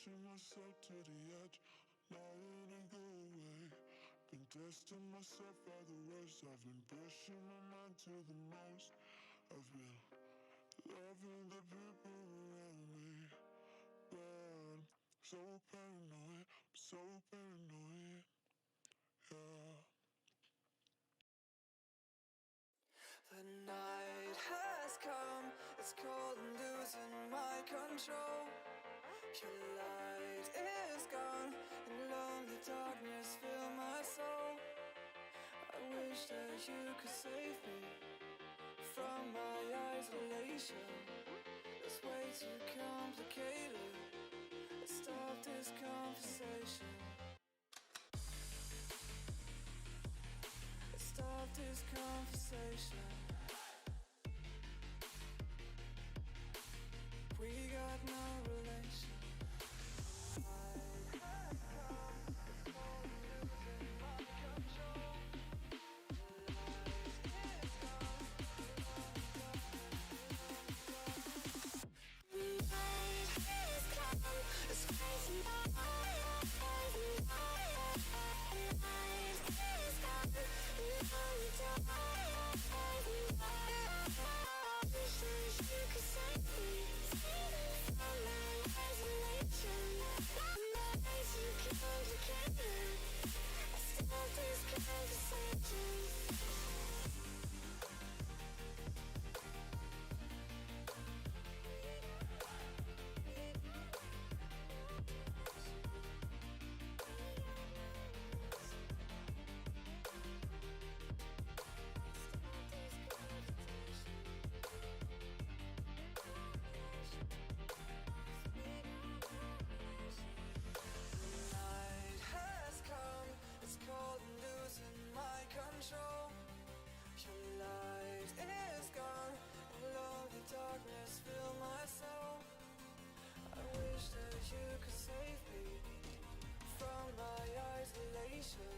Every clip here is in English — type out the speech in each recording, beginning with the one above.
pushing myself to the edge, not letting go away. Been testing myself at the worst. I've been pushing my mind to the most. I've been loving the people around me, but I'm so paranoid, I'm so paranoid, yeah. The night has come, it's cold and losing my control. Your light is gone, and lonely darkness fill my soul. I wish that you could save me from my isolation. It's way too complicated. Let's stop this conversation. Let's stop this conversation. We got no relation. It's crazy. You could save me from my isolation. I'm way too complicated. I stop this conversation. Darkness fill my soul. I wish that you could save me from my isolation.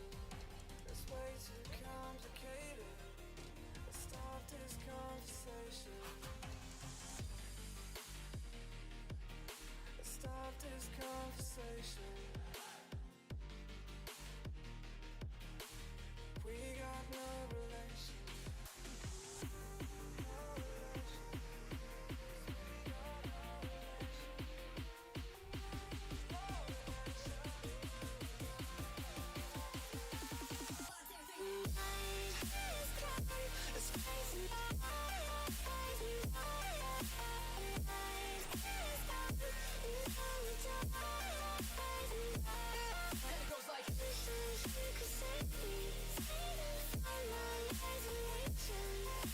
It's way too complicated. Let's stop this conversation. Let's stop this conversation. We got no relation. It's crazy. And it goes like, you could save me from my isolation.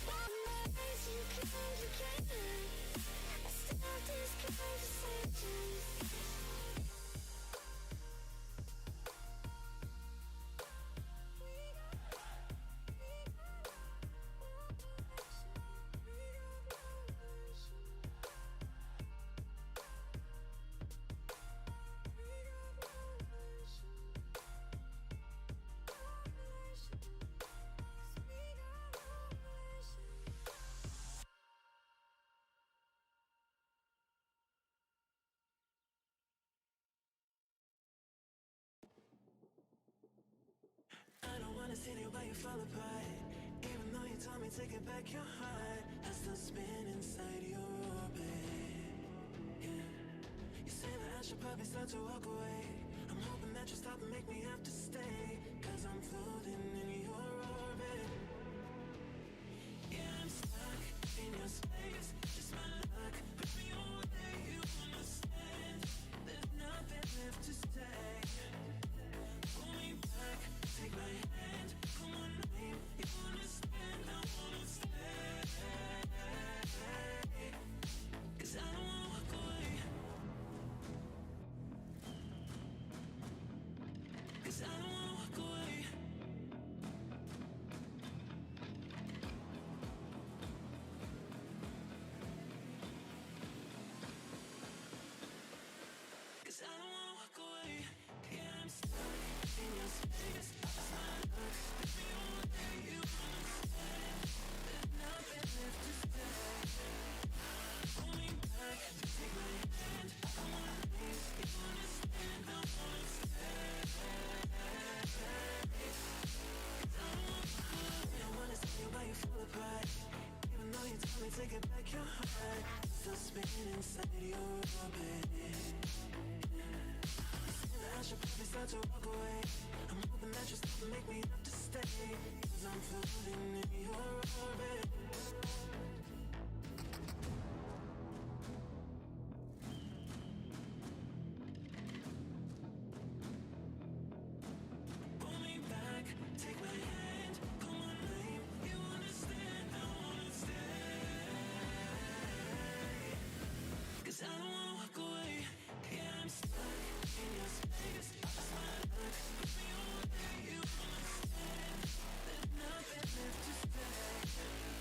I'm way too complicated. I stop this conversation. I don't wanna sit here while you fall apart. Even though you told me to get back your heart, I still spin inside your orbit. Yeah. You say that I should probably start to walk away. I'm hoping that you stop and make me have to stay, 'cause I'm floating in your orbit. Yeah, I'm stuck in your space. Just my luck. Put me away, you understand. There's nothing left to say. Pull me back, take my hand, call my name. You understand, I wanna stay. 'Cause I don't wanna walk away. 'Cause I don't wanna walk away. 'Cause I don't wanna walk away. Yeah, I'm stuck in your space. Just my luck. Put me away, you understand. There's nothing left to say. Pull me back, take my hand. I wanna leave, you understand. I'm floating in your orbit. Pull me back, take my hand, call my name. You understand, I wanna stay. 'Cause I don't wanna walk away. Yeah, I'm stuck in your space. Lost my luck, put me away. You understand, there's nothing left to say.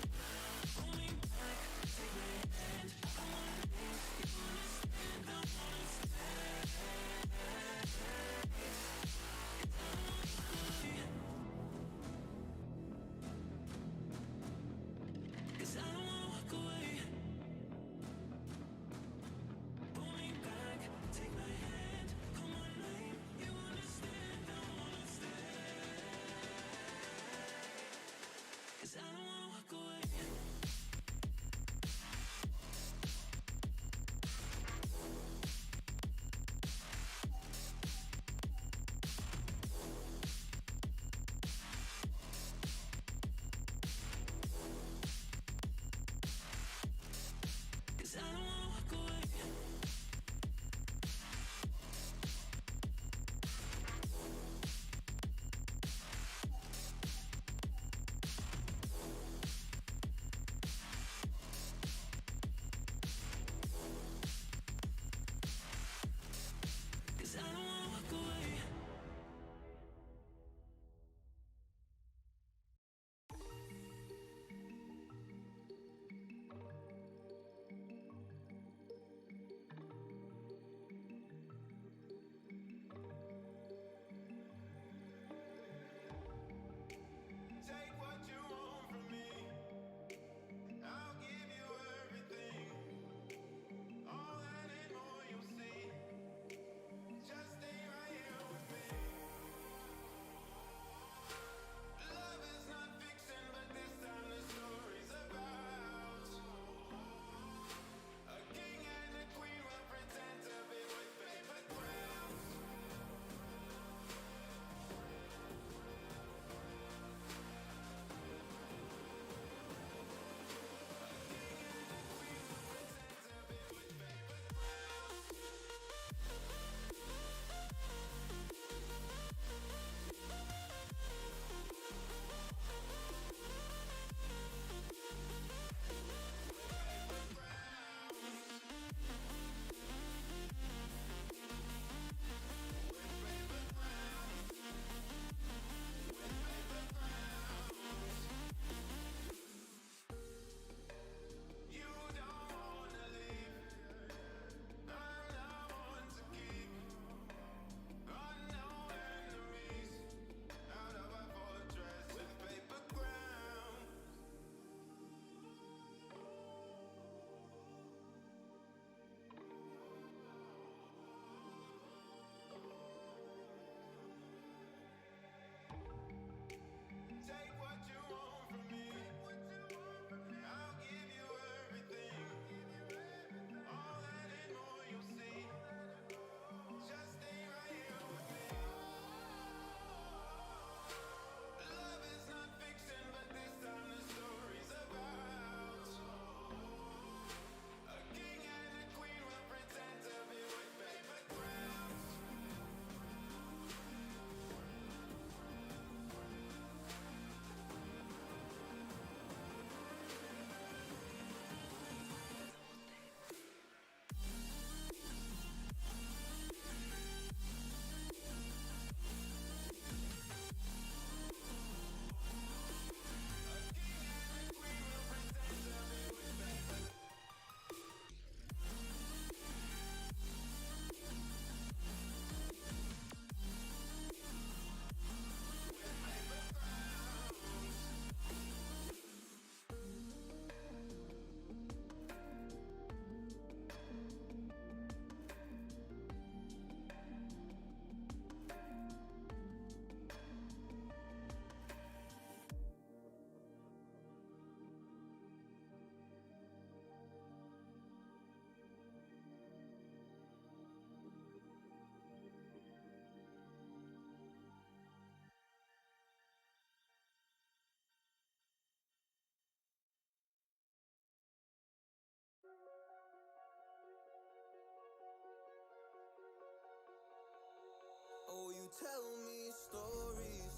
tell me stories.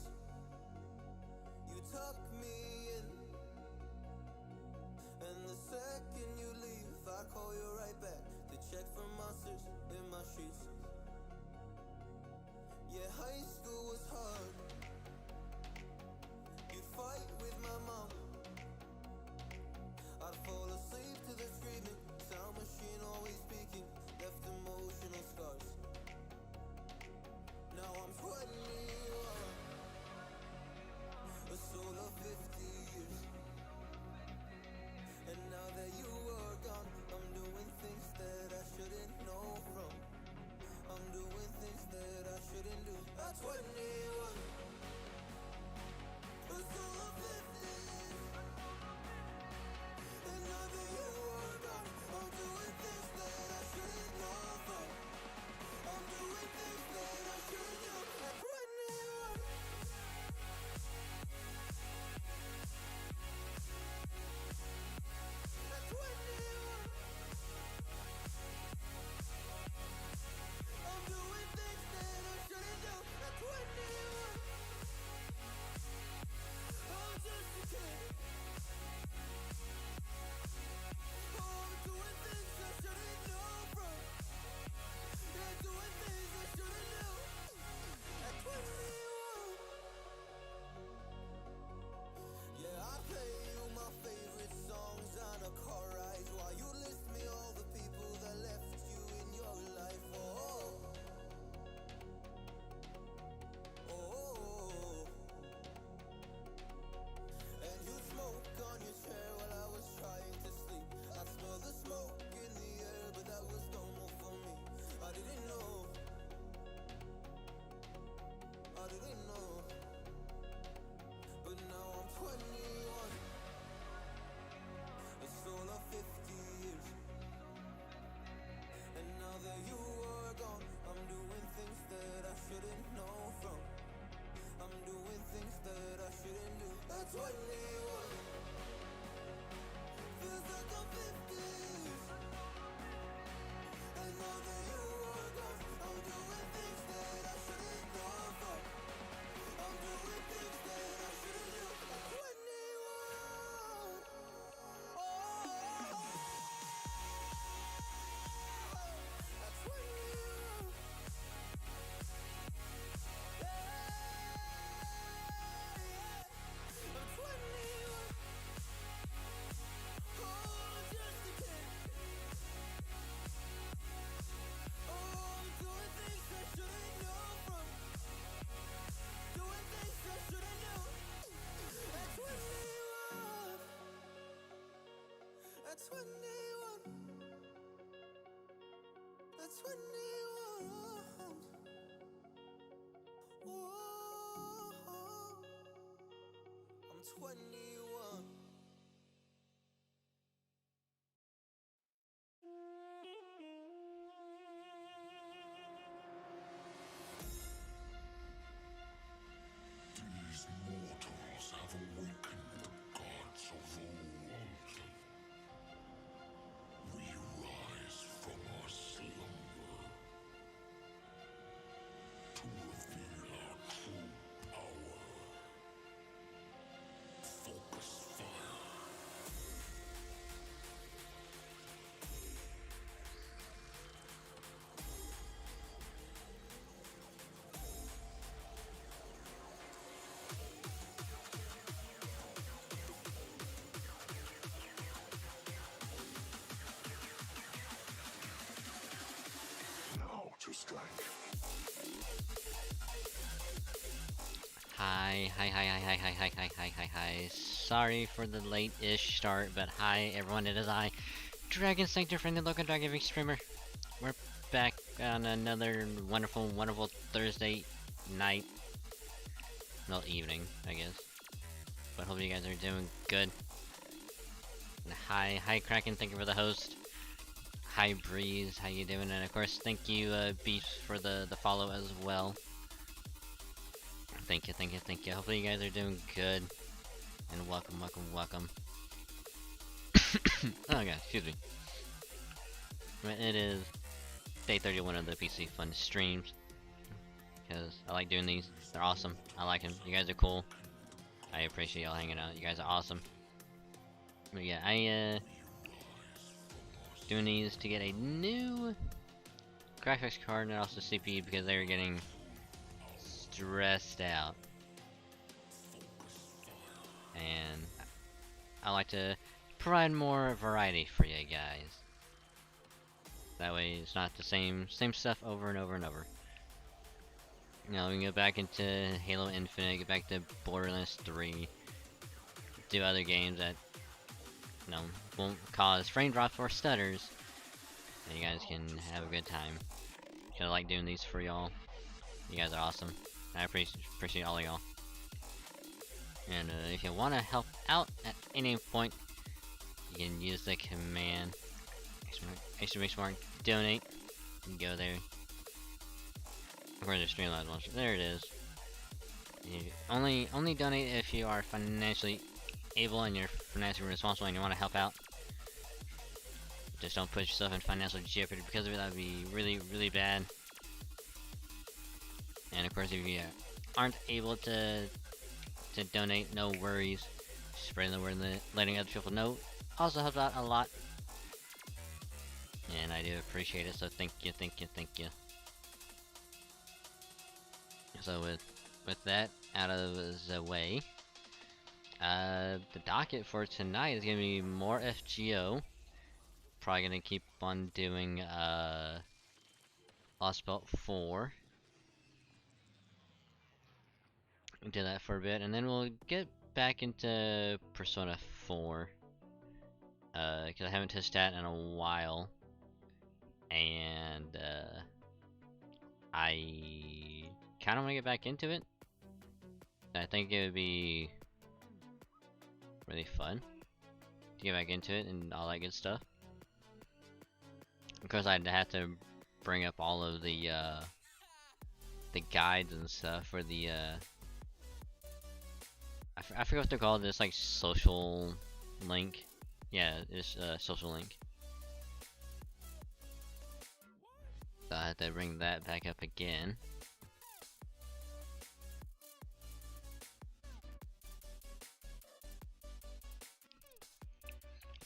You tuck me in, and the second you leave, I call you right back to check for monsters in my sheets. Yeah, high school was hard. You'd fight with my mom. I'd fall asleep to the screaming, sound machine always speaking, left emotional scars. Now I'm 21, a soul of 50 years. And now that you are gone, I'm doing things that I shouldn't know from. I'm doing things that I shouldn't do. At 21, a soul of 50 years. And now that you are gone, I'm doing things that I shouldn't know from. I'm doing things that I shouldn't do. At 21. At 21. I'm doing things that I shouldn't do. At 21. I'm just a kid. Oh, I'm doing things I shouldn't know from. Yeah, doing things I shouldn't do. At 21. Yeah, I play you my favorite songs on a car ride while you list me all the people that left you in your life. Oh, oh, oh. And you smoke on your chair while I was trying to sleep. I smell the smoke in the air, but that was normal for me. I didn't know. I didn't know. But now I'm 21. A soul of 50 years. And now that you are gone, I'm doing things that I shouldn't know from. I'm doing things that I shouldn't do. At 21. Feels like I'm 50 years. And now that you are gone, I'm doing things that I shouldn't know from. I'm doing things that I shouldn't do. At 21. Oh, at 21. I'm 21. Oh, I'm just a kid. Oh, I'm doing things I shouldn't know from. Doing things I shouldn't do. At 21. At 21. At 21. Whoa. I'm 21. These mortals have awakened the gods of old. We rise from our slumber to reveal our true power. Focus fire. Now to strike. Hi. Sorry for the late-ish start, but hi everyone, it is I, Dragon Sanctor, friendly local Dragon VStreamer. We're back on another wonderful Thursday night. Well, evening, I guess. But hope you guys are doing good. And hi Kraken, thank you for the host. Hi Breeze, how you doing? And of course, thank you Beast for the follow as well. Thank you. Hopefully you guys are doing good. And welcome. Oh god, excuse me. It is day 31 of the PC Fun streams. because I like doing these. They're awesome. I like them. You guys are cool. I appreciate y'all hanging out. You guys are awesome. But yeah, I doing these to get a new graphics card and also CPU because they were getting stressed out. And I like to provide more variety for you guys. That way it's not the same stuff over and over and over. You know, we can go back into Halo Infinite, get back to Borderlands 3, do other games that, you know, won't cause frame drops or stutters, and you guys can have a good time. I like doing these for y'all. You guys are awesome. I appreciate all of y'all. And if you want to help out at any point, you can use the command !mark donate. You can go there. Where's the Streamlabs launcher? There it is. You only donate if you are financially able and you're financially responsible and you want to help out. Just don't put yourself in financial jeopardy because of it. That would be really, really bad. And of course, if you aren't able to donate, no worries. Spreading the word and letting other people know also helps out a lot. And I do appreciate it, so thank you. So with that out of the way, the docket for tonight is gonna be more FGO. Probably gonna keep on doing Lost Belt 4. Do that for a bit, and then we'll get back into Persona 4. Because I haven't touched that in a while, and I kind of want to get back into it. I think it would be really fun to get back into it and all that good stuff. Of course, I'd have to bring up all of the guides and stuff for the I forget what they're called. It's like social link. Yeah, it's social link. So I have to bring that back up again.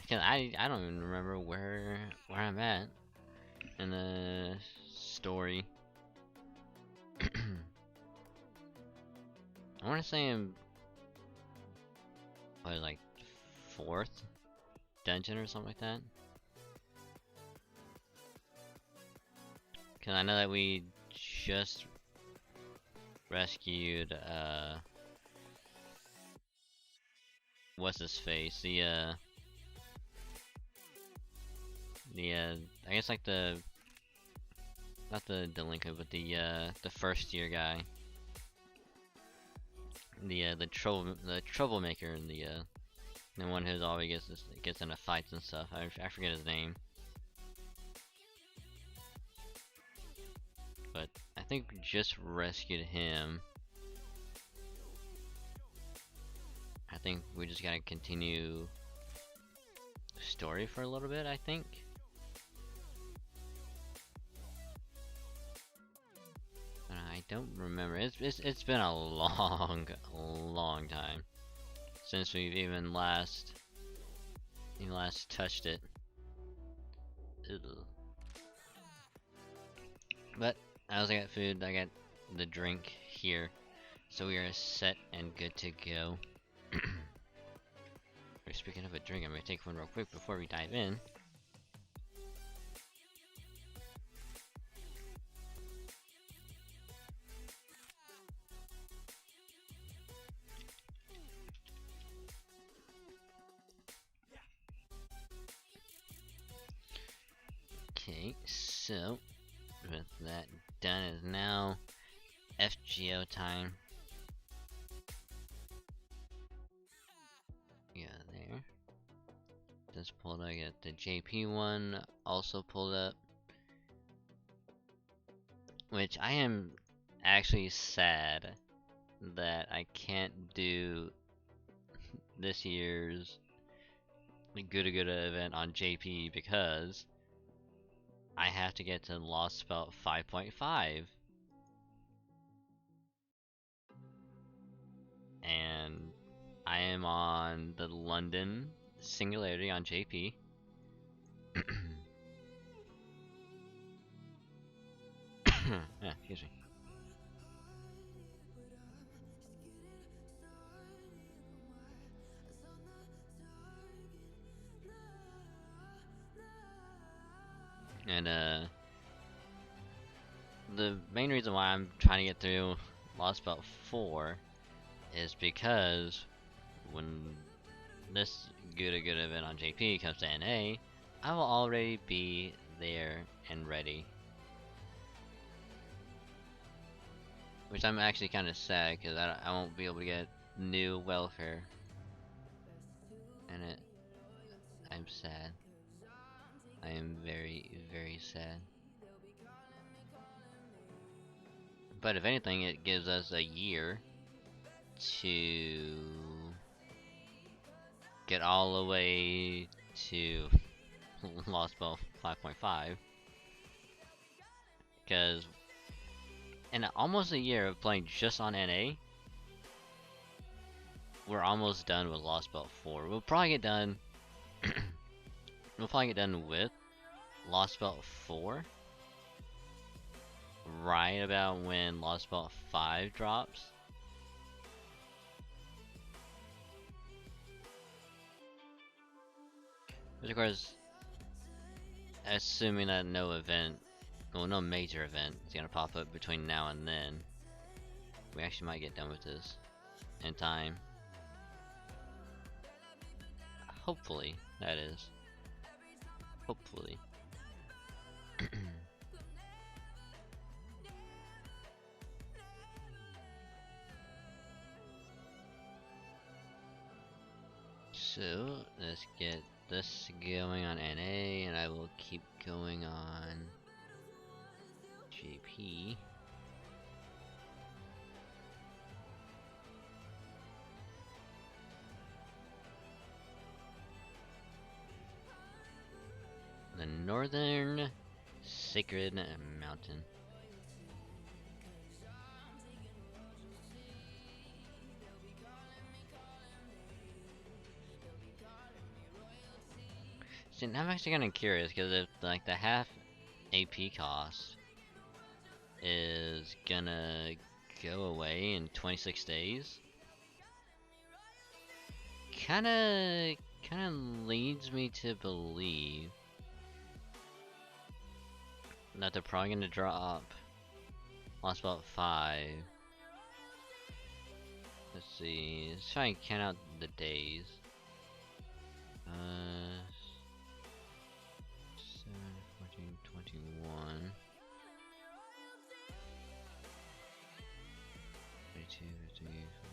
Because I don't even remember where I'm at in the story. I want to say I'm like 4th dungeon or something like that. Cause I know that we just rescued what's his face? I guess like the not the delinquent, but the first year guy. The troublemaker, and the one who's always gets into fights and stuff. I forget his name. But I think we just rescued him. I think we just gotta continue the story for a little bit, I think. I don't remember. It's been a long time since we've even last touched it. Ugh. But I also got food. I got the drink here, so we are set and good to go. Speaking of a drink, I'm gonna take one real quick before we dive in. Okay, so with that done, is now FGO time. Yeah, there. Just pulled up. I got the JP one also pulled up, which I am actually sad that I can't do this year's Guda event on JP because I have to get to Lost Belt 5.5. and I am on the London Singularity on JP. Yeah, excuse me. And the main reason why I'm trying to get through Lost Belt 4 is because when this good event on JP comes to NA, I will already be there and ready. Which I'm actually kind of sad because I won't be able to get new welfare. And I'm sad. I am very, very sad. But if anything, it gives us a year to get all the way to Lost Belt 5.5. Because in almost a year of playing just on NA, we're almost done with Lost Belt 4. We'll probably get done. We'll probably get done with Lost Belt 4 right about when Lost Belt 5 drops. Which of course, assuming that no event, well, no major event is gonna pop up between now and then, we actually might get done with this in time. Hopefully, that is. Hopefully. So, let's get this going on NA, and I will keep going on JP. The Northern Sacred Mountain. See, I'm actually kind of curious because if like the half AP cost is gonna go away in 26 days, kinda leads me to believe that they're probably gonna drop Lost Belt 5. Let's see, let's try and count out the days. 7, 14, 21, 32, 33, 34,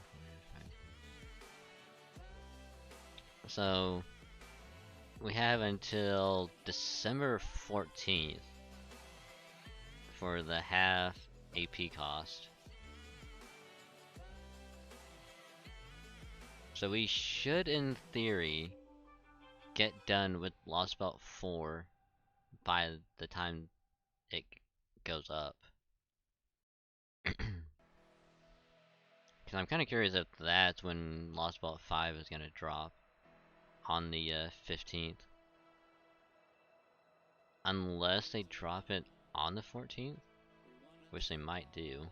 35. So we have until December 14th for the half AP cost. So we should, in theory, get done with Lost Belt 4 by the time it goes up. Because I'm kind of curious if that's when Lost Belt 5 is going to drop on the 15th. Unless they drop it on the 14th, which they might do.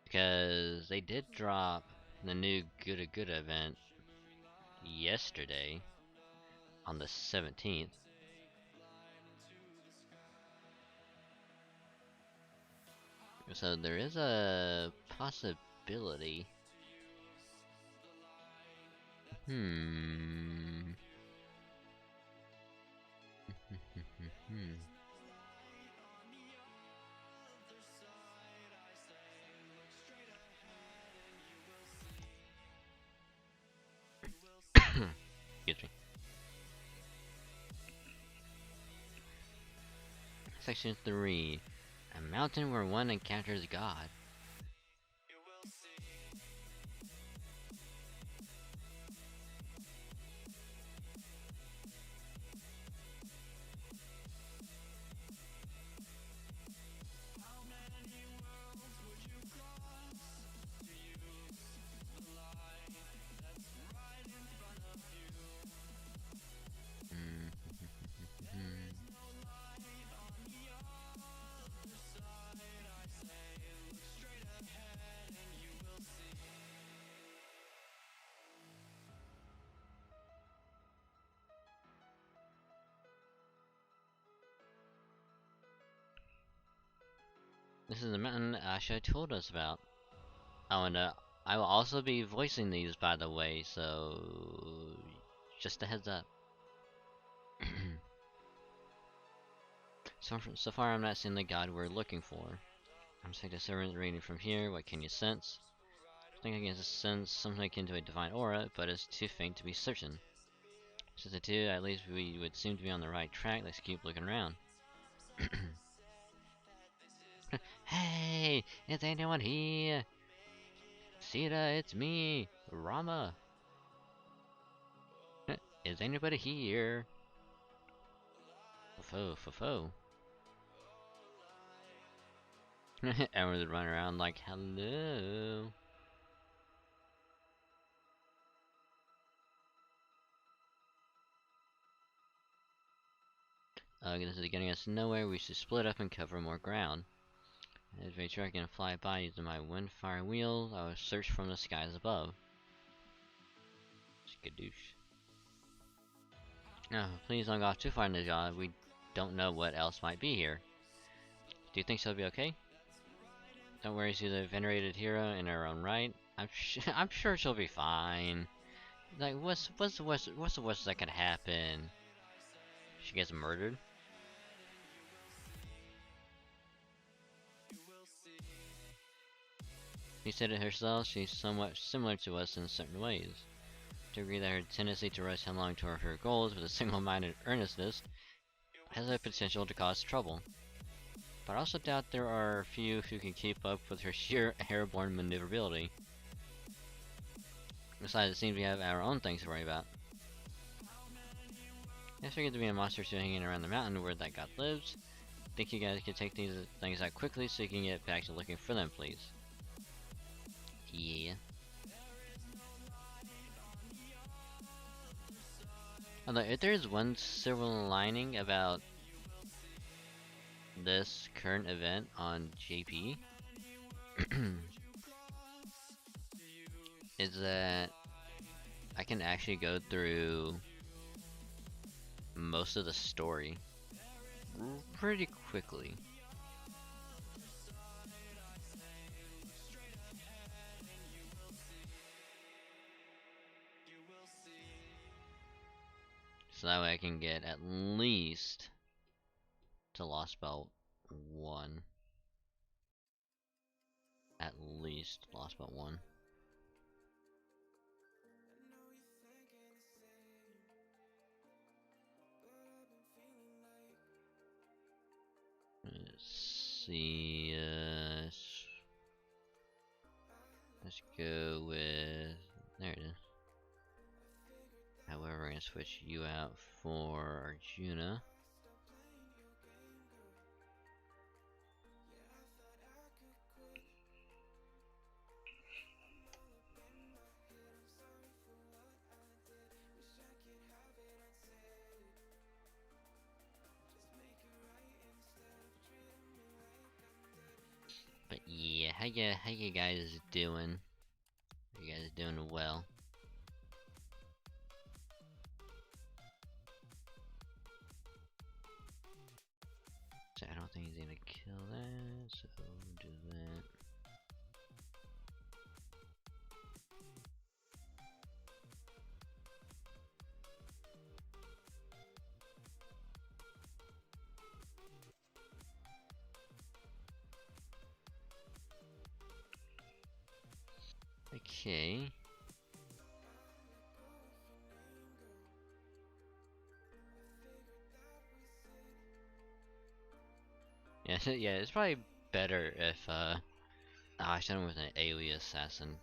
Because they did drop the new good event yesterday on the 17th. So there is a possibility. Excuse me. Section 3. A mountain where one encounters God. This is the mountain Asha told us about. Oh, and I will also be voicing these, by the way, so just a heads up. So far, I'm not seeing the god we're looking for. I'm saying the servant reading from here. What can you sense? I think I can sense something akin to a divine aura, but it's too faint to be certain. Since the two, at least we would seem to be on the right track. Let's keep looking around. Hey, is anyone here? Sita, it's me, Rama. Is anybody here? Fo. Everyone would run around like, hello. This is getting us nowhere. We should split up and cover more ground. As we try to fly by using my windfire wheels, I will search from the skies above. Skadoosh. No, please don't go too far in the job. We don't know what else might be here. Do you think she'll be okay? Don't worry, she's a venerated hero in her own right. I'm sure she'll be fine. Like, what's the worst that could happen? She gets murdered? She said it herself, she's somewhat similar to us in certain ways. To agree that her tendency to rush headlong toward her goals with a single-minded earnestness has the potential to cause trouble. But I also doubt there are few who can keep up with her sheer airborne maneuverability. Besides, it seems we have our own things to worry about. I figured to be a monster still hanging around the mountain where that god lives. Think you guys could take these things out quickly so you can get back to looking for them, please. Yeah. Although, if there's one silver lining about this current event on JP, is that I can actually go through most of the story pretty quickly. So that way I can get at least to Lost Belt 1. At least Lost Belt 1. Let's see, let's go with, there it is. However, we're gonna switch you out for Arjuna. But yeah, how you guys doing? You guys doing well? So I don't think he's gonna kill that, so we'll do that. Okay. Yeah, yeah, it's probably better if, oh, I shot him with an AoE assassin.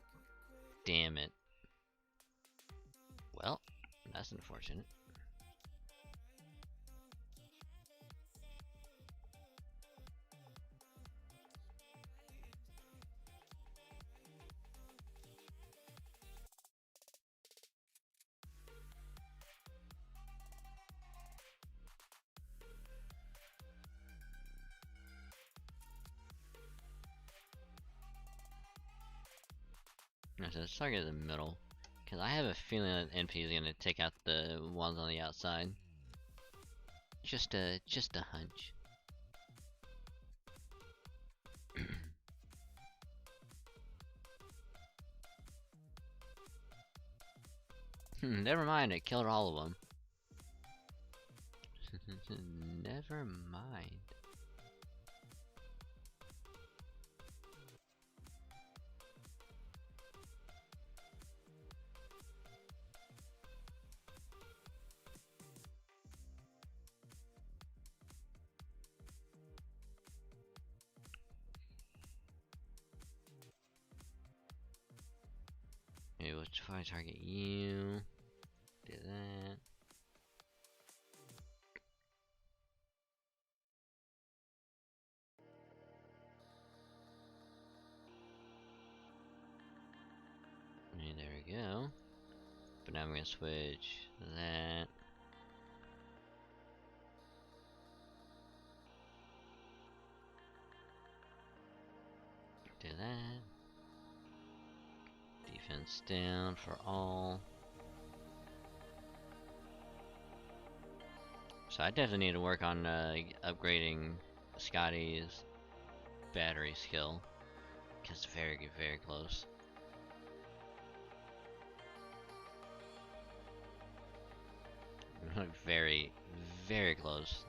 Damn it. Well, that's unfortunate. So let's target the middle, because I have a feeling that NP is gonna take out the ones on the outside. Just a hunch. Never mind, it killed all of them. Never mind. Okay, we'll try to target you. Do that. Okay, there we go. But now I'm gonna switch that. Do that. Defense down for all. So I definitely need to work on upgrading Scotty's battery skill. Because it's very, very close. Very, very close.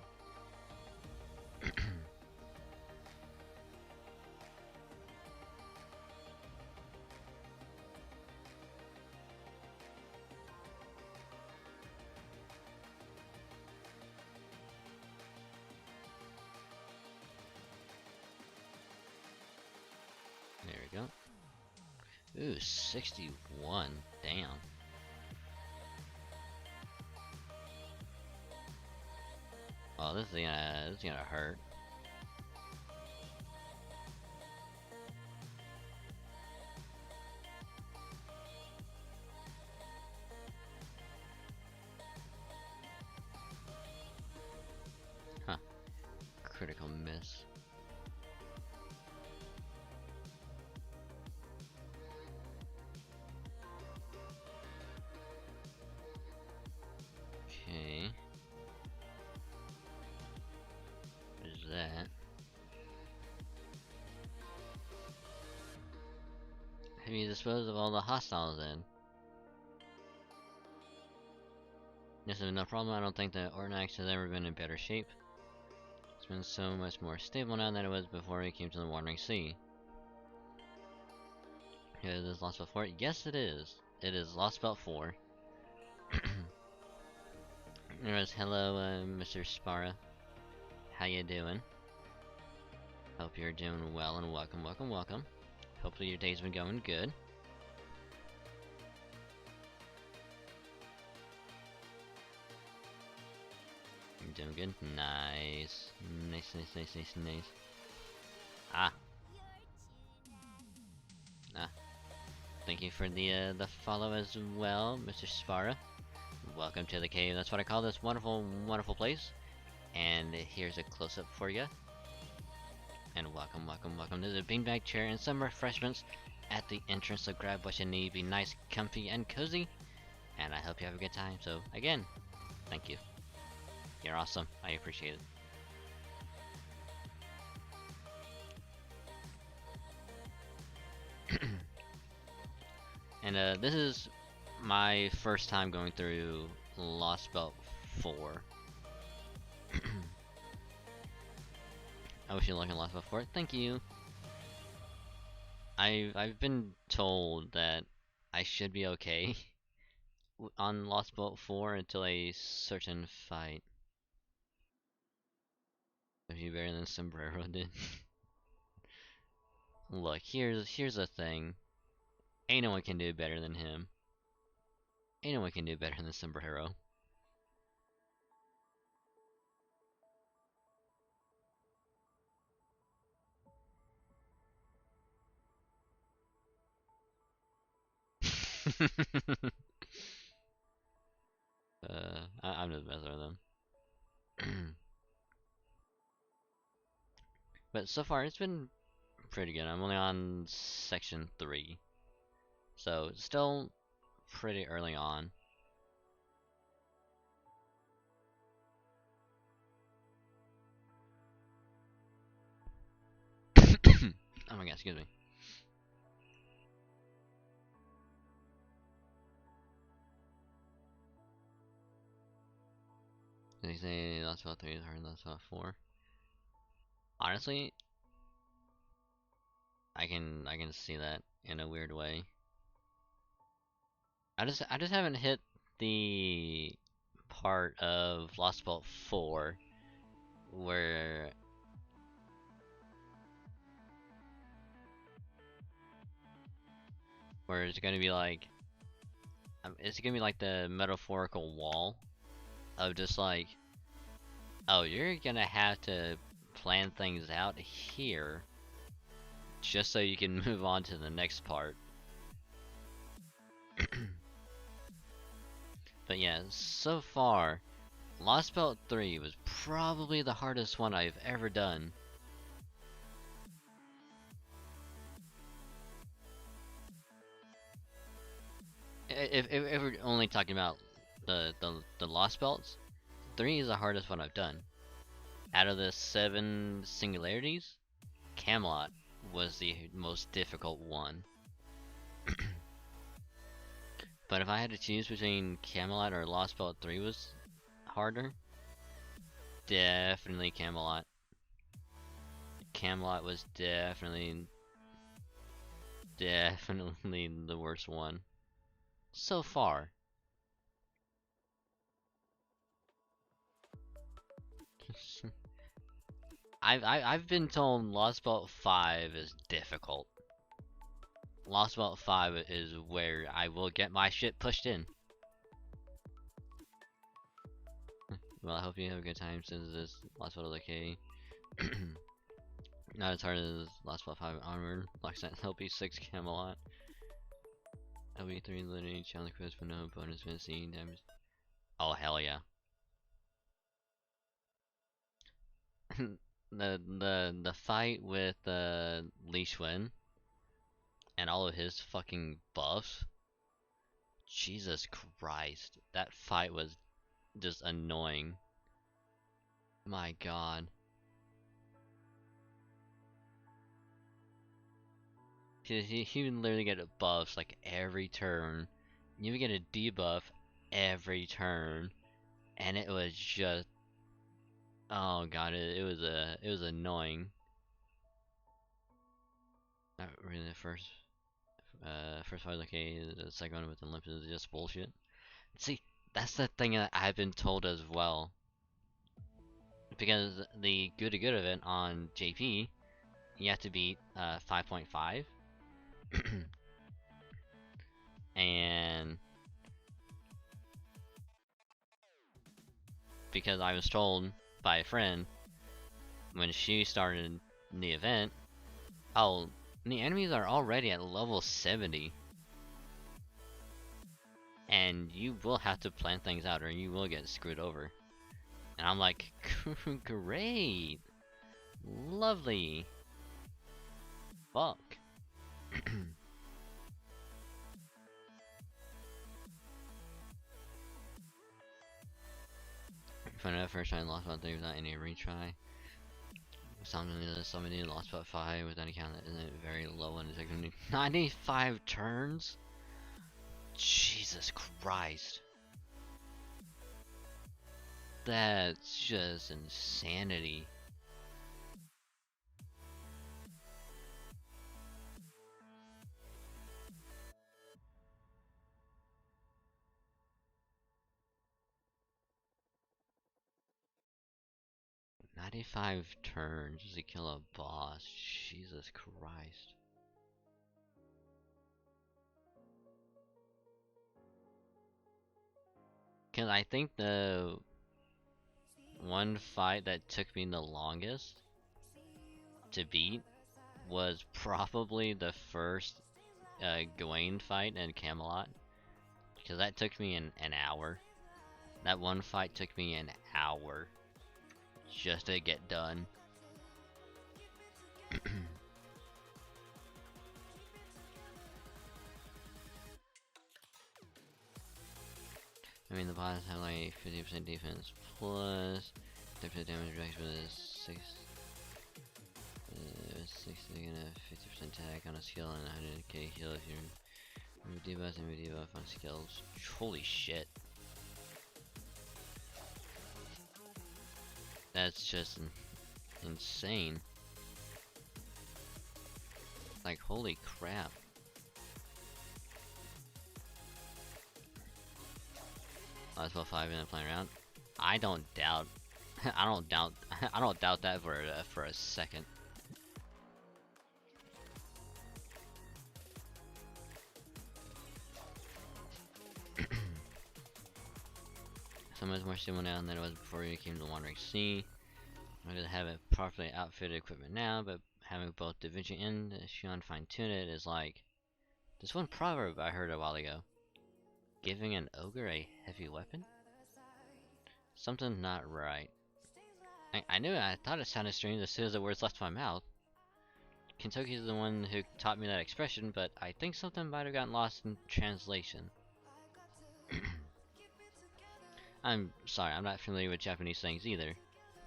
There we go. Ooh, 61. Damn. Oh, this is gonna hurt. Huh. Critical miss. Okay. What is that? Have you disposed of all the hostiles then? This is no problem. I don't think that Ornax has ever been in better shape. It's been so much more stable now than it was before we came to the Wandering Sea. Is this Lost Belt 4? Yes, it is. It is Lost Belt 4. Anyways, hello, Mr. Spara. How you doing? Hope you're doing well and welcome, welcome, welcome. Hopefully your day's been going good. You're doing good? Nice. Nice, nice, nice, nice, nice. Ah. Ah. Thank you for the follow as well, Mr. Spara. Welcome to the cave. That's what I call this wonderful, wonderful place. And here's a close-up for you. And welcome, welcome, welcome to the beanbag chair and some refreshments at the entrance. So grab what you need, be nice, comfy, and cozy. And I hope you have a good time. So again, thank you. You're awesome. I appreciate it. And this is my first time going through Lost Belt 4. I wish you luck in Lost Belt 4. Thank you. I've been told that I should be okay on Lost Belt 4 until a certain fight. If you better than Sombrero did. Look, here's the thing. Ain't no one can do better than him. Ain't no one can do better than Sombrero. I'm just messing with them. But so far it's been pretty good. I'm only on section 3. So it's still pretty early on. Oh my god, excuse me. They say Lost Spot 3 is harder than Lost Spot 4. Honestly, I can see that in a weird way. I just haven't hit the part of Lost Spot 4 where it's gonna be like the metaphorical wall of just like, oh, you're gonna have to plan things out here just so you can move on to the next part. But yeah, so far, Lost Belt 3 was probably the hardest one I've ever done. If we're only talking about the Lost Belts, 3 is the hardest one I've done. Out of the 7 singularities, Camelot was the most difficult one. But if I had to choose between Camelot or Lost Belt 3 was harder, definitely Camelot. Camelot was definitely the worst one so far. I've been told Lost Belt 5 is difficult. Lost Belt 5 is where I will get my shit pushed in. Well, I hope you have a good time since this Lost Belt is okay. Not as hard as Lost Belt 5 Armored, Lockset LP6 Camelot. LP3 literally challenge quest but no bonus missing damage. Oh hell yeah. the fight with Li Xuan and all of his fucking buffs. Jesus Christ, that fight was just annoying. My god. He would literally get buffs like every turn. You would get a debuff every turn, and it was just, oh god, it was annoying. Not really the first fight, okay. The second one with Olympus is just bullshit. See, that's the thing that I've been told as well. Because the good event on JP, you have to beat 5.5. And because I was told by a friend when she started the event, oh, the enemies are already at level 70. And you will have to plan things out or you will get screwed over. And I'm like, great! Lovely! Fuck. Funny enough, first time Lost Bot 3 without any retry. Somebody Lost Bot 5 without a count that isn't very low and it's like 95 turns? Jesus Christ. That's just insanity. "95 turns to kill a boss. Jesus Christ. Cause I think the one fight that took me the longest to beat was probably the first Gawain fight in Camelot. Because that took me an hour. That one fight took me an hour just to get done. I mean, the boss have like 50% defense plus 30% damage reduction with 6 and a 50% attack on a skill and 100k heal if you remove debuff and remove debuff on skills. Holy shit. That's just insane. Like, holy crap. Last about 5 minutes playing around. I don't doubt. I don't doubt that for a second. So much more stable now than it was before you came to the Wandering Sea. I just have a properly outfitted equipment now, but having both Da Vinci and Shion fine-tune it is like this one proverb I heard a while ago. Giving an ogre a heavy weapon? Something's not right. I knew it. I thought it sounded strange as soon as the words left my mouth. Kentucky's the one who taught me that expression, but I think something might have gotten lost in translation. I'm sorry, I'm not familiar with Japanese sayings either.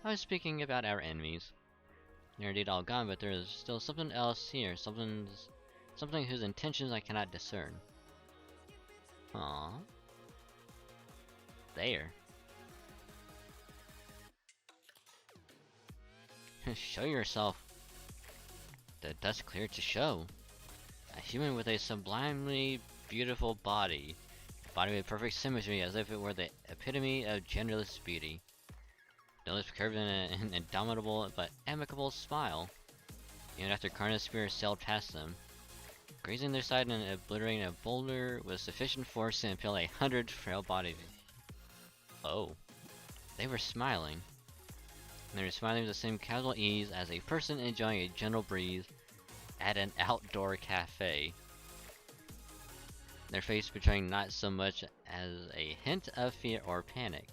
I was speaking about our enemies. They're indeed all gone, but there is still something else here. Something whose intentions I cannot discern. Aww. There. Show yourself. That's clear to show. A human with a sublimely beautiful body. A body with perfect symmetry, as if it were the epitome of genderless beauty. The lips curved in an indomitable but amicable smile. Even after Karna's spear sailed past them. Grazing their side and obliterating a boulder with sufficient force to impale 100 frail bodies. Oh. They were smiling. And they were smiling with the same casual ease as a person enjoying a gentle breeze at an outdoor cafe. Their face betraying not so much as a hint of fear or panic.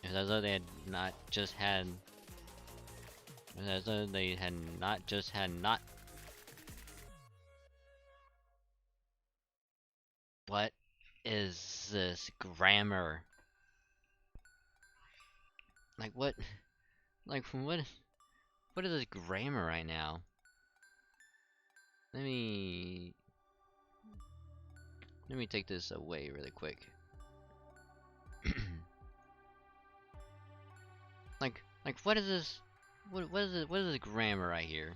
It was as though they had not just had... It was as though they had not just had not... What is this grammar? Like what? Like what is this grammar right now? Let me take this away really quick. like what is this? What is this grammar right here?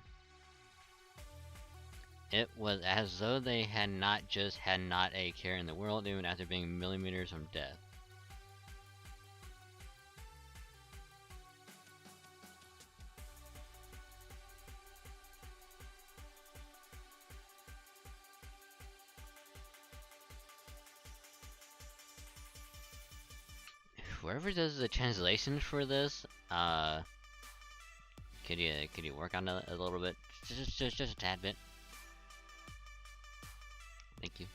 It was as though they had not a care in the world, even after being millimeters from death. Whoever does the translation for this, could you work on it a little bit, just a tad bit? Thank you.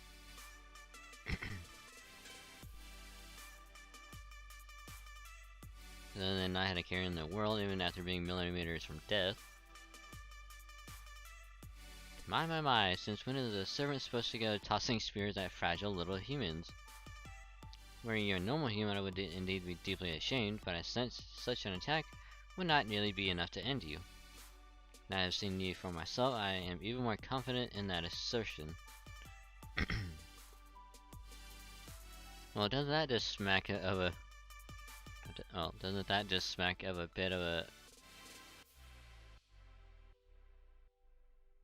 Then I had a care in the world, even after being millimeters from death. My, since when is a servant supposed to go tossing spears at fragile little humans? Were you a normal human, I would indeed be deeply ashamed, but I sense such an attack would not nearly be enough to end you. Now I have seen you for myself, I am even more confident in that assertion. Well, doesn't that just smack of a... Well, doesn't that just smack of a bit of a...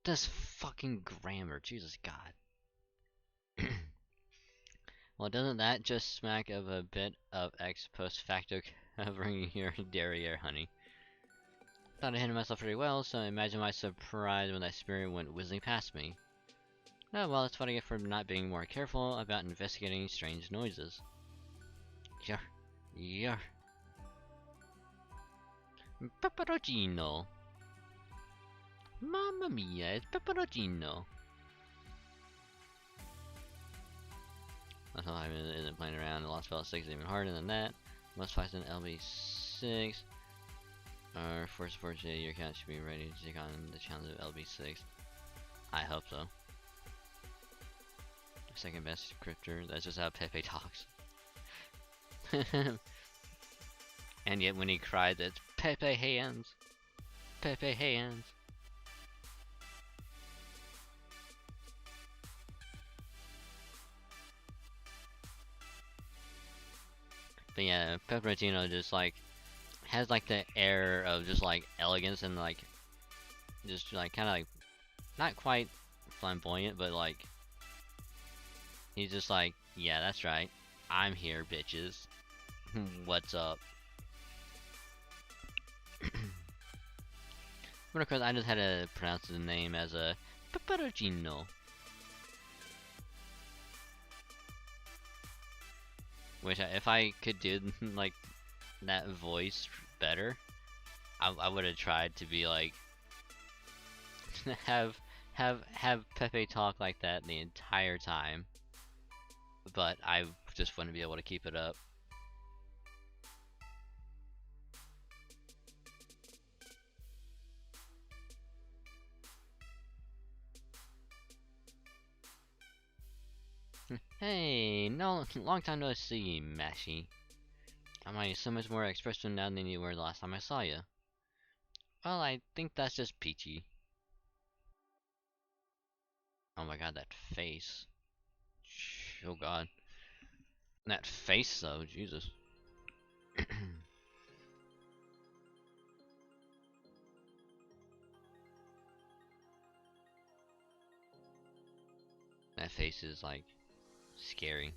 This fucking grammar, Jesus God. Well, doesn't that just smack of a bit of ex post facto covering your derriere, honey? Thought I handled myself pretty well, so imagine my surprise when that spirit went whizzing past me. Oh well, that's what I get for not being more careful about investigating strange noises. Yeah. Pepperoncino. Mamma mia, it's pepperoncino. That's how I isn't playing around. The last spell 6 is even harder than that. Most fights in LB6. Or first 4G, your account should be ready to take on the challenge of LB6. I hope so. Second best crypter. That's just how Pepe talks. And yet when he cried, that's Pepe hands. Pepe hands. But yeah, Pepperoncino just like has like the air of just like elegance and like just like kind of like not quite flamboyant, but like he's just like, yeah, that's right, I'm here, bitches. What's up? But of course, I just had to pronounce the name as a P4G. Which, if I could do like that voice better, I would have tried to be like have Pepe talk like that the entire time. But I just wouldn't be able to keep it up. Hey, no, long time no see, Mashy. Am I so much more expressive now than you were the last time I saw you? Well, I think that's just peachy. Oh my god, that face. Oh god. That face though, Jesus. That face is like scary.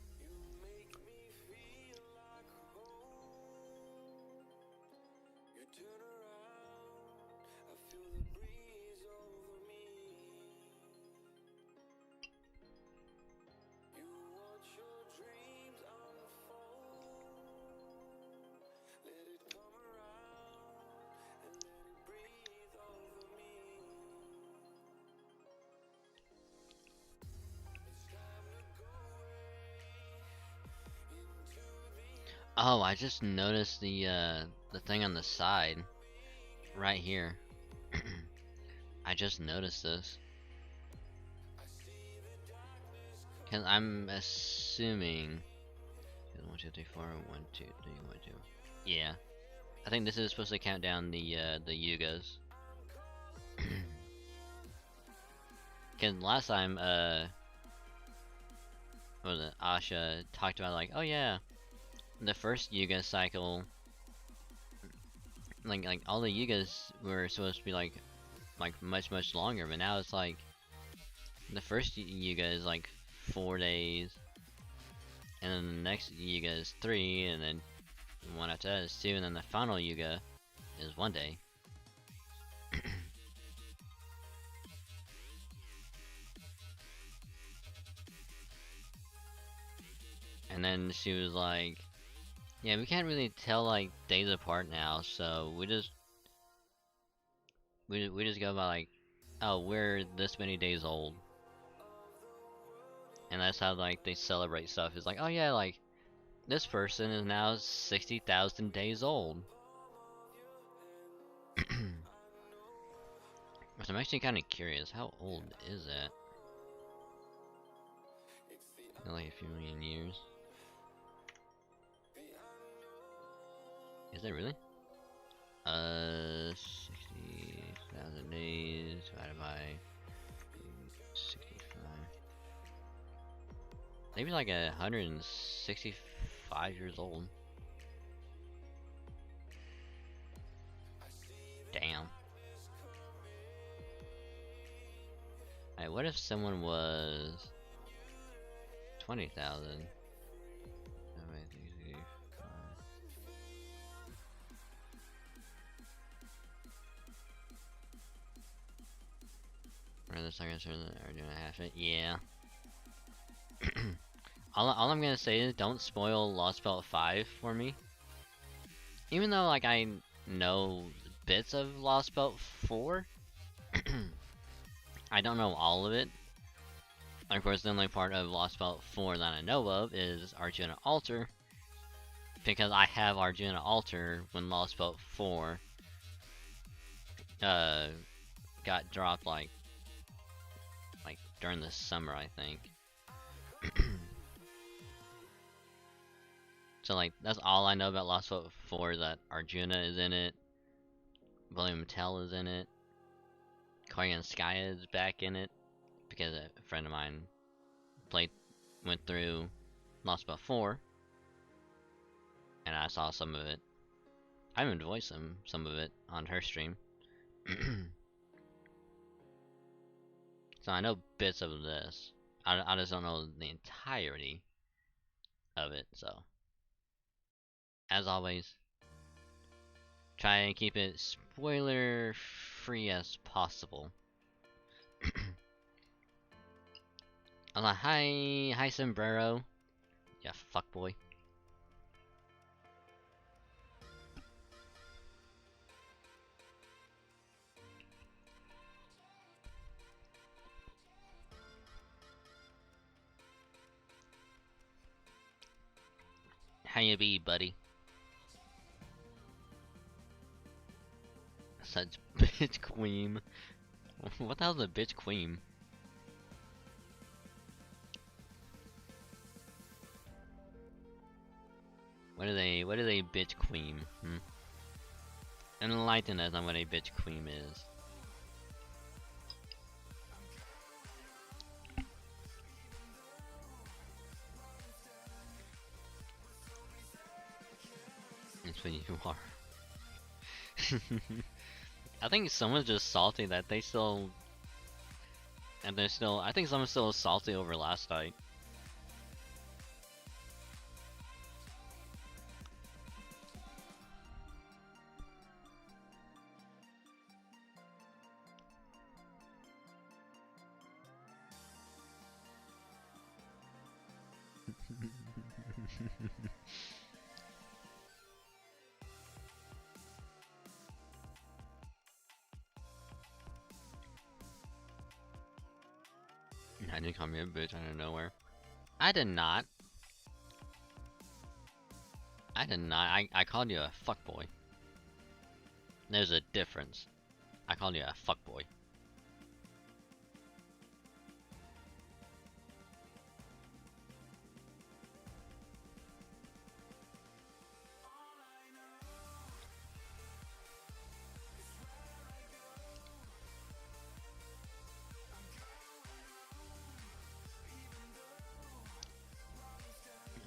Oh, I just noticed the thing on the side, right here. I just noticed this. Cause I'm assuming 1, 2, 3, 4, 1, 2, 3, 1, 2. Yeah, I think this is supposed to count down the Yugas. Cause last time what was it, Asha talked about like, oh yeah, the first Yuga cycle, like all the Yugas were supposed to be like much longer, but now it's like the first Yuga is like 4 days, and then the next Yuga is 3, and then one after that is 2, and then the final Yuga is 1 day. And then she was like, yeah, we can't really tell like days apart now, so we just go by like, oh, we're this many days old. And that's how like they celebrate stuff. It's like, oh yeah, like this person is now 60,000 days old. But I'm actually kind of curious, how old is that? Like a few million years. Is that really? 60,000 days divided by 65. Maybe like 165 years old. Damn. Alright, what if someone was 20,000? Or the second are doing half it? Yeah. all I'm gonna say is don't spoil Lost Belt 5 for me. Even though like I know bits of Lost Belt 4, I don't know all of it. Of course, the only part of Lost Belt 4 that I know of is Arjuna Altar, because I have Arjuna Altar when Lost Belt 4 got dropped like during the summer, I think. So like that's all I know about Lost Belt 4, is that Arjuna is in it, William Tell is in it, Korean Sky is back in it, because a friend of mine went through Lost Belt 4, and I saw some of it. I even voiced some of it on her stream. So I know bits of this. I just don't know the entirety of it, so. As always, try and keep it spoiler free as possible. I'm like, hi sombrero. Yeah, fuckboy. How you be, buddy? Such bitch queen. What the hell's a bitch queen? What is a bitch queen? Enlighten us on what a bitch queen is. That's what you are. I think someone's just salty that they still... And they're still... I think someone's still salty over last night. I didn't call me a bitch out of nowhere. I did not. I did not. I called you a fuckboy. There's a difference. I called you a fuckboy.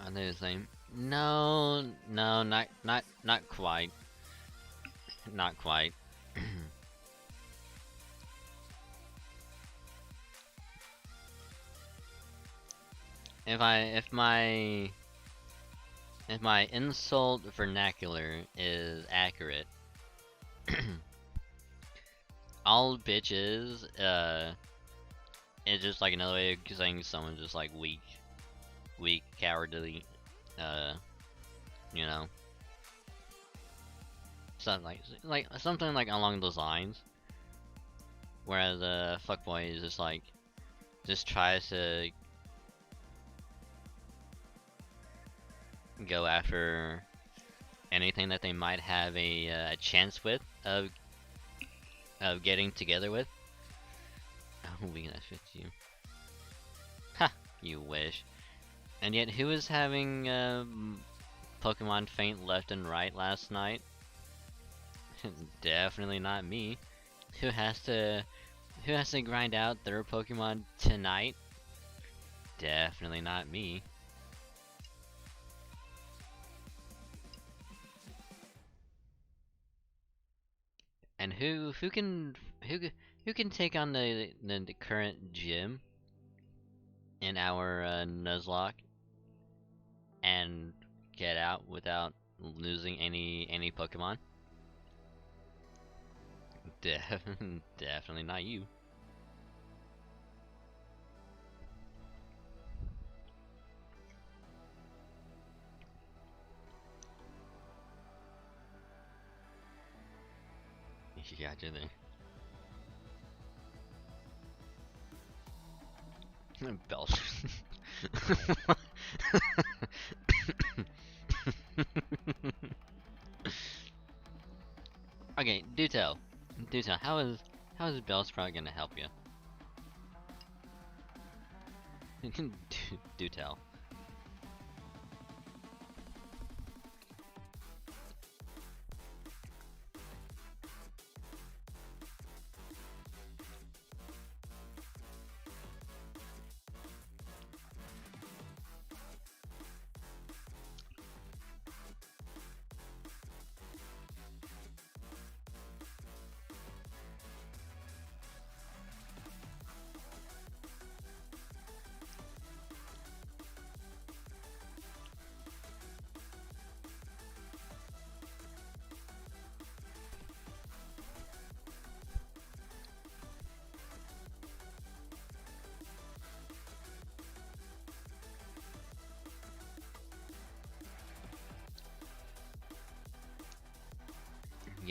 I think the same. No, not quite. Not quite. if my insult vernacular is accurate, all bitches is just like another way of saying someone's just like weak, cowardly, you know, something like something like along those lines. Whereas fuckboy is just like tries to go after anything that they might have a chance with of getting together with. Oh, we can fit you. Ha! You wish. And yet, who was having Pokemon faint left and right last night? Definitely not me. Who has to grind out their Pokemon tonight? Definitely not me. And who can take on the current gym in our Nuzlocke and get out without losing any Pokemon? Definitely not you. You got you there. Belch. Okay, do tell. How is Bellsprout gonna help you? do tell.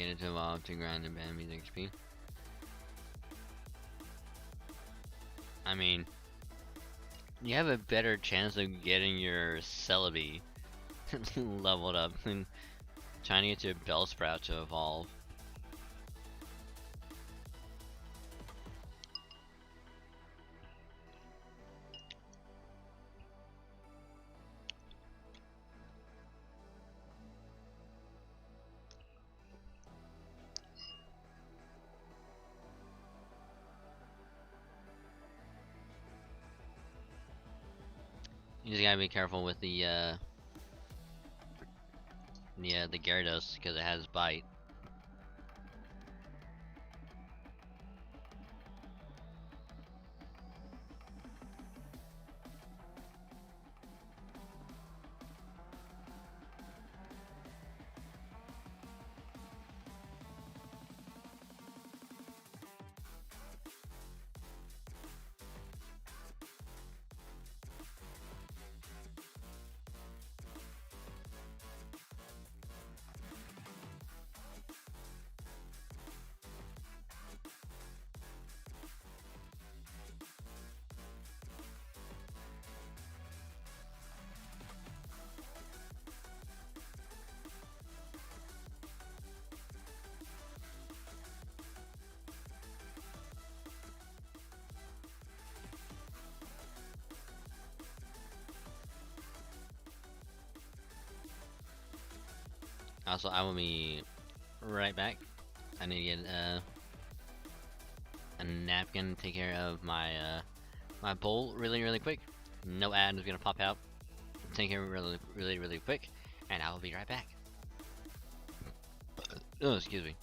needed to evolve to grind and ban music XP. I mean, you have a better chance of getting your Celebi leveled up than trying to get your Bellsprout to evolve. You just gotta be careful with the Gyarados because it has bite. Also, I will be right back. I need to get a napkin to take care of my my bowl really quick. No ad is gonna pop out. Take care of it really quick, and I will be right back. Oh, excuse me.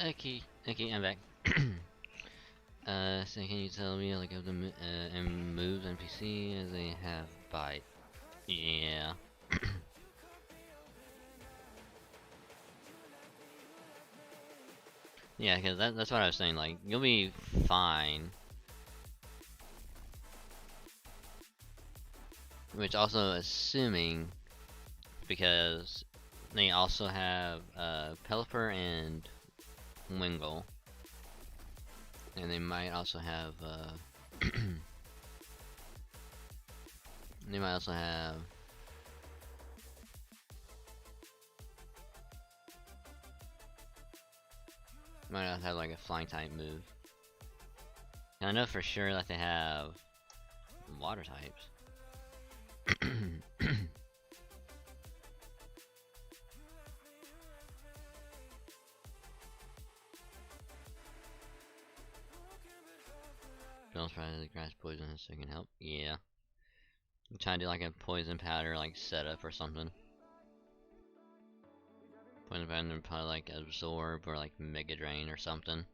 Okay, I'm back. So can you tell me like of the moves NPC as they have bite? Yeah. Yeah, because that's what I was saying. Like you'll be fine. Which also assuming because they also have Pelipper and Wingull. And they might also have they might also have Might not have like a flying type move. And I know for sure that they have water types. Feels probably the grass poison so it can help. Yeah. I'm trying to do like a poison powder like setup or something. Poison powder would probably like absorb or like mega drain or something.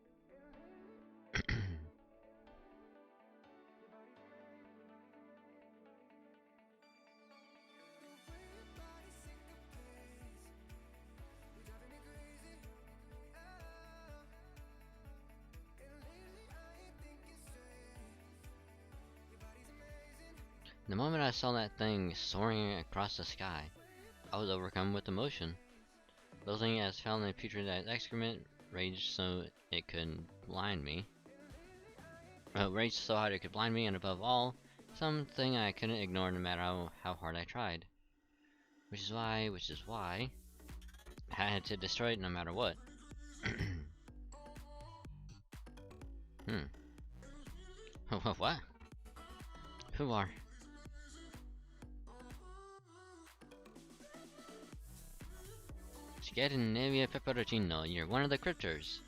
The moment I saw that thing soaring across the sky, I was overcome with emotion. Loathing as found in putrid as excrement raged so it could blind me. Raged so hard it could blind me, and above all, something I couldn't ignore no matter how hard I tried. Which is why I had to destroy it no matter what. What? Who are? Scandinavia Pepperoncino, you're one of the cryptors.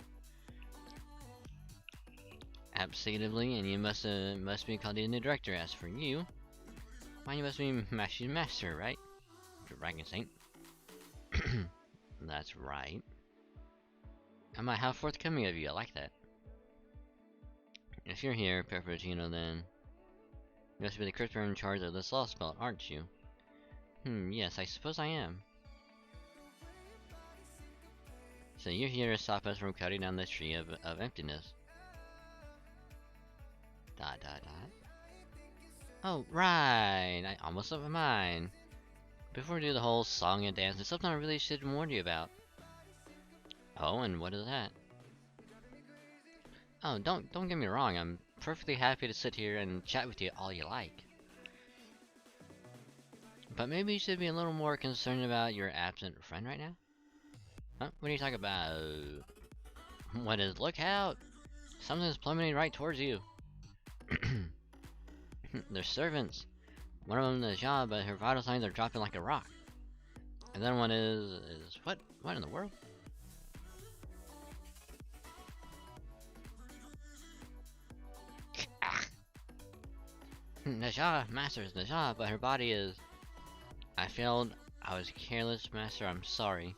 Absolutely, and you must be called the new director. As for you, why you must be Mashy's master, right? Dragon Saint. That's right. I might have forthcoming of you. I like that. If you're here, Pepperoncino, then you must be the cryptor in charge of this lost spell, aren't you? Yes, I suppose I am. So you're here to stop us from cutting down this tree of emptiness. ... Oh, right! I almost slipped my mind. Before we do the whole song and dance, there's something I really should warn you about. Oh, and what is that? Oh, don't get me wrong, I'm perfectly happy to sit here and chat with you all you like. But maybe you should be a little more concerned about your absent friend right now? Huh? What are you talking about? What is? Look out! Something's plummeting right towards you. They're servants. One of them is Ja, but her vital signs are dropping like a rock. And then one is what? What in the world? Naja, Master's Naja, but her body is... I failed. I was careless, Master. I'm sorry.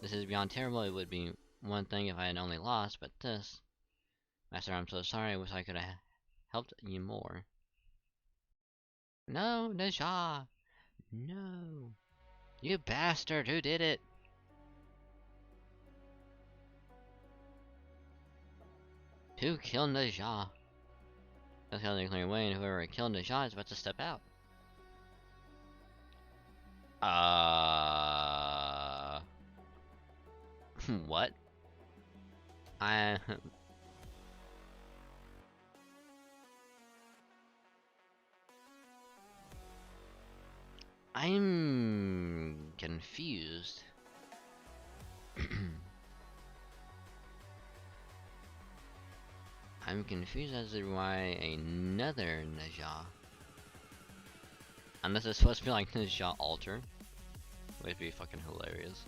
This is beyond terrible. It would be one thing if I had only lost, but this... Master, I'm so sorry. I wish I could have helped you more. No, Naja! No! You bastard! Who did it? Who killed Naja? That's how they clear away, and whoever killed Naja is about to step out. What? I'm confused. I'm confused as to why another Naja. Unless it's supposed to be like Naja Alter. Would be fucking hilarious.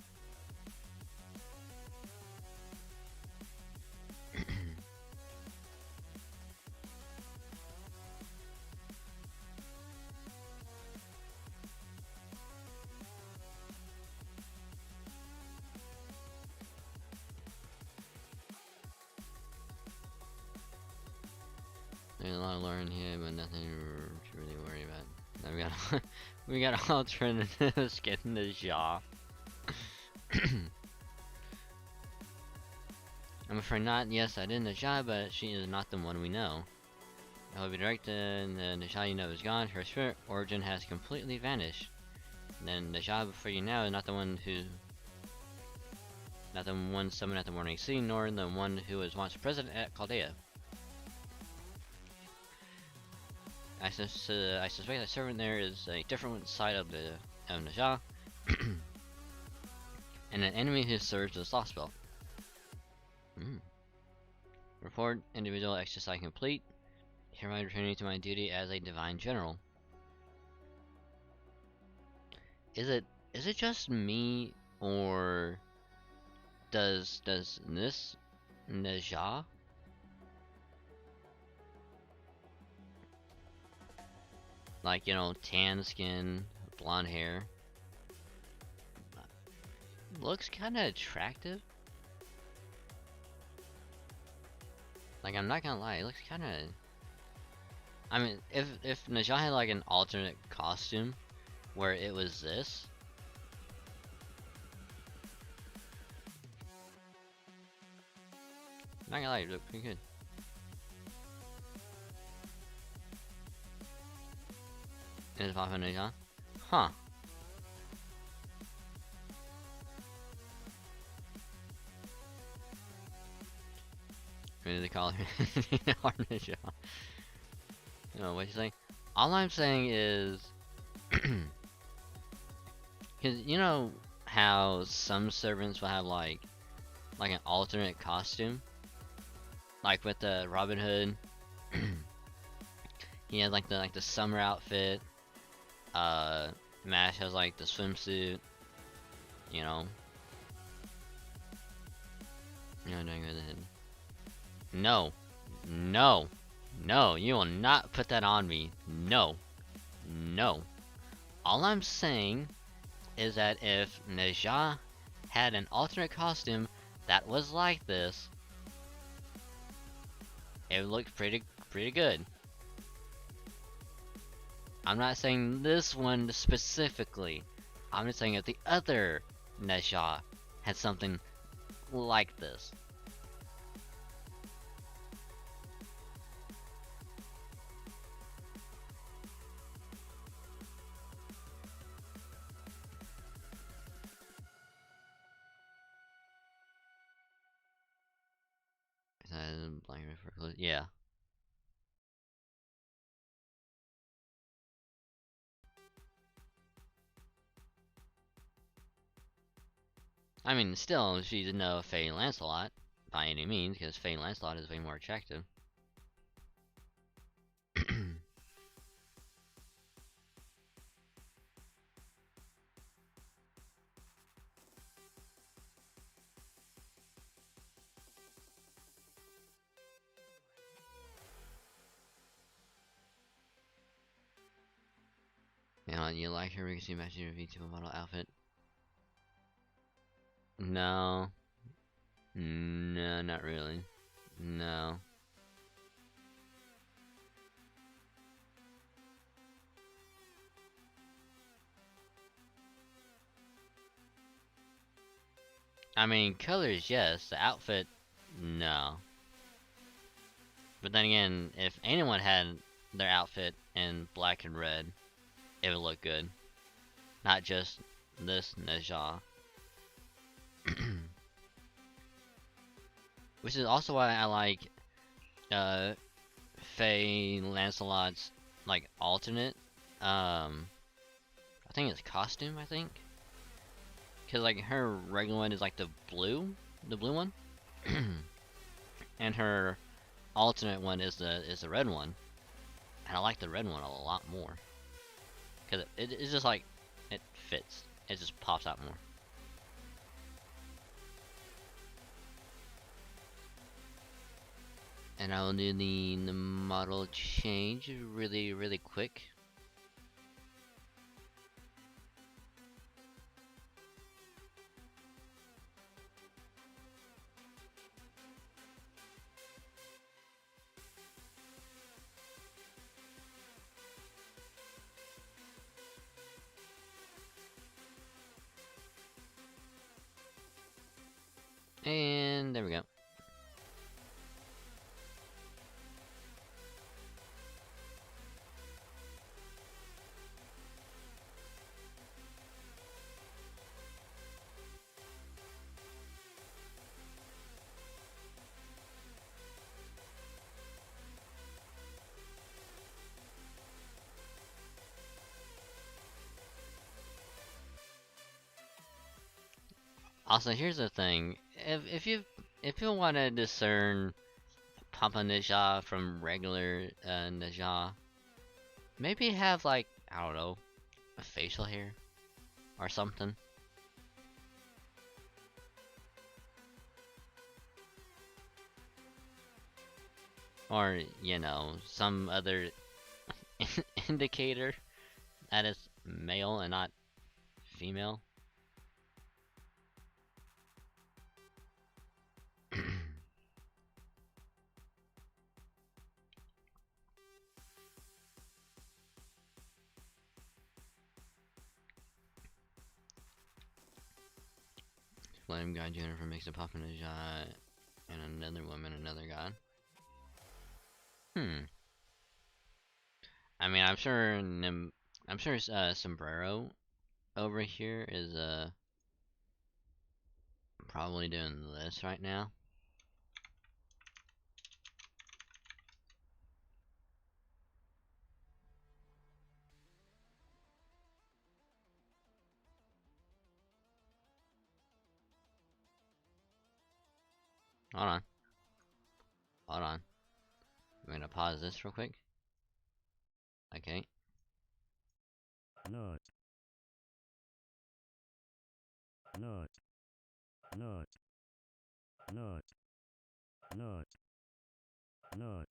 There's a lot to learn here, but nothing to really worry about. Now we got alternatives getting the jaw. I'm afraid not. Yes, I did Naja, but she is not the one we know. I will be direct, and the Naja you know is gone. Her spirit origin has completely vanished. And then Naja before you now is not the one summoned at the morning sea, nor the one who was once president at Chaldea. I suspect that servant there is a different side of the Naja, and an enemy who serves as lost spell. Report individual exercise complete. Hereby returning to my duty as a divine general. Is it just me, or does this Neja, like, you know, tan skin, blonde hair, looks kind of attractive? Like, I'm not gonna lie, it looks kind of. I mean, if Neja had like an alternate costume where it was this, I'm not gonna lie, it looked pretty good. Is it Papa Neja? Huh. What do they call her? Neja. No, what you saying? All I'm saying is, cause you know how some servants will have like an alternate costume, like with the Robin Hood. He has like the summer outfit. Mash has like the swimsuit. You know. No, no, no! You will not put that on me. No, no. All I'm saying is that if Neja had an alternate costume that was like this, it would look pretty good. I'm not saying this one specifically. I'm just saying if the other Neja had something like this. Yeah. I mean, still, she's no Faye Lancelot by any means, because Faye Lancelot is way more attractive. You know, you like her because you match your V2 model outfit? No. No, not really. No. I mean, colors, yes. The outfit, no. But then again, if anyone had their outfit in black and red, it would look good. Not just this Neja. Which is also why I like Faye Lancelot's like alternate I think it's costume, I think. Cause like her regular one is like the blue one. And her alternate one is the red one. And I like the red one a lot more. Cause it's just like, it fits. It just pops out more. And I will do the model change really quick. And there we go. Also, here's the thing: if you want to discern Papa Naja from regular Naja. Maybe have like, I don't know, a facial hair or something. Or, you know, some other indicator that is male and not female. Flame God Jennifer makes a Papa Naja and another woman another god. I mean, I'm sure Sombrero over here is probably doing this right now. Hold on. Hold on. I'm gonna pause this real quick. Okay. Nut. Nut. Nut. Nut. Nut. Nut.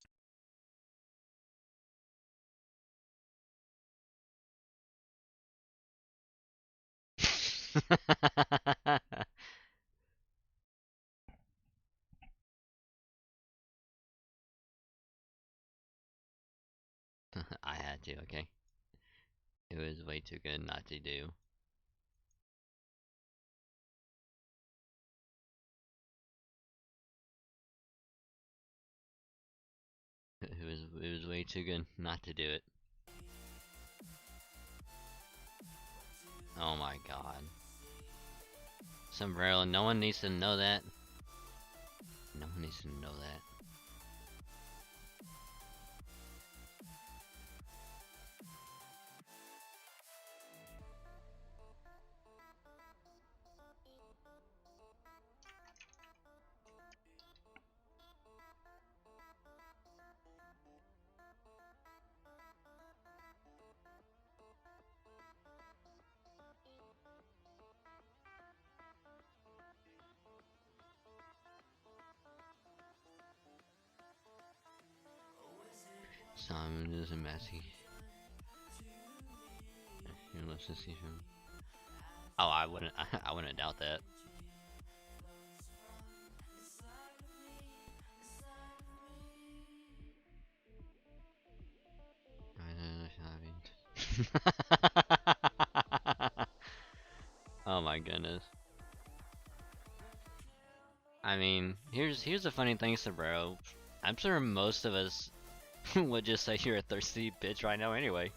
I had to, okay. It was way too good not to do. It was way too good not to do it. Oh my god. Sombrero, no one needs to know that. No one needs to know that. Simon is a messy. You're less to see him. Oh, I wouldn't. I wouldn't doubt that. Oh my goodness. I mean, here's the funny thing, Sombrero. I'm sure most of us would just say you're a thirsty bitch right now anyway.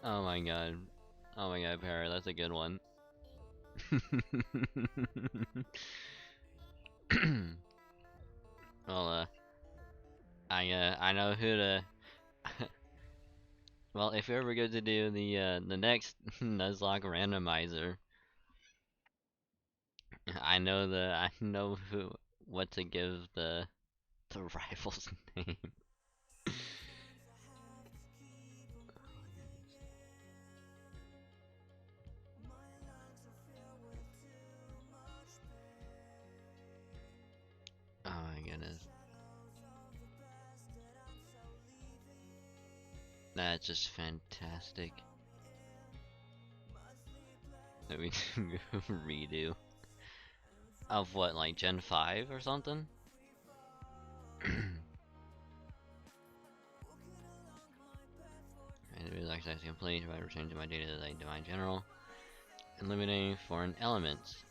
Oh my god. Oh my god, Para, that's a good one. Well, I know who to. Well, if you ever go to do the next Nuzlocke randomizer, I know what to give the rival's name. Oh my goodness. That's just fantastic. That we redo of what, like Gen 5 or something? And it was actually complete by returning to my data like Divine General. Eliminating foreign elements.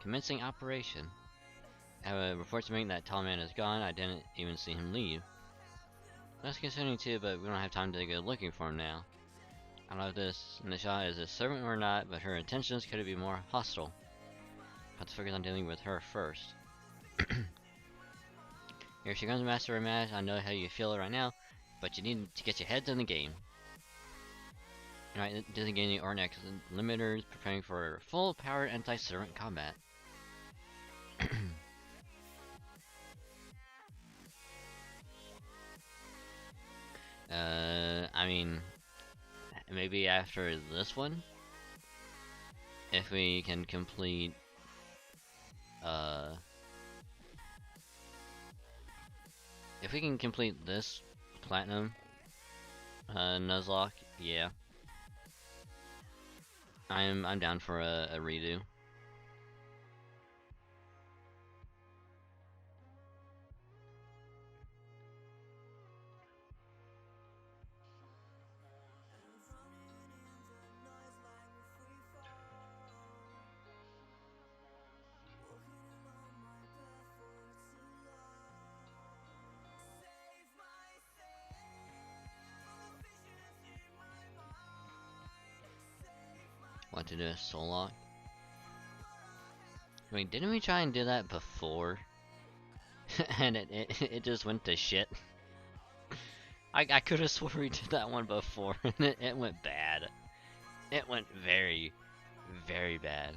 Commencing operation. I have a report to make that tall man is gone. I didn't even see him leave. That's concerning too, but we don't have time to go looking for him now. I don't know if this Nisha is a servant or not, but her intentions could be more hostile. Have to focus on dealing with her first. Here she comes, Master of Mash. I know how you feel right now, but you need to get your heads in the game. Alright, designating Ornex limiters, preparing for full power anti-servant combat. I mean, maybe after this one, if we can complete, if we can complete this platinum, Nuzlocke, yeah. I'm down for a redo. Want to do a soul lock? Wait, didn't we try and do that before? And it just went to shit. I could have swore we did that one before, and it went bad. It went very, very bad.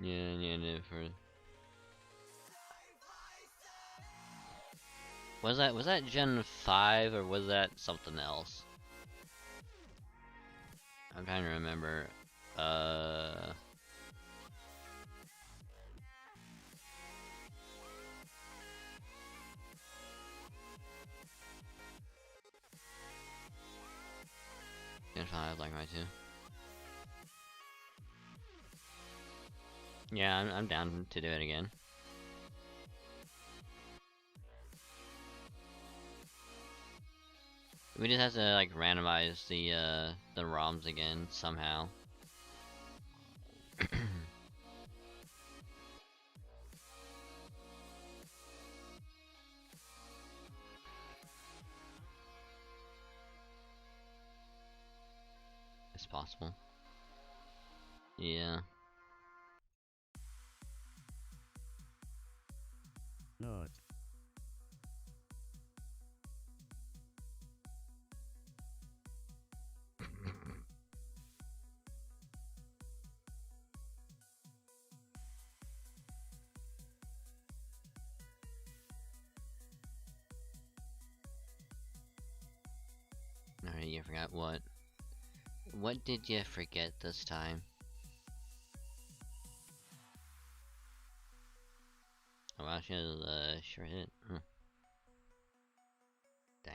Yeah, for... Was that Gen 5 or was that something else? I'm trying to remember. Gen 5, like right too. Yeah, I'm down to do it again. We just have to like randomize the ROMs again somehow. It's possible. Yeah. Not. Alright, you forgot what? What did you forget this time? Oh wow, she has sure hit. Huh. Damn.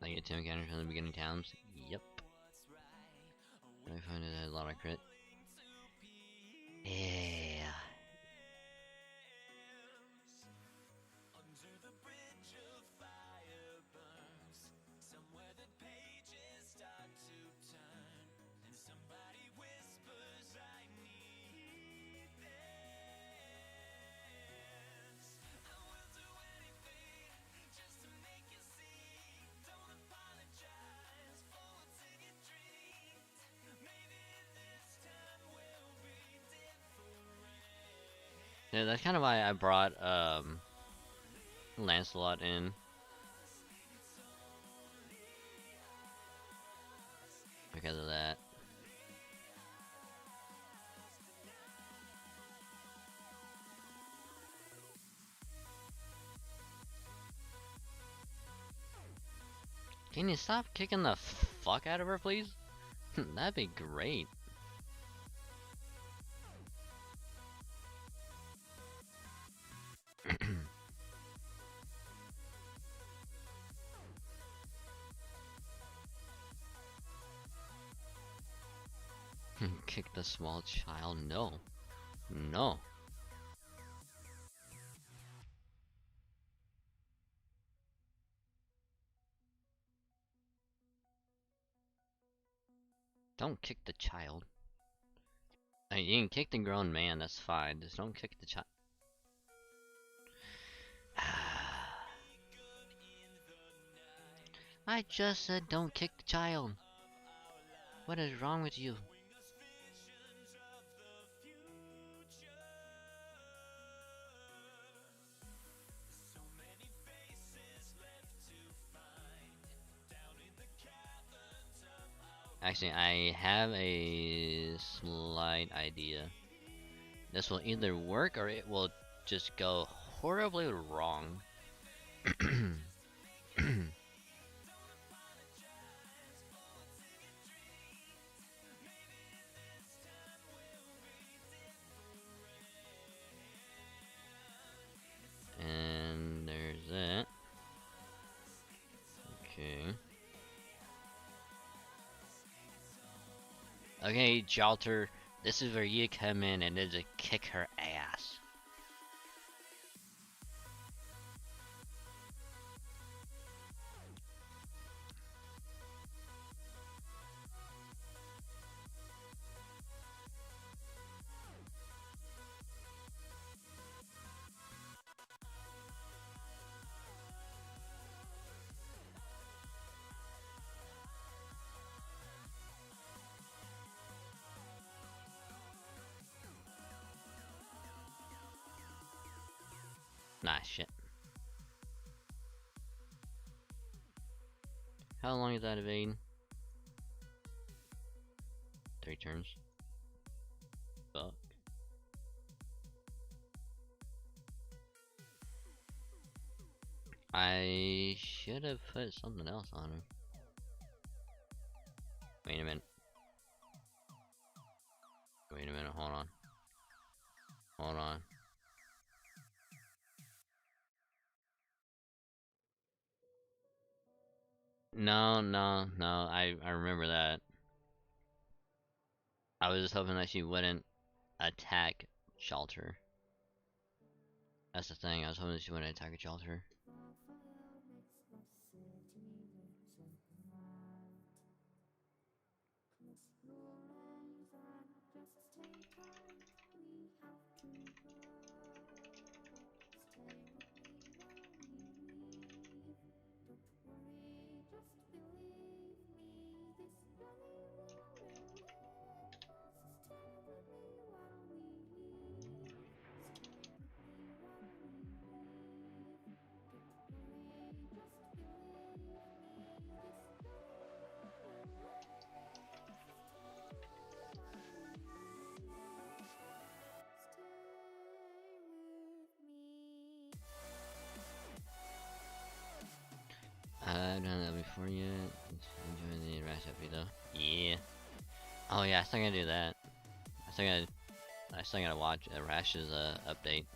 Like get 2 encounters from the beginning towns? Yep. I find it a lot of crit. Yeah. Yeah, that's kind of why I brought Lancelot in. Because of that. Can you stop kicking the fuck out of her, please? That'd be great. Kick the small child? No. No. Don't kick the child. I mean, you can kick the grown man, that's fine. Just don't kick the child. I just said don't kick the child. What is wrong with you? Actually, I have a slight idea. This will either work or it will just go horribly wrong. And there's that. Okay. Okay, Jalter, this is where you come in and just kick her ass. Nah, shit. How long is that evade? 3 turns. Fuck. I should have put something else on her. Wait a minute. Wait a minute, hold on. Hold on. No, no, no, I remember that. I was just hoping that she wouldn't attack Shelter. That's the thing, I was hoping that she wouldn't attack a Shelter. I've done that before yet. Enjoy the Rash FP though. Yeah. Oh yeah, I still gotta do that. I still gotta watch Rash's update.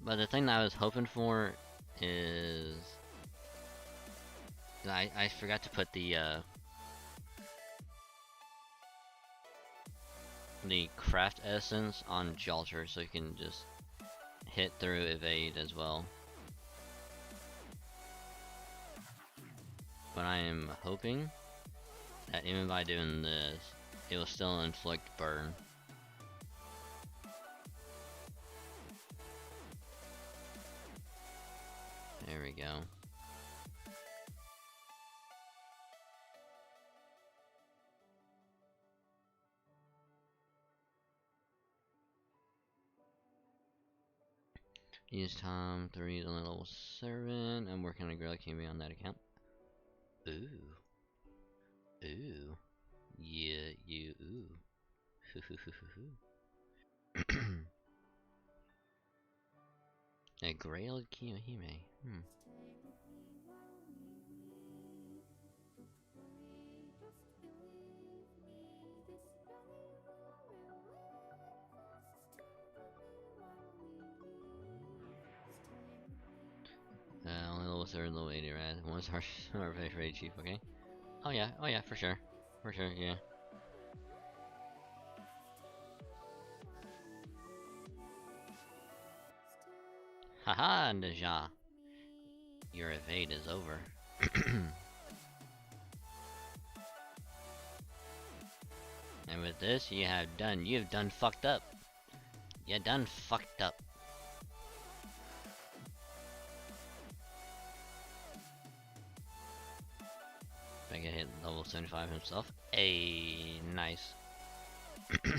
But the thing that I was hoping for is I forgot to put the craft essence on Jalter so you can just hit through evade as well. But I am hoping that even by doing this, it will still inflict burn. There we go. Use Tom 3 is only level 7. I'm working on a girl that can be on that account. Ooh. Ooh. Yeah, you ooh. A Grail Kiyohime. Only level 7, level 80, right? One's our favorite chief, okay? Oh yeah, for sure. For sure, yeah. Haha, Deja. Your evade is over. And with this, you've done fucked up. You done fucked up. I can hit level 75 himself. Hey, nice. Can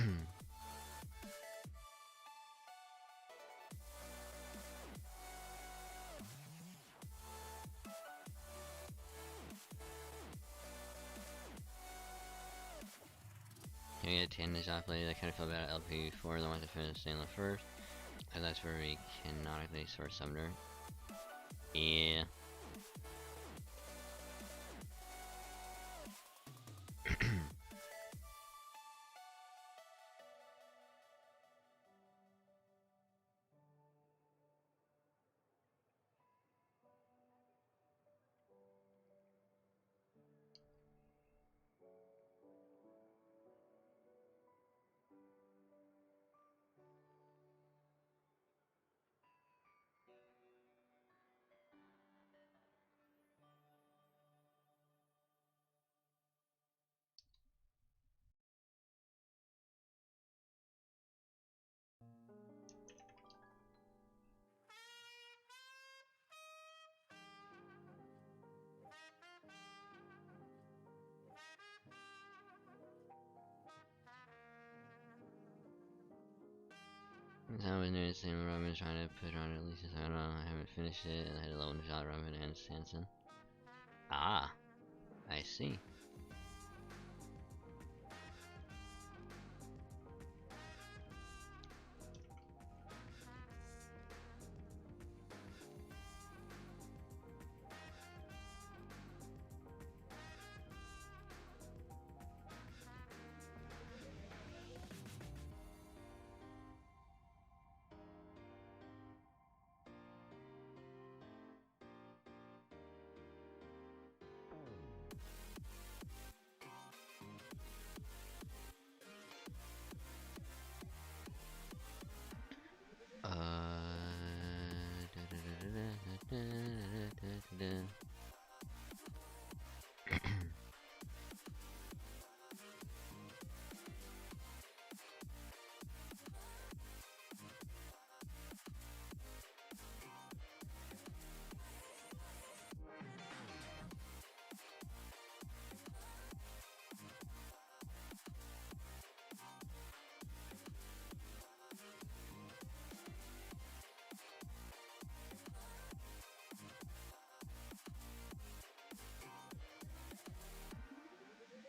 we get 10 this I played? I kind of feel bad at LP4, the one to finish Stanley first. And that's where we canonically source Sumner. Yeah. I was doing the same Robin trying to put on at least I don't know, I haven't finished it and I had a low shot Robin and Sanson. Ah, I see.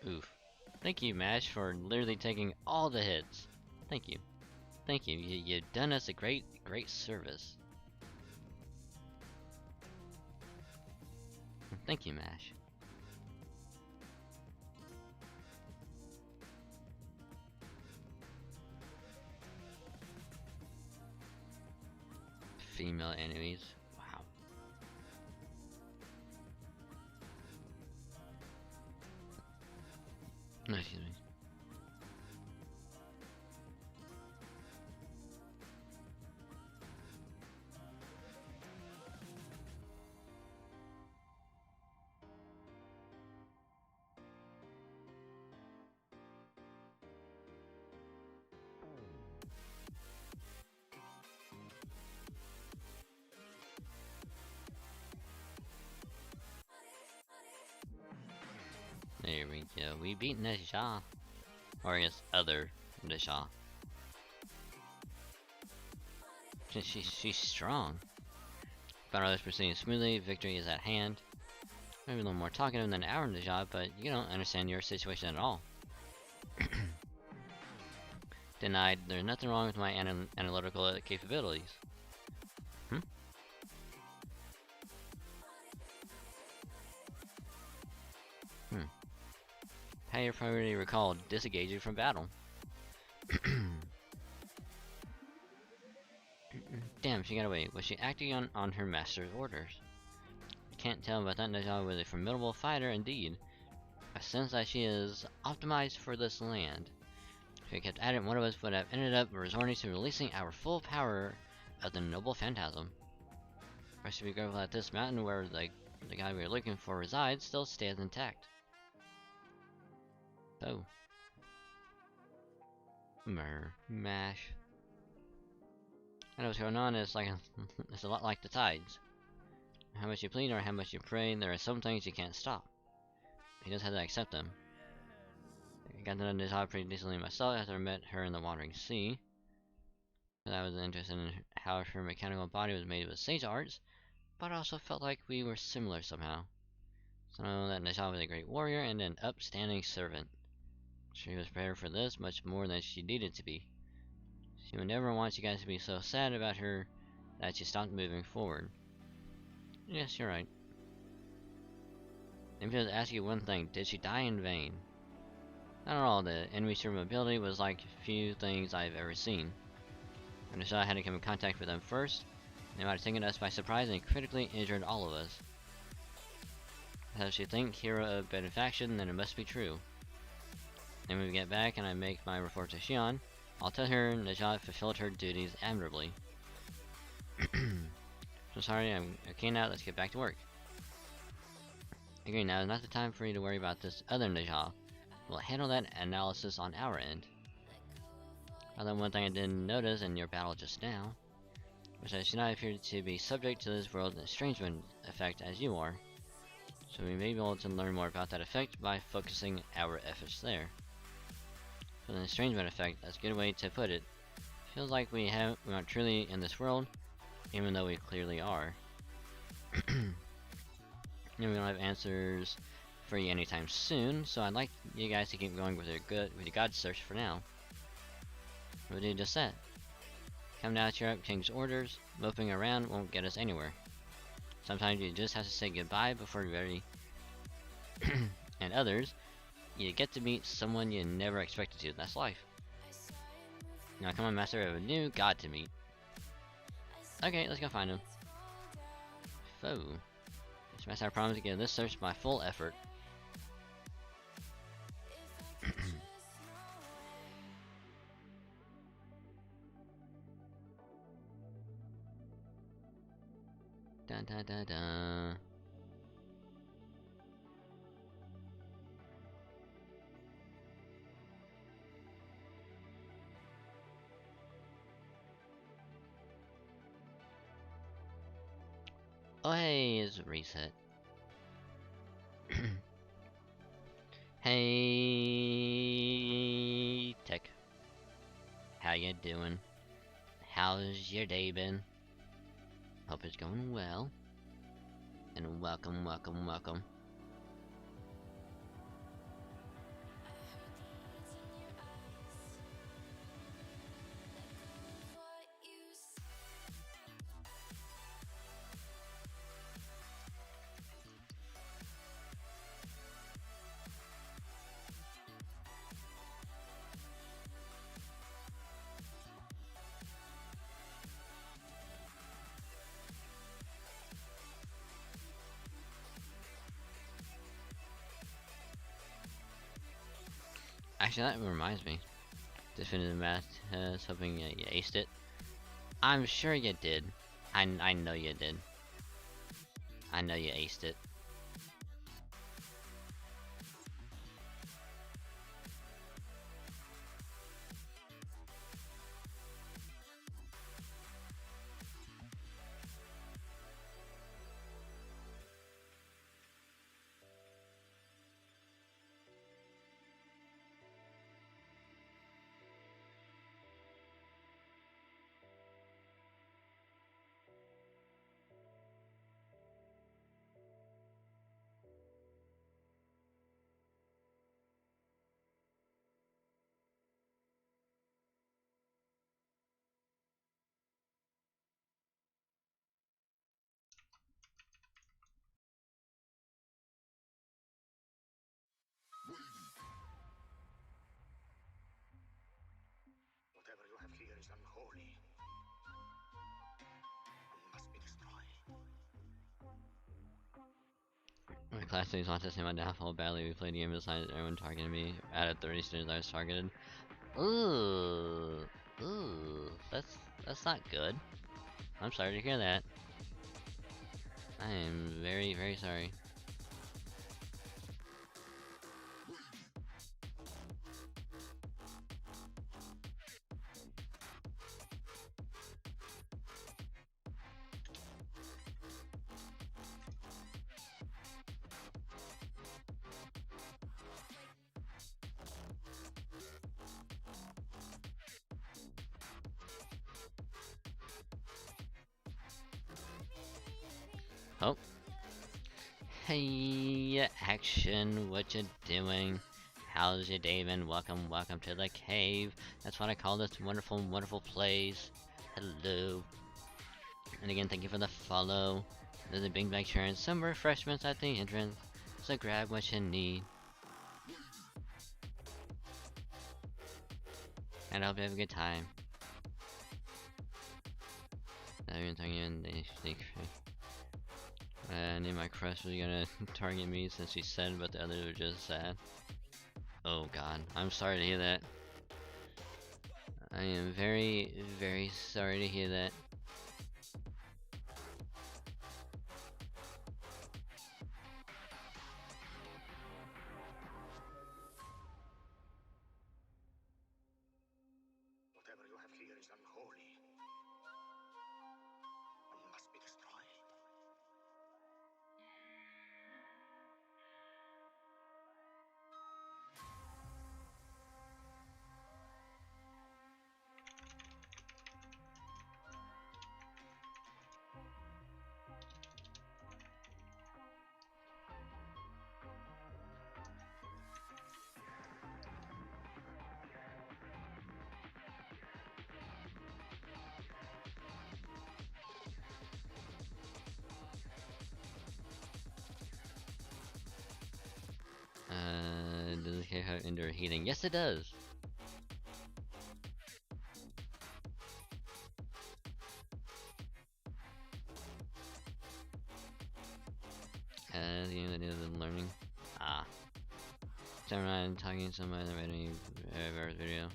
Oof. Thank you, Mash, for literally taking all the hits. Thank you. Thank you. You've done us a great service. Thank you, Mash. Female enemies. Wow. No, excuse me. There we go. We beat Nesha. Or I guess other Nesha. She's strong. Battle is proceeding smoothly. Victory is at hand. Maybe a little more talkative than our Nesha, but you don't understand your situation at all. Denied. There's nothing wrong with my analytical capabilities. Higher priority recalled. Disengaging from battle. Damn, she got away. Was she acting on her master's orders? Can't tell, but that Najah was a formidable fighter indeed. I sense that she is optimized for this land. If we kept at it, one of us would have ended up resorting to releasing our full power of the noble phantasm. I should be grateful that this mountain where the guy we were looking for resides still stays intact. Oh. Mash. I know what's going on, it's like it's a lot like the tides. How much you plead or how much you pray, there are some things you can't stop. he just had to accept them. I got to know Najah pretty decently myself after I met her in the Wandering Sea. I was interested in how her mechanical body was made with sage arts, but I also felt like we were similar somehow. So I know that Najah was a great warrior and an upstanding servant. She was prepared for this much more than she needed to be. She would never want you guys to be so sad about her that you stopped moving forward. Yes, you're right. Let me just ask you one thing, did she die in vain? Not at all, the enemy mobility was like few things I've ever seen. When Najah had to come in contact with them first, they might have taken us by surprise and critically injured all of us. If you think hero of benefaction, then it must be true. Then when we get back and I make my report to Xion, I'll tell her Najah fulfilled her duties admirably. So sorry, I'm okay now, let's get back to work. Agree, now is not the time for you to worry about this other Najah. We'll handle that analysis on our end. Although one thing I didn't notice in your battle just now was that she not appeared to be subject to this world's estrangement effect as you are. So we may be able to learn more about that effect by focusing our efforts there. For the estrangement effect, that's a good way to put it. Feels like we aren't truly in this world, even though we clearly are. And we don't have answers for you anytime soon, so I'd like you guys to keep going with your god search for now. We'll do just that. Come now, cheer up King's orders. Moping around won't get us anywhere. Sometimes you just have to say goodbye before you're ready. And others, you get to meet someone you never expected to. That's life. Now come on, Master, we have a new god to meet. Okay, let's go find him. Foe. Yes, Master, I promise to give this search my full effort. Dun dun dun dun. Oh hey, it's a reset. Hey, Tech. How you doing? How's your day been? Hope it's going well. And welcome, welcome, welcome. Actually, that reminds me. Definitive math test, hoping you aced it. I'm sure you did. I know you did. I know you aced it. Whatever you have here is unholy. Must be destroyed. My classmates want to see my downfall badly. We played a game besides everyone targeting me. Out of 30 students I was targeted. Ooh. Ooh. That's not good. I'm sorry to hear that. I am very, very sorry. Oh. Hey, Action, what you doing? How's your day been? Welcome, welcome to the cave. That's what I call this wonderful, wonderful place. Hello. And again, thank you for the follow. There's a big bag sharing some refreshments at the entrance, so grab what you need. And I hope you have a good time. I knew my crush was gonna target me since she said, but the others were just sad. Oh god, I'm sorry to hear that. I am very, very sorry to hear that. Whatever you have here is unholy. And must be destroyed. Does it care how indoor heating? Yes, it does. You know, the learning. Ah. So I'm talking to somebody that made a video.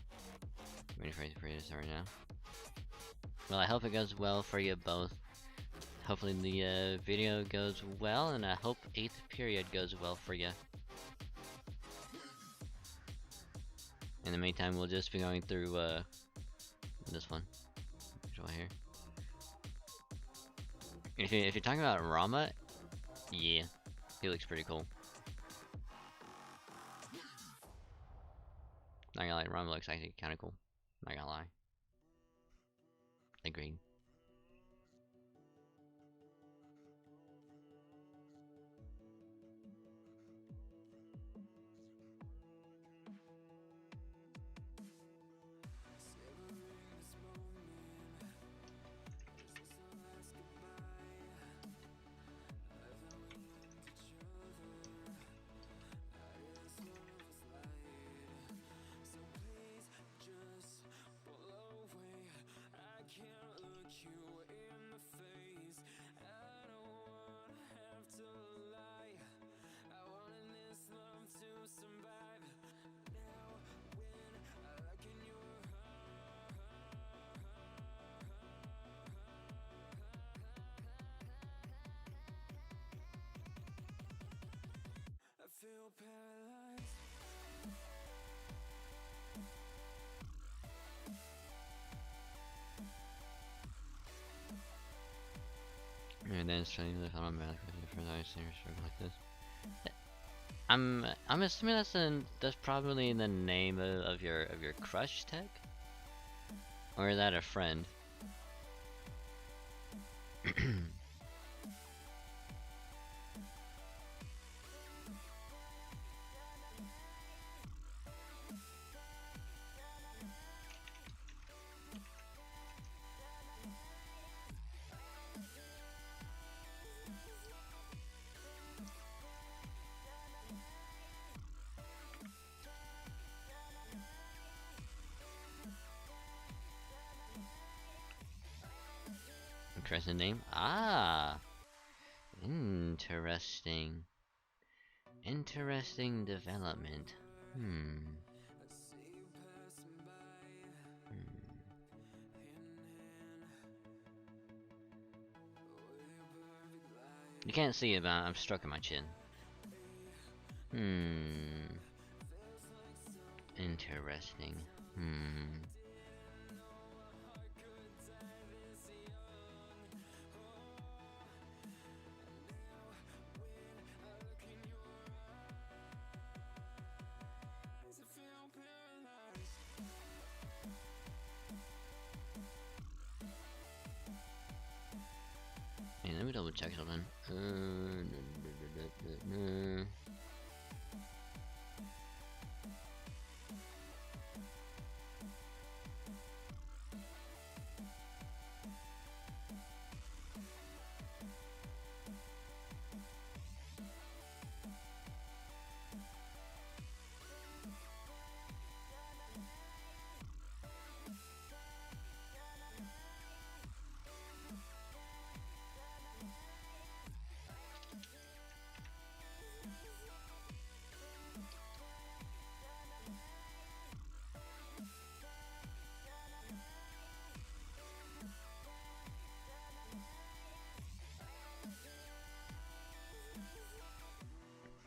Waiting for you to start right now. Well, I hope it goes well for you both. Hopefully the video goes well, and I hope 8th period goes well for you. In the meantime, we'll just be going through this one. Right here. If you're talking about Rama, yeah, he looks pretty cool. Not gonna lie, Rama looks actually kind of cool. Not gonna lie. Agreed. Feel paralyzed. And then studying the automatic for those struggle like this. I'm assuming that's probably the name of your crush tech, or is that a friend? Interesting name. Ah, interesting. Interesting development. You can't see it, but I'm stroking my chin. Interesting. Hey, let me double check something.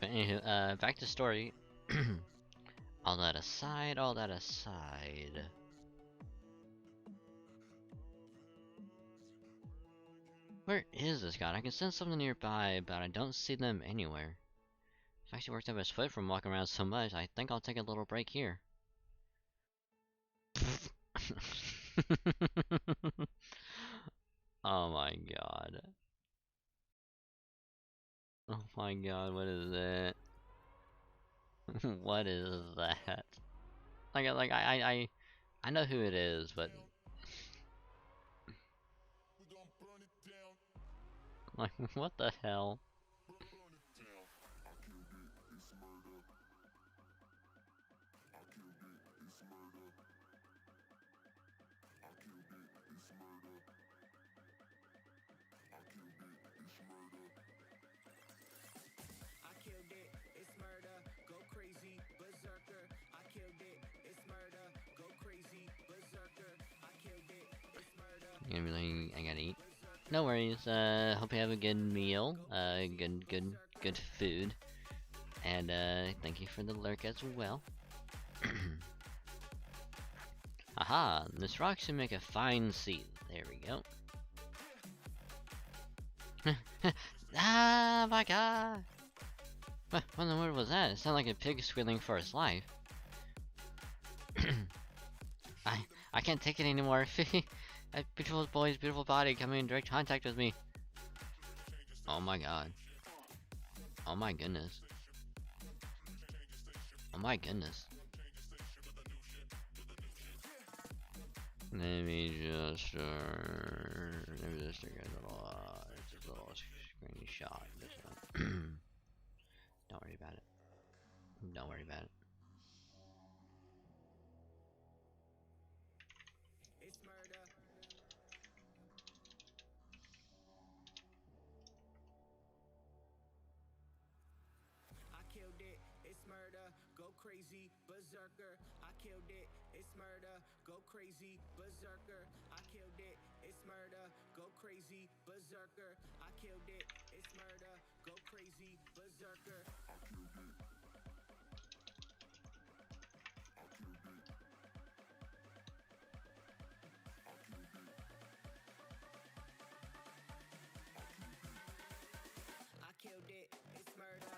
But anywho, back to story. All that aside, all that aside. Where is this god? I can sense something nearby, but I don't see them anywhere. If actually worked up his foot from walking around so much, I think I'll take a little break here. Oh my god. Oh my god, what is that? What is that? I know who it is, but like, what the hell? I killed it, it's murder, go crazy, berserker. I killed it, it's murder, go crazy, berserker. I killed it, it's murder. Gonna be like, I gotta eat. No worries. Hope you have a good meal. Good food. And thank you for the lurk as well. Aha! This rock should make a fine seat. There we go. Ah my god! What in the world was that? It sounded like a pig squealing for its life. I can't take it anymore. That beautiful boy's beautiful body coming in direct contact with me. Oh my god. Oh my goodness. Oh my goodness. Let me just get a little screenshot. This one. Don't worry about it. Don't worry about it. It's murder. I killed it, it's murder, go crazy, berserker. I killed it, it's murder, go crazy, berserker. I killed it, it's murder, go crazy, berserker. I killed it, it's murder, go crazy, berserker. I killed it, it's murder.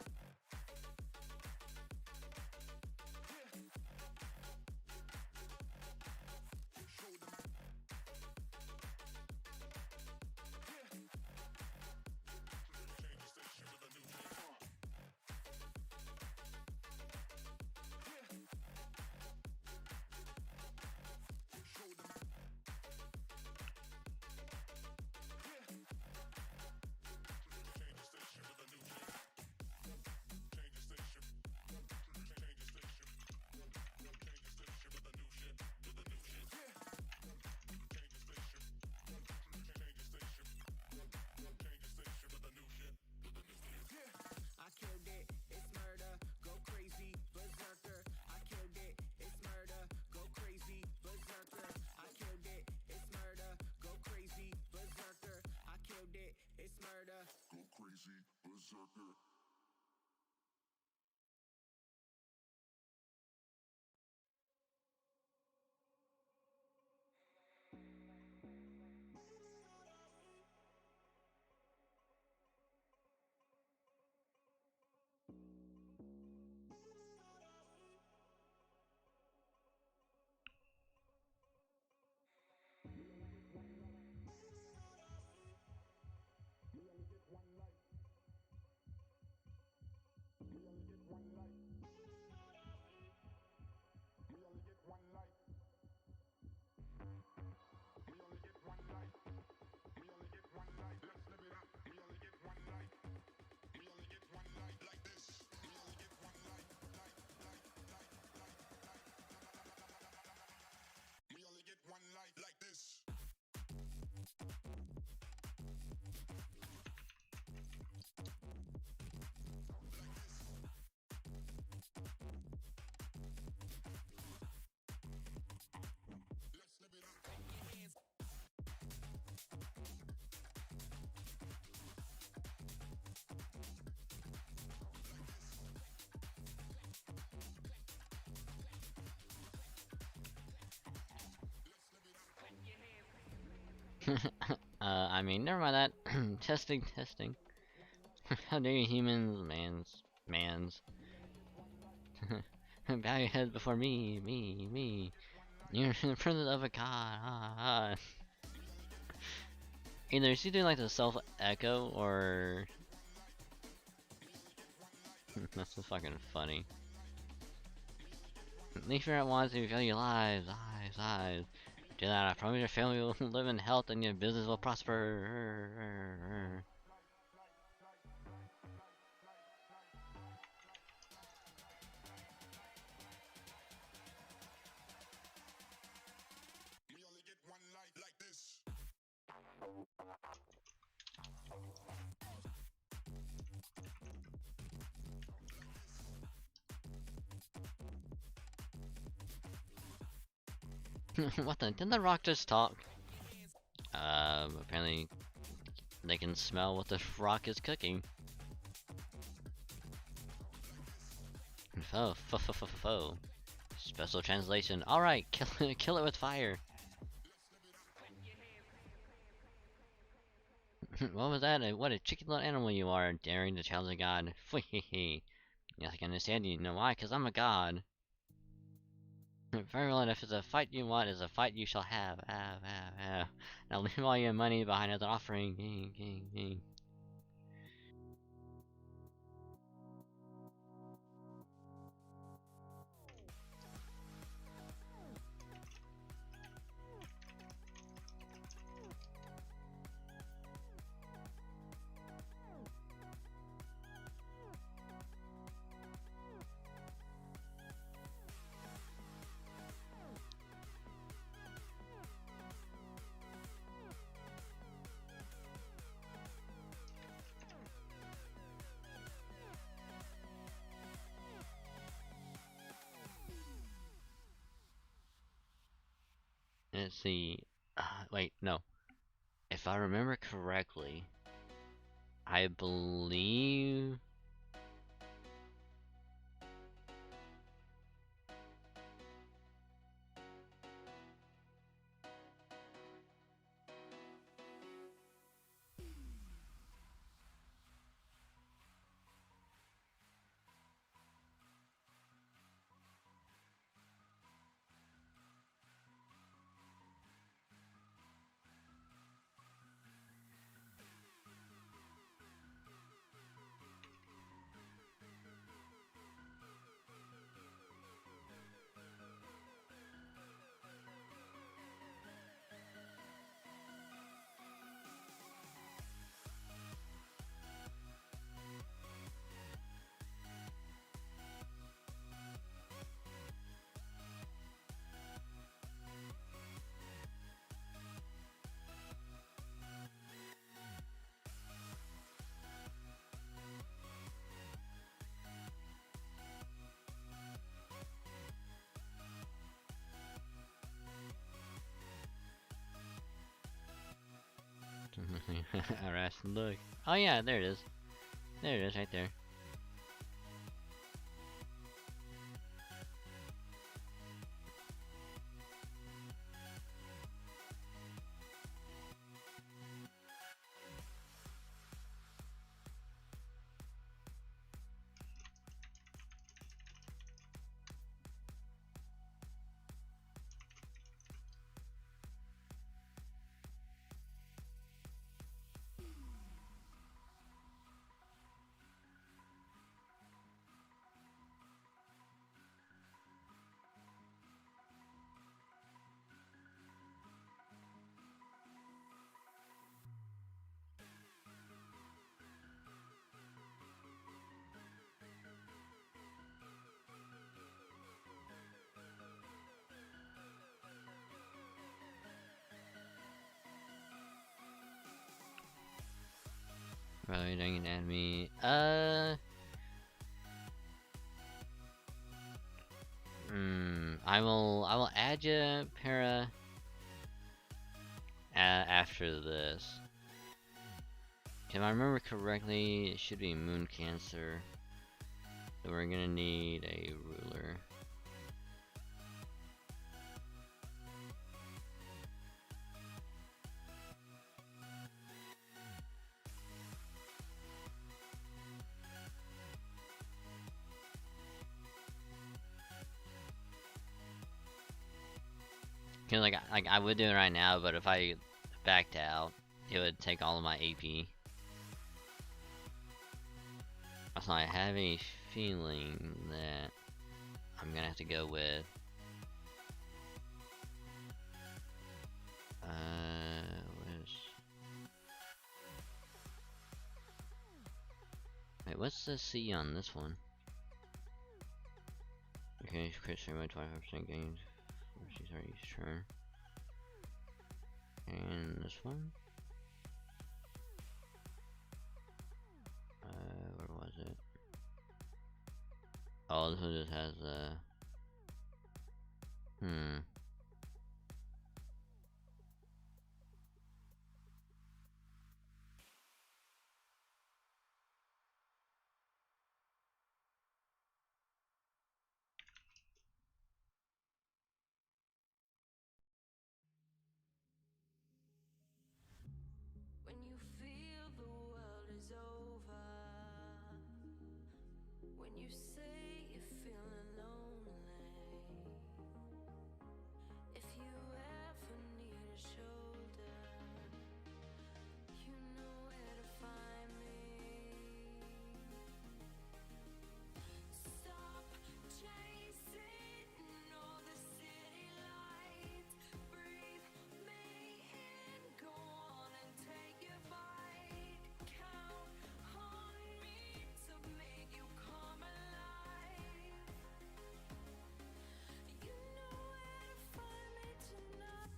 I killed it, it's murder, go crazy, berserker. I killed it, it's murder, go crazy, berserker. I killed it, it's murder, go crazy, berserker. I killed it, it's murder. Go crazy, berserker. I mean, never mind that. Testing, testing. How dare you humans, mans. Bow your heads before me. You're the presence of a god. Either is he doing like the self-echo, or... That's just fucking funny. Leave here at once if you value lives. Do that, I promise your family will live in health and your business will prosper. What the? Didn't the rock just talk? Apparently they can smell what the rock is cooking. Fo. Special translation. Alright, kill it with fire. What was that? What a cheeky little animal you are, daring to challenge a god. Yes, I can understand you. Know why? Because I'm a god. Very well, and if it's a fight you want, it's a fight you shall have. Now leave all your money behind as an offering. Let's see. Wait, no. If I remember correctly, I believe... Alright, look. Oh yeah, there it is. There it is, right there. Probably doing an enemy. I will add you, Para, after this. If I remember correctly, it should be Moon Cancer. So we're gonna need a ruler. Cause like I would do it right now, but if I backed out, it would take all of my AP. So I have a feeling that I'm gonna have to go with wait, what's the C on this one? Okay, crit straight by 25% gains. She's already sure. And this one? Where was it? Oh, this one just has When you feel the world is over, when you say you're feeling lonely, if you ever need a shoulder, you know where to find me. Stop chasing all the city lights. Breathe me in, go on and take your bite. Count on me to make you come alive. You know where to find me tonight.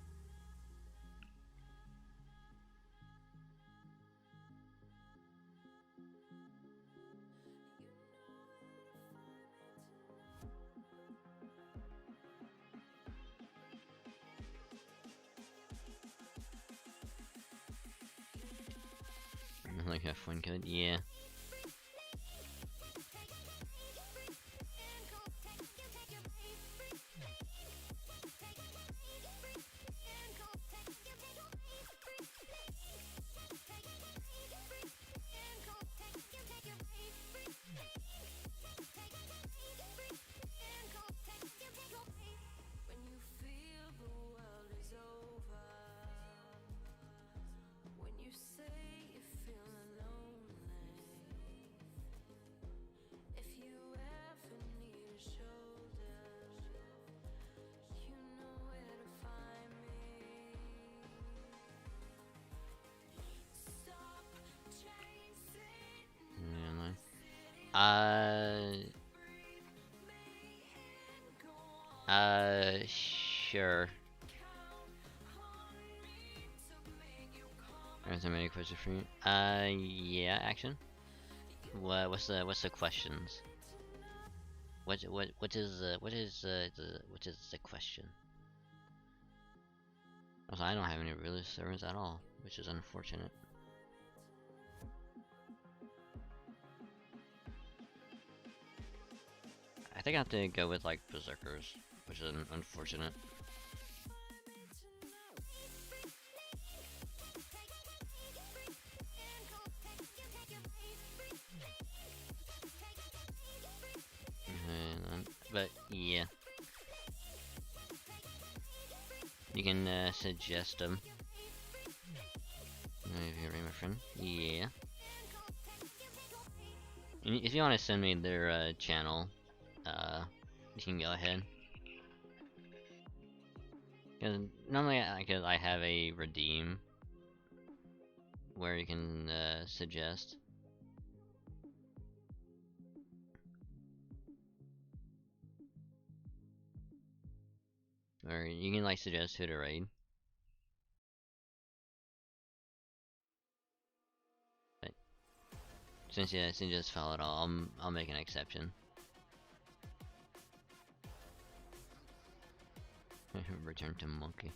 like F1 code, yeah. When you feel the world is over, when you say you're feeling lonely, if you ever need a shoulder, you know where to find me. Stop chasing Yeah, all nice. the city lights. Sure. Are there many questions for you? Yeah, action. What's the questions? What is the question? Also, I don't have any release servers at all, which is unfortunate. I think I have to go with like berserkers, which is unfortunate. But yeah, you can suggest them. If you're my friend, yeah. And if you want to send me their channel, you can go ahead. Cause normally, I have a redeem where you can suggest. Or you can like suggest who to raid. But since you just followed all, I'll make an exception. Return to monkey.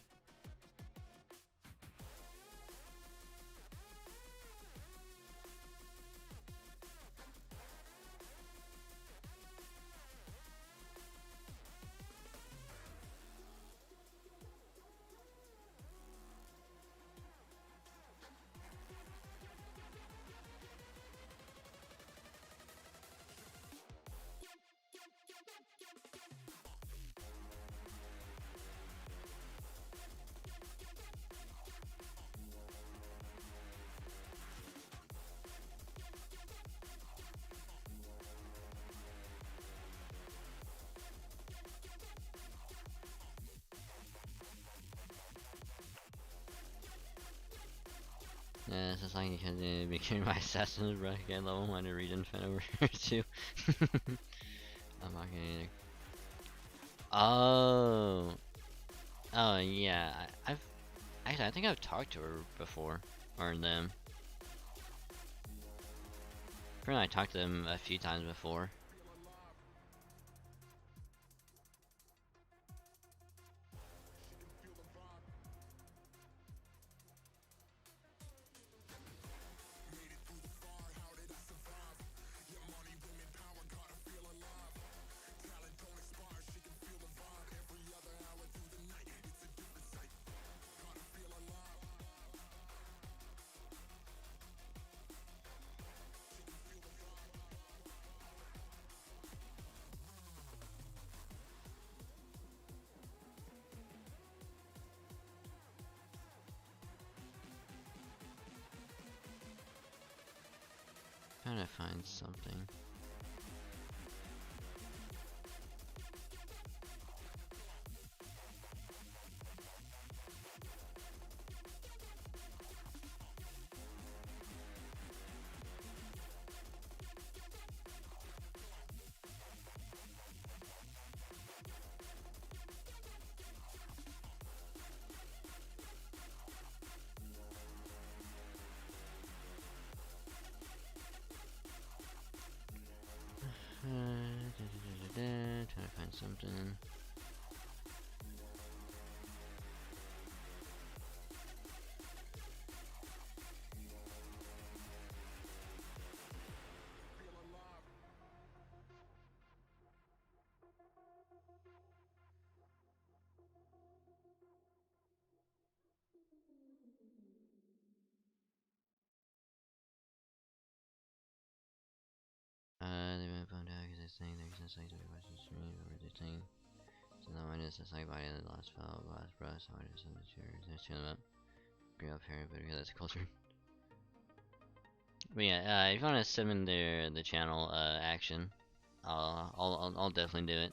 Yeah, it's just like you can be carried by assassins, bro. Get level 1 to read infant over too. I'm not getting either. Oh. Oh, yeah. Actually, I think I've talked to her before. Or them. I talked to them a few times before. Trying to find something. Trying to find something. They went phone down because they're saying there's no site to be watching stream over the thing. So now mine is just like by the last file, last brush, so I just send it to her. There's two of them up. Grew up here, but that's culture. But yeah, if you want to summon the channel action, I'll definitely do it.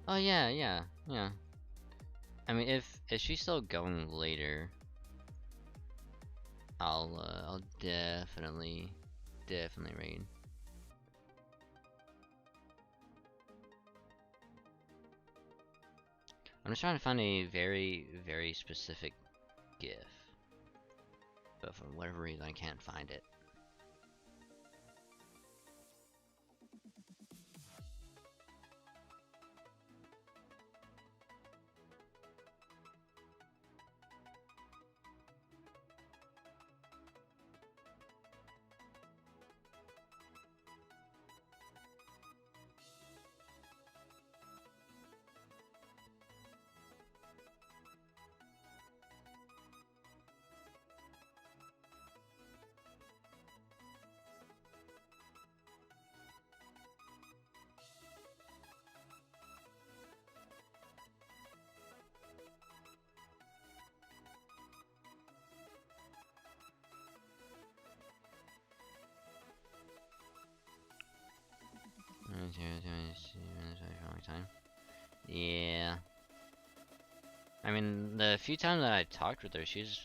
Oh yeah, yeah. I mean, if she's still going later, I'll definitely raid. I'm just trying to find a very specific GIF, but for whatever reason I can't find it. time. Yeah. I mean, the few times that I talked with her, she's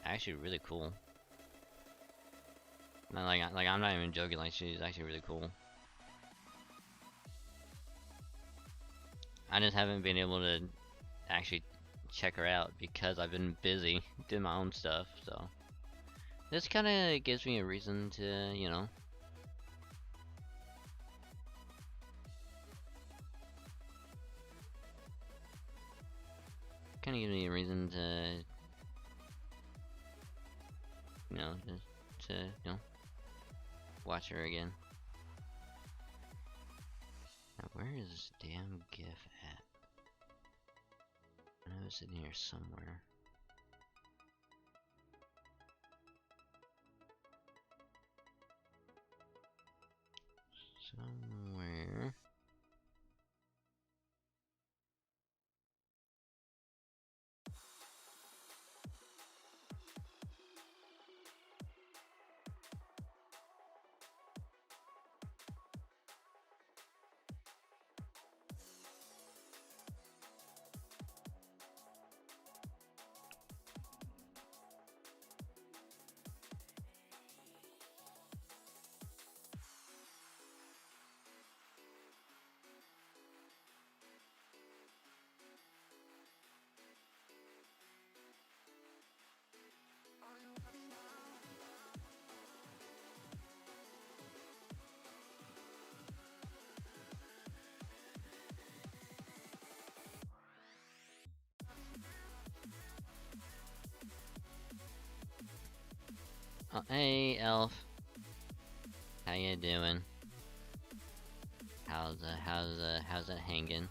actually really cool. Not like I'm not even joking. Like she's actually really cool. I just haven't been able to actually check her out because I've been busy doing my own stuff. So this kind of gives me a reason to, you know. Kind of gives me a reason to, you know, just to, you know, watch her again. Now, where is this damn GIF at? I know it's in here somewhere. Somewhere. Oh, hey, Elf. How you doing? How's it hanging?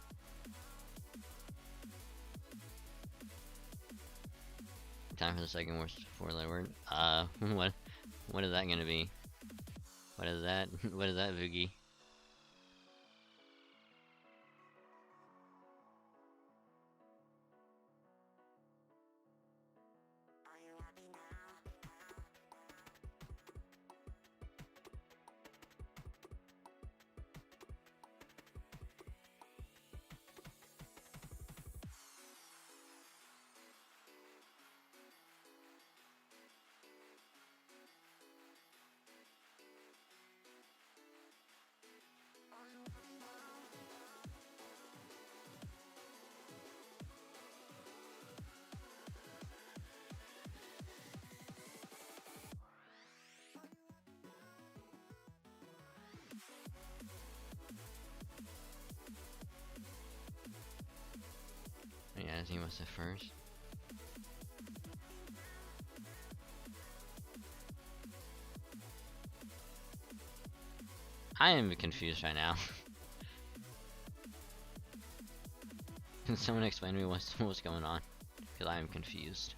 Time for the second worst four-letter word. What is that gonna be? What is that? What is that, Boogie? Yeah, I think it was the first. I am confused right now. Can someone explain to me what's going on? Because I am confused.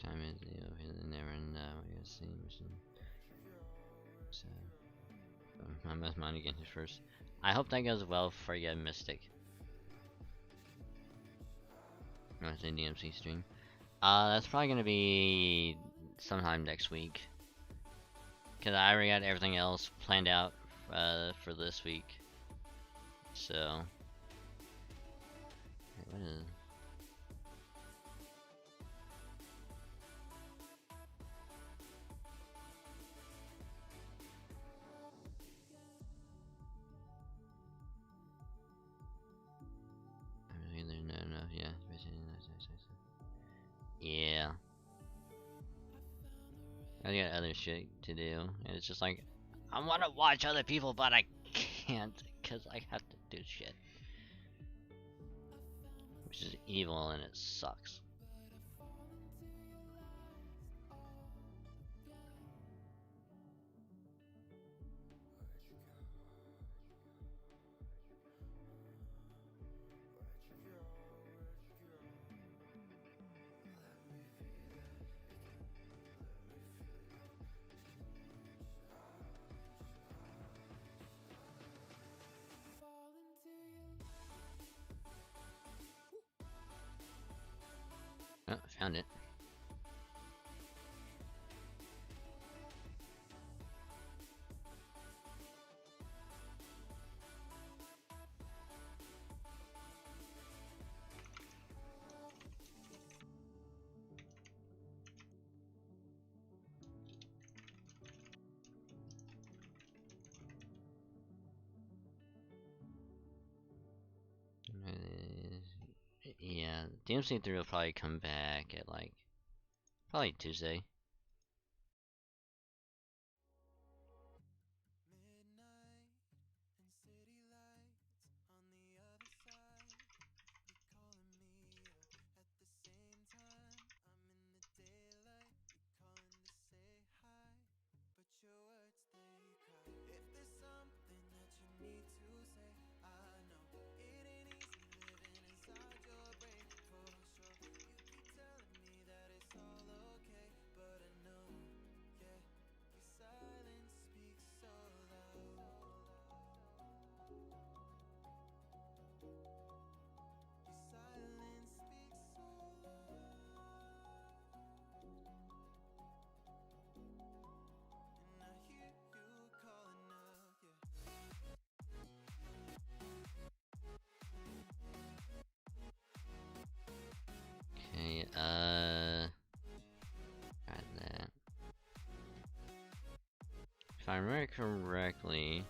Time is the never end. We see mission. So, I must mine again first. I hope that goes well before you get Mystic. No, it's an DMC stream. That's probably gonna be sometime next week. Cause I already got everything else planned out for this week. So, wait, what is? Yeah. I got other shit to do, and it's just like, I want to watch other people, but I can't, because I have to do shit. Which is evil, and it sucks. Oh, found it. Yeah, DMC3 will probably come back at like, probably Tuesday. Okay, got that. If I remember correctly,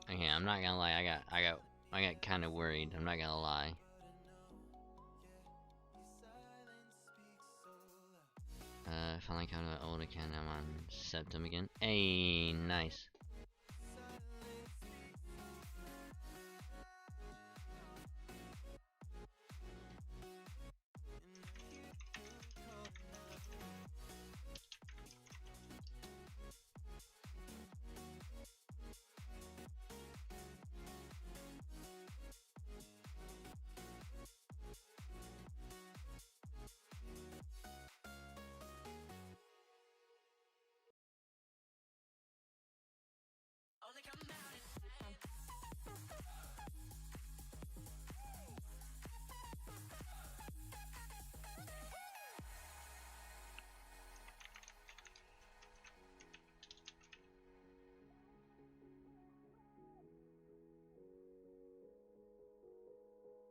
okay, I'm not gonna lie, I got kind of worried. I'm not gonna lie. Finally got an old account. I'm on Septum again. Hey, nice.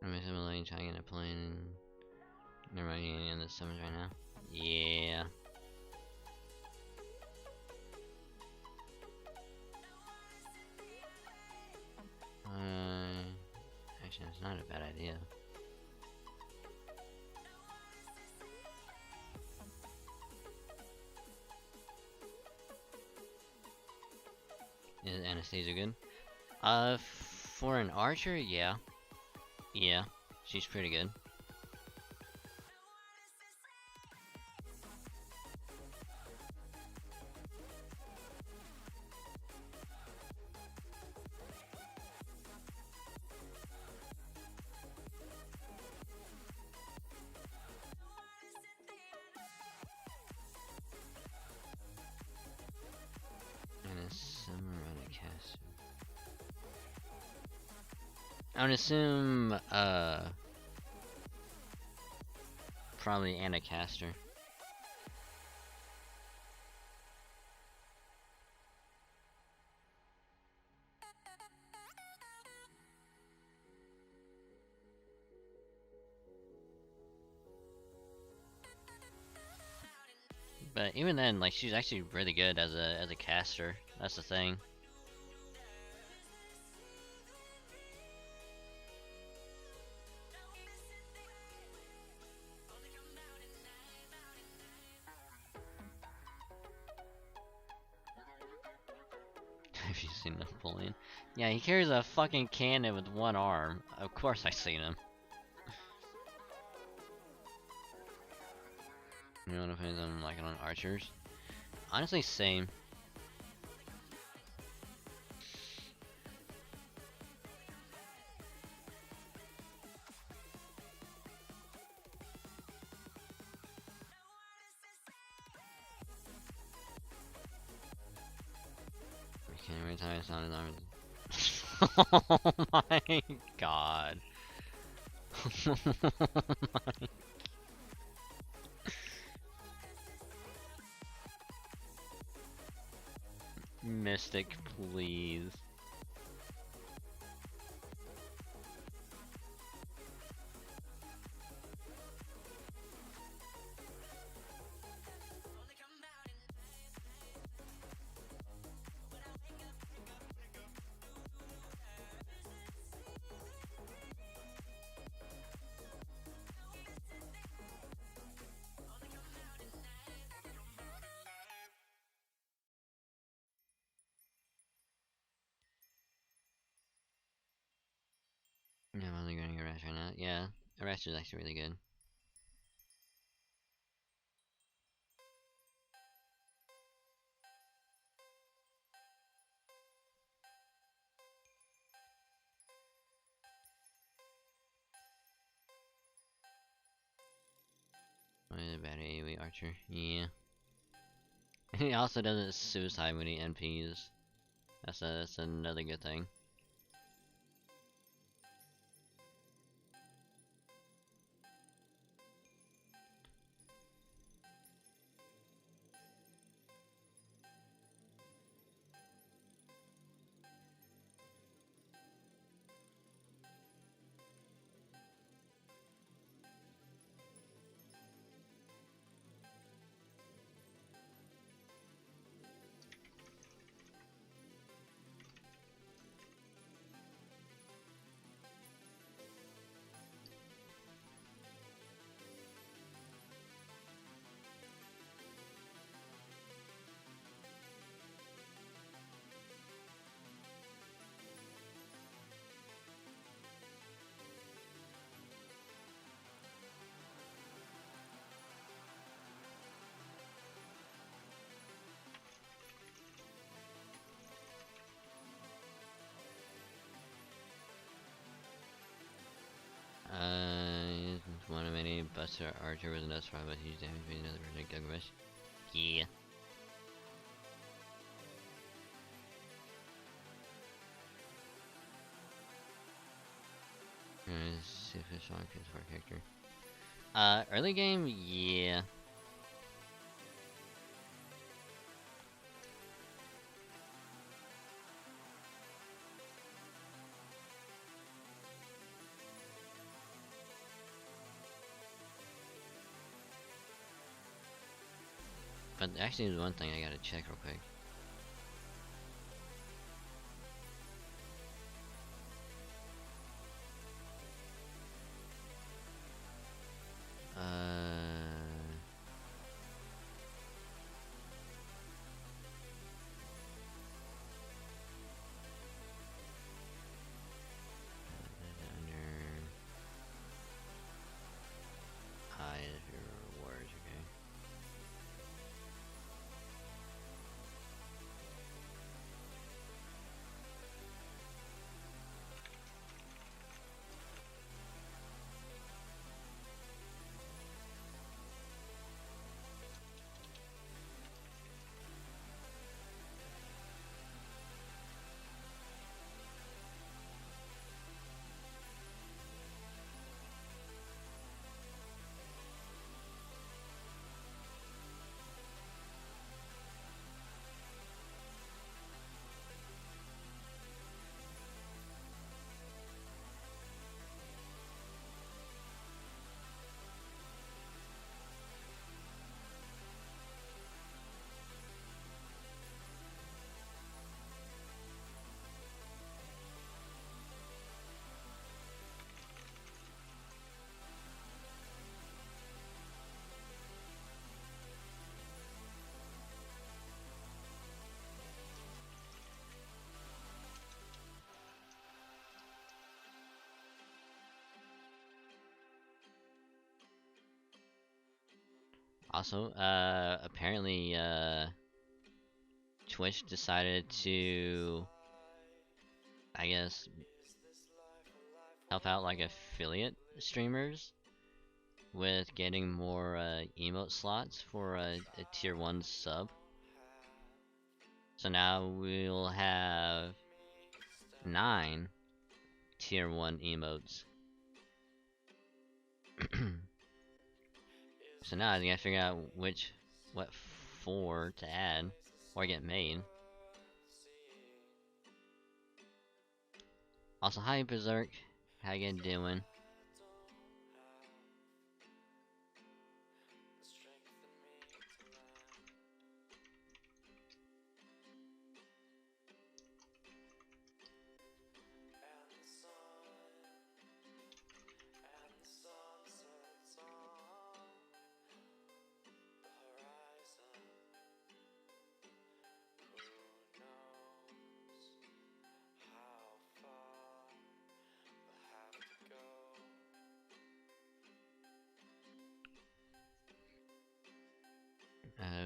I'm assimilating, trying to get a plane, and never mind, in the summons right now. Yeah. Actually, it's not a bad idea. Is Anastasia good? For an archer, yeah. Yeah, she's pretty good. I would assume, probably Anna Caster. But even then, like, she's actually really good as a caster. That's the thing. Have you seen Napoleon? Yeah, he carries a fucking cannon with one arm. Of course I've seen him. You know what I'm like on archers? Honestly, same. I can't every time I sound his arm. Oh my god. Oh my. Mystic, please. Yeah, I'm only gonna get Rash right now. Yeah, Rash is actually really good. What is a bad AoE archer? Yeah. He also doesn't suicide when he NPs. That's another good thing. One of many Buster Archer with another spot, but huge damage with another person. Gilgamesh. Yeah. See if it's on PS4 character. Early game, yeah. But actually, there's one thing I gotta check real quick. Under hide your rewards, okay. Also, apparently, Twitch decided to, I guess, help out like affiliate streamers with getting more emote slots for a tier 1 sub. So now we'll have 9 tier 1 emotes. So now I gotta figure out what 4 to add or get made. Also, hi Berserk, how you doing?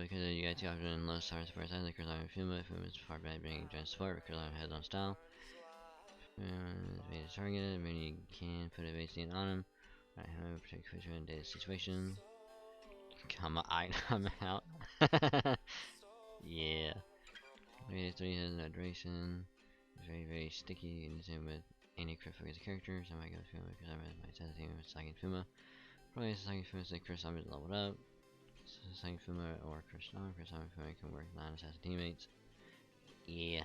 Because you guys too often in low stars for a second, because I'm Fuma is far better being giant sport, because I'm heads on style. Made a target, maybe you can put a VTN on him. Right, how to protect creature in data situation. I'm out. Yeah. Maybe 3 has no duration. It's very, very sticky, and the same with any crit focused characters. I might go Fuma because I'm at my 10th team with Sagan Fuma. Probably Sagan Fuma since Chris I'm leveled up. Sagan Fuma or Chris Fuma can work with non-assassin teammates. Yeah.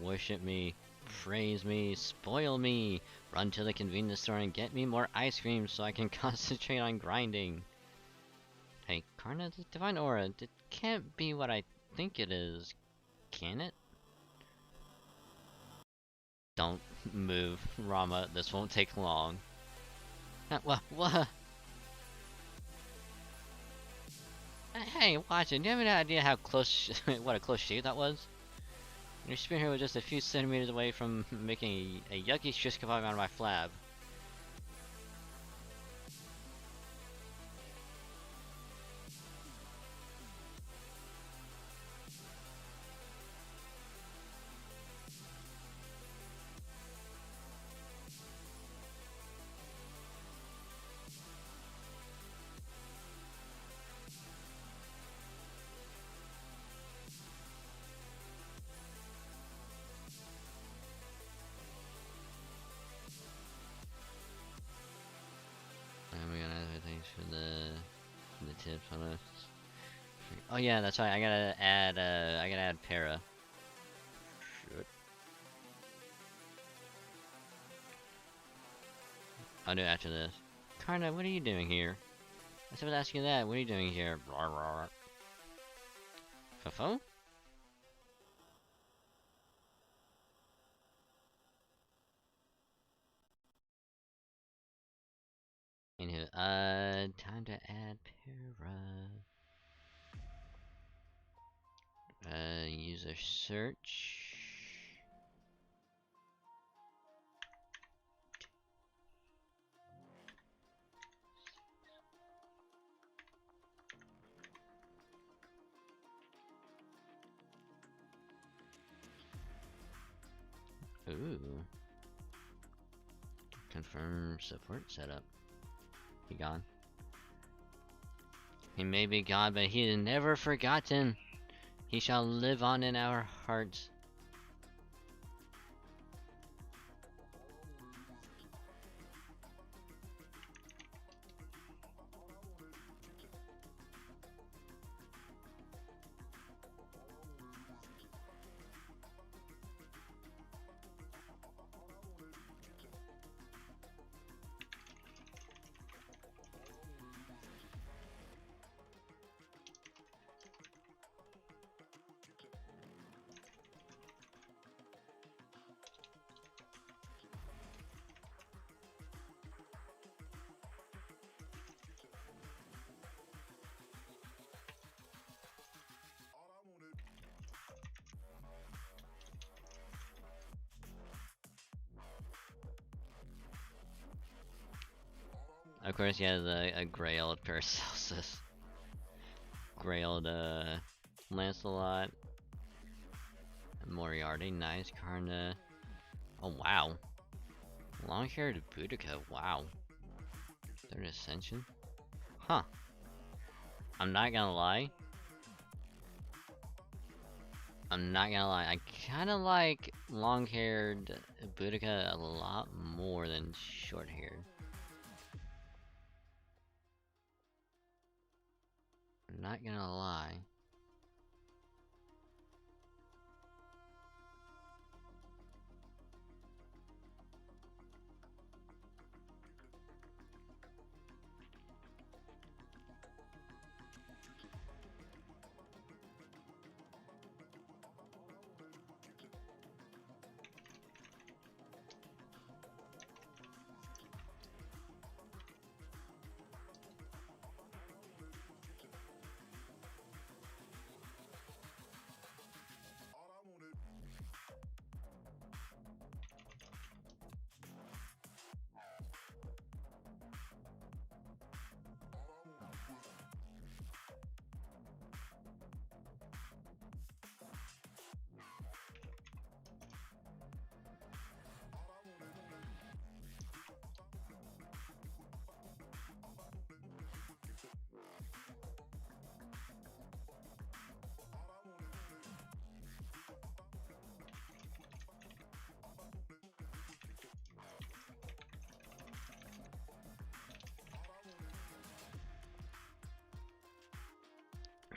Worship me, praise me, spoil me, run to the convenience store and get me more ice cream so I can concentrate on grinding. Hey, Karna, the Divine Aura, it can't be what I think it is, can it? Don't move, Rama, this won't take long. What? Hey, watch it, do you have any idea how close, what a close shave that was? Your spear here was just a few centimeters away from making a yucky shish kebab out of my flab. And we got other things for the tips on us. Oh yeah, that's right. I gotta add para. Shit. I'll do it after this. Karna, what are you doing here? I was asking you that. What are you doing here? Fofo? Anywho, time to add para. User search. Ooh. Confirm support setup. He gone. He may be gone, but he is never forgotten. He shall live on in our hearts. Of course, he has a Grailed Paracelsus. Grailed, Lancelot. Moriarty, nice. Karna. Oh, wow. Long-haired Boudica, wow. Third Ascension? Huh. I'm not gonna lie. I kinda like long-haired Boudica a lot more than short-haired. I'm not gonna lie.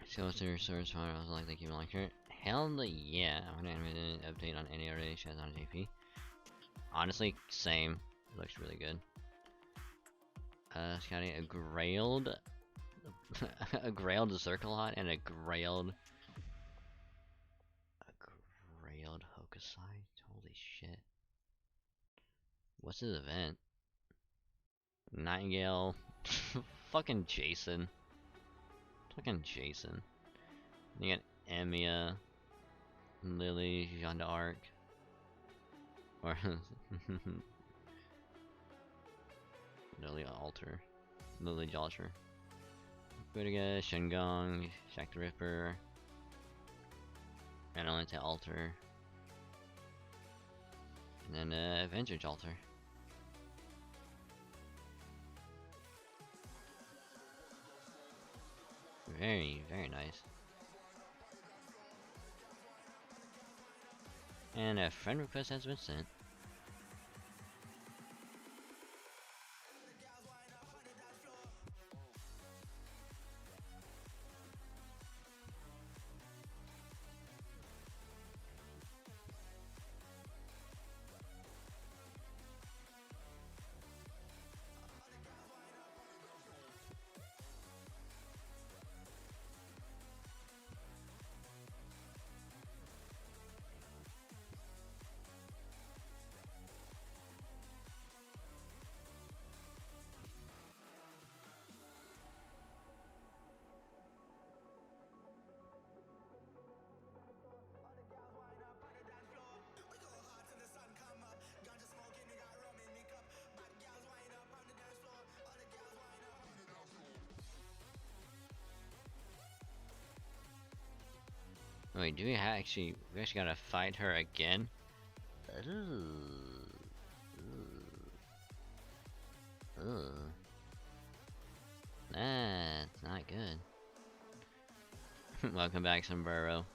Skeleton Source Fire, I was like, they keep like her. Hell yeah, I want to animate an update on any already shows on JP. Honestly, same. It looks really good. Scouting a grailed a grailed Zerkalot and a grailed Hokusai. Holy shit. What's his event? Nightingale. Fucking Jason. Fucking Jason. You got Emiya, Lily, Jeanne d'Arc. Or Lily Alter. Lily Jalter. Boudica, Shengong, Shaq the Ripper. And I went to Alter. And then Vintage Alter. Very, very nice. And a friend request has been sent. Wait, do we actually gotta fight her again? That's not good. Welcome back, Sombrero.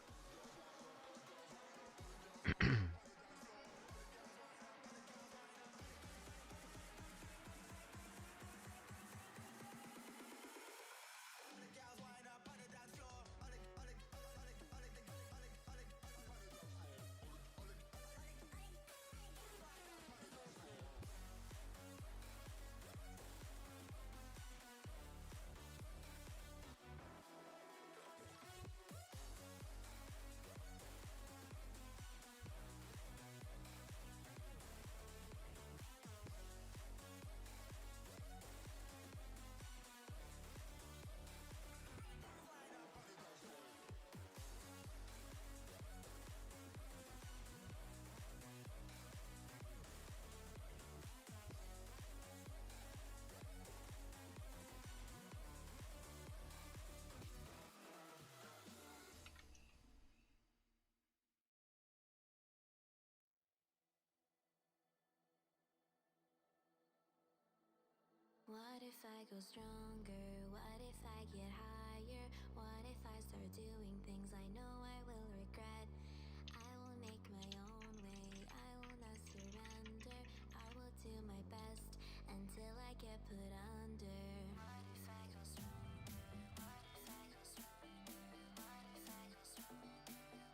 What if I go stronger? What if I get higher? What if I start doing things I know I will regret? I will make my own way, I will not surrender. I will do my best until I get put under. What if I go stronger? What if I go stronger? What if I go stronger?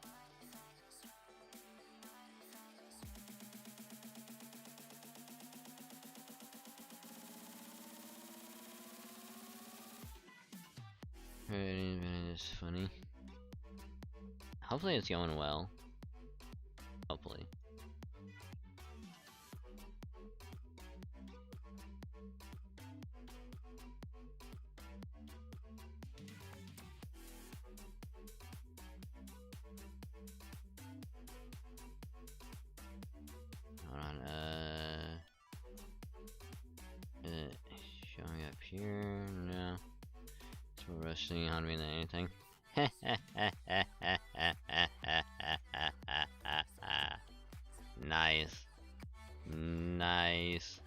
What if I go stronger? What if I go stronger? It's funny. Hopefully it's going well. Hopefully. Hold on, is it showing up here? No. It's more rushing on me than anything. Nice. Nice.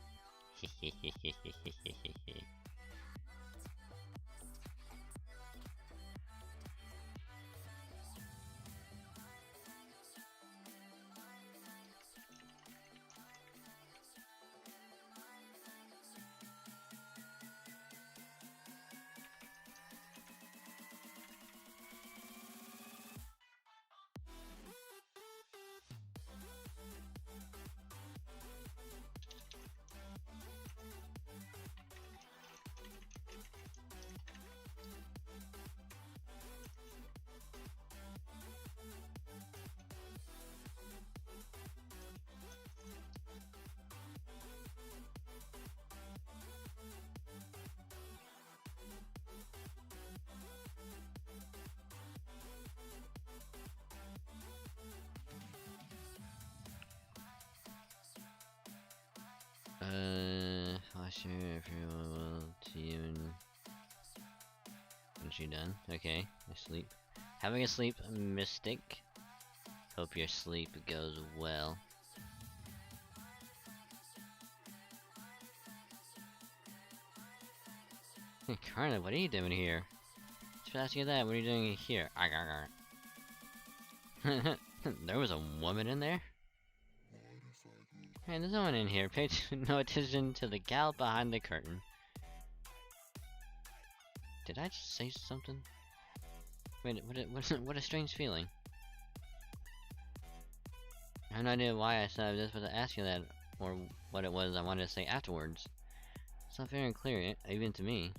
Last year, if you're able to even... Is she done? Okay, sleep. Having a sleep mystic. Hope your sleep goes well. Karna, what are you doing here? Just asking you that, what are you doing here? There was a woman in there? Hey, there's no one in here. Pay no attention to the gal behind the curtain. Did I just say something? Wait, what a strange feeling. I have no idea why I said this, but I asked you that, or what it was I wanted to say afterwards. It's not very clear, even to me.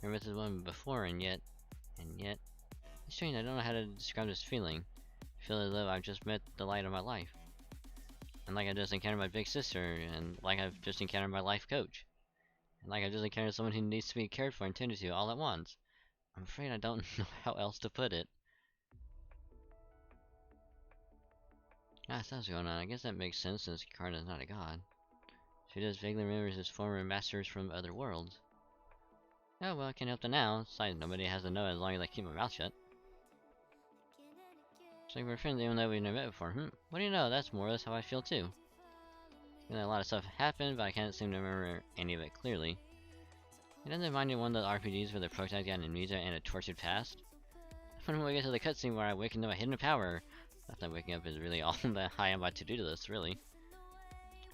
I met this woman before, and yet... It's strange, I don't know how to describe this feeling. I feel as though I've just met the light of my life. And like I just encountered my big sister, and like I've just encountered my life coach. And like I just encountered someone who needs to be cared for and tended to all at once. I'm afraid I don't know how else to put it. Ah, that's what's going on. I guess that makes sense since Karna's not a god. She just vaguely remembers his former masters from other worlds. Oh well, I can't help them now. Besides, nobody has to know as long as I keep my mouth shut. It's like we're friends even though we've never met before. What do you know? That's more or less how I feel too. You know, a lot of stuff happened, but I can't seem to remember any of it clearly. It doesn't remind me of one of those RPGs where the protagonist got amnesia and a tortured past. When we get to the cutscene where I wake up a hidden power, that's not waking up is really all that high on my to-do list, really.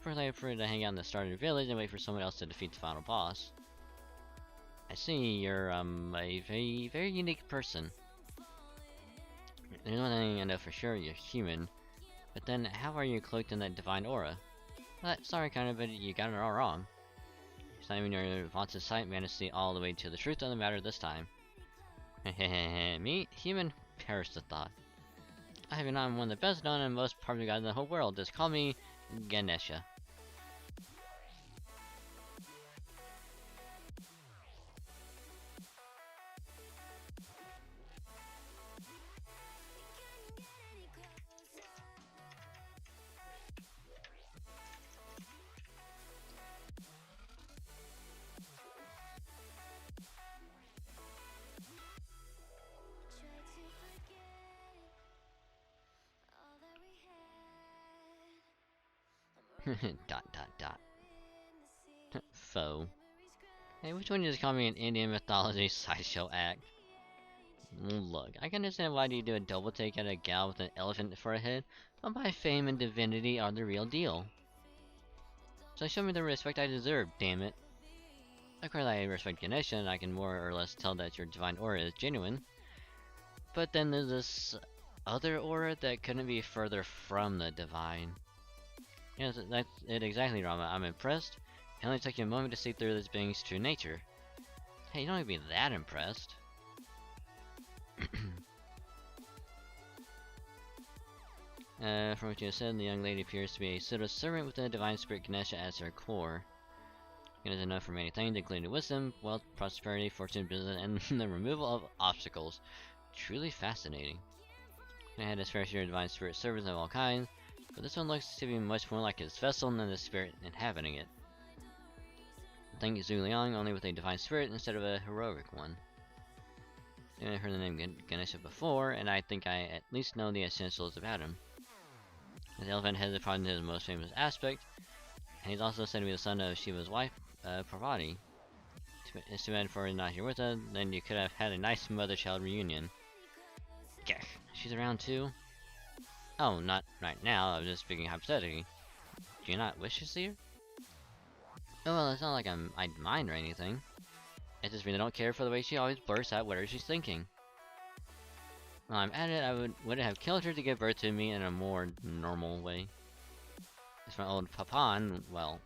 First I prefer to hang out in the starter village and wait for someone else to defeat the final boss. I see you're a very unique person. There's one thing I know for sure, you're human. But then, how are you cloaked in that divine aura? Well, sorry, but you got it all wrong. It's not even your vaunted sight managed to see all the way to the truth of the matter this time. Me? Human? Perish the thought. I even I'm one of the best known and most powerful gods in the whole world. Just call me Ganesha. Dot. Foe. Hey, which one you just call me an Indian mythology sideshow act? Look, I can understand why you do a double take at a gal with an elephant for a head, but my fame and divinity are the real deal. So show me the respect I deserve, damn it. Of course I respect Ganesha, and I can more or less tell that your divine aura is genuine. But then there's this other aura that couldn't be further from the divine. Yes, that's it exactly, Rama. I'm impressed. It only took you a moment to see through this being's true nature. Hey, you don't need to be that impressed. From what you have said, the young lady appears to be a sort of servant with the divine spirit Ganesha as her core. It is enough for many things, including wisdom, wealth, prosperity, fortune, business, and the removal of obstacles. Truly fascinating. I had his fair share of divine spirit servants of all kinds, but this one looks to be much more like his vessel than the spirit inhabiting it. Think Zhu Liang, only with a divine spirit instead of a heroic one. I've heard the name Ganesha before, and I think I at least know the essentials about him. His elephant head is probably his most famous aspect, and he's also said to be the son of Shiva's wife, Parvati. It's too bad for her not here with us, then you could have had a nice mother-child reunion. Yeah, she's around too? Oh, not right now, I was just speaking hypothetically. Do you not wish to see her? Oh well, it's not like I'd mind or anything. I just really don't care for the way she always blurts out whatever she's thinking. While I'm at it, I wouldn't have killed her to give birth to me in a more normal way. As for my old Papan, well,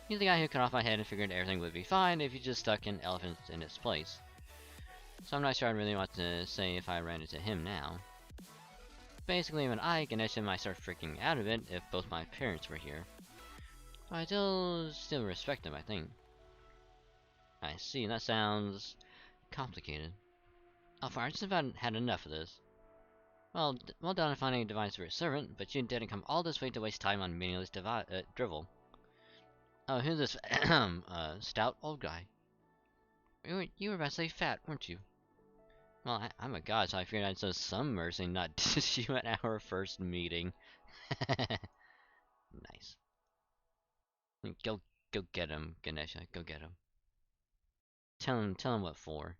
he's the guy who cut off my head and figured everything would be fine if you just stuck an elephant in its place. So I'm not sure I really want to say if I ran into him now. Basically, when I, Ganesha, might start freaking out of it if both my parents were here. But I still respect them, I think. I see, that sounds complicated. Oh, fine, I just about had enough of this. Well, well done on finding a divine spirit servant, but you didn't come all this way to waste time on meaningless drivel. Oh, who's this stout old guy? You were about to say fat, weren't you? Well, I'm a god, so I figured I'd show some mercy and not diss you at our first meeting. Nice. Go get him, Ganesha. Go get him. Tell him what for.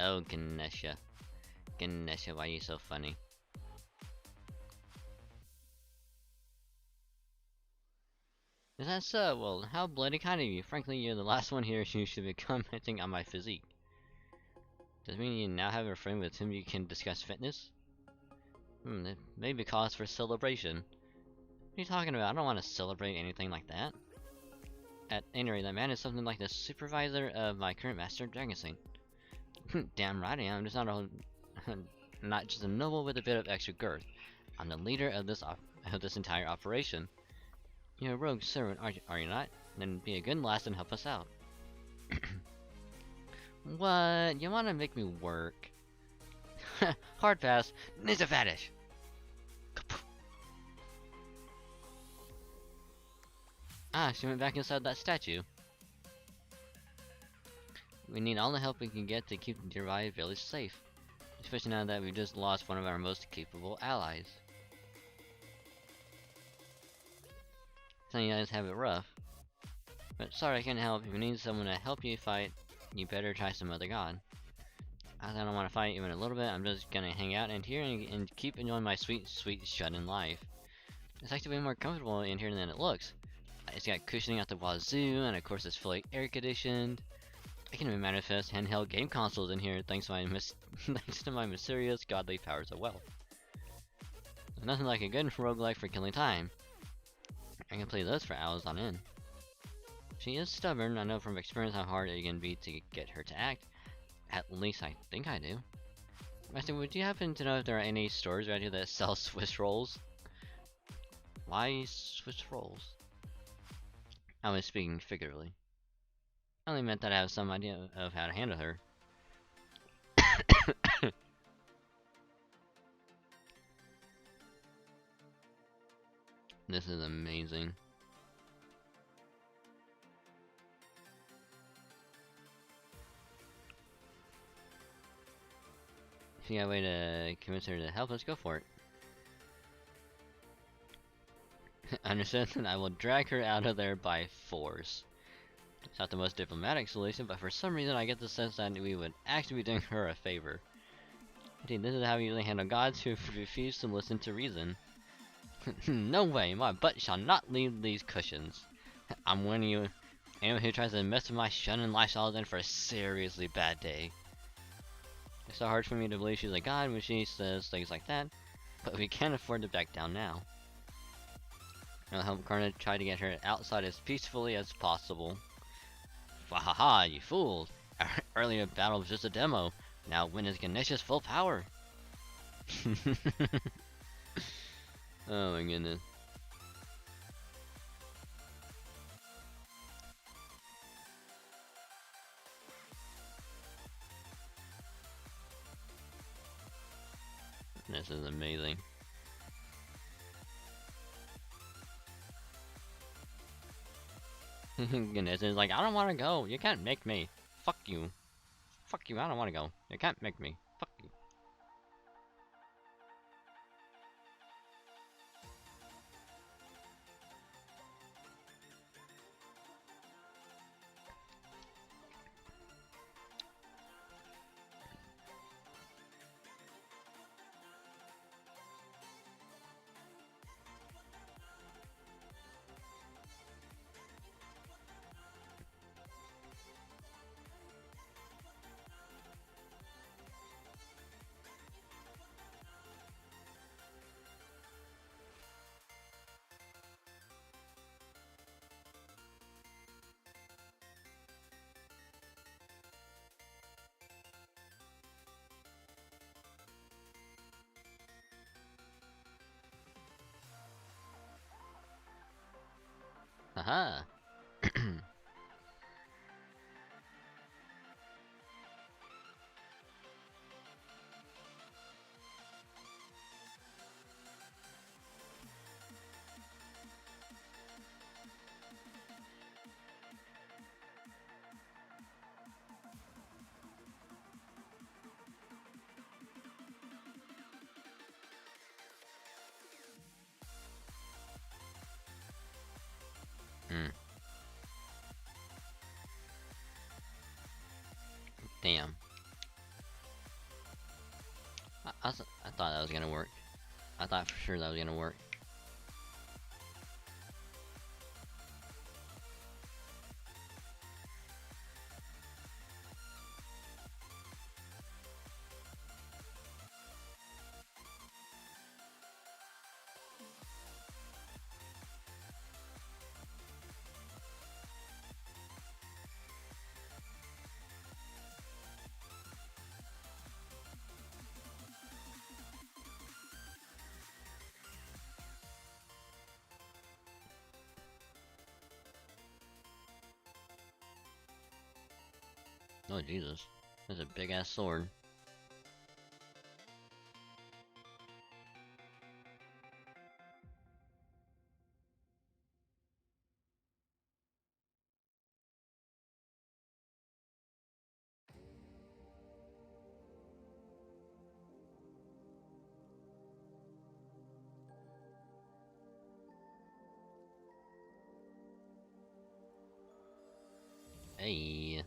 Oh, Ganesha. Ganesha, why are you so funny? Is that so? Well, how bloody kind of you. Frankly, you're the last one here who should be commenting on my physique. Does it mean you now have a friend with whom you can discuss fitness? It may be cause for celebration. What are you talking about? I don't want to celebrate anything like that. At any rate, that man is something like the supervisor of my current master, Dragon Saint. Damn right I am. I'm just not just a noble with a bit of extra girth. I'm the leader of this entire operation. You're a rogue servant, are you not? Then be a good lass and help us out. What? You want to make me work? Hard pass. Ninja fetish. Ah, she went back inside that statue. We need all the help we can get to keep the nearby village safe. Especially now that we just lost one of our most capable allies. Some of you guys have it rough. But sorry I can't help. If you need someone to help you fight, you better try some other god. I don't want to fight even a little bit. I'm just gonna hang out in here and keep enjoying my sweet, sweet shut-in life. It's actually way more comfortable in here than it looks. It's got cushioning out the wazoo, and of course it's fully air-conditioned. I can even manifest handheld game consoles in here thanks to my thanks to my mysterious godly powers of wealth. Nothing like a good roguelike for killing time. I can play those for hours on end. She is stubborn. I know from experience how hard it can be to get her to act. At least I think I do. Master, would you happen to know if there are any stores around here that sell Swiss rolls? Why Swiss rolls? I was speaking figuratively. I only meant that I have some idea of how to handle her. This is amazing. If you got a way to convince her to help us, go for it. Understand that I will drag her out of there by force. It's not the most diplomatic solution, but for some reason I get the sense that we would actually be doing her a favor. Indeed, this is how we usually handle gods who refuse to listen to reason. No way, my butt shall not leave these cushions. I'm warning you, anyone who tries to mess with my shunning lifestyle is in for a seriously bad day. It's so hard for me to believe she's a god when she says things like that, but we can't afford to back down now. I'll help Karna try to get her outside as peacefully as possible. Wahaha, you fools! Our earlier battle was just a demo. Now witness Ganesha's full power! Oh my goodness. This is amazing. Goodness, it's like, I don't want to go. You can't make me. Fuck you. Fuck you, I don't want to go. You can't make me. Fuck you. Haha. Damn. I thought that was gonna work. I thought for sure that was gonna work. Oh Jesus. That's a big ass sword. Hey.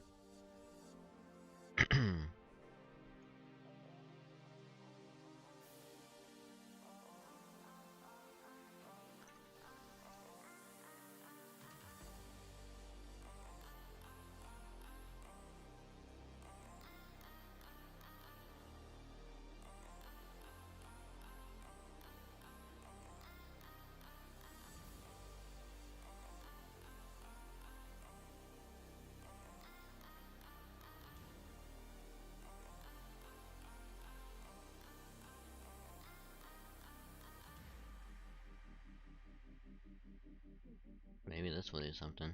Maybe this will do something.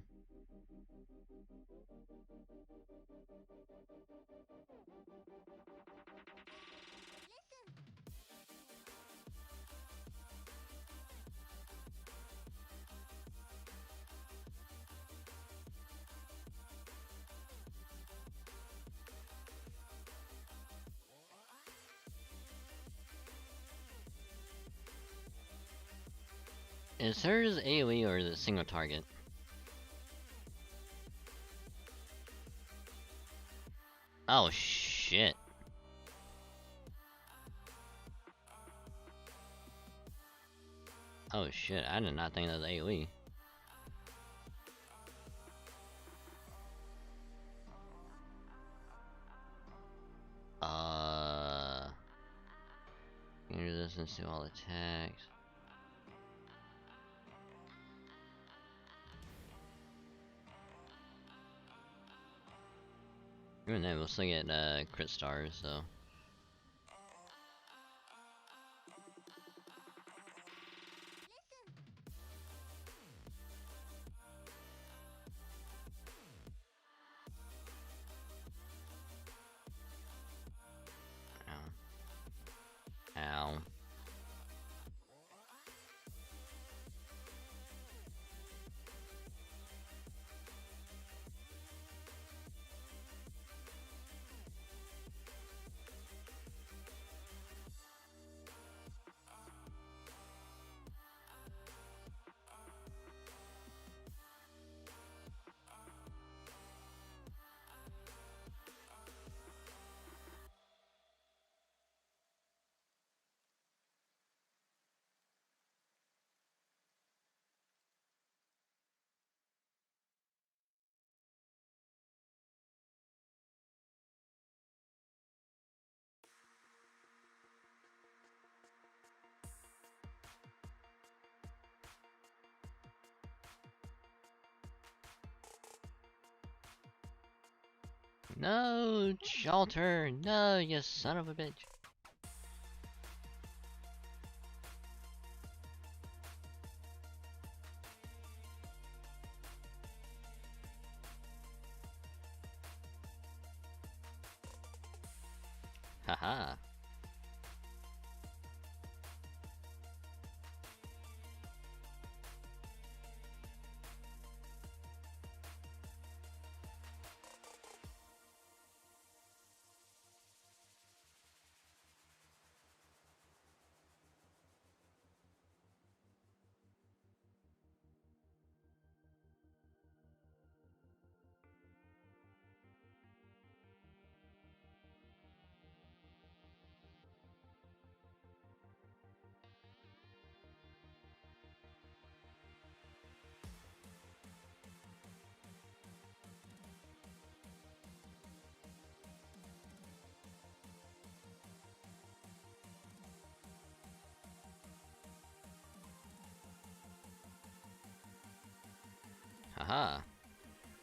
Is hers AoE or is it single target? Oh shit. Oh shit, I did not think that was AoE. Gain resistance to all attacks. Even then, we'll still get crit stars, so. Ow. Ow. No, Shelter! No, you son of a bitch. Haha. Haha.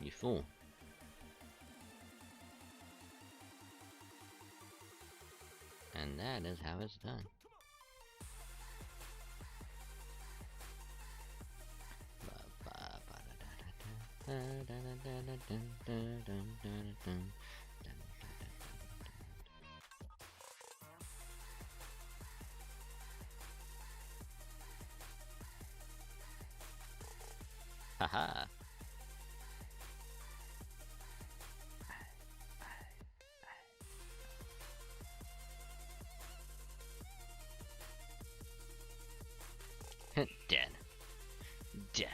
You fool. And that is how it's done. Haha. Dead. Death.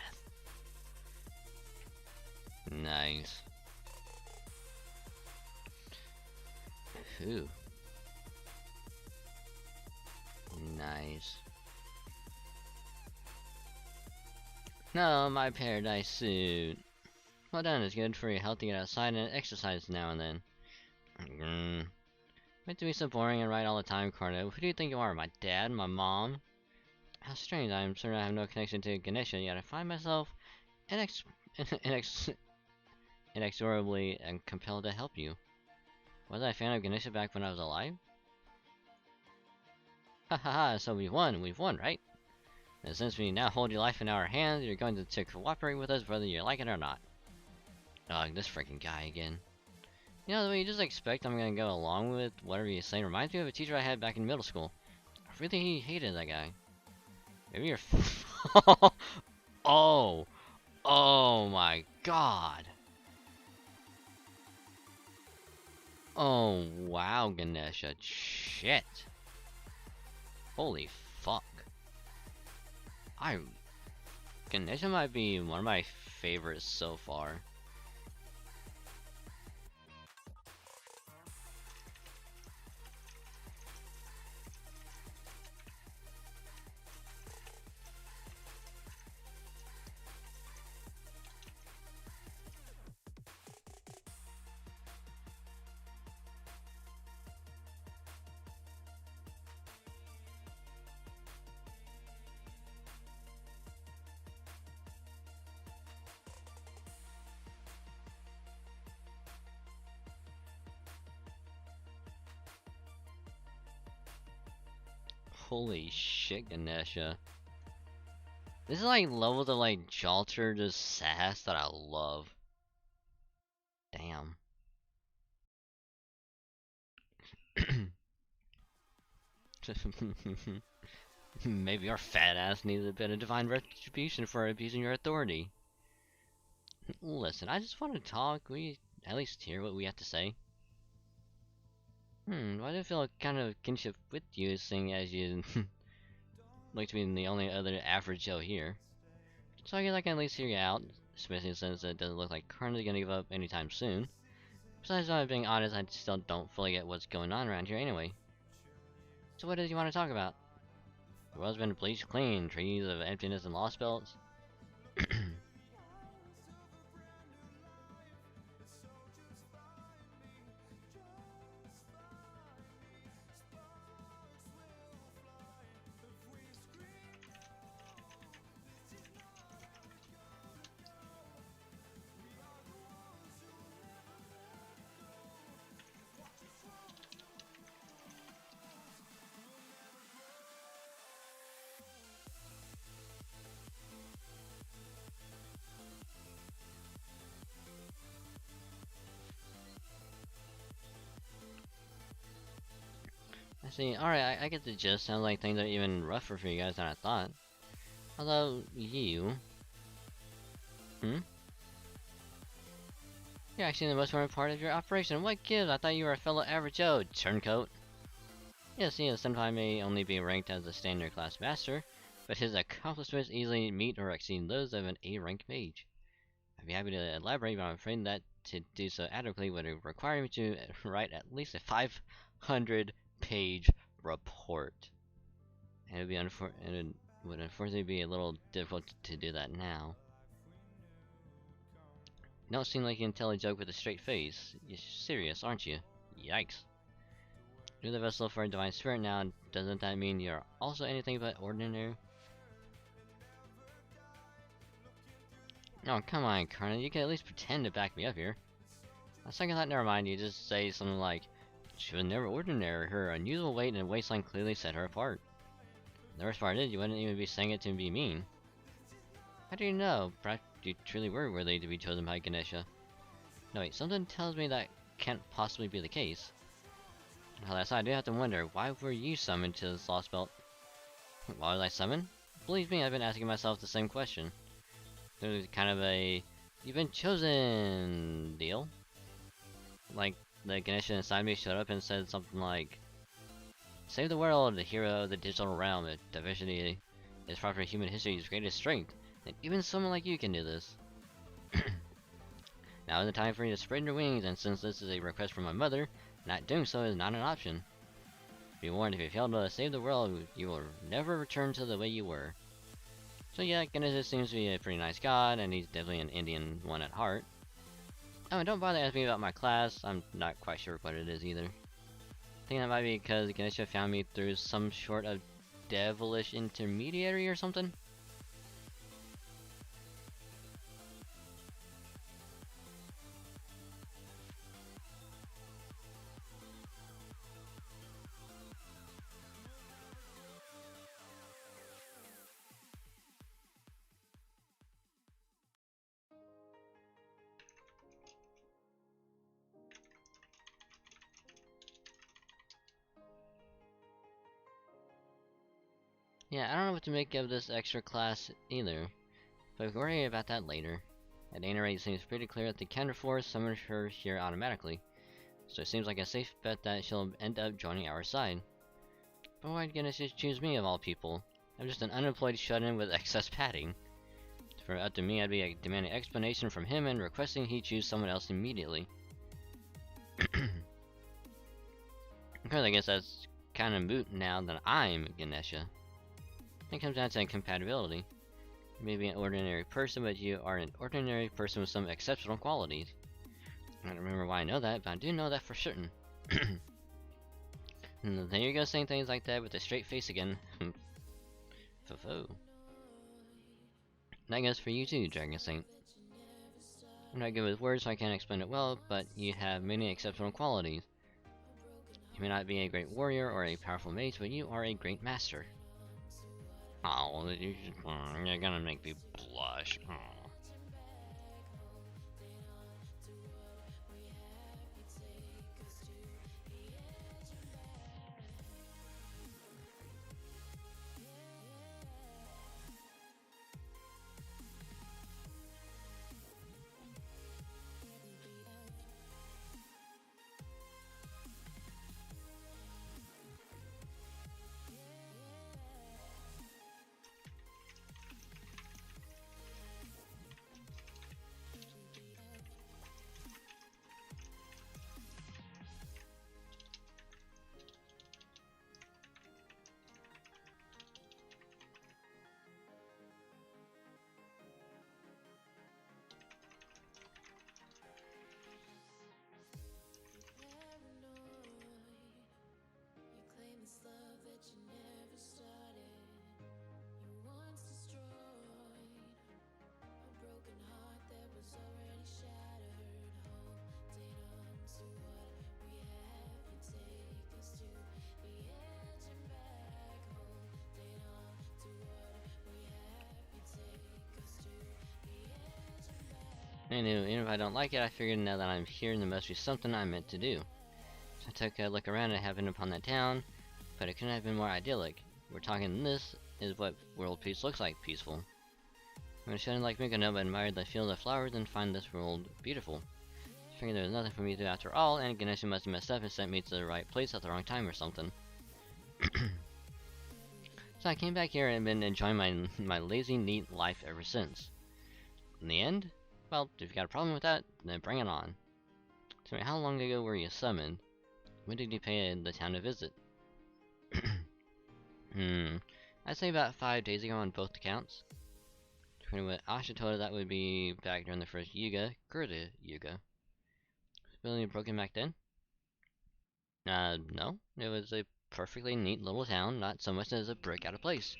Nice. Ooh. Nice. No, my paradise suit. Well done, it's good for your health to get outside and exercise now and then. Meant to be so boring and right all the time, Carno. Who do you think you are, my dad, my mom? How strange, I'm certain I have no connection to Ganesha, yet I find myself inex inex inexorably and compelled to help you. Was I a fan of Ganesha back when I was alive? Ha ha ha, so we've won, right? And since we now hold your life in our hands, you're going to cooperate with us whether you like it or not. Ugh, this freaking guy again. You know, the way you just expect I'm gonna go along with whatever you say reminds me of a teacher I had back in middle school. I really hated that guy. Maybe you're Oh! Oh my god! Oh wow, Ganesha. Shit. Holy fuck. Ganesha might be one of my favorites so far. Holy shit, Ganesha. This is like levels of like Jalter just sass that I love. Damn. Maybe our fat ass needs a bit of divine retribution for abusing your authority. Listen, I just want to talk. We at least hear what we have to say. Why do I feel a kind of kinship with you, seeing as you look to be the only other average Joe here? So I guess I can at least hear you out, especially since it doesn't look like Karna's gonna give up anytime soon. Besides, if I'm being honest, I still don't fully get what's going on around here anyway. So what did you want to talk about? The world's been bleached clean, trees of emptiness and lost belts. I see. Alright, I get the gist. Sounds like things are even rougher for you guys than I thought. Although, you... You're actually the most important part of your operation. What gives? I thought you were a fellow average Joe, turncoat. Yes, he sometimes may only be ranked as a standard class master, but his accomplishments easily meet or exceed those of an A-rank mage. I'd be happy to elaborate, but I'm afraid that to do so adequately would require me to write at least a 500-page report. And it would unfortunately be a little difficult to do that now. You don't seem like you can tell a joke with a straight face. You're serious, aren't you? Yikes. You're the vessel for a divine spirit now, doesn't that mean you're also anything but ordinary? Oh, come on, Karna, you can at least pretend to back me up here. On second thought, never mind, you just say something like, she was never ordinary, her unusual weight and waistline clearly set her apart. The worst part is, you wouldn't even be saying it to be mean. How do you know? Perhaps you truly were worthy to be chosen by Ganesha. No wait, something tells me that can't possibly be the case. Alas, I do have to wonder, why were you summoned to this lost belt? Why was I summoned? Believe me, I've been asking myself the same question. It was kind of a, you've been chosen deal. Like, the Ganesha inside me showed up and said something like, save the world, the hero of the digital realm. If diversity is part of human history's greatest strength, then even someone like you can do this. Now is the time for you to spread your wings, and since this is a request from my mother, Not doing so is not an option. Be warned, if you fail to save the world, you will never return to the way you were. So yeah, Ganesha seems to be a pretty nice god, and he's definitely an Indian one at heart. Oh, and don't bother asking me about my class, I'm not quite sure what it is either. I think that might be because Ganesha found me through some sort of devilish intermediary or something. Yeah, I don't know what to make of this extra class either, but we'll worry about that later. At any rate, it seems pretty clear that the counterforce summoned her here automatically, so it seems like a safe bet that she'll end up joining our side. But why did Ganesha choose me of all people? I'm just an unemployed shut-in with excess padding. For up to me, I'd be demanding explanation from him and requesting he choose someone else immediately. Because I guess that's kind of moot now that I'm Ganesha. It comes down to compatibility. You may be an ordinary person, but you are an ordinary person with some exceptional qualities. I don't remember why I know that, but I do know that for certain. And there you go, saying things like that with a straight face again. Fo-fo. And I guess for you too, Dragon Saint. I'm not good with words, so I can't explain it well, but you have many exceptional qualities. You may not be a great warrior or a powerful mage, but you are a great master. Oh, you're gonna make me blush. Oh. I knew, even if I don't like it, I figured now that I'm here, there must be something I'm meant to do. So I took a look around and happened upon that town, but it couldn't have been more idyllic. We're talking, this is what world peace looks like, peaceful. When a shouldn't like Mykonoba admired the field of flowers and find this world beautiful. I figured there was nothing for me to do after all, and Ganesha must have messed up and sent me to the right place at the wrong time or something. So I came back here and been enjoying my lazy, neat life ever since. In the end, well, if you got a problem with that, then bring it on. Tell me, how long ago were you summoned? When did you pay the town a visit? I'd say about 5 days ago on both accounts. According to what Asha told her, that would be back during the first Yuga, Gurda Yuga. Was the building broken back then? No. It was a perfectly neat little town, not so much as a brick out of place.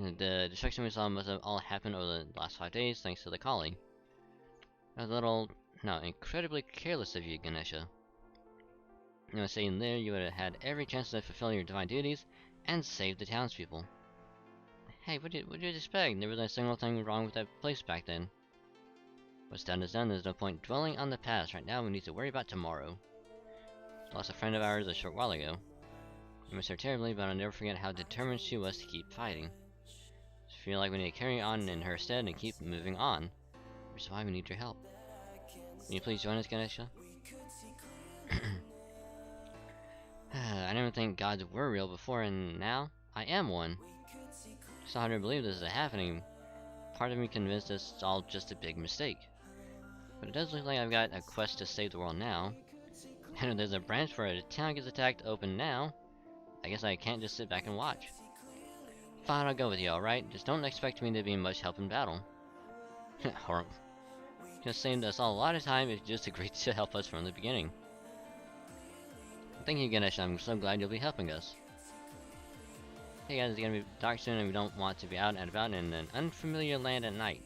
The destruction we saw must have all happened over the last 5 days thanks to the calling. That was a little, no, incredibly careless of you, Ganesha. You know, staying there, you would have had every chance to fulfill your divine duties and save the townspeople. Hey, what did you expect? There was a single thing wrong with that place back then. What's done is done. There's no point dwelling on the past. Right now, we need to worry about tomorrow. Lost a friend of ours a short while ago. I miss her terribly, but I'll never forget how determined she was to keep fighting. I feel like we need to carry on in her stead and keep moving on. Which is why we need your help. Can you please join us, Ganesha? I never think gods were real before, and now I am one. It's so hard to believe this is happening. Part of me convinced it's all just a big mistake. But it does look like I've got a quest to save the world now. And if there's a branch where a town gets attacked open now, I guess I can't just sit back and watch. Fine, I'll go with you, alright? Just don't expect me to be much help in battle. Horrible. Just saved us all a lot of time if you just agreed to help us from the beginning. Thank you, Ganesh. I'm so glad you'll be helping us. Hey guys, it's gonna be dark soon and we don't want to be out and about in an unfamiliar land at night.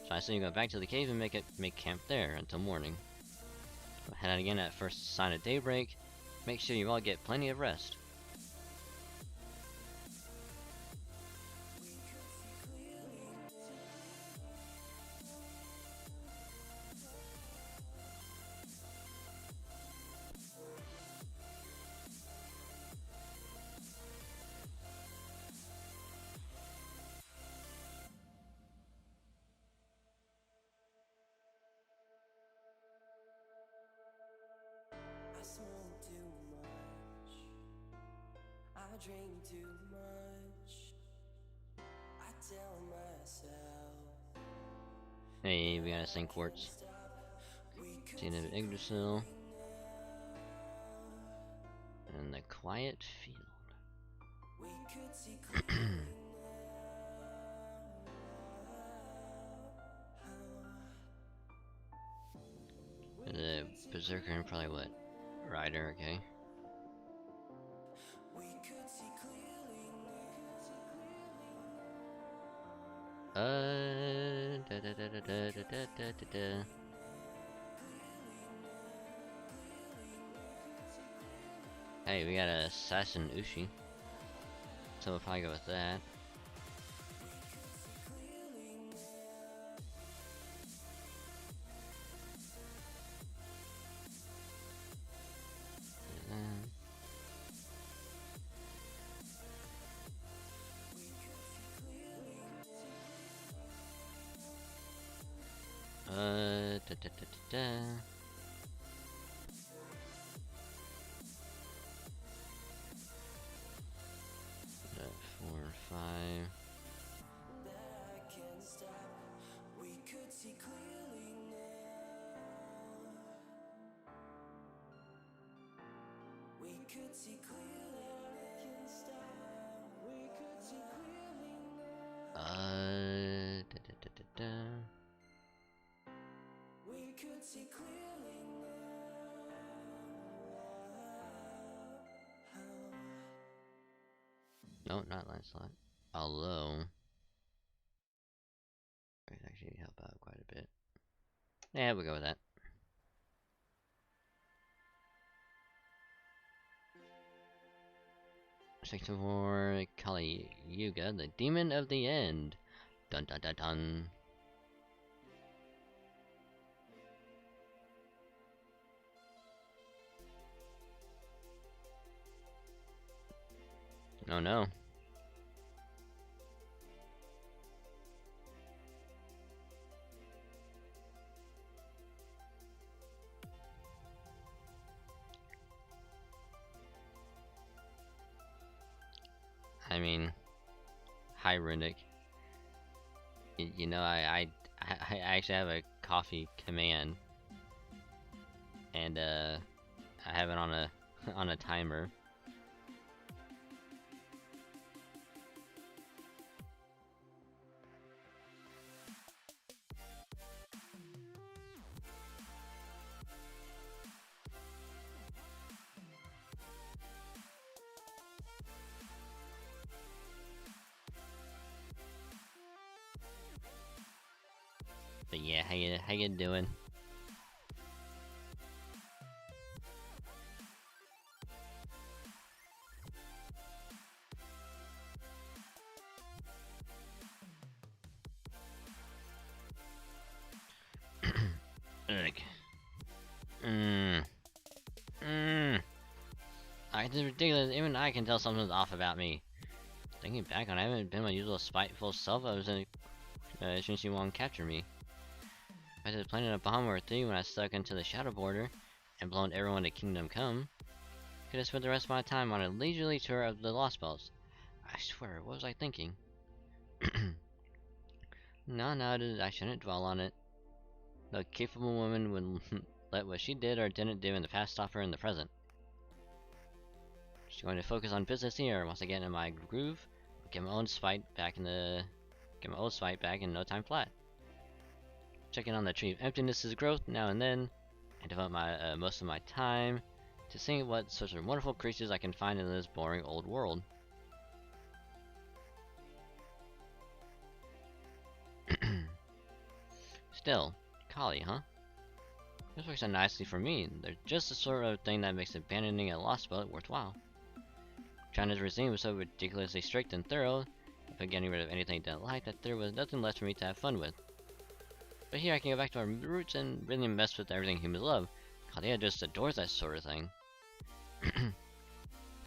So I say you go back to the cave and make camp there until morning. We'll head out again at first sign of daybreak. Make sure you all get plenty of rest. I smoke too much. I drink too much. I tell myself. Hey, we got a St. Quartz. Tina of Yggdrasil. And the quiet field. We could see clearly The Berserker and probably what? Rider, okay. we could see clearly Da da da da da da da da da da. Hey, we got an Assassin Ushi. So we'll probably go with that. Da da da da da. 4 or 5. that I can't stop. We could see clearly now. We could see clearly. I can't stop. We could see clearly now. Da da da da da. We could see clearly No, not Lancelot. Although, it actually help out quite a bit. Yeah, we'll go with that. Section 4, Kali Yuga, the Demon of the End. Dun dun dun dun. Oh no. I mean, hi Rindick. You know, I actually have a coffee command, and I have it on a on a timer. But yeah, how you doing? Like, it's ridiculous. Even I can tell something's off about me. Thinking back on it, I haven't been my usual spiteful self. I was in since you won't capture me. I was planning a bomb or 3 when I stuck into the shadow border and blown everyone to Kingdom Come. Could have spent the rest of my time on a leisurely tour of the Lost Bells. I swear, what was I thinking? No, I shouldn't dwell on it. No capable woman would let what she did or didn't do in the past stop her in the present. She's going to focus on business here. Once I get in my groove, I'll get my own spite back in no time flat. Checking on the tree of emptiness's growth now and then, and devote my most of my time to seeing what sorts of wonderful creatures I can find in this boring old world. Still, Kali, huh? This works out nicely for me. They're just the sort of thing that makes abandoning a lost boat worthwhile. China's regime was so ridiculously strict and thorough about getting rid of anything I didn't like that there was nothing left for me to have fun with. But here I can go back to our roots and really mess with everything humans love. Kalia just adores that sort of thing.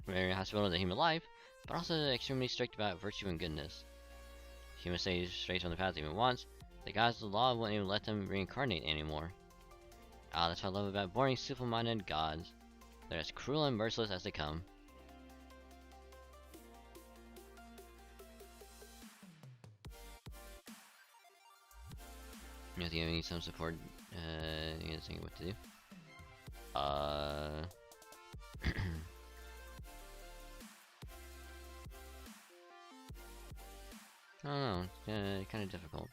Very hospitable to human life, but also extremely strict about virtue and goodness. Humans stay straight from the path even once. The gods of the law won't even let them reincarnate anymore. Ah, that's what I love about boring, simple-minded gods. They're as cruel and merciless as they come. I think I need some support. You guys think what to do? I don't know. Kind of difficult.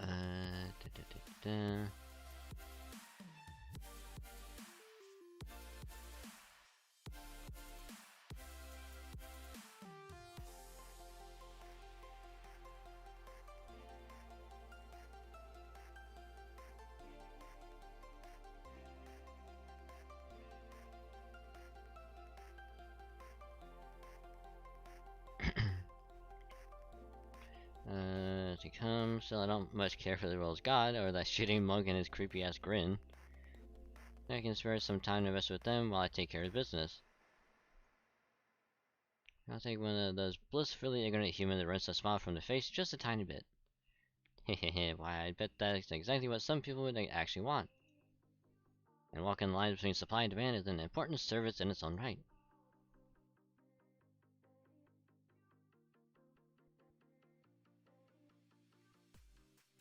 Da, da, da, da. To come, so I don't much care for the role as God, or that shooting monk and his creepy ass grin. I can spare some time to mess with them while I take care of business. I'll take one of those blissfully ignorant humans that runs a smile from the face just a tiny bit. Hehehe, why I bet that's exactly what some people would actually want. And walking the line between supply and demand is an important service in its own right.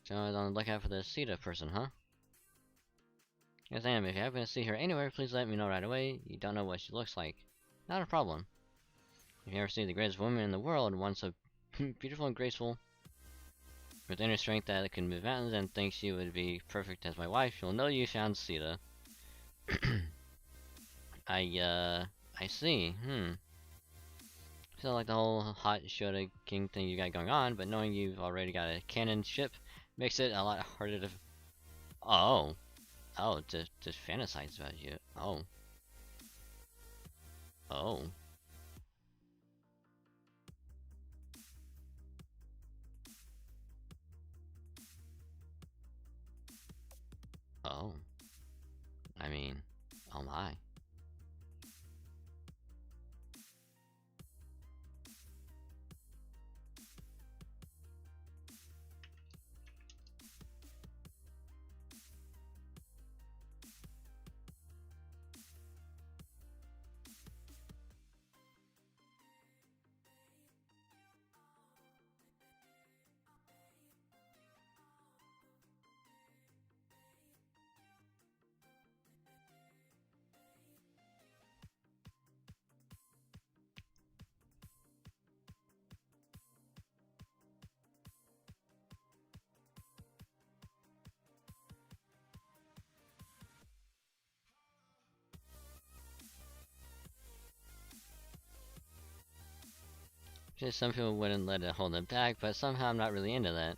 So I was on the lookout for the Sita person, huh? Yes, I am. If you happen to see her anywhere, please let me know right away. You don't know what she looks like. Not a problem. If you ever see the greatest woman in the world, one so beautiful and graceful, with inner strength that can move mountains and thinks she would be perfect as my wife, you'll know you found Sita. I see. Feel like the whole hot Shota King thing you got going on, but knowing you've already got a cannon ship makes it a lot harder to... Oh, to fantasize about you. Oh. Oh. Oh. I mean, oh my. Just some people wouldn't let it hold them back, but somehow I'm not really into that.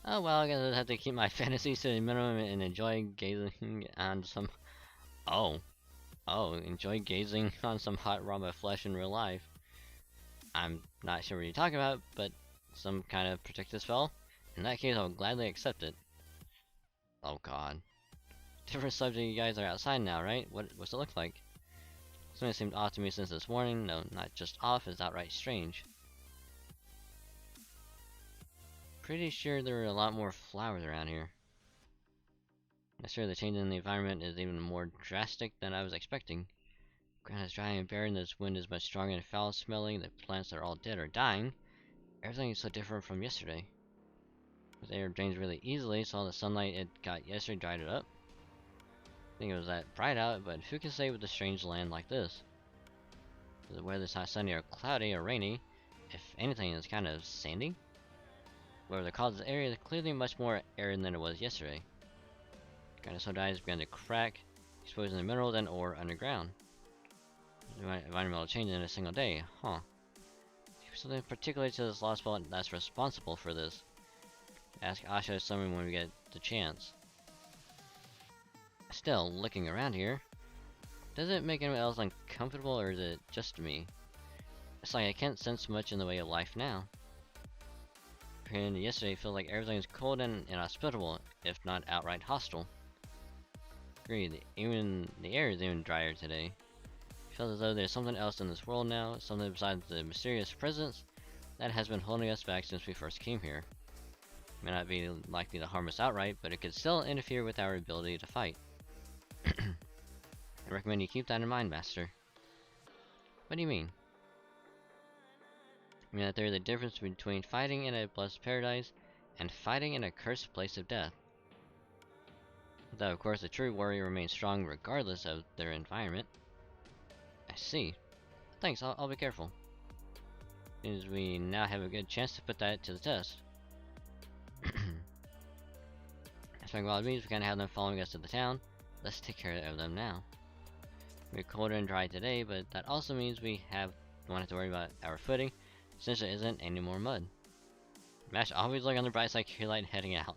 Oh well, I guess I have to keep my fantasies to a minimum and enjoy gazing on some... Oh. Oh, enjoy gazing on some hot Rama flesh in real life. I'm not sure what you're talking about, but some kind of protective spell? In that case, I'll gladly accept it. Oh god. Different subject, you guys are outside now, right? What's it look like? Something seemed off to me since this morning. No, not just off, it's outright strange. Pretty sure there are a lot more flowers around here. I'm sure the change in the environment is even more drastic than I was expecting. Ground is dry and barren, this wind is much stronger and foul smelling, the plants are all dead or dying. Everything is so different from yesterday. The air drains really easily, so all the sunlight it got yesterday dried it up. I think it was that bright out, but who can say with a strange land like this? The weather's not sunny or cloudy or rainy. If anything, it's kind of sandy. Whatever the cause of the area is clearly much more arid than it was yesterday. Ground is so dry it's begun to crack, exposing the minerals and ore underground. Environmental change in a single day, huh? Something particular to this lost spot that's responsible for this. Ask Asha or someone when we get the chance. Still, looking around here, does it make anyone else uncomfortable or is it just me? It's like I can't sense much in the way of life now. Compared to yesterday, it feels like everything is cold and inhospitable, if not outright hostile. Agreed, even the air is even drier today. It feels as though there's something else in this world now, something besides the mysterious presence that has been holding us back since we first came here. It may not be likely to harm us outright, but it could still interfere with our ability to fight. I recommend you keep that in mind, Master. What do you mean? I mean that there is a difference between fighting in a blessed paradise and fighting in a cursed place of death. Though, of course, the true warrior remains strong regardless of their environment. I see. Thanks, I'll be careful. Means we now have a good chance to put that to the test. That's what it means we can't have them following us to the town. Let's take care of them now. We're colder and dry today, but that also means we don't have to worry about our footing, since there isn't any more mud. Mash, always look on the bright side, Light heading out.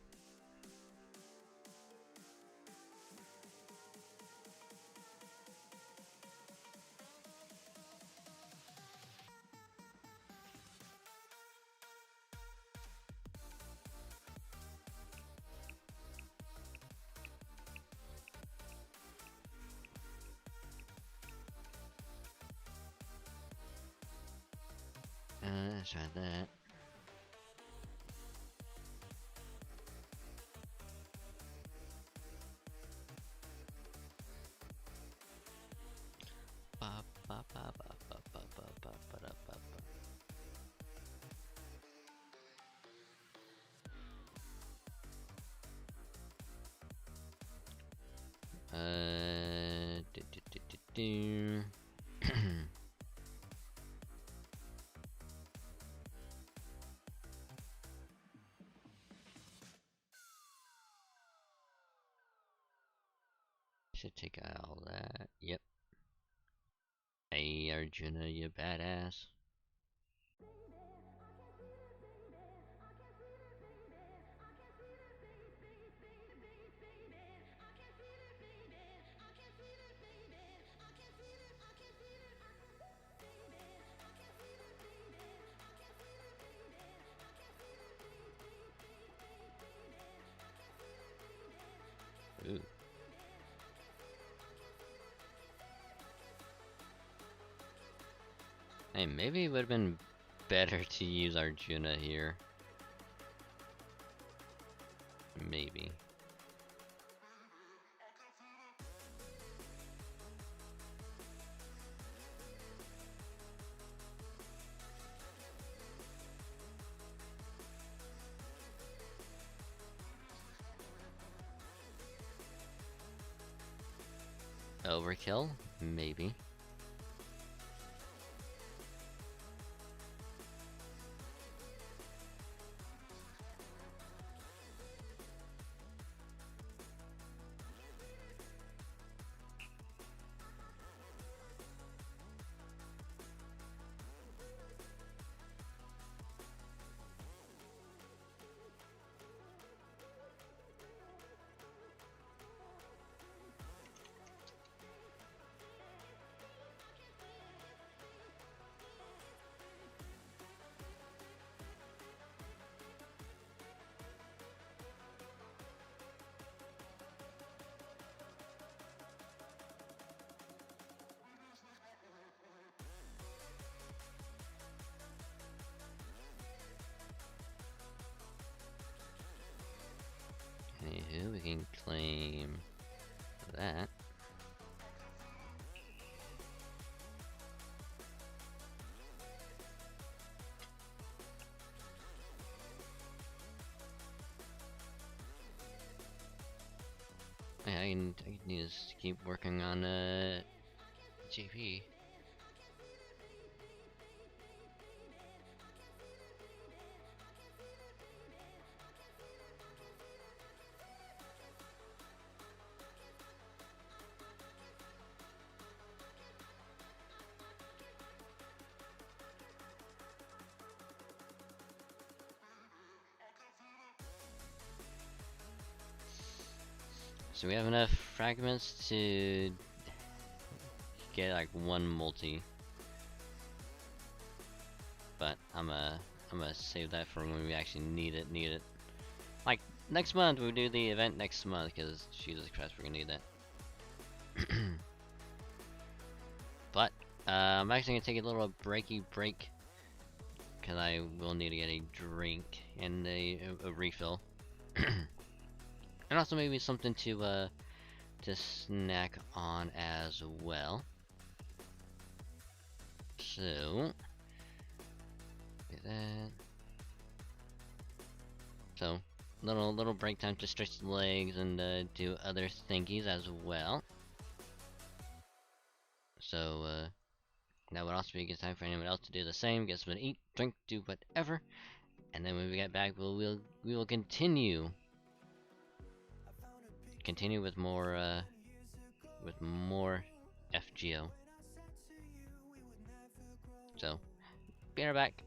Let's try that. Should take out all that. Yep. Hey Arjuna, you badass. Ooh. Hey, maybe it would have been better to use Arjuna here. Maybe. Overkill? Maybe. Anywho, we can claim that. Yeah, I can just keep working on JP. So we have enough fragments to get like one multi, but I'm gonna save that for when we actually need it. Like next month, we do the event next month, because Jesus Christ, we're gonna need that. But I'm actually gonna take a little break, because I will need to get a drink and a refill, and also maybe something to snack on as well. So get that. So little break time to stretch the legs and do other thingies as well. So that would also be a good time for anyone else to do the same. Get something to eat, drink, do whatever, and then when we get back, we will continue with more FGO. So be right back.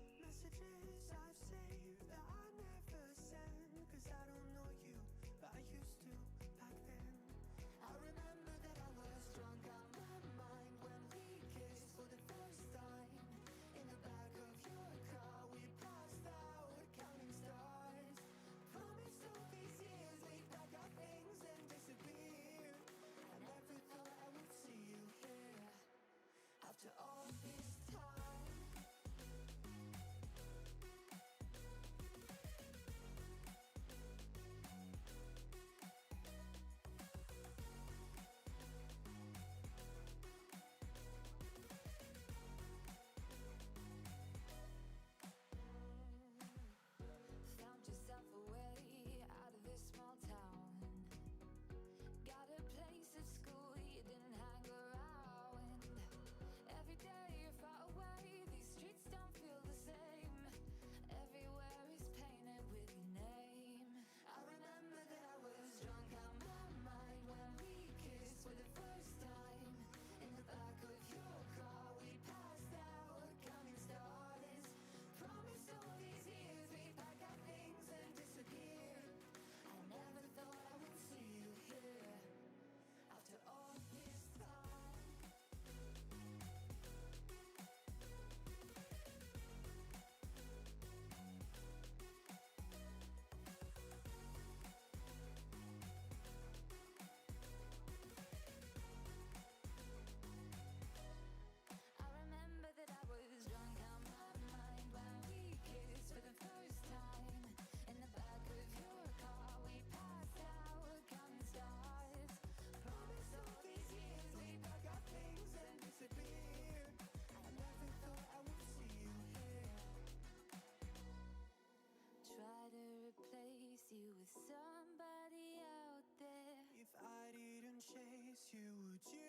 Somebody out there. If I didn't chase you, would you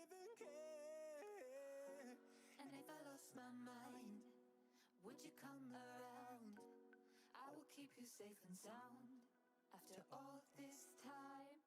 even care? And if I lost my mind, would you come around? I will keep you safe and sound after all this time.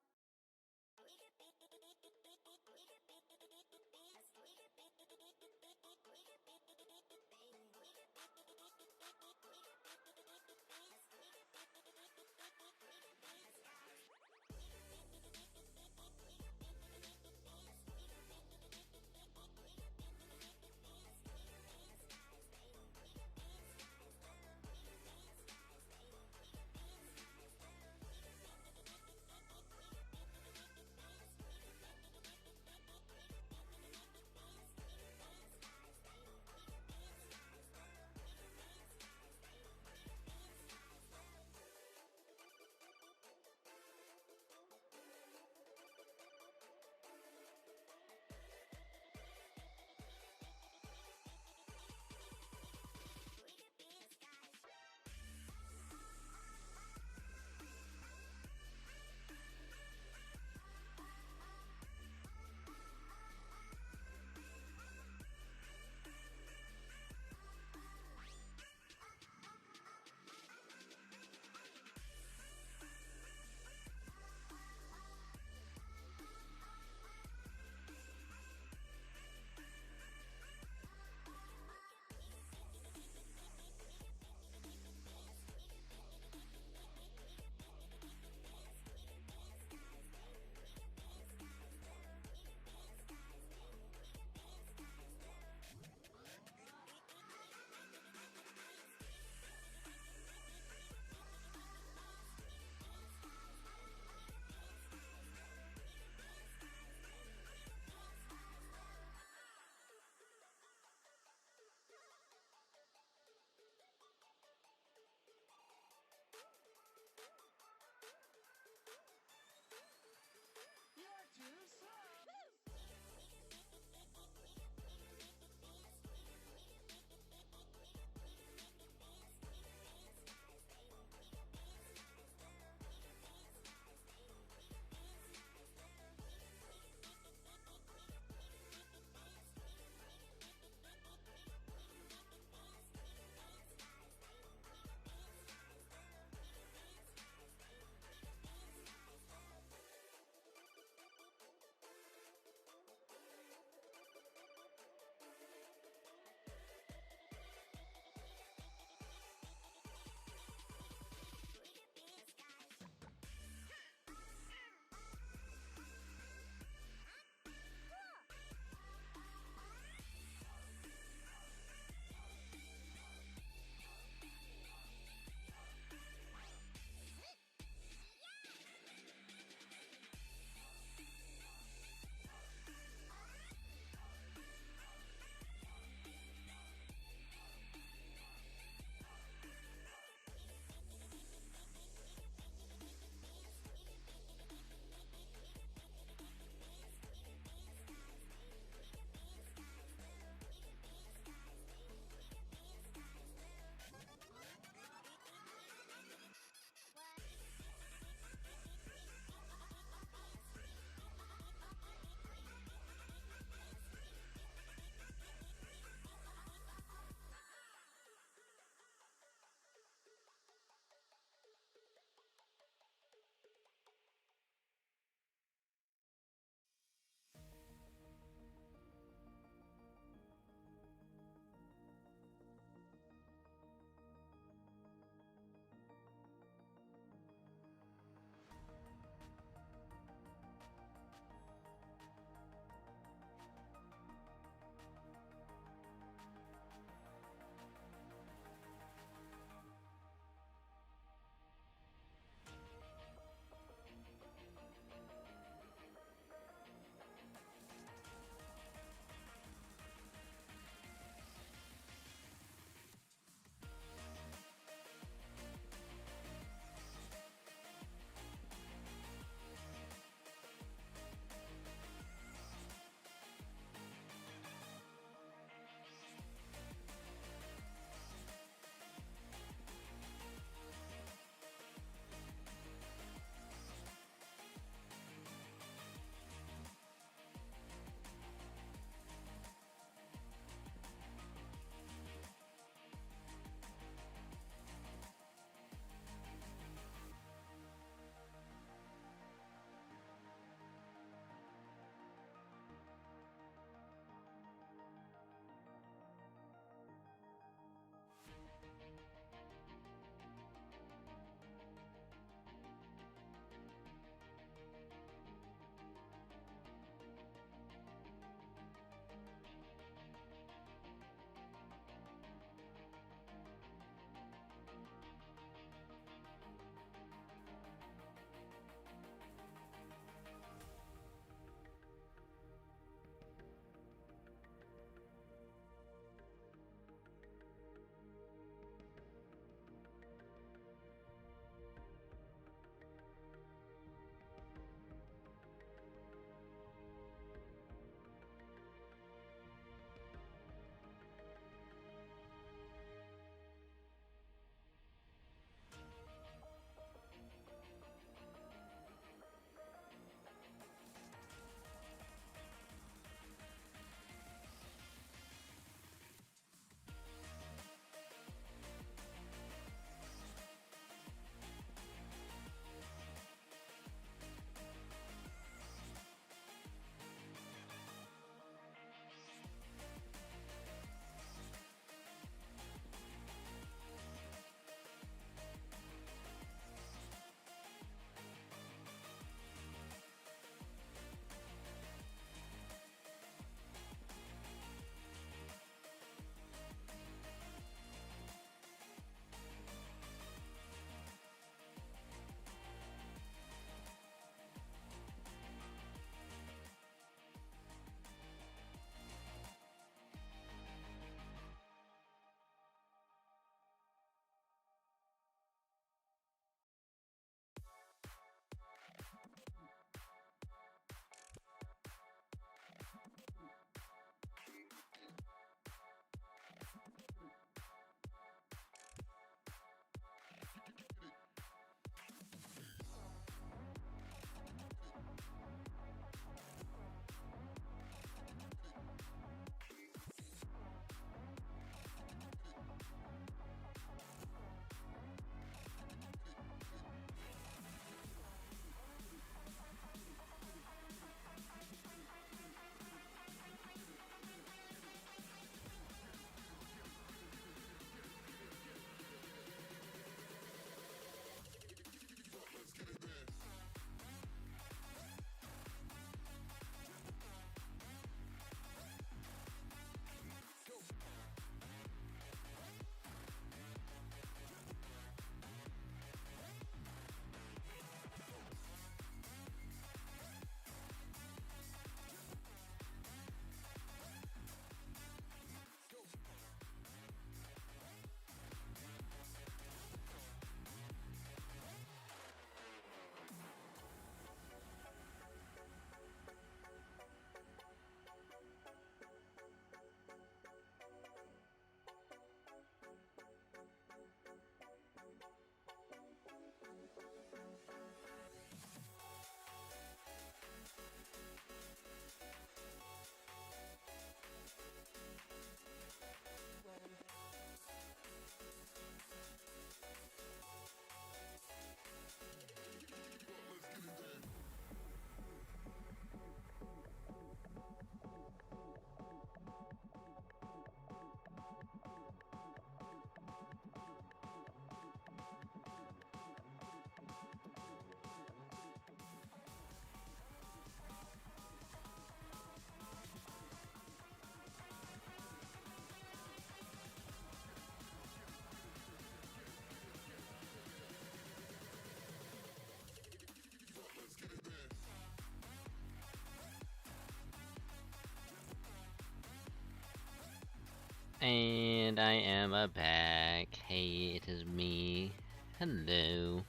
And I am back. Hey, it is me. Hello.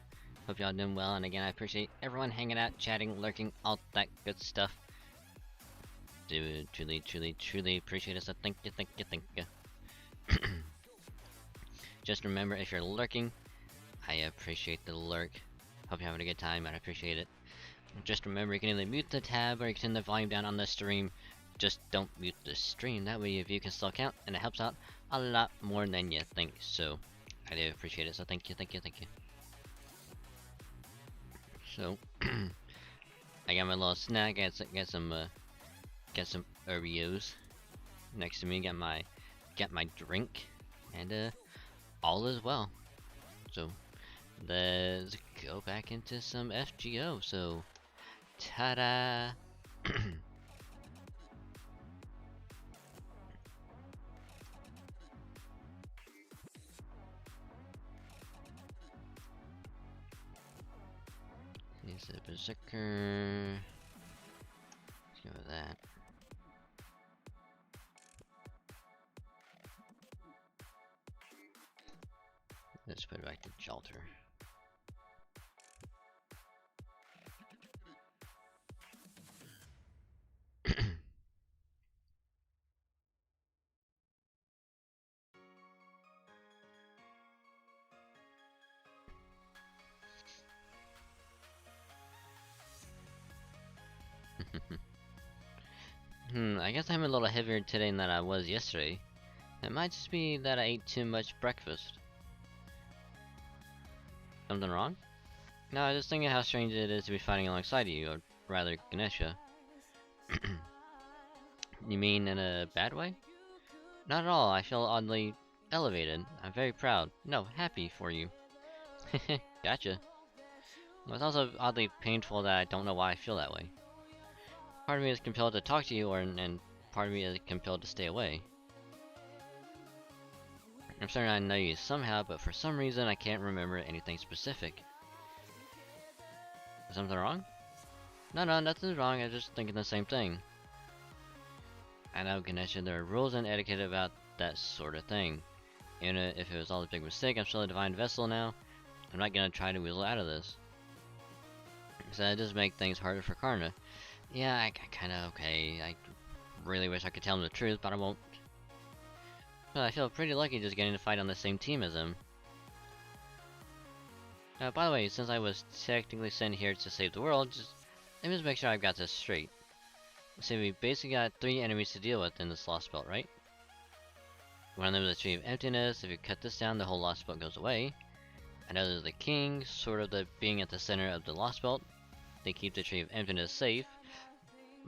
Hope y'all doing well, and again, I appreciate everyone hanging out, chatting, lurking, all that good stuff. Dude, truly appreciate it, so thank you. Just remember, if you're lurking, I appreciate the lurk. Hope you're having a good time, I appreciate it. Just remember, you can either mute the tab or you can turn the volume down on the stream. Just don't mute the stream, that way your view can still count, and it helps out a lot more than you think, so I do appreciate it, so thank you. So, I got my little snack, got some Oreos next to me, got my drink, and all is well. So, let's go back into some FGO, so, ta-da! Here's the Berserker. Let's go with that. Let's put it back to Jalter. I guess I'm a little heavier today than I was yesterday. It might just be that I ate too much breakfast. Something wrong? No, I was just thinking how strange it is to be fighting alongside you, or rather, Ganesha. You mean in a bad way? Not at all, I feel oddly elevated. I'm very proud. No, happy for you. Gotcha. Well, it's also oddly painful that I don't know why I feel that way. Part of me is compelled to talk to you, and part of me is compelled to stay away. I'm certain I know you somehow, but for some reason I can't remember anything specific. Is something wrong? No, nothing's wrong, I was just thinking the same thing. I know, Ganesha, there are rules and etiquette about that sort of thing. Even if it was all a big mistake, I'm still a divine vessel now. I'm not gonna try to weasel out of this. So that does make things harder for Karna. Yeah, I kinda okay. I really wish I could tell him the truth, but I won't. But I feel pretty lucky just getting to fight on the same team as him. By the way, since I was technically sent here to save the world, let me just make sure I've got this straight. So we basically got 3 enemies to deal with in this lost belt, right? One of them is the Tree of Emptiness. If you cut this down, the whole lost belt goes away. Another is the King, sort of the being at the center of the lost belt. They keep the Tree of Emptiness safe.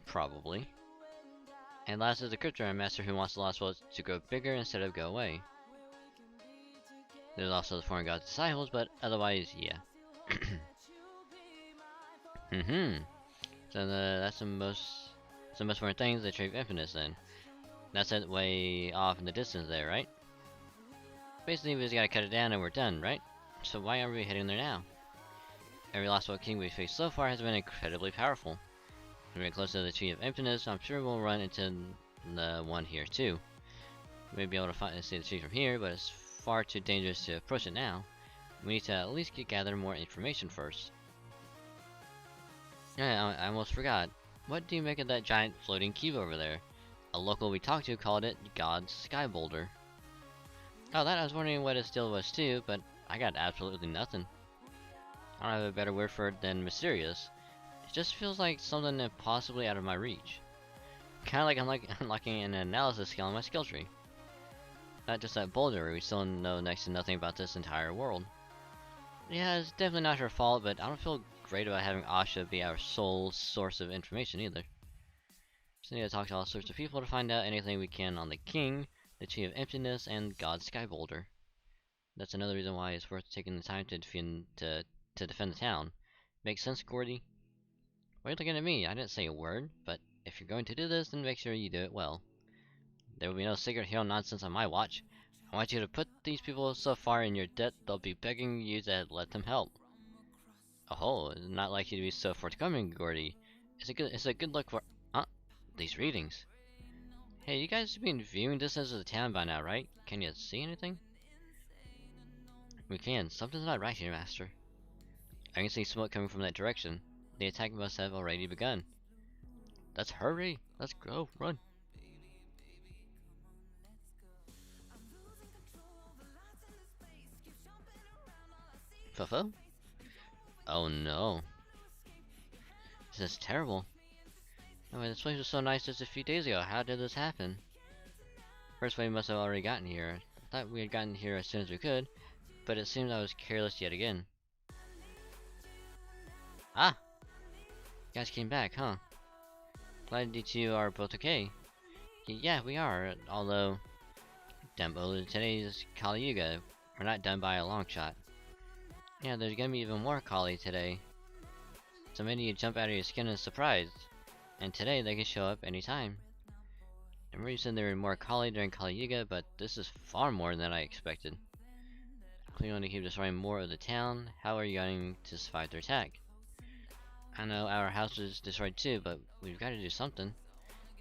Probably. And last is the Cryptor Master, who wants the lost belt to grow bigger instead of go away. There's also the foreign god disciples, but otherwise, yeah. So that's the most important thing is the Tree of Emptiness then. That's it way off in the distance there, right? Basically, we just gotta cut it down and we're done, right? So why are we heading there now? Every lost belt king we've faced so far has been incredibly powerful. When we get close to the Tree of Emptiness, I'm sure we'll run into the one here too. We may be able to see the tree from here, but it's far too dangerous to approach it now. We need to at least gather more information first. Yeah, I almost forgot. What do you make of that giant floating cube over there? A local we talked to called it God's Sky Boulder. Oh, that I was wondering what its deal was too, but I got absolutely nothing. I don't have a better word for it than mysterious. It just feels like something impossibly out of my reach. Kinda like I'm unlocking an analysis skill on my skill tree. Not just that boulder, where we still know next to nothing about this entire world. Yeah, it's definitely not her fault, but I don't feel great about having Asha be our sole source of information either. Just need to talk to all sorts of people to find out anything we can on the King, the Tree of Emptiness, and God's Sky Boulder. That's another reason why it's worth taking the time to defend the town. Make sense, Gordy? Why are you looking at me? I didn't say a word, but if you're going to do this, then make sure you do it well. There will be no secret hero nonsense on my watch. I want you to put these people so far in your debt, they'll be begging you to let them help. Oh, it's not like you to be so forthcoming, Gordy. It's a good look for these readings. Hey, you guys have been viewing this as a town by now, right? Can you see anything? We can. Something's not right here, Master. I can see smoke coming from that direction. The attack must have already begun. Let's hurry! Let's go! Run! Fuffo? Oh no. This is terrible. Oh, this place was so nice just a few days ago. How did this happen? First wave must have already gotten here. I thought we had gotten here as soon as we could, but it seems I was careless yet again. Ah! You guys came back, huh? Glad you two are both okay. Yeah, we are, although... today's Kali Yuga. We're not done by a long shot. Yeah, there's gonna be even more Kali today. So many you jump out of your skin in surprise. And today they can show up anytime. I remember you said there were more Kali during Kali Yuga, but this is far more than I expected. Clearly want to keep destroying more of the town. How are you going to survive their attack? I know our house was destroyed too, but we've got to do something.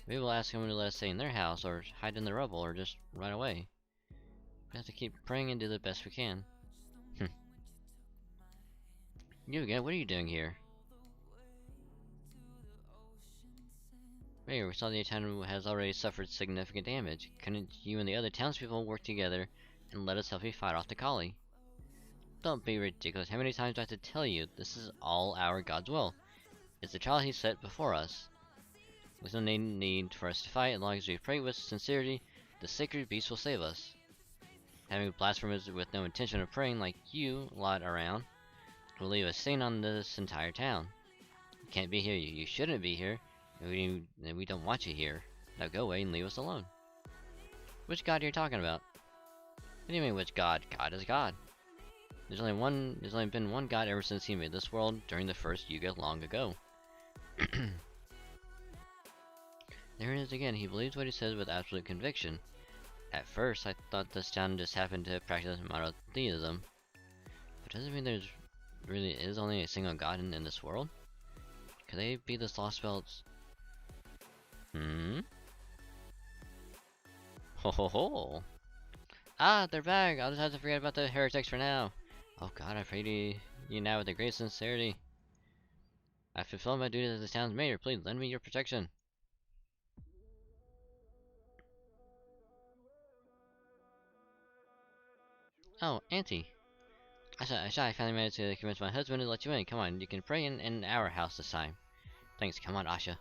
Maybe we'll ask them to let us stay in their house, or hide in the rubble, or just run away. We have to keep praying and do the best we can. You again, what are you doing here? We saw the town has already suffered significant damage. Couldn't you and the other townspeople work together and let us help you fight off the Kali? Don't be ridiculous. How many times do I have to tell you? This is all our God's will. It's the trial he set before us. There's no need for us to fight. As long as we pray with sincerity, the sacred beast will save us. Having blasphemers with no intention of praying like you lot around will leave a stain on this entire town. You can't be here. You shouldn't be here. We don't want you here. Now go away and leave us alone. Which God are you talking about? What do you mean which God? God is God. There's only been one God ever since he made this world during the first Yuga long ago. There it is again. He believes what he says with absolute conviction. At first, I thought this town just happened to practice monotheism. But does it mean there's really is only a single God in this world? Could they be the lost spells? Ho ho ho! Ah, they're back! I'll just have to forget about the heretics for now. Oh God, I pray to you now with a great sincerity. I fulfill my duty as the town's mayor. Please lend me your protection. Oh, Auntie. I finally managed to convince my husband to let you in. Come on, you can pray in our house this time. Thanks, come on, Asha.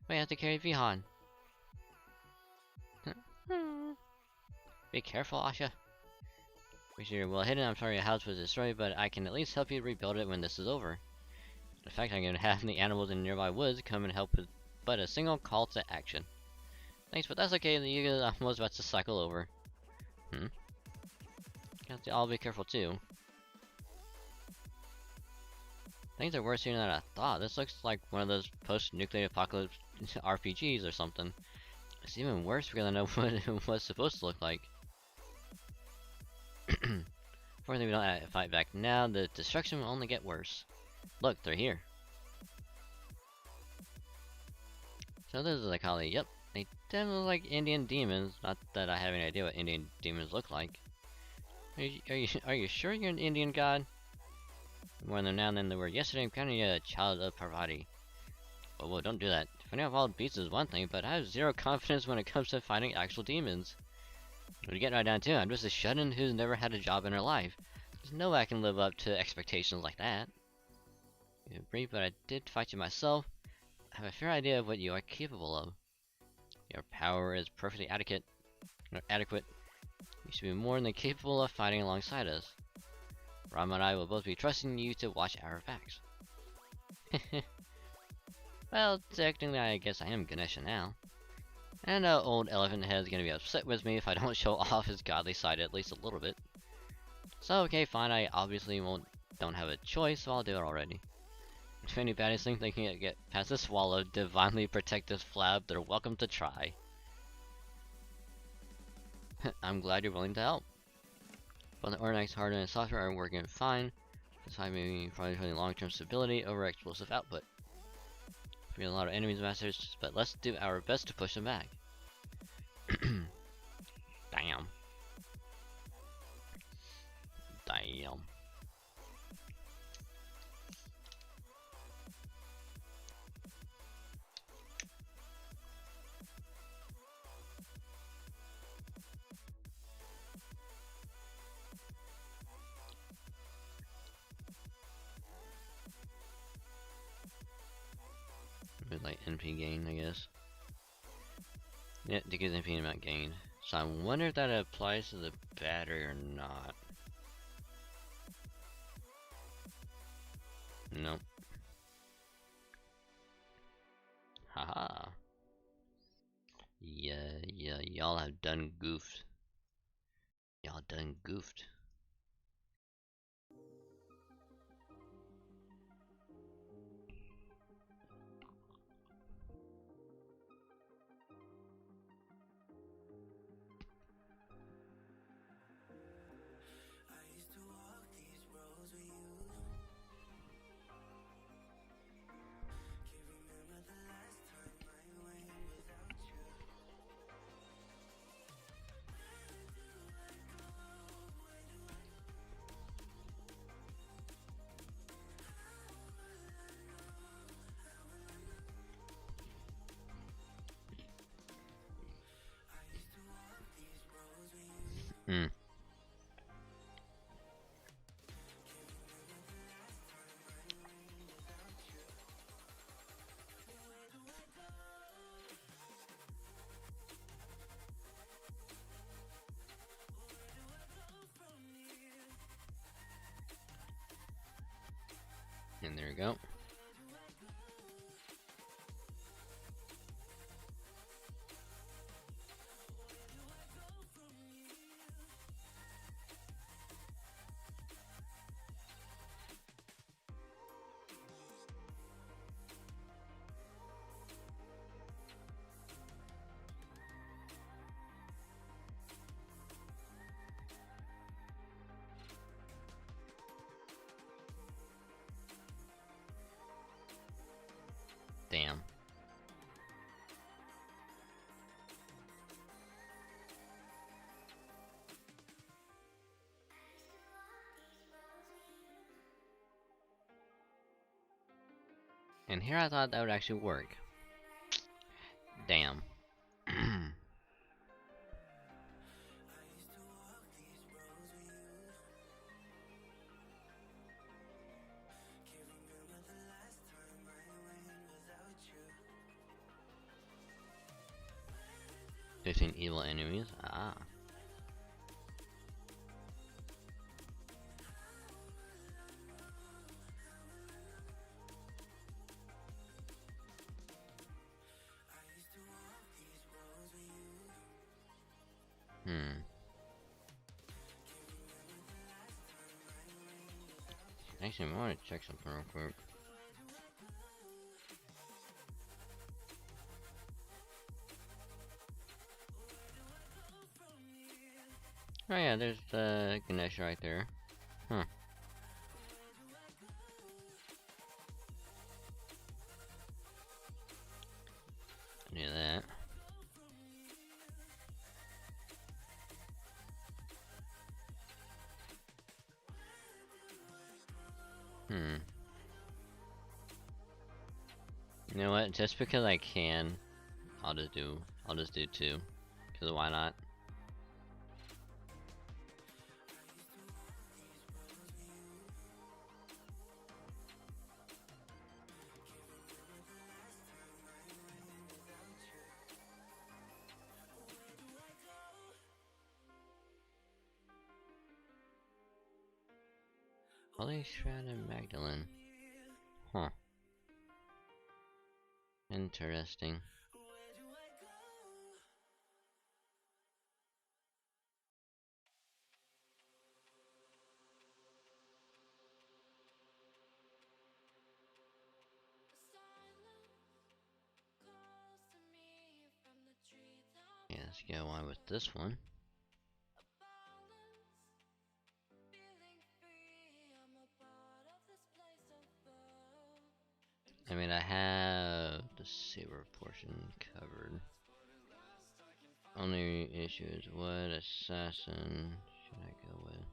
Wait, I have to carry Vihan. Be careful, Asha. Wish you were well hidden. I'm sorry your house was destroyed, but I can at least help you rebuild it when this is over. In fact, I'm gonna have the animals in nearby woods come and help with but a single call to action. Thanks, but that's okay. The Yuga was about to cycle over. Have to all be careful too. Things are worse here than I thought. This looks like one of those post-nuclear apocalypse RPGs or something. It's even worse because I know what it was supposed to look like. Fortunately, we don't have to fight back now. The destruction will only get worse. Look, they're here. So this is the Kali. Yep, they definitely look like Indian demons. Not that I have any idea what Indian demons look like. Are you sure you're an Indian god? More than now than they were yesterday. I'm kind of a child of Parvati. Whoa, don't do that. Finding out all beasts is one thing, but I have zero confidence when it comes to fighting actual demons. When you get right down to it, I'm just a shut-in who's never had a job in her life. There's no way I can live up to expectations like that. You're brief, but I did fight you myself. I have a fair idea of what you are capable of. Your power is perfectly adequate. You should be more than capable of fighting alongside us. Ram and I will both be trusting you to watch our backs. Well, technically I guess I am Ganesha now. And old Elephant Head is gonna be upset with me if I don't show off his godly side at least a little bit. So okay, fine, I obviously don't have a choice, so I'll do it already. If any baddies think they can get past this wall of divinely protected flab, they're welcome to try. I'm glad you're willing to help. Both the Ornax hardware and software are working fine, despite maybe probably long-term stability over explosive output. Be a lot of enemies masters, but let's do our best to push them back. Damn. Damn. With like NP gain, I guess. Yeah, decrease NP amount gained. So I wonder if that applies to the battery or not. Nope. Haha. Yeah, y'all have done goofed. Y'all done goofed. Hmm. And there we go. Damn. And here I thought that would actually work. Damn. Facing evil enemies. Ah. Hmm. Actually, I want to check something real quick. Oh yeah, there's the Ganesh right there. Huh. Do that. Hmm. You know what? Just because I can, I'll just do two. Cause why not? Holy Shrouded Magdalene. Huh. Interesting. Yeah, let's go on with this one. I mean, I have saber portion covered. Only issue is what assassin should I go with?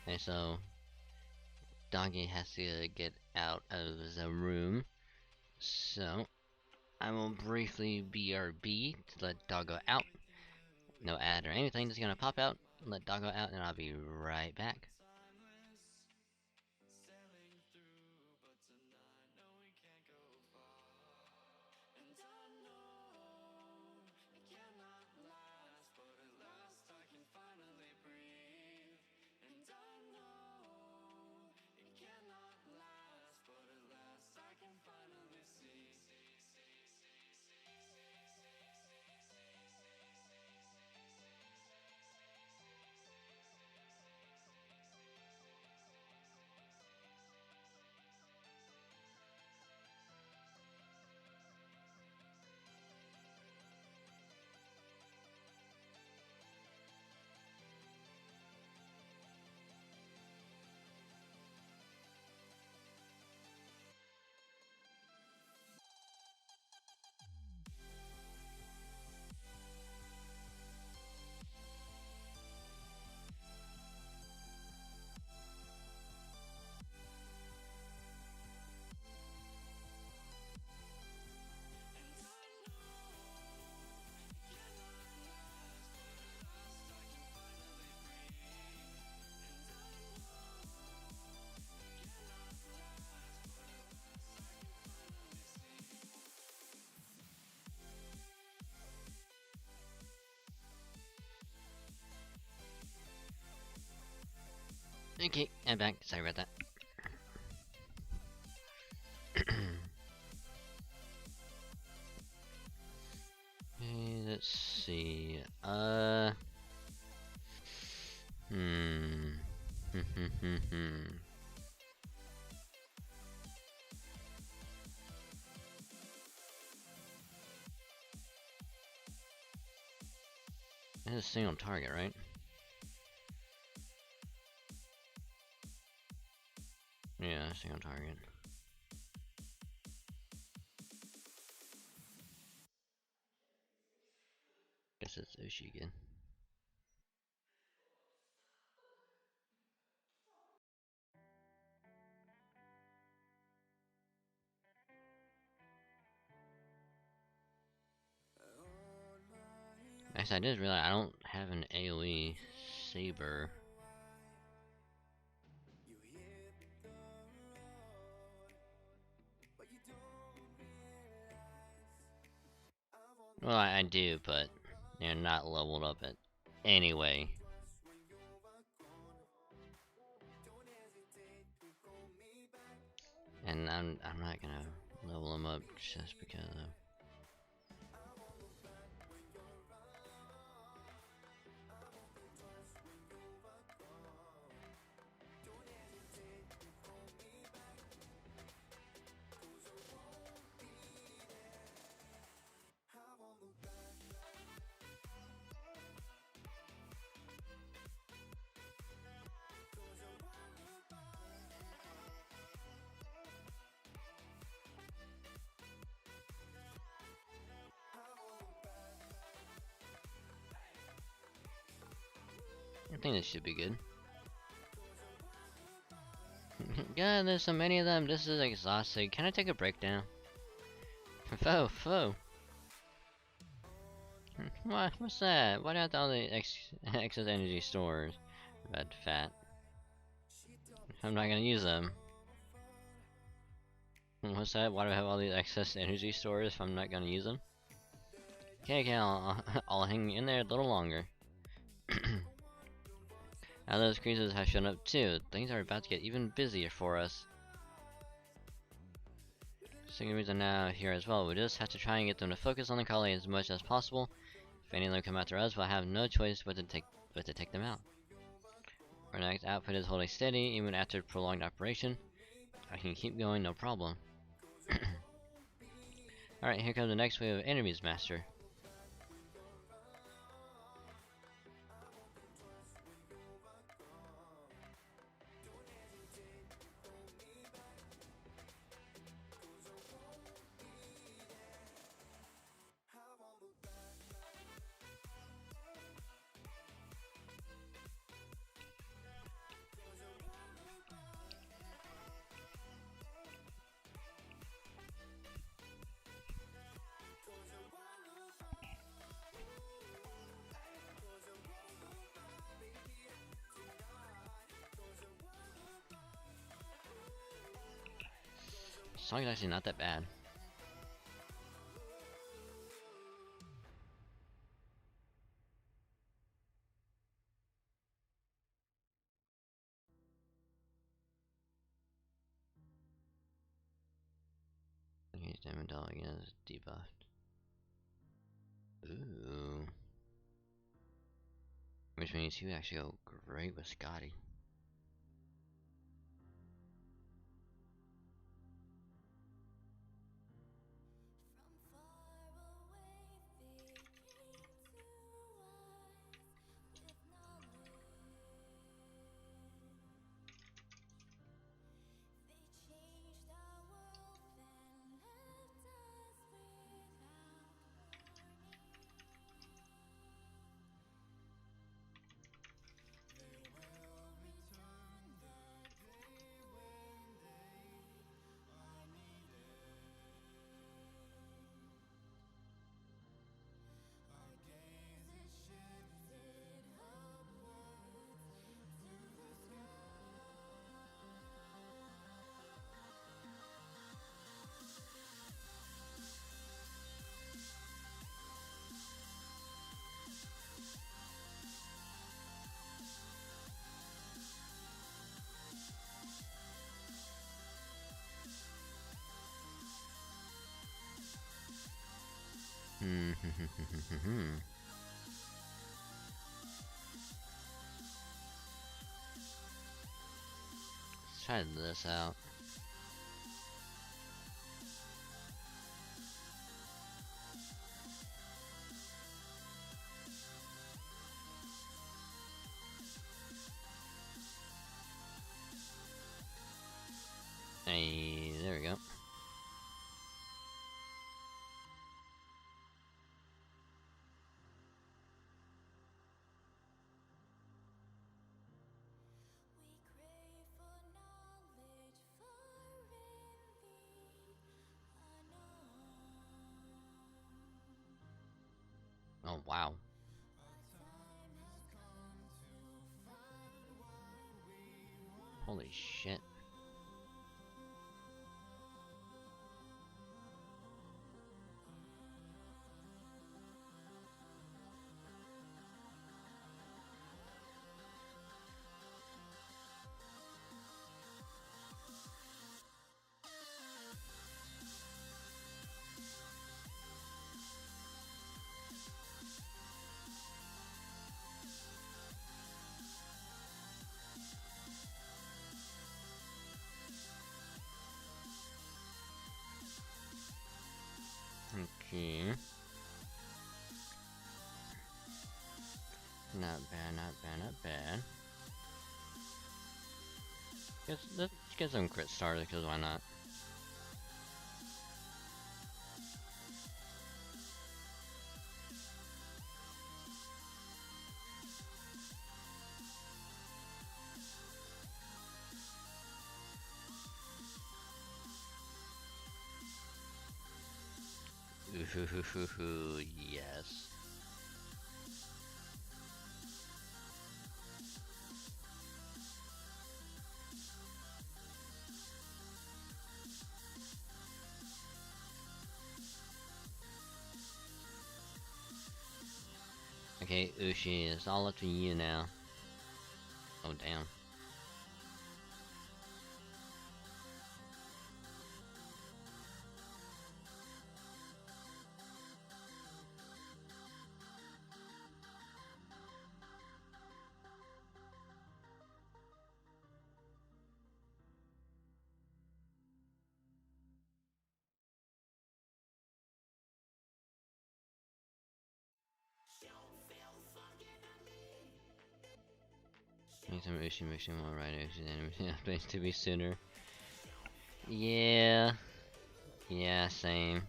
Okay, so Doggy has to get out of the room, so I will briefly BRB to let Doggo out. No ad or anything, just gonna pop out, let Doggo out, and I'll be right back. Okay, I'm back. Sorry about that. Okay, let's see. It's a single target, right? Yeah, single target. Guess it's Ushi again. Actually, I just realized I don't have an AoE saber. Well, I do, but they're not leveled up at anyway. And I'm not gonna level them up just because of. I think this should be good. God, there's so many of them. This is exhausting. Can I take a break now? Foe. What? What's that? What about all the excess energy stores? Red fat. I'm not gonna use them. What's that? Why do I have all these excess energy stores if I'm not gonna use them? Okay, I'll hang in there a little longer. Now those cruisers have shown up too. Things are about to get even busier for us. Stingarees are now here as well. We just have to try and get them to focus on the colony as much as possible. If any of them come after us, we'll have no choice but to take them out. Our next output is holding steady even after prolonged operation. I can keep going, no problem. Alright, here comes the next wave of enemies, Master. The song is actually not that bad. Okay, Diamond Dog again is debuffed. Ooh. Which means he would actually go great with Scotty. Let's try this out. Hey, there we go. Oh wow. Holy shit. Okay. Not bad. Let's get some crit stars, because why not? Yes. Okay, Ushi, it's all up to you now. Oh, damn. Anytime Ushi makes him alright, Ushi's anime updates to be sooner. Yeah. Yeah, same.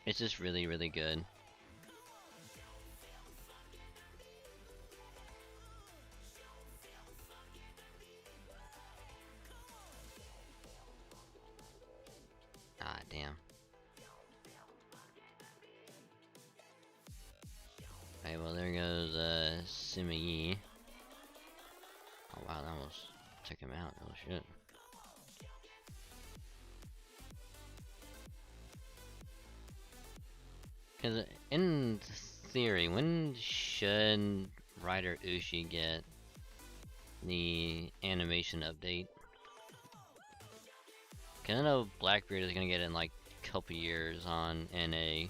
It's just really, really good. Ah, damn. Okay, well there goes, Simi. Oh wow, that almost took him out. Oh shit. Because in theory, when should Rider Ushi get the animation update? Cause I know Blackbeard is gonna get it in like a couple years on NA.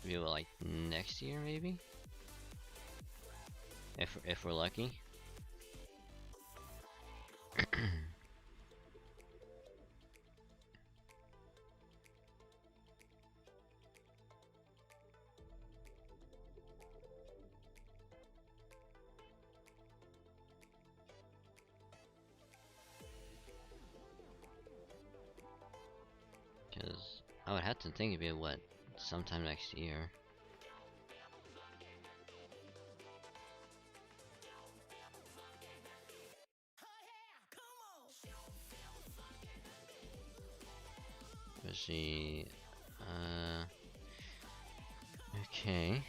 Maybe like next year, maybe. If we're lucky. Cause I would have to think it'd be what, sometime next year. Let's see. Okay.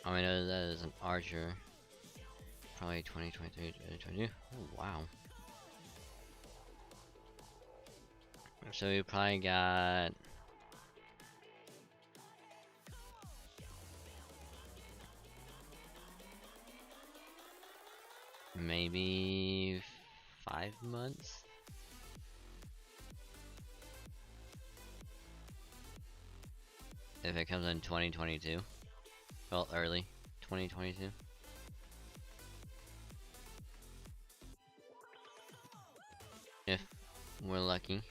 Oh, I know that is an archer. Probably 2023, 2022. Oh, wow. So we probably got maybe 5 months. If it comes in 2022. Well, early 2022. If we're lucky.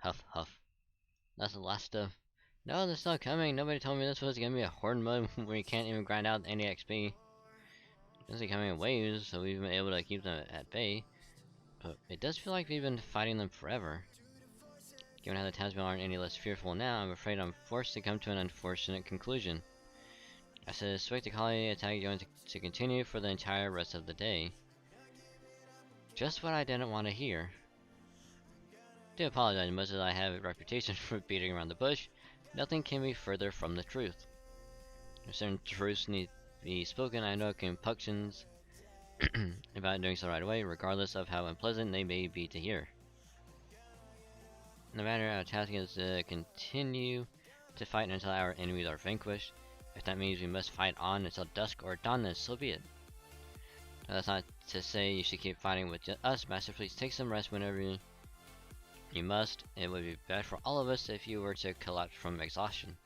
Huff, huff. That's the last stuff. No, they're still coming. Nobody told me this was gonna be a horde mode where you can't even grind out any XP. This is coming in waves, so we've been able to keep them at bay. But it does feel like we've been fighting them forever. Given how the townspeople aren't any less fearful now, I'm afraid I'm forced to come to an unfortunate conclusion. I suspect the colony attack is going to continue for the entire rest of the day. Just what I didn't want to hear. I do apologize, much as I have a reputation for beating around the bush, nothing can be further from the truth. If certain truths need to be spoken, I know compunctions about doing so right away, regardless of how unpleasant they may be to hear. No matter our task is to continue to fight until our enemies are vanquished. If that means we must fight on until dusk or dawn, then so be it. Now, that's not to say you should keep fighting with us, Master. Please take some rest whenever you must. It would be bad for all of us if you were to collapse from exhaustion.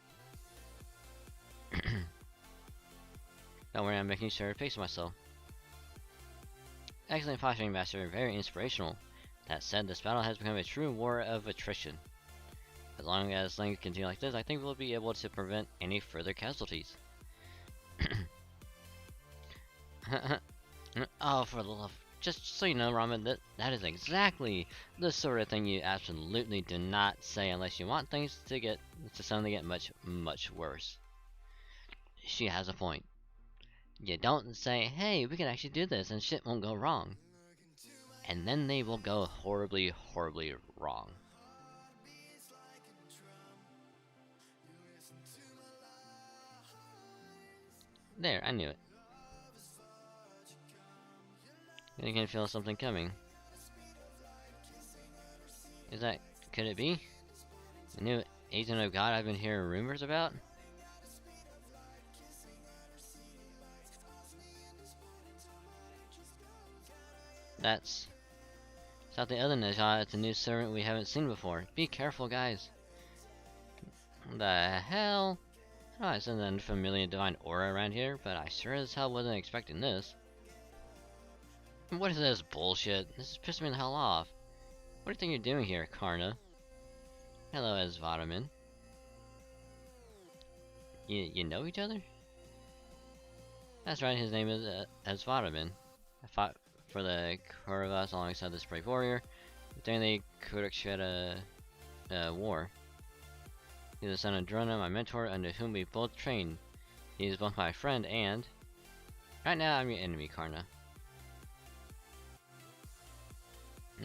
Don't worry, I'm making sure to pace myself. Excellent posturing, Master. Very inspirational. That said, this battle has become a true war of attrition. As long as things continue like this, I think we'll be able to prevent any further casualties. Oh, for the love. Just so you know, Ramen, that is exactly the sort of thing you absolutely do not say unless you want things to suddenly get much, much worse. She has a point. You don't say, hey, we can actually do this and shit won't go wrong. And then they will go horribly, horribly wrong. There, I knew it. I can feel something coming. Is that... could it be? The new agent of God I've been hearing rumors about? It's not the other Najah, it's a new servant we haven't seen before. Be careful, guys. The hell? I know I said an unfamiliar divine aura around here, but I sure as hell wasn't expecting this. What is this bullshit? This is pissing me the hell off. What do you think you're doing here, Karna? Hello, Esvadaman. You know each other? That's right, his name is Esvadaman. I fought for the Kauravas alongside this brave warrior during the Kuruksheta war. He's the son of Drona, my mentor, under whom we both trained. He is both my friend and... right now, I'm your enemy, Karna.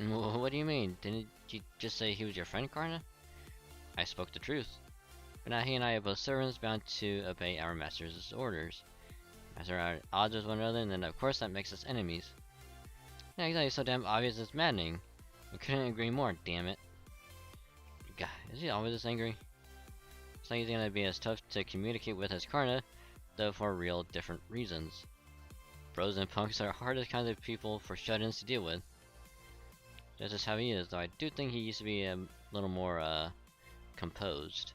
What do you mean? Didn't you just say he was your friend, Karna? I spoke the truth. But now he and I are both servants bound to obey our master's orders. As we are at odds with one another, and then of course that makes us enemies. Yeah, exactly, so damn obvious it's maddening. I couldn't agree more, damn it. God, is he always this angry? It's like he's gonna be as tough to communicate with as Karna, though for real different reasons. Bros and punks are hardest kind of people for shut-ins to deal with. That's just how he is, though I do think he used to be a little more, composed.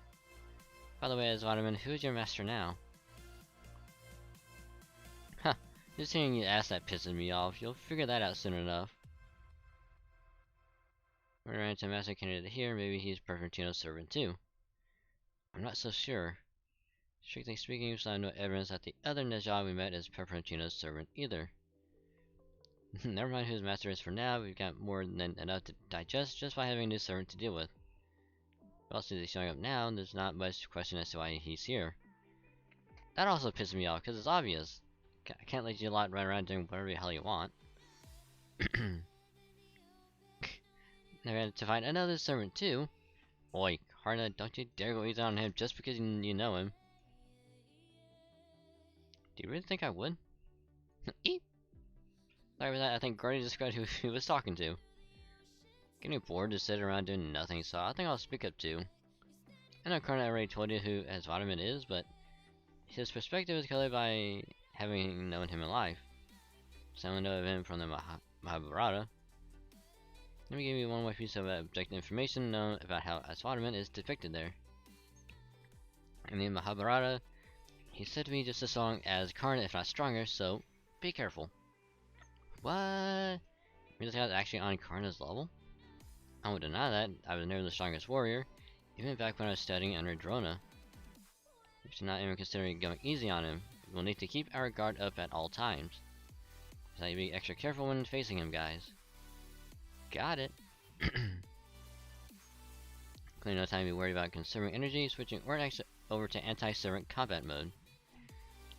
By the way, Esvadaman, who's your master now? Huh, just hearing you ask that pisses me off. You'll figure that out soon enough. We ran into a master candidate here, maybe he's Perfectino's servant too. I'm not so sure. Strictly speaking, we saw no evidence that the other Najah we met is Perfectino's servant either. Never mind who his master is for now, we've got more than enough to digest just by having a new servant to deal with. But also, he's showing up now, and there's not much question as to why he's here. That also pisses me off, because it's obvious. I can't let you lot run around doing whatever the hell you want. Now we had to find another servant too. Oi, Karna, don't you dare go easy on him just because you know him. Do you really think I would? Eep! Sorry for that, I think Gordy described who he was talking to. Getting bored to sit around doing nothing, so I think I'll speak up too. I know Karna already told you who Esvadaman is, but his perspective is colored by having known him in life. Some know of him from the Mahabharata. Let me give you one more piece of objective information known about how Esvadaman is depicted there. In the Mahabharata, he's said to be just as strong as Karna, if not stronger, so be careful. What? This guy's actually on Karna's level? I won't deny that. I was never the strongest warrior, even back when I was studying under Drona. We should not even consider going easy on him. We'll need to keep our guard up at all times. So you be extra careful when facing him, guys. Got it. Clearly no time to be worried about conserving energy, switching over to anti-servant combat mode.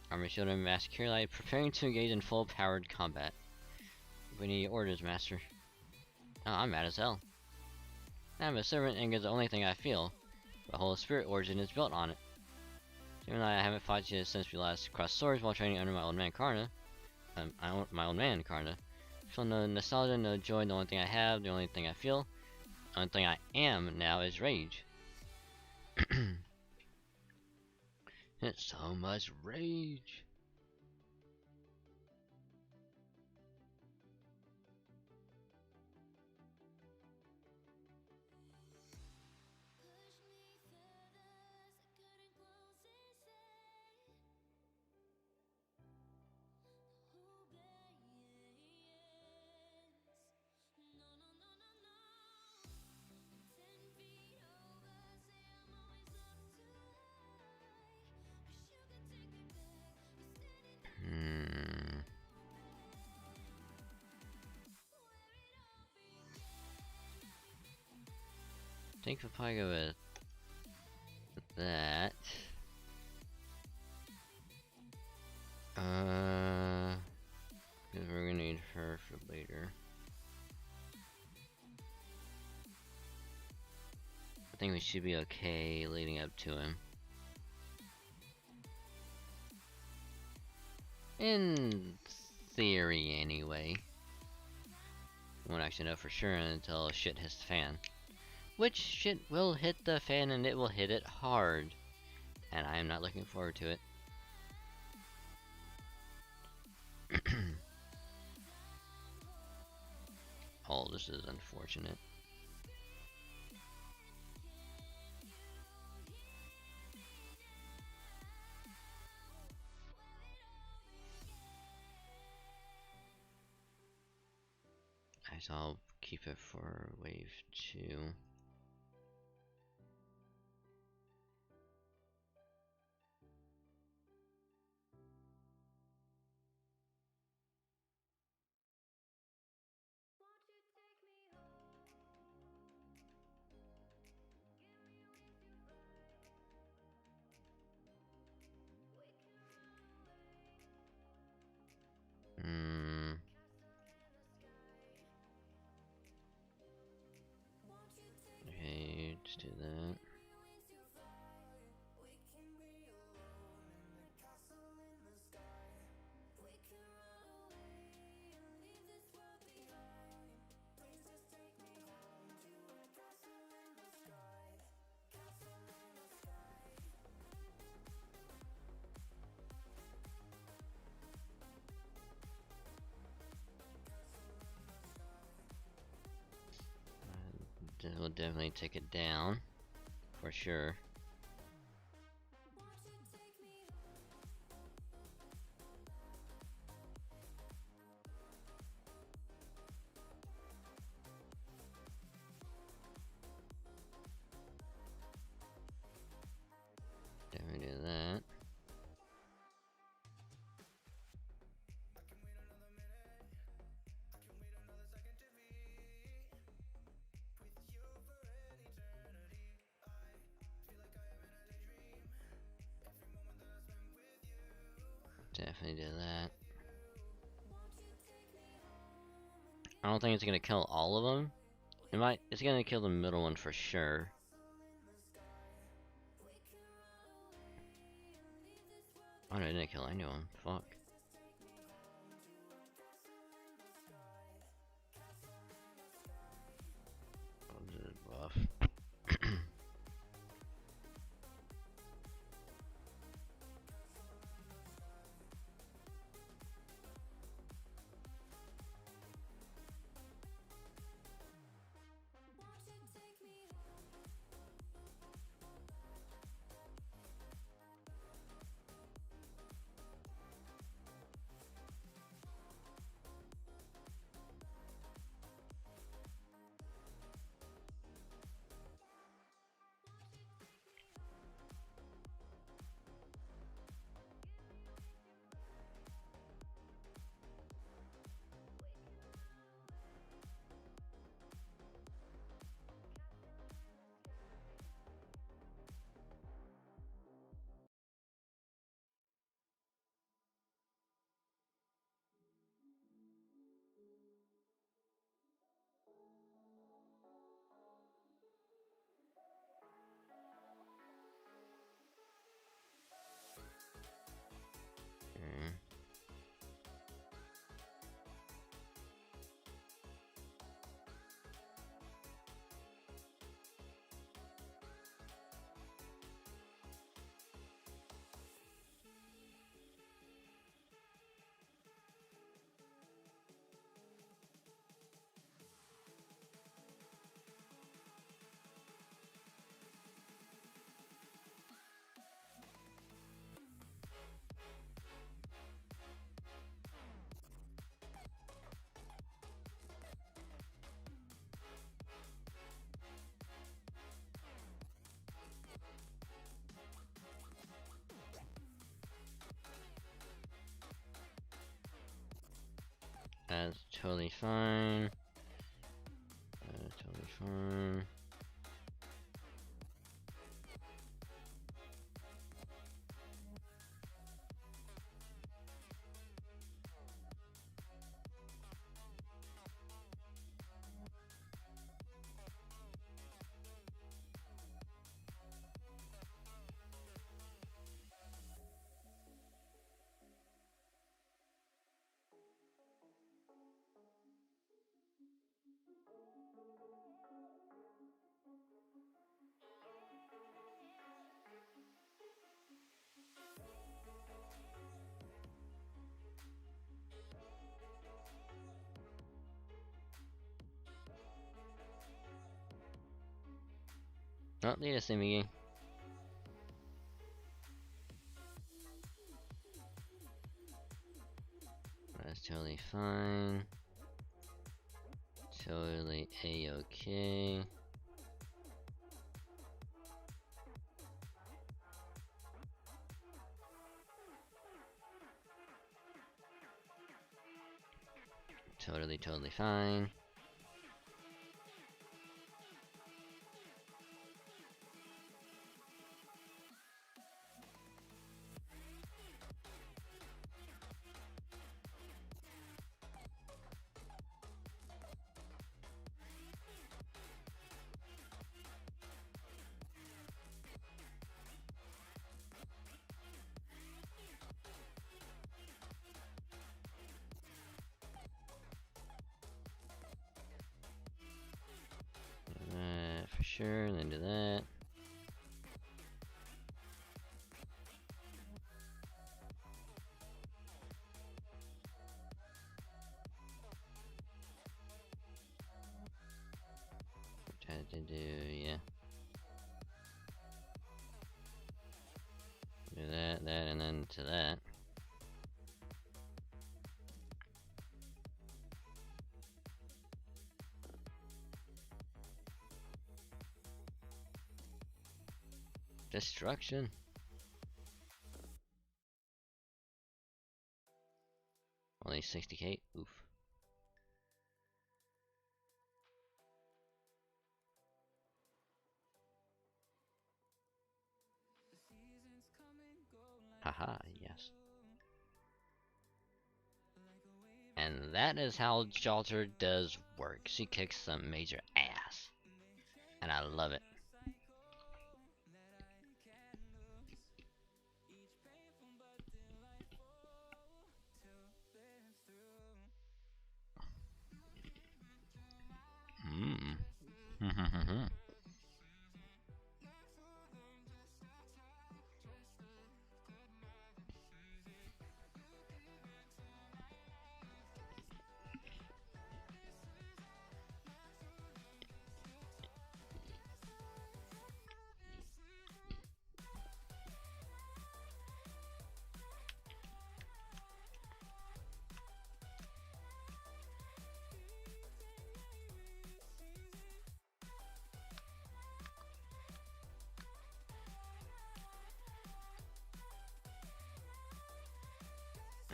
Armor shield and mask Curelight, preparing to engage in full-powered combat. We need orders, Master. Oh, I'm mad as hell. I'm a servant, anger is the only thing I feel. The whole spirit origin is built on it. Even though I haven't fought you since we last crossed swords while training under my old man Karna. Feel no nostalgia, no joy, the only thing I have, the only thing I feel, the only thing I am now is rage. It's so much rage. think we'll probably go with that. Because we're gonna need her for later. I think we should be okay leading up to him. In theory, anyway. We won't actually know for sure until shit hits the fan. Which shit will hit the fan, and it will hit it hard. And I am not looking forward to it. Oh, this is unfortunate. So I'll keep it for wave 2. Okay, just do that. We'll definitely take it down, for sure. Definitely do that. Definitely do that. I don't think it's gonna kill all of them. It's gonna kill the middle one for sure. Oh no, it didn't kill anyone. Fuck. Oh, this is rough. Okay. That's totally fine. That's totally fine. Oh, they just see me. That's totally fine. Totally a-okay. Totally fine. That for sure, then do that. Try to do, yeah. Do that, and then to that. Destruction. Only 60k? Oof. Haha, yes. And that is how Shelter does work. She kicks some major ass. And I love it. Mmm.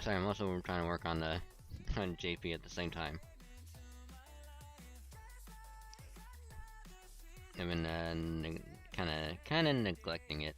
Sorry, I'm also trying to work on the on JP at the same time. I've been kind of neglecting it.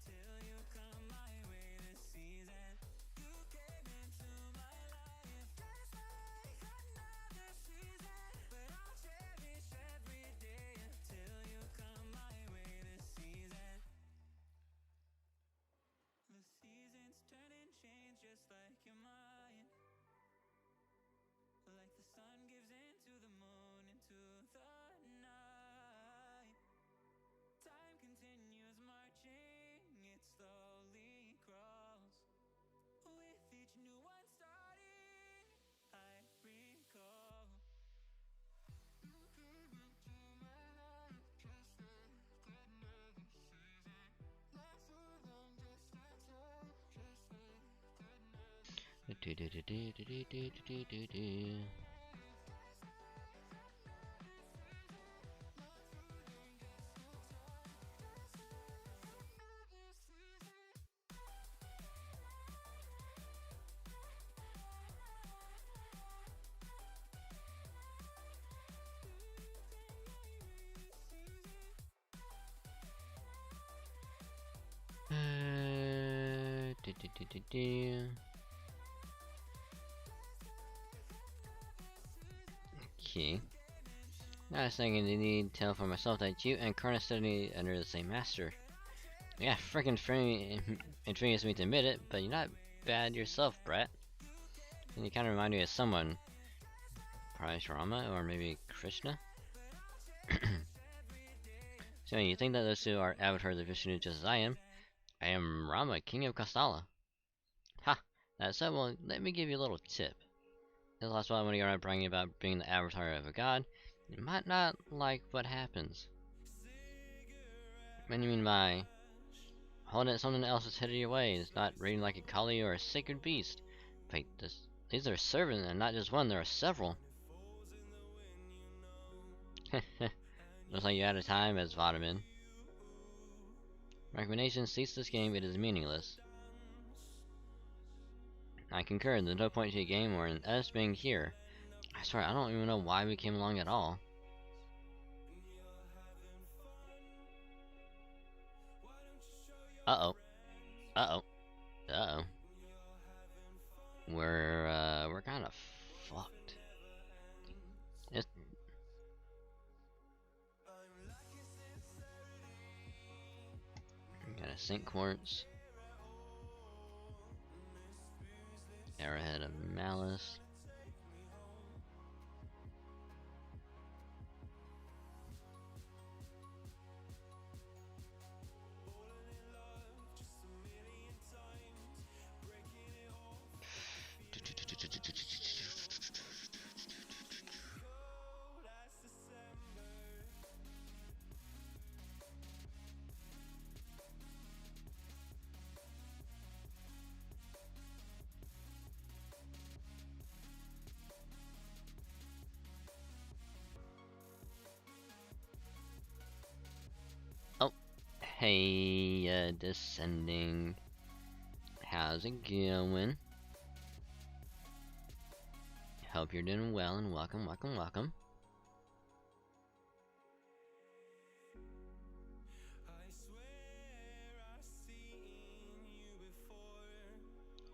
Okay. Now I was thinking you need to tell for myself that you and Karna study under the same master. Yeah, freaking infamous me to admit it, but you're not bad yourself, Brett. And you kind of remind me of someone. Probably Rama or maybe Krishna? So you think that those two are avatars of Vishnu just as I am? I am Rama, king of Kastala. Ha! That's so. Well, let me give you a little tip. This last while when you're around bragging about being the avatar of a god, you might not like what happens. What do you mean by holding at someone else's head of your way is not reading like a Kali or a sacred beast? Wait, these are servants and not just one, there are several. Looks like you're out of time as Vitamin. Recommendation, cease this game, it is meaningless. I concur, there's no point to a game or in us being here. I swear, I don't even know why we came along at all. Uh-oh. Uh-oh. Uh-oh. We're kinda fucked. It's... Got a Sync Quartz. Arrowhead of Malice. Oh, hey, Descending. How's it going? Hope you're doing well and welcome, welcome, welcome.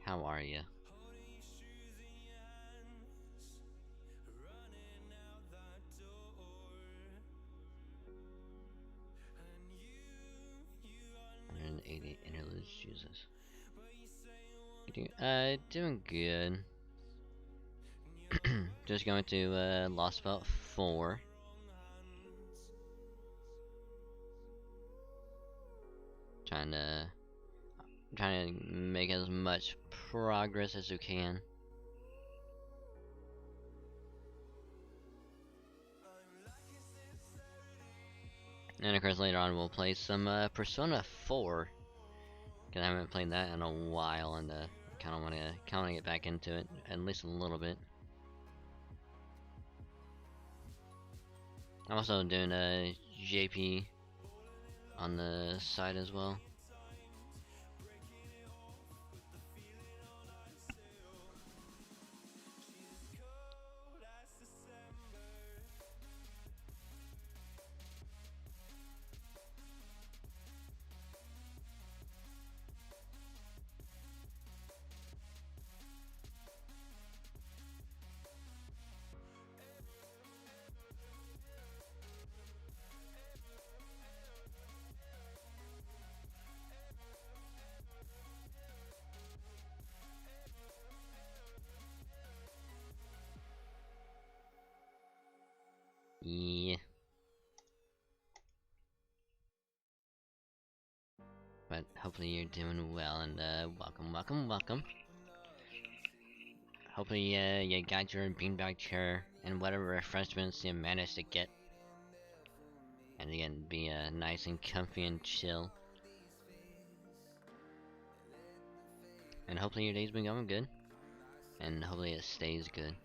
How are you? And 80 interludes, Jesus. Doing good. Just going to Lost Belt 4. Trying to make as much progress as we can. And of course later on we'll play some Persona 4. Cause I haven't played that in a while and kinda wanna get back into it, at least a little bit. I'm also doing a JP on the side as well. Yeah. But hopefully you're doing well and welcome, welcome, welcome. Hopefully you got your beanbag chair and whatever refreshments you managed to get. And again, be nice and comfy and chill. And hopefully your day's been going good. And hopefully it stays good.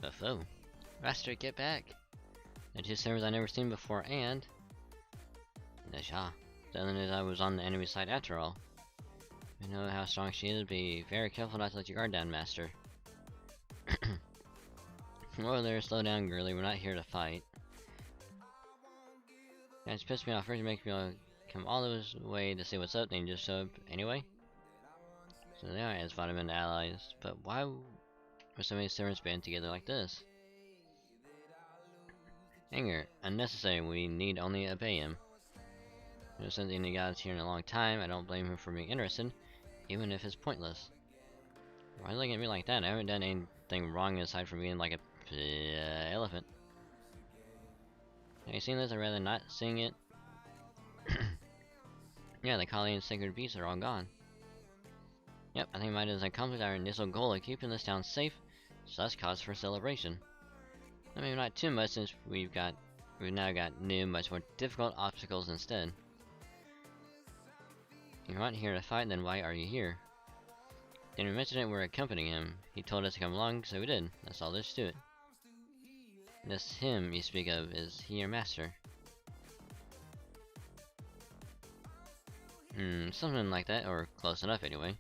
Buffo. Raster, get back! The two servers I never seen before, and Nasha. The other news I was on the enemy side after all. You know how strong she is, be very careful not to let your guard down, Master. Whoa there, slow down, girly, we're not here to fight. Yeah, it's pissed me off. First you make me come all this way to see what's up, then you just show up anyway? So they are as vitamin allies, but why were so many servants band together like this? Anger, unnecessary, we need only obey him. No sense any gods here in a long time, I don't blame him for being interested, even if it's pointless. Why are you looking at me like that? I haven't done anything wrong aside from being like a elephant. Have you seen this? I'd rather not seeing it. Yeah, the Kali and sacred beasts are all gone. Yep, I think mine has accomplished our initial goal of keeping this town safe, so that's cause for celebration. I mean, not too much since we've now got new, much more difficult obstacles instead. If you're not here to fight, then why are you here? Didn't mention it, we're accompanying him. He told us to come along, so we did. That's all there's to it. This him you speak of, is he your master? Something like that, or close enough anyway.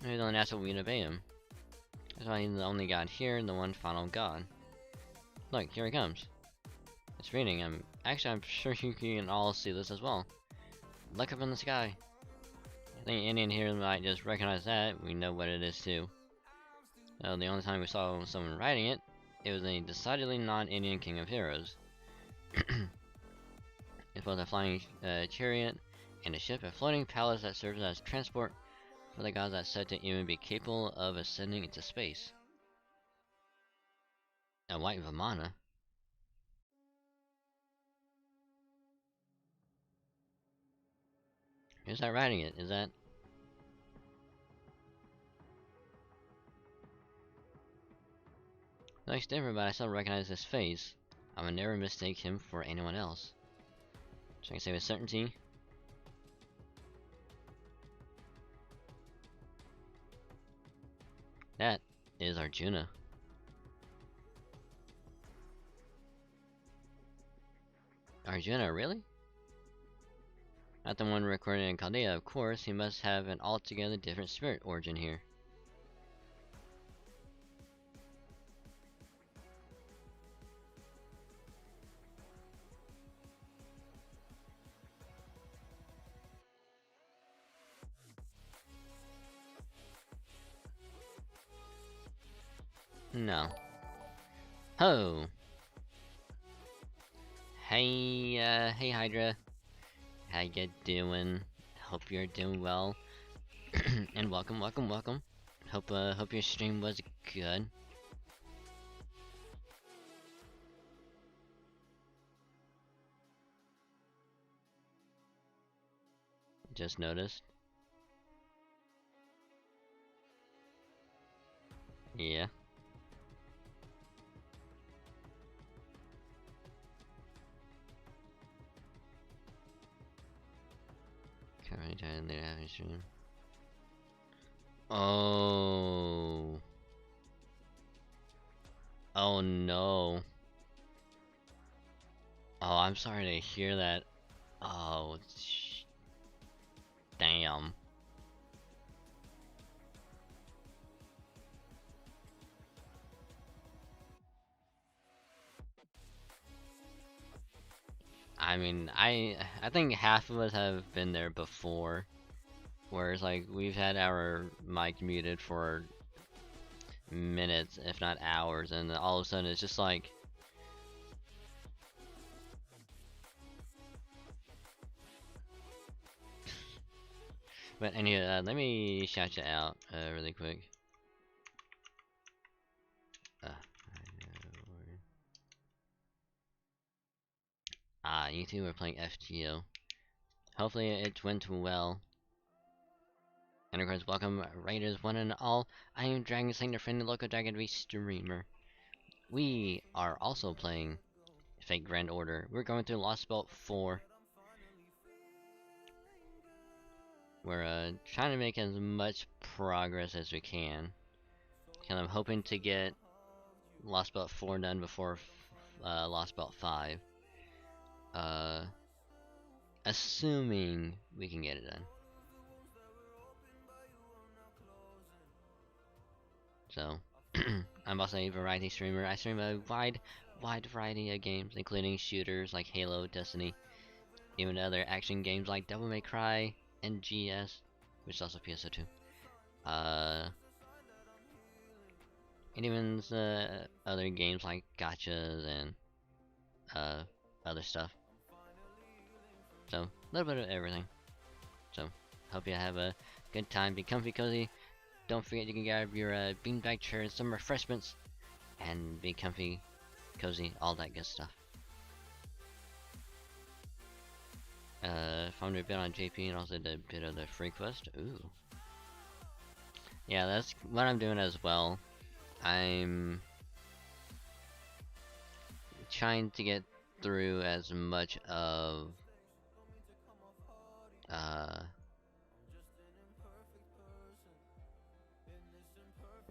Maybe the only natural we'd obey him. That's why he's the only god here, the one final god. Look, here he comes. It's raining. I'm sure you can all see this as well. Look up in the sky. I think Indian here might just recognize that. We know what it is too. So the only time we saw someone riding it, it was a decidedly non-Indian king of heroes. It's both a flying chariot and a ship, a floating palace that serves as transport for the gods that's said to even be capable of ascending into space. A white Vimana? Who's that riding it? Is that... Looks different, but I still recognize his face. I would never mistake him for anyone else. So I can say with certainty. That is Arjuna. Arjuna, really? Not the one recorded in Chaldea, of course. He must have an altogether different spirit origin here. No. Ho! Hey, hey Hydra. How you doing? Hope you're doing well. And welcome. Hope your stream was good. Just noticed. Yeah. Currently trying to have a stream. Oh. Oh no. Oh, I'm sorry to hear that. Oh, damn. I mean, I think half of us have been there before, where it's like we've had our mic muted for minutes, if not hours, and all of a sudden it's just like, but anyway, let me shout you out really quick. You two were playing FGO. Hopefully it went well. And of course, welcome Raiders one and all. I am Dragon Slayer, your friend, the local Dragon VStreamer. We are also playing Fate Grand Order. We're going through Lost Belt 4. We're trying to make as much progress as we can. And I'm hoping to get Lost Belt 4 done before Lost Belt 5. Assuming we can get it done. So, I'm also a variety streamer. I stream a wide variety of games, including shooters like Halo, Destiny, even other action games like Devil May Cry, NGS, which is also PSO2. And even other games like gachas and other stuff. So, a little bit of everything. So, hope you have a good time. Be comfy, cozy. Don't forget you can grab your beanbag chair and some refreshments. And be comfy, cozy, all that good stuff. Found a bit on JP and also did a bit of the free quest. Ooh. Yeah, that's what I'm doing as well. I'm trying to get through as much of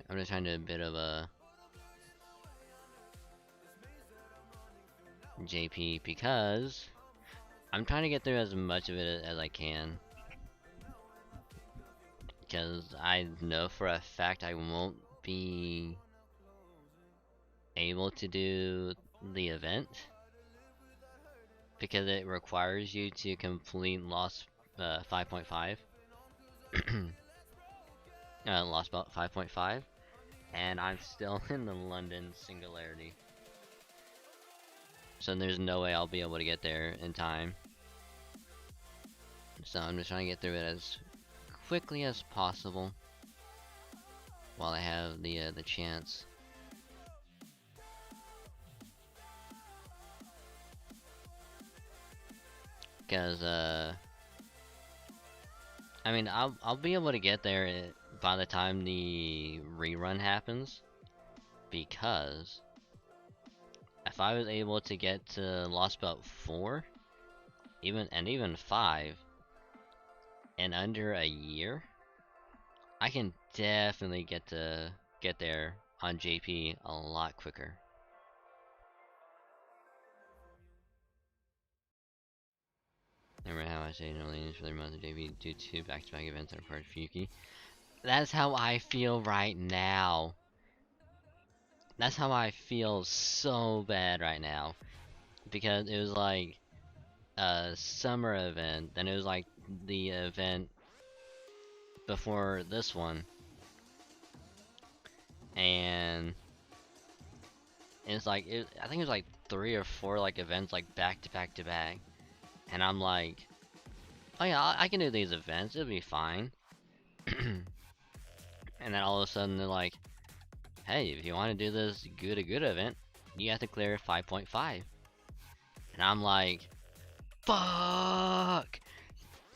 I'm just trying to do a bit of a JP because I'm trying to get through as much of it as I can. Because I know for a fact I won't be able to do the event. Because it requires you to complete Lost 5.5. Lost Belt 5.5. And I'm still in the London Singularity. So there's no way I'll be able to get there in time. So I'm just trying to get through it as quickly as possible while I have the chance. Because I mean I'll be able to get there by the time the rerun happens, because if I was able to get to Lost Belt 4 even 5 in under a year, I can definitely get there on JP a lot quicker. Remember how I say no leanings for the month of JP due to back-to-back events that required Fuki? That's how I feel right now. That's how I feel so bad right now. Because it was like a summer event, then it was like the event before this one. And it's like, I think it was like 3 or 4 like events like back to back to back. And I'm like, oh yeah, I can do these events, it'll be fine. And then all of a sudden they're like, hey, if you want to do this good event, you have to clear 5.5. And I'm like, fuck!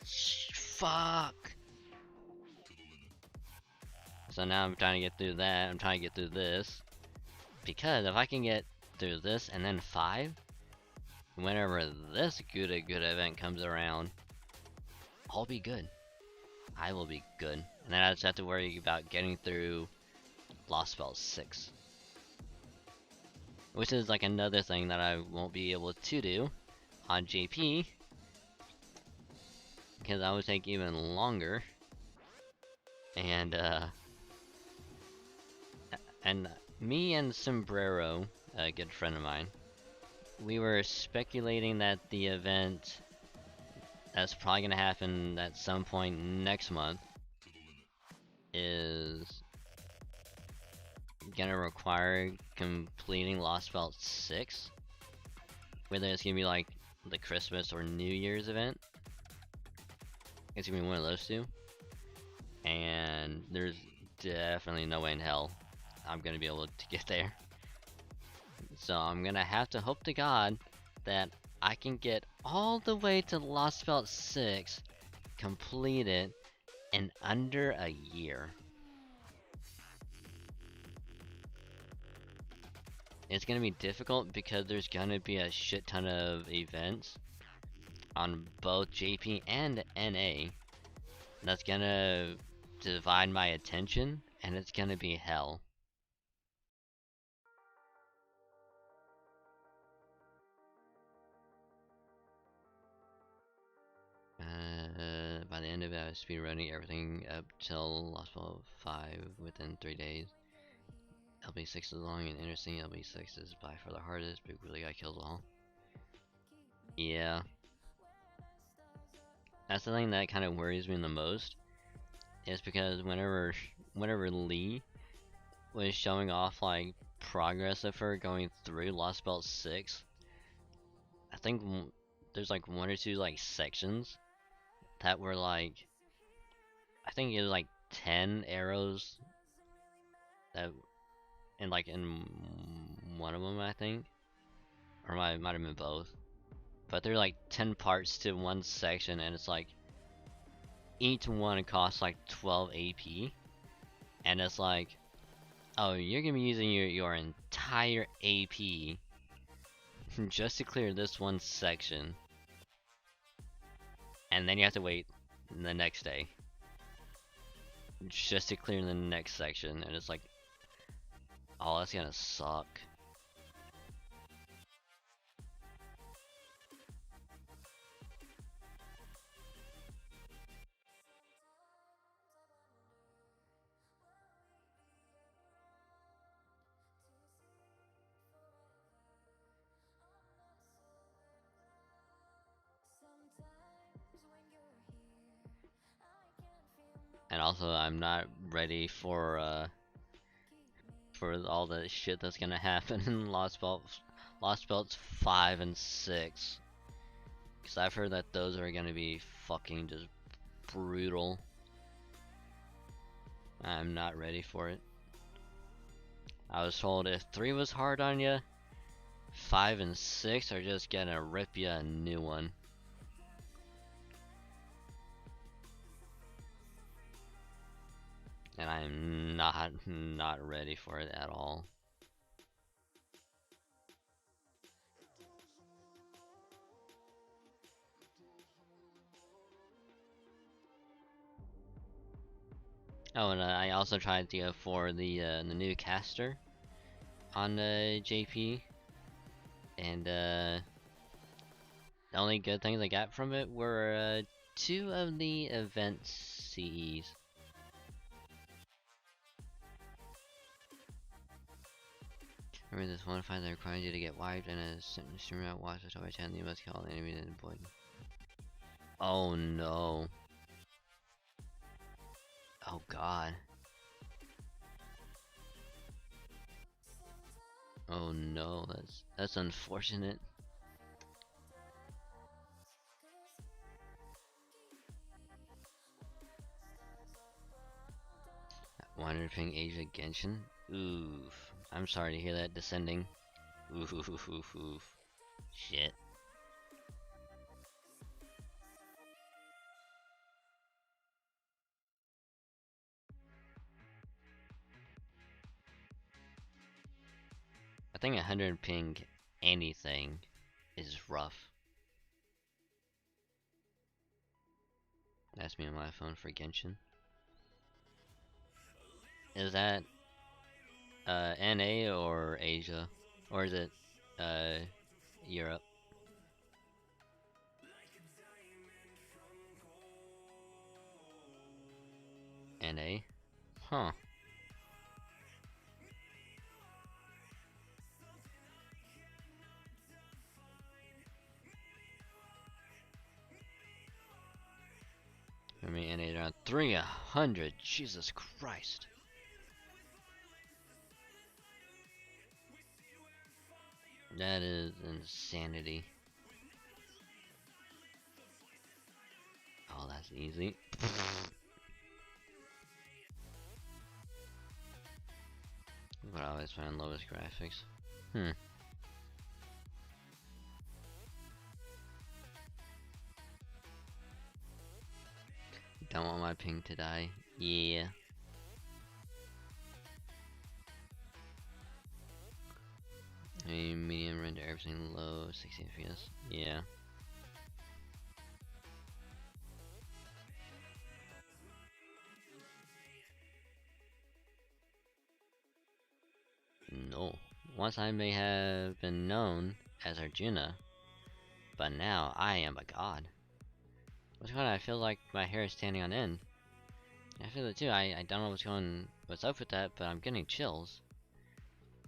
Fuck! So now I'm trying to get through that, I'm trying to get through this. Because if I can get through this and then 5, whenever this good event comes around, I'll be good. I will be good. And then I just have to worry about getting through Lost Belt 6. Which is like another thing that I won't be able to do on JP. Because that would take even longer. And me and Sombrero, a good friend of mine, we were speculating that the event that's probably gonna happen at some point next month is gonna require completing Lost Belt 6. Whether it's gonna be like the Christmas or New Year's event. It's gonna be one of those two. And there's definitely no way in hell I'm gonna be able to get there. So I'm gonna have to hope to God that I can get all the way to Lost Belt 6, complete it in under a year. It's gonna be difficult because there's gonna be a shit ton of events on both JP and NA that's gonna divide my attention, and it's gonna be hell. By the end of it, I was speedrunning everything up till Lost Belt 5 within 3 days. LB6 is long and interesting. LB6 is by far the hardest, but really got kills all. Yeah. That's the thing that kind of worries me the most. Is because whenever Lee was showing off like progress of her going through Lost Belt 6, I think there's like one or two like sections that were like, I think it was like 10 arrows that in one of them, I think, or might have been both, but they're like 10 parts to one section, and it's like each one costs like 12 AP, and it's like, oh, you're gonna be using your entire AP just to clear this one section, and then you have to wait the next day just to clear the next section, and it's like, oh, that's gonna suck. And also, I'm not ready for all the shit that's gonna happen in Lost Belts 5 and 6. Cause I've heard that those are gonna be fucking just brutal. I'm not ready for it. I was told if 3 was hard on ya, 5 and 6 are just gonna rip ya a new one. And I am not ready for it at all. Oh, and I also tried to go for the new caster on JP, and the only good things I got from it were 2 of the event CEs. Remember this one fight that requires you to get wiped and a streamer out watch the top by channel, you must kill the enemy and avoid. Oh no. Oh god. Oh no, that's unfortunate. Wander ping Asia Genshin? Oof. I'm sorry to hear that, descending. Oof, oof, oof, oof, oof. Shit. I think 100 ping anything is rough. That's me on my phone for Genshin. Is that NA or Asia? Or is it Europe? NA? Huh. I mean, NA around 300. Jesus Christ. That is insanity. Oh, that's easy. But I always find lowest graphics. Don't want my ping to die. Yeah. I mean, medium render everything low, 60 FPS. Yeah. No. Once I may have been known as Arjuna, but now I am a god. What's going on? I feel like my hair is standing on end. I feel it too. I don't know what's up with that, but I'm getting chills.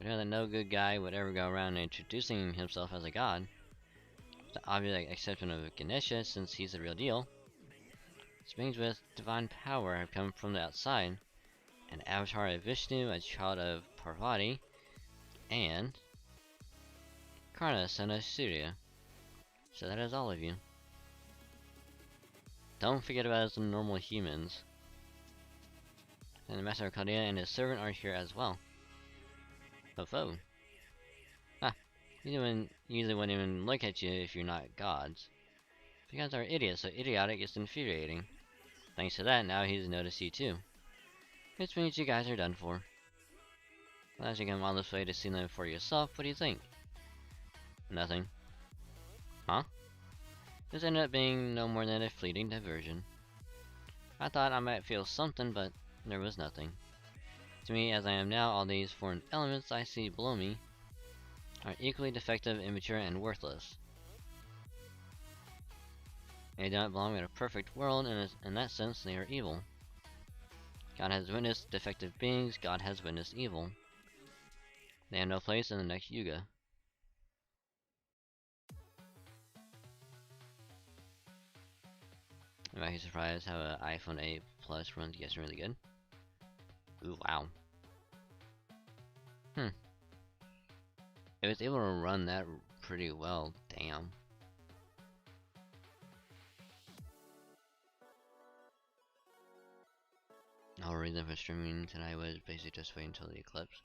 But that no good guy would ever go around introducing himself as a god. With the obvious exception of Ganesha, since he's the real deal. These beings with divine power have come from the outside. An avatar of Vishnu, a child of Parvati, and Karna, son of Surya. So that is all of you. Don't forget about us normal humans. And the Master of Chaldea and his servant are here as well. Oh. Ah, you usually wouldn't even look at you if you're not gods. You guys are idiots, so idiotic is infuriating. Thanks to that, now he's noticed you too. Which means you guys are done for. Unless you come all this way to see them for yourself, what do you think? Nothing. Huh? This ended up being no more than a fleeting diversion. I thought I might feel something, but there was nothing. To me, as I am now, all these foreign elements I see below me are equally defective, immature, and worthless. They do not belong in a perfect world, and in that sense, they are evil. God has witnessed defective beings, God has witnessed evil. They have no place in the next Yuga. I'm actually surprised how an iPhone 8 Plus runs really good. Ooh, wow. It was able to run that pretty well, damn. The whole reason for streaming tonight was basically just waiting until the eclipse.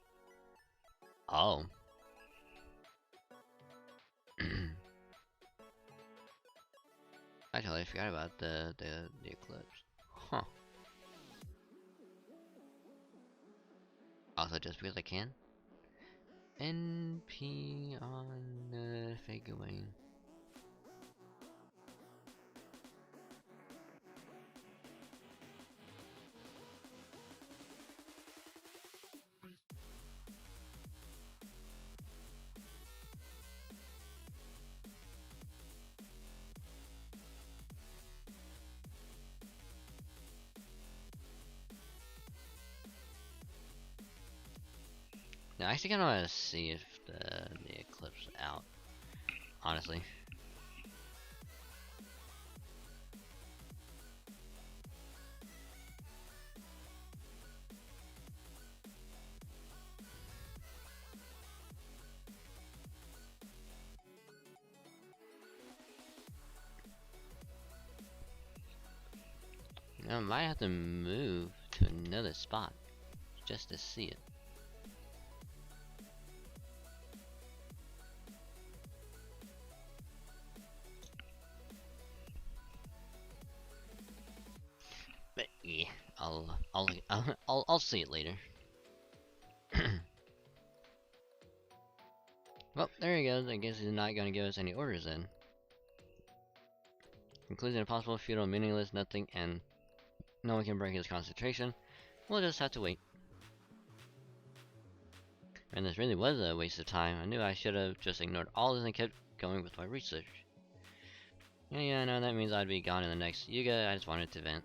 Oh. I totally forgot about the eclipse. Huh. Also, just because I can. NP on FGO. Now, I actually kind of want to see if the eclipse is out. Honestly. I might have to move to another spot just to see it. But yeah, I'll see it later. Well, there he goes. I guess he's not gonna give us any orders then. Conclusion: impossible, futile, meaningless, nothing, and no one can break his concentration. We'll just have to wait. And this really was a waste of time. I knew I should have just ignored all this and kept going with my research. Yeah, I know that means I'd be gone in the next Yuga. I just wanted to vent.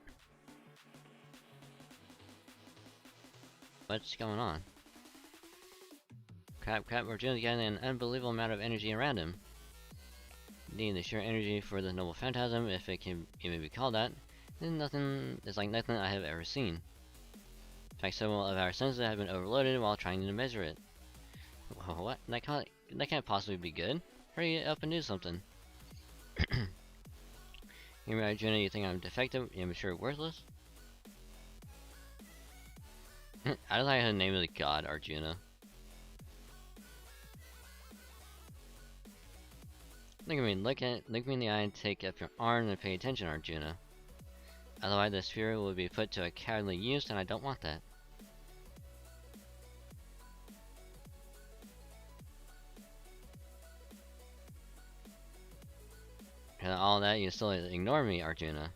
What's going on? Crap, Arjuna's getting an unbelievable amount of energy around him. Indeed, the sheer energy for the noble phantasm, if it can even be called that, is like nothing I have ever seen. In fact, several of our senses have been overloaded while trying to measure it. What? That can't possibly be good. Hurry up and do something. You mean, Arjuna, you think I'm defective, immature, worthless? I don't like the name of the god, Arjuna. Look at me, look me in the eye and take up your arm and pay attention, Arjuna. Otherwise the sphere will be put to a cowardly use, and I don't want that. And all that, you still ignore me, Arjuna.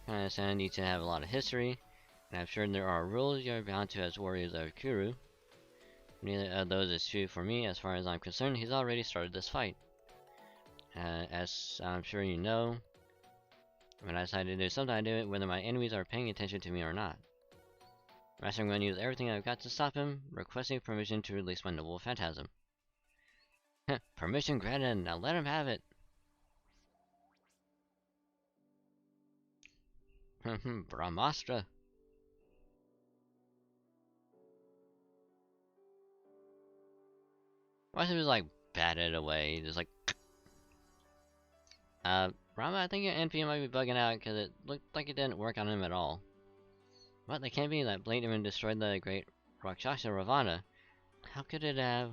I understand you to have a lot of history, and I'm sure there are rules you are bound to as warriors of Kuru. Neither of those is true for me. As far as I'm concerned, he's already started this fight. As I'm sure you know, when I decide to do something, I do it whether my enemies are paying attention to me or not. Master, I'm going to use everything I've got to stop him, requesting permission to release my noble phantasm. Permission granted, now let him have it! Brahmastra! Why should he just like bat it away? Just like Rama, I think your NP might be bugging out because it looked like it didn't work on him at all. What? They can't be that Blade even destroyed the great Rakshasa Ravana. How could it have?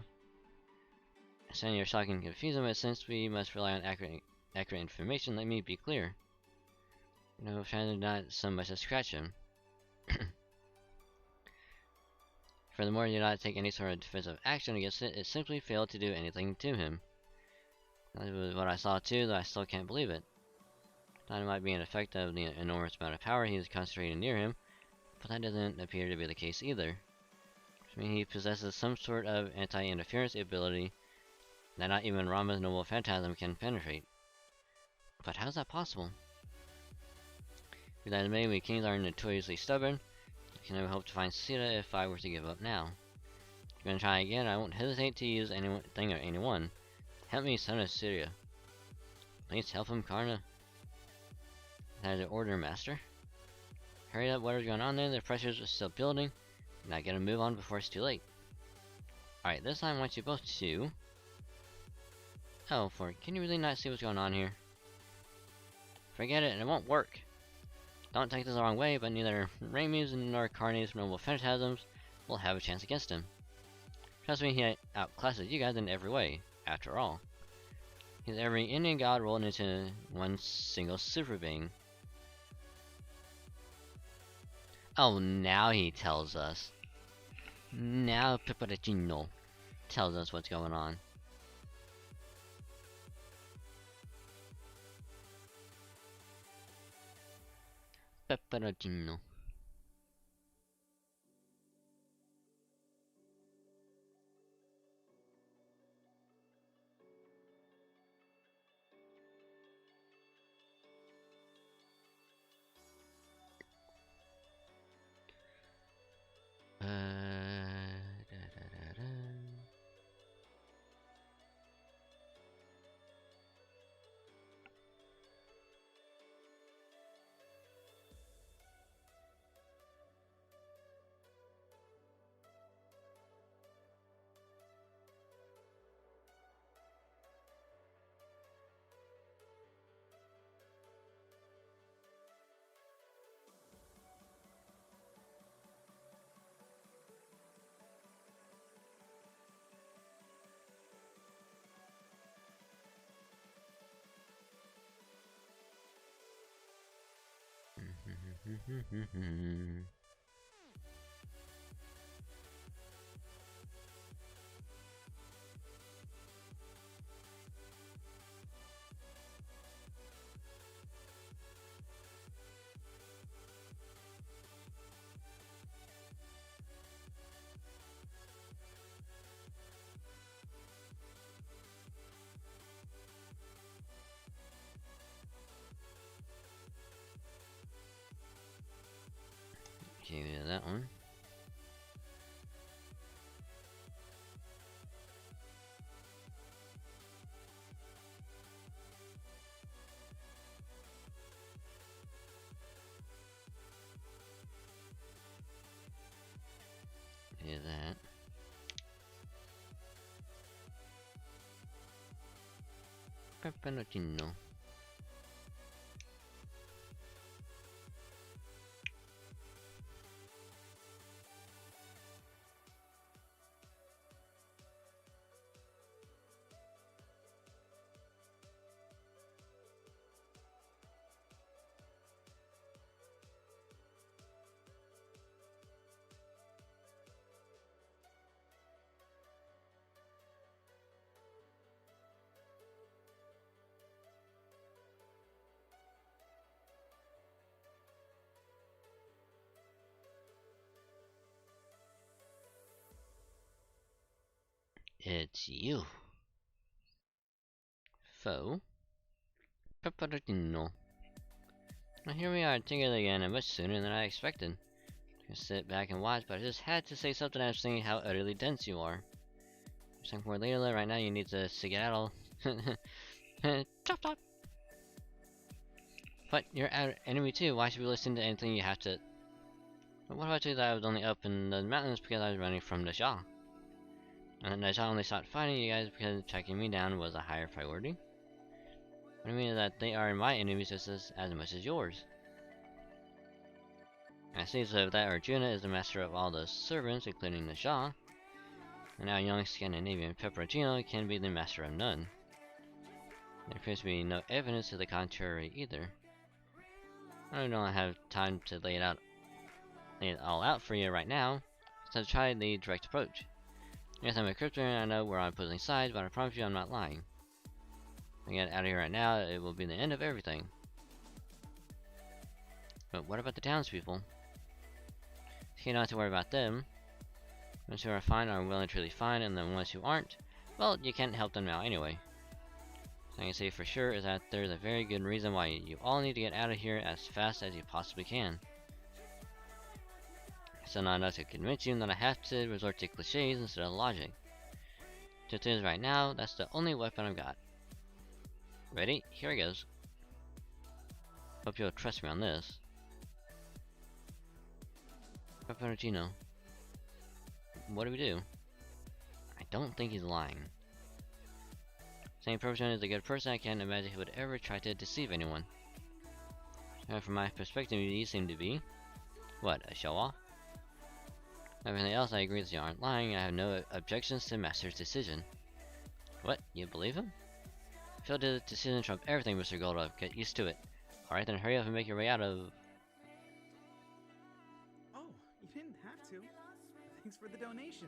Saying you're shocking and confusing, but since we must rely on accurate information, let me be clear. No, trying to not so much as scratch him. Furthermore, you did not take any sort of defensive action against it. It simply failed to do anything to him. That was what I saw too, though I still can't believe it. Thought it might be an effect of the enormous amount of power he is concentrating near him, but that doesn't appear to be the case either. I mean, he possesses some sort of anti-interference ability that not even Rama's noble phantasm can penetrate. But how's that possible? Be that as may, we kings are notoriously stubborn. I can never hope to find Sita if I were to give up now. If you're gonna try again, I won't hesitate to use anything or anyone. Help me, son of Syria. Please help him, Karna. That is an order, master. Hurry up, whatever's going on there, the pressures are still building. Now get a move on before it's too late. Alright, this time I want you both to... Oh, can you really not see what's going on here? Forget it, and it won't work. Don't take this the wrong way, but neither Rami's nor Carney's noble phantasms will have a chance against him. Trust me, he outclasses you guys in every way, after all. He's every Indian god rolled into one single super being. Oh, now he tells us. Now Pipparicino tells us what's going on. Pepperoncino. Okay, we have that one. Okay, that. Pepperoncino. It's you. Foe. Pepperoncino. Well, here we are together again, and much sooner than I expected. Just sit back and watch, but I just had to say something after seeing how utterly dense you are. Second more later, right now you need to skedaddle. Chop chop! But you're our enemy too, why should we listen to anything you have to... But what if I told you that I was only up in the mountains because I was running from the Shah? And then the Shah only stopped fighting you guys because tracking me down was a higher priority? What I mean is that they are my enemies just as much as yours. I see, so that Arjuna is the master of all the servants, including the Shah, and now young Scandinavian Pepperagino can be the master of none. There appears to be no evidence to the contrary either. I don't have time to lay it all out for you right now, so try the direct approach. Yes, I'm a crypto and I know we're on opposing sides, but I promise you I'm not lying. If I get out of here right now, it will be the end of everything. But what about the townspeople? You don't have to worry about them. Those who are fine are well and truly fine, and the ones who aren't, well, you can't help them now anyway. So I can say for sure is that there's a very good reason why you all need to get out of here as fast as you possibly can. So not enough to convince you that I have to resort to cliches instead of logic. Truth is, right now, that's the only weapon I've got. Ready? Here it goes. Hope you'll trust me on this. Pepperagino. What do we do? I don't think he's lying. Saying Pepperagino is a good person, I can't imagine he would ever try to deceive anyone. From my perspective, you seem to be... What, a show-off? Everything else, I agree that you aren't lying. I have no objections to Master's decision. What? You believe him? Phil did the decision trump everything, Mr. Goldruff. Get used to it. Alright, then hurry up and make your way out of... Oh, you didn't have to. Thanks for the donation.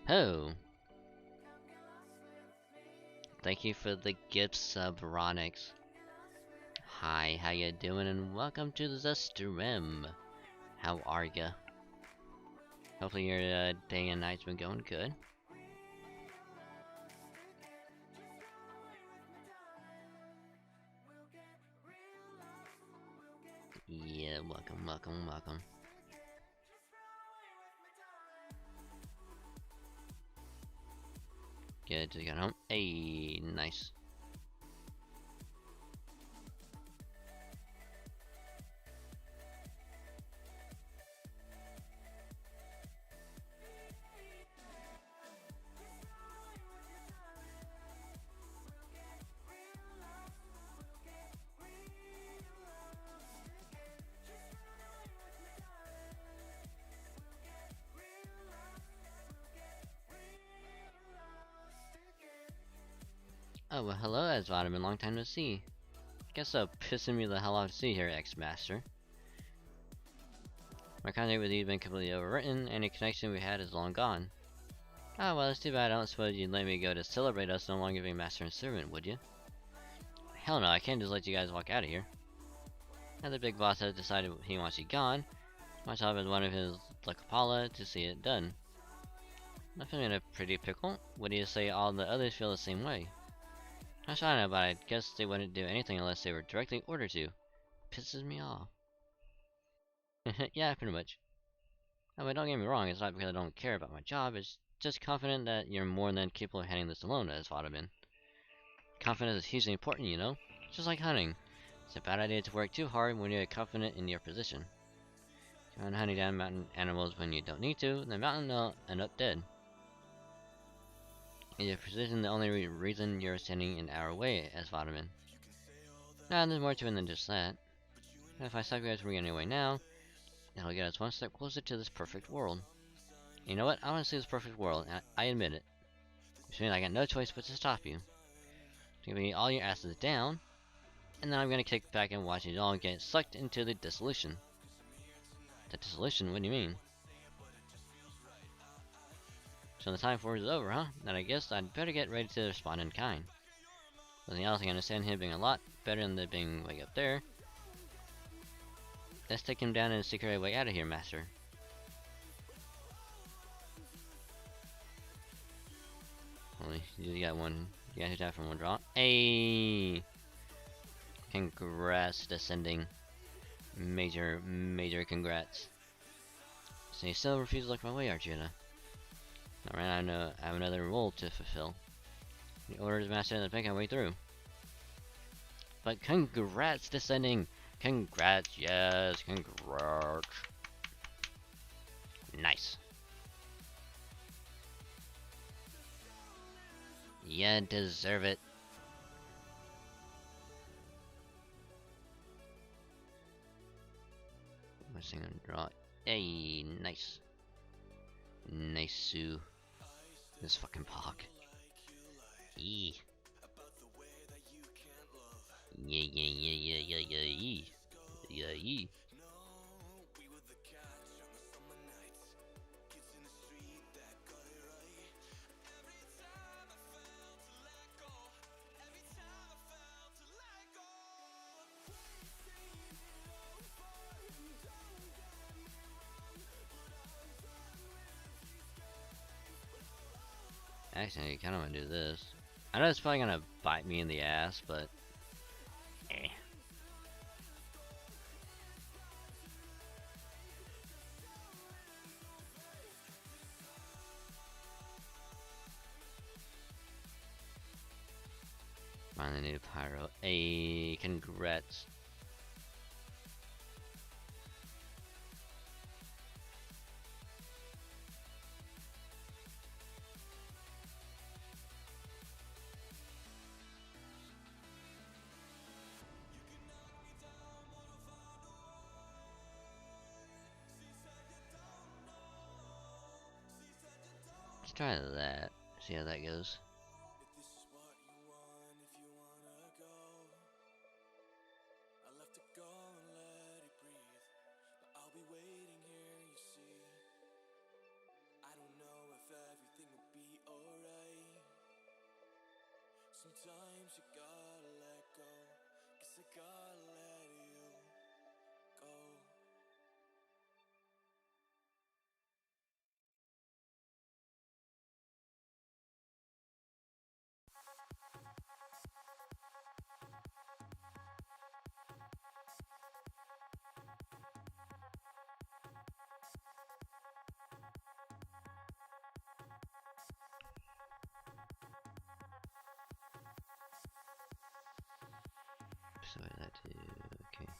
Oh. Thank you for the gift sub, Ronix. Hi, how you doing? And welcome to the stream. How are ya? Hopefully your day and night's been going good. Yeah, welcome, welcome, welcome. Good to get home. Hey, nice. Oh, well, hello, Vitamin. Long time no see. Guess pissing me the hell off to see here, X-Master. My contact with you has been completely overwritten. Any connection we had is long gone. Oh, well, that's too bad. I don't suppose you'd let me go to celebrate us no longer being master and servant, would you? Hell no, I can't just let you guys walk out of here. Now the big boss has decided he wants you gone. My job as one of his Lakapala to see it done. I'm feeling in a pretty pickle. What do you say all the others feel the same way? I don't know, but I guess they wouldn't do anything unless they were directly ordered to. Pisses me off. Yeah, pretty much. I mean, don't get me wrong, it's not because I don't care about my job, it's just confident that you're more than capable of handling this alone, as Vitamin. Confidence is hugely important, you know? Just like hunting. It's a bad idea to work too hard when you're confident in your position. If you're hunting down mountain animals when you don't need to, the mountain will end up dead. Is your position the only reason you're standing in our way, as Vitamin? Nah, there's more to it than just that. And if I stop you guys from getting away now, that'll get us one step closer to this perfect world. And you know what? I want to see this perfect world, and I admit it. Which means I got no choice but to stop you. Giving all your asses down, and then I'm gonna kick back and watch you all get sucked into the dissolution. The dissolution? What do you mean? So the time for it is over, huh? Then I guess I'd better get ready to respond in kind. Nothing else, I can understand him being a lot better than being way up there. Let's take him down and secure our way out of here, Master. Only you got one. You guys died from one draw. Hey! Congrats, descending. Major congrats. So you still refuse to look my way, Arjuna. Alright, I have another role to fulfill. The order of the master and the pick my way through. But congrats, Descending! Congrats, yes, congrats. Nice. Yeah, deserve it. What's gonna draw? Hey, nice. Nice, Sue. This fucking pog. Eee. Yeah, yeah, yeah, yeah, yeah, yeah, yeah. Yeah, yeah. Actually, I kind of want to do this. I know it's probably gonna bite me in the ass, but eh. Finally need a pyro. Hey, congrats. Let's try that. See how that goes. Sometimes you gotta let go, 'cause I gotta let you go. So that too. Okay.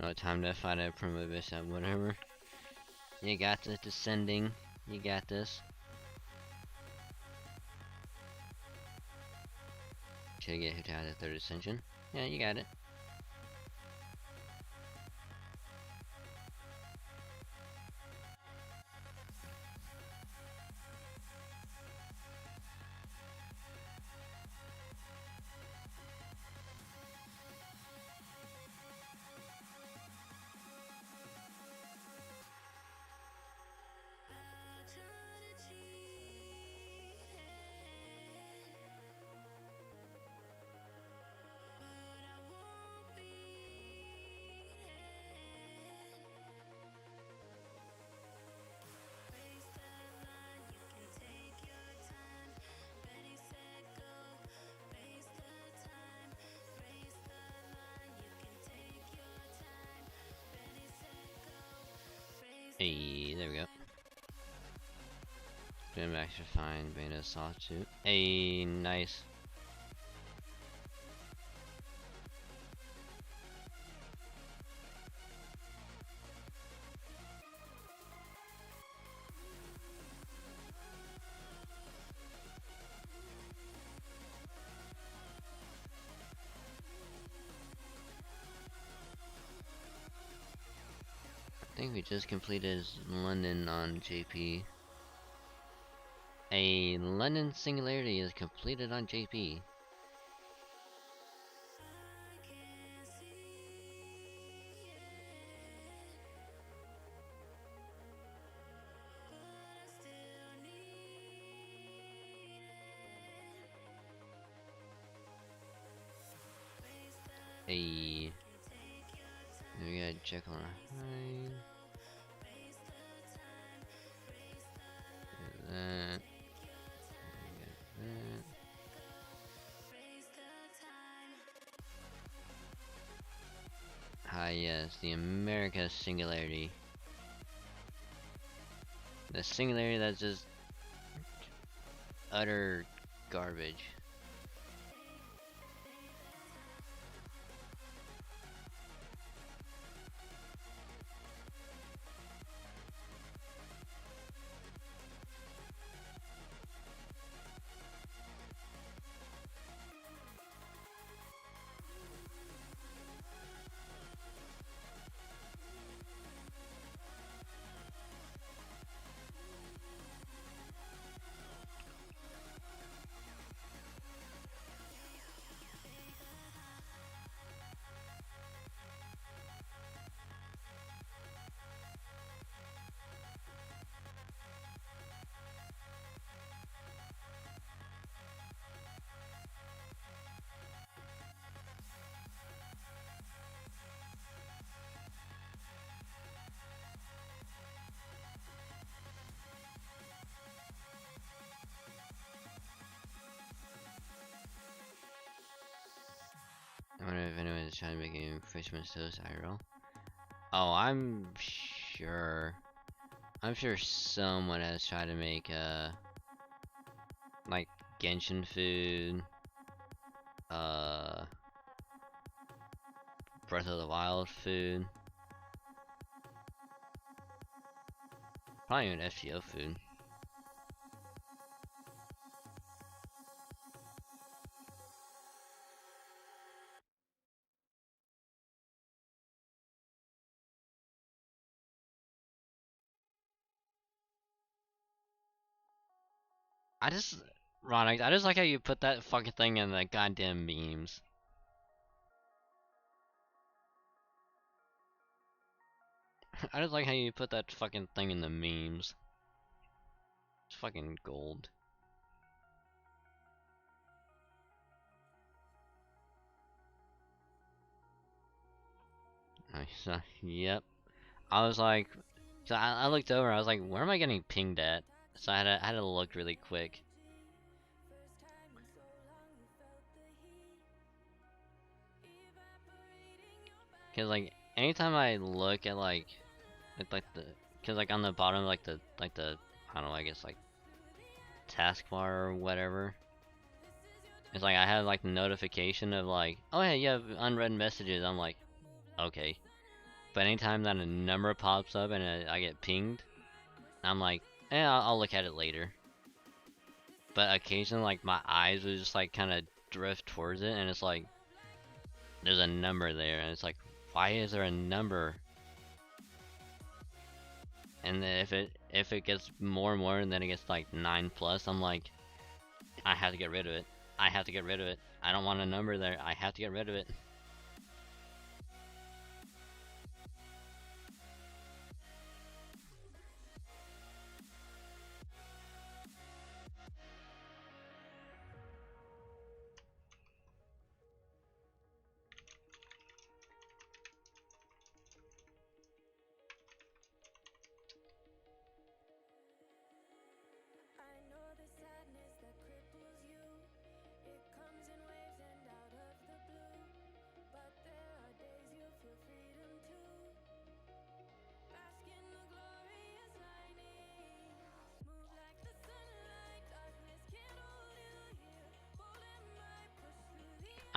No time to fight a primitive at whatever. You got this, Descending. You got this. Should get hit out of third ascension. Yeah, you got it. Hey, there we go. Been back to find Beta Sawtooth. Hey, nice. I think we just completed London on JP. A London Singularity is completed on JP. A we gotta check on our high. That. That. Yes, the America singularity. The singularity that's just utter garbage. I wonder if anyone is trying to make a Frenchman's toast IRL. Oh, I'm sure someone has tried to make like Genshin food, Breath of the Wild food, probably even FGO food. I just, Ron, I just like how you put that fucking thing in the goddamn memes. I just like how you put that fucking thing in the memes. It's fucking gold. Nice. Yep. I was like, so I looked over. I was like, where am I getting pinged at? So I had to look really quick. Cause like anytime I look at like the, cause like on the bottom like the I don't know, I guess like taskbar or whatever. It's like I have like the notification of like, oh hey, you have unread messages. I'm like, okay. But anytime that a number pops up and I get pinged, I'm like, I'll look at it later. But occasionally, like my eyes would just like kind of drift towards it, and it's like, there's a number there, and it's like, why is there a number? And then if it gets more and more, and then it gets like 9+, I'm like, I have to get rid of it. I have to get rid of it. I don't want a number there. I have to get rid of it.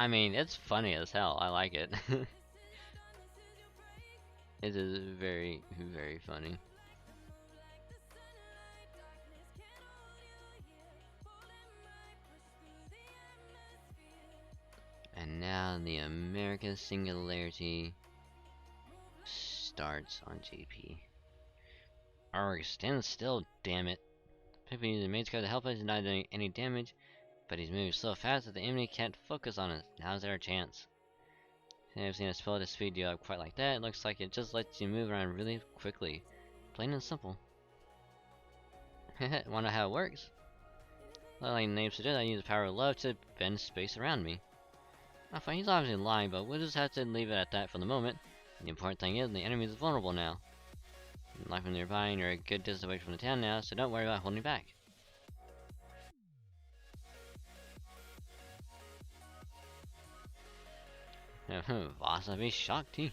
I mean, it's funny as hell. I like it. It is very, very funny. And now the American singularity starts on JP. Arg, stand still, damn it. Pippin using Maid's Card to help us, not doing any damage, but he's moving so fast that the enemy can't focus on us. Now's our chance. I haven't seen a spell to speed you up quite like that. It looks like it just lets you move around really quickly. Plain and simple. Wanna know how it works? Well, like the name suggests, I use the power of love to bend space around me. Now fine, he's obviously lying, but we'll just have to leave it at that for the moment. The important thing is, the enemy is vulnerable now. Life from nearby, and you're a good distance away from the town now, so don't worry about holding back. Vasabi Shakti.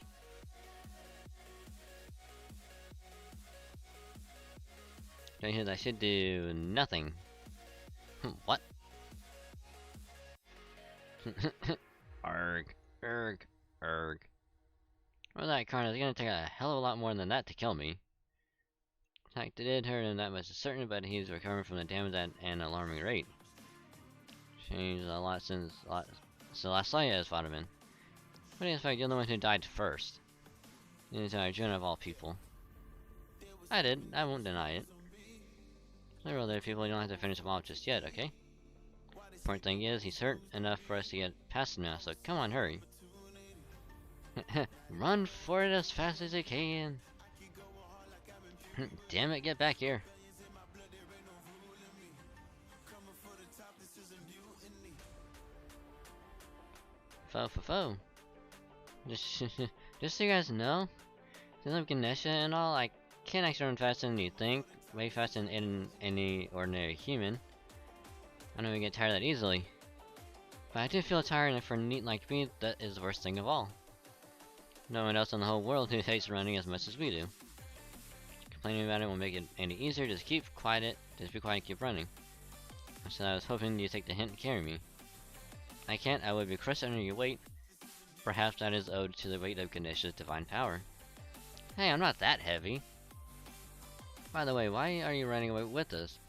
Because I should do nothing. What? Arg, erg, erg. Well, that card is gonna take a hell of a lot more than that to kill me. In fact, it did hurt him that much is certain, but he's recovering from the damage at an alarming rate. Changed a lot since last saw you as Vitamin. But in fact, you're the one who died first. The entire June of all people. I did, I won't deny it. There are other people, you don't have to finish him off just yet, okay? Important thing is, he's hurt enough for us to get past him now, so come on, hurry. Run for it as fast as you can. Damn it, get back here. Fo. Just so you guys know, since I'm Ganesha and all, I can't actually run faster than you think. Way faster than any ordinary human. I don't even get tired that easily. But I do feel tired, and for a neat like me, that is the worst thing of all. No one else in the whole world who hates running as much as we do. Complaining about it won't make it any easier, just be quiet and keep running. So I was hoping you'd take the hint and carry me. I can't, I would be crushed under your weight. Perhaps that is owed to the weight of Ganesha's divine power. Hey, I'm not that heavy. By the way, why are you running away with us?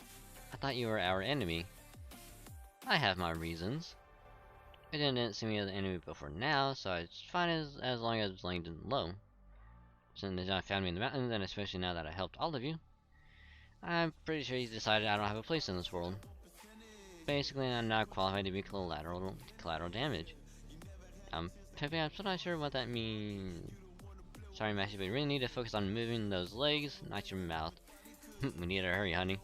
I thought you were our enemy. I have my reasons. It didn't see me as an enemy before now, so it's fine as long as it's laying low. Since they not found me in the mountains, and especially now that I helped all of you, I'm pretty sure he's decided I don't have a place in this world. Basically, I'm not qualified to be collateral damage. Pepe, I'm still not sure what that means. Sorry, Maxie, but you really need to focus on moving those legs, not your mouth. We need to hurry, honey.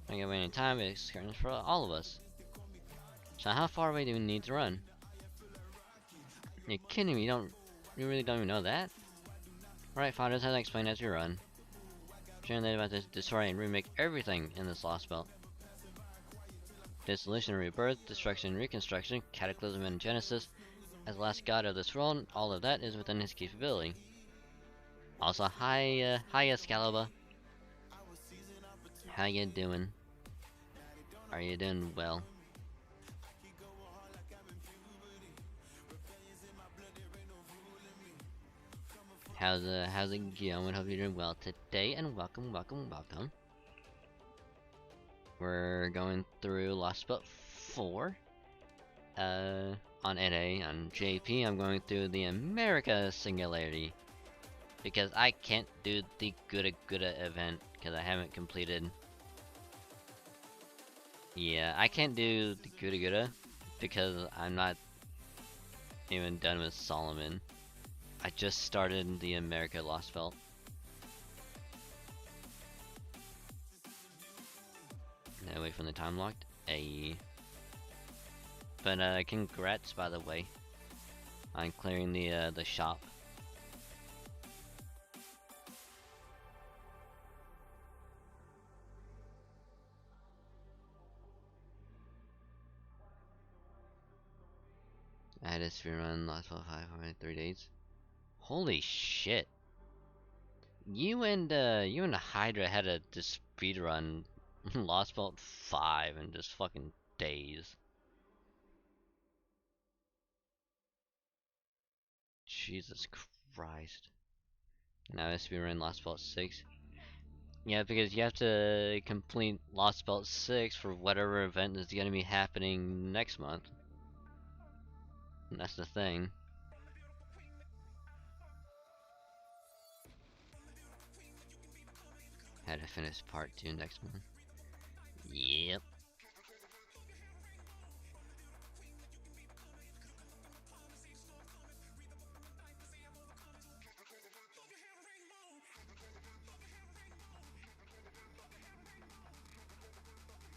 I get any time, it's curtains for all of us. So how far away do we need to run? You're kidding me, you really don't even know that? Alright, fathers, how to explain as we run. Sharing that about to destroy and remake everything in this lost belt. Dissolution and rebirth, destruction and reconstruction, cataclysm and genesis. As the last god of this world, all of that is within his capability. Also, hi Excalibur. How you doing? Are you doing well? How's it going? Hope you're doing well today, and welcome. We're going through Lost Belt 4. On NA, on JP, I'm going through the America Singularity. Because I can't do the Gura event, because I haven't completed. Yeah, I can't do the Gura because I'm not even done with Solomon. I just started the America Lost Belt. Now wait for the time locked. Ayy. But congrats, by the way, on clearing the shop. I had a speed run last 3 days. Holy shit! You and Hydra had a speed run Lost Belt 5 in just fucking days. Jesus Christ. Now I speed run Lost Belt 6. Yeah, because you have to complete Lost Belt 6 for whatever event is gonna be happening next month. And that's the thing. Had to finish part 2 next month. Yep.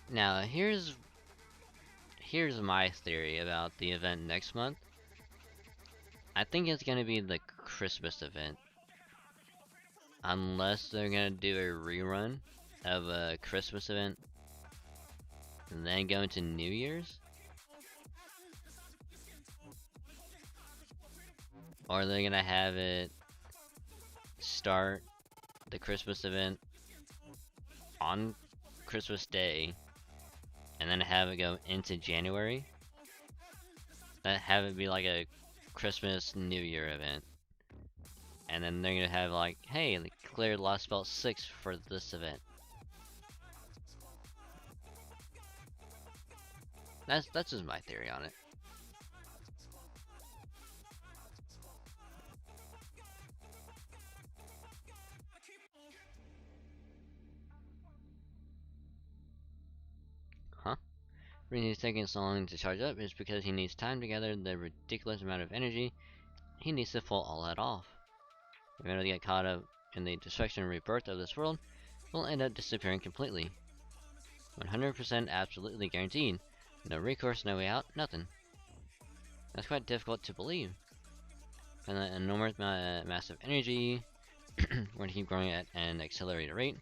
Now, here's my theory about the event next month. I think it's gonna be the Christmas event. Unless they're gonna do a rerun of a Christmas event and then go into New Year's. Or they're gonna have it start the Christmas event on Christmas Day, and then have it go into January, that have it be like a Christmas New Year event, and then they're gonna have like, hey, they cleared Lost Spell 6 for this event. That's just my theory on it. Huh? The reason he's taking so long to charge up is because he needs time to gather the ridiculous amount of energy he needs to pull all that off. If we get caught up in the destruction and rebirth of this world, we'll end up disappearing completely. 100% absolutely guaranteed. No recourse, no way out, nothing. That's quite difficult to believe. And that enormous massive energy, we're gonna keep growing at an accelerated rate.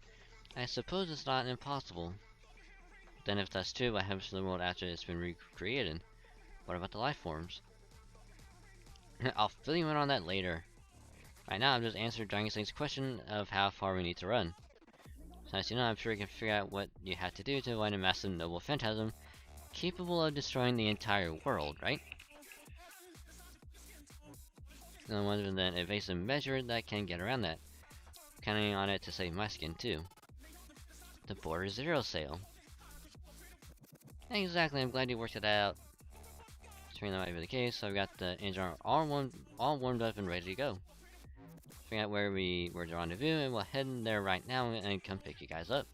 I suppose it's not impossible. But then if that's true, what happens to the world after it's been recreated? What about the life forms? I'll fill you in on that later. Right now, I've just answered Dragon Slank's question of how far we need to run. So as you know, I'm sure you can figure out what you have to do to avoid a massive noble phantasm capable of destroying the entire world, right? No wonder then evasive measure that can get around that. Counting on it to save my skin too. The Border Zero sale. Exactly, I'm glad you worked it out. Assuming that might be the case, so I've got the engine all warmed up and ready to go. Figure out where we're to rendezvous, and we'll head in there right now and come pick you guys up.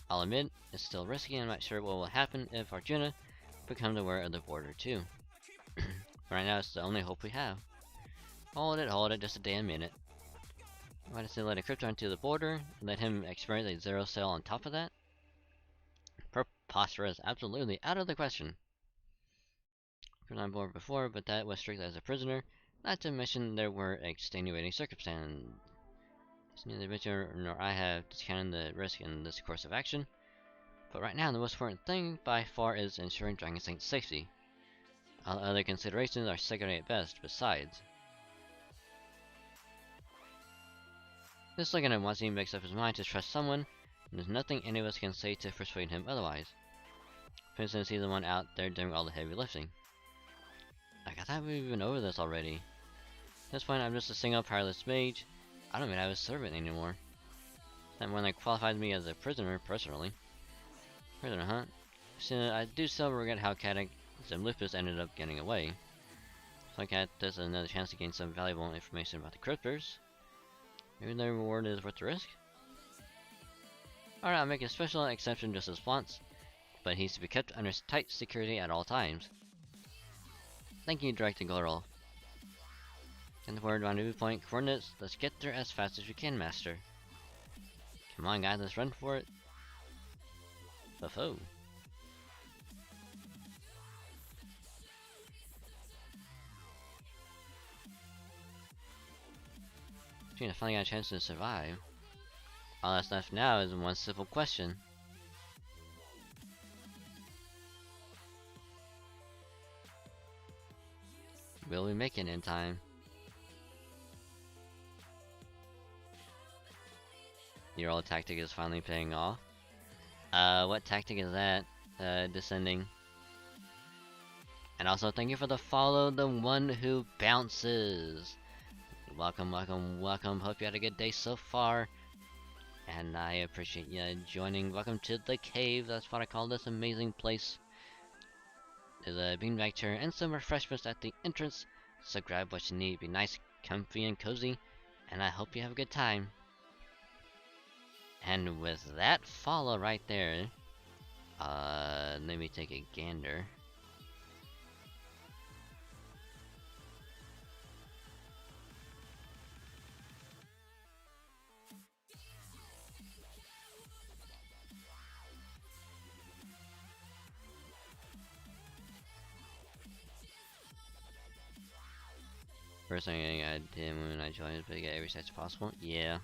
I'll admit, it's still risky and I'm not sure what will happen if Arjuna becomes aware of the border too. Right now it's the only hope we have. Hold it, just a damn minute. Why does it let a Krypton to the border and let him experience a zero cell on top of that? Preposterous, absolutely out of the question. Been on board before, but that was strictly as a prisoner, not to mention there were extenuating circumstances. Neither Mitchell nor I have discounted the risk in this course of action, but right now the most important thing by far is ensuring Dragon Slank's safety. All other considerations are secondary at best, besides. This looking at once he makes up his mind to trust someone, and there's nothing any of us can say to persuade him otherwise. For instance, he's the one out there doing all the heavy lifting. Like, I thought we'd been over this already. At this point, I'm just a single powerless mage. I don't even have a servant anymore. That more than qualifies me as a prisoner, personally. Prisoner, huh? So I do still regret how Katak and Lupus ended up getting away. So I got this as another chance to gain some valuable information about the Cryptors. Maybe the reward is worth the risk? Alright, I'll make a special exception just as once, but it needs to be kept under tight security at all times. Thank you, Director Gorol. And the word rendezvous point coordinates, let's get there as fast as we can, Master. Come on, guys, let's run for it. Buffo. Gee, I finally got a chance to survive. All that's left now is one simple question. Will we make it in time? Your old tactic is finally paying off. What tactic is that? Descending. And also thank you for the follow, the one who bounces. Welcome, welcome, welcome. Hope you had a good day so far. And I appreciate you joining. Welcome to the cave. That's what I call this amazing place. There's a beanbag chair and some refreshments at the entrance. So grab what you need. Be nice, comfy, and cozy. And I hope you have a good time. And with that follow right there, let me take a gander. First thing I did when I joined is to get every stats possible. Yeah.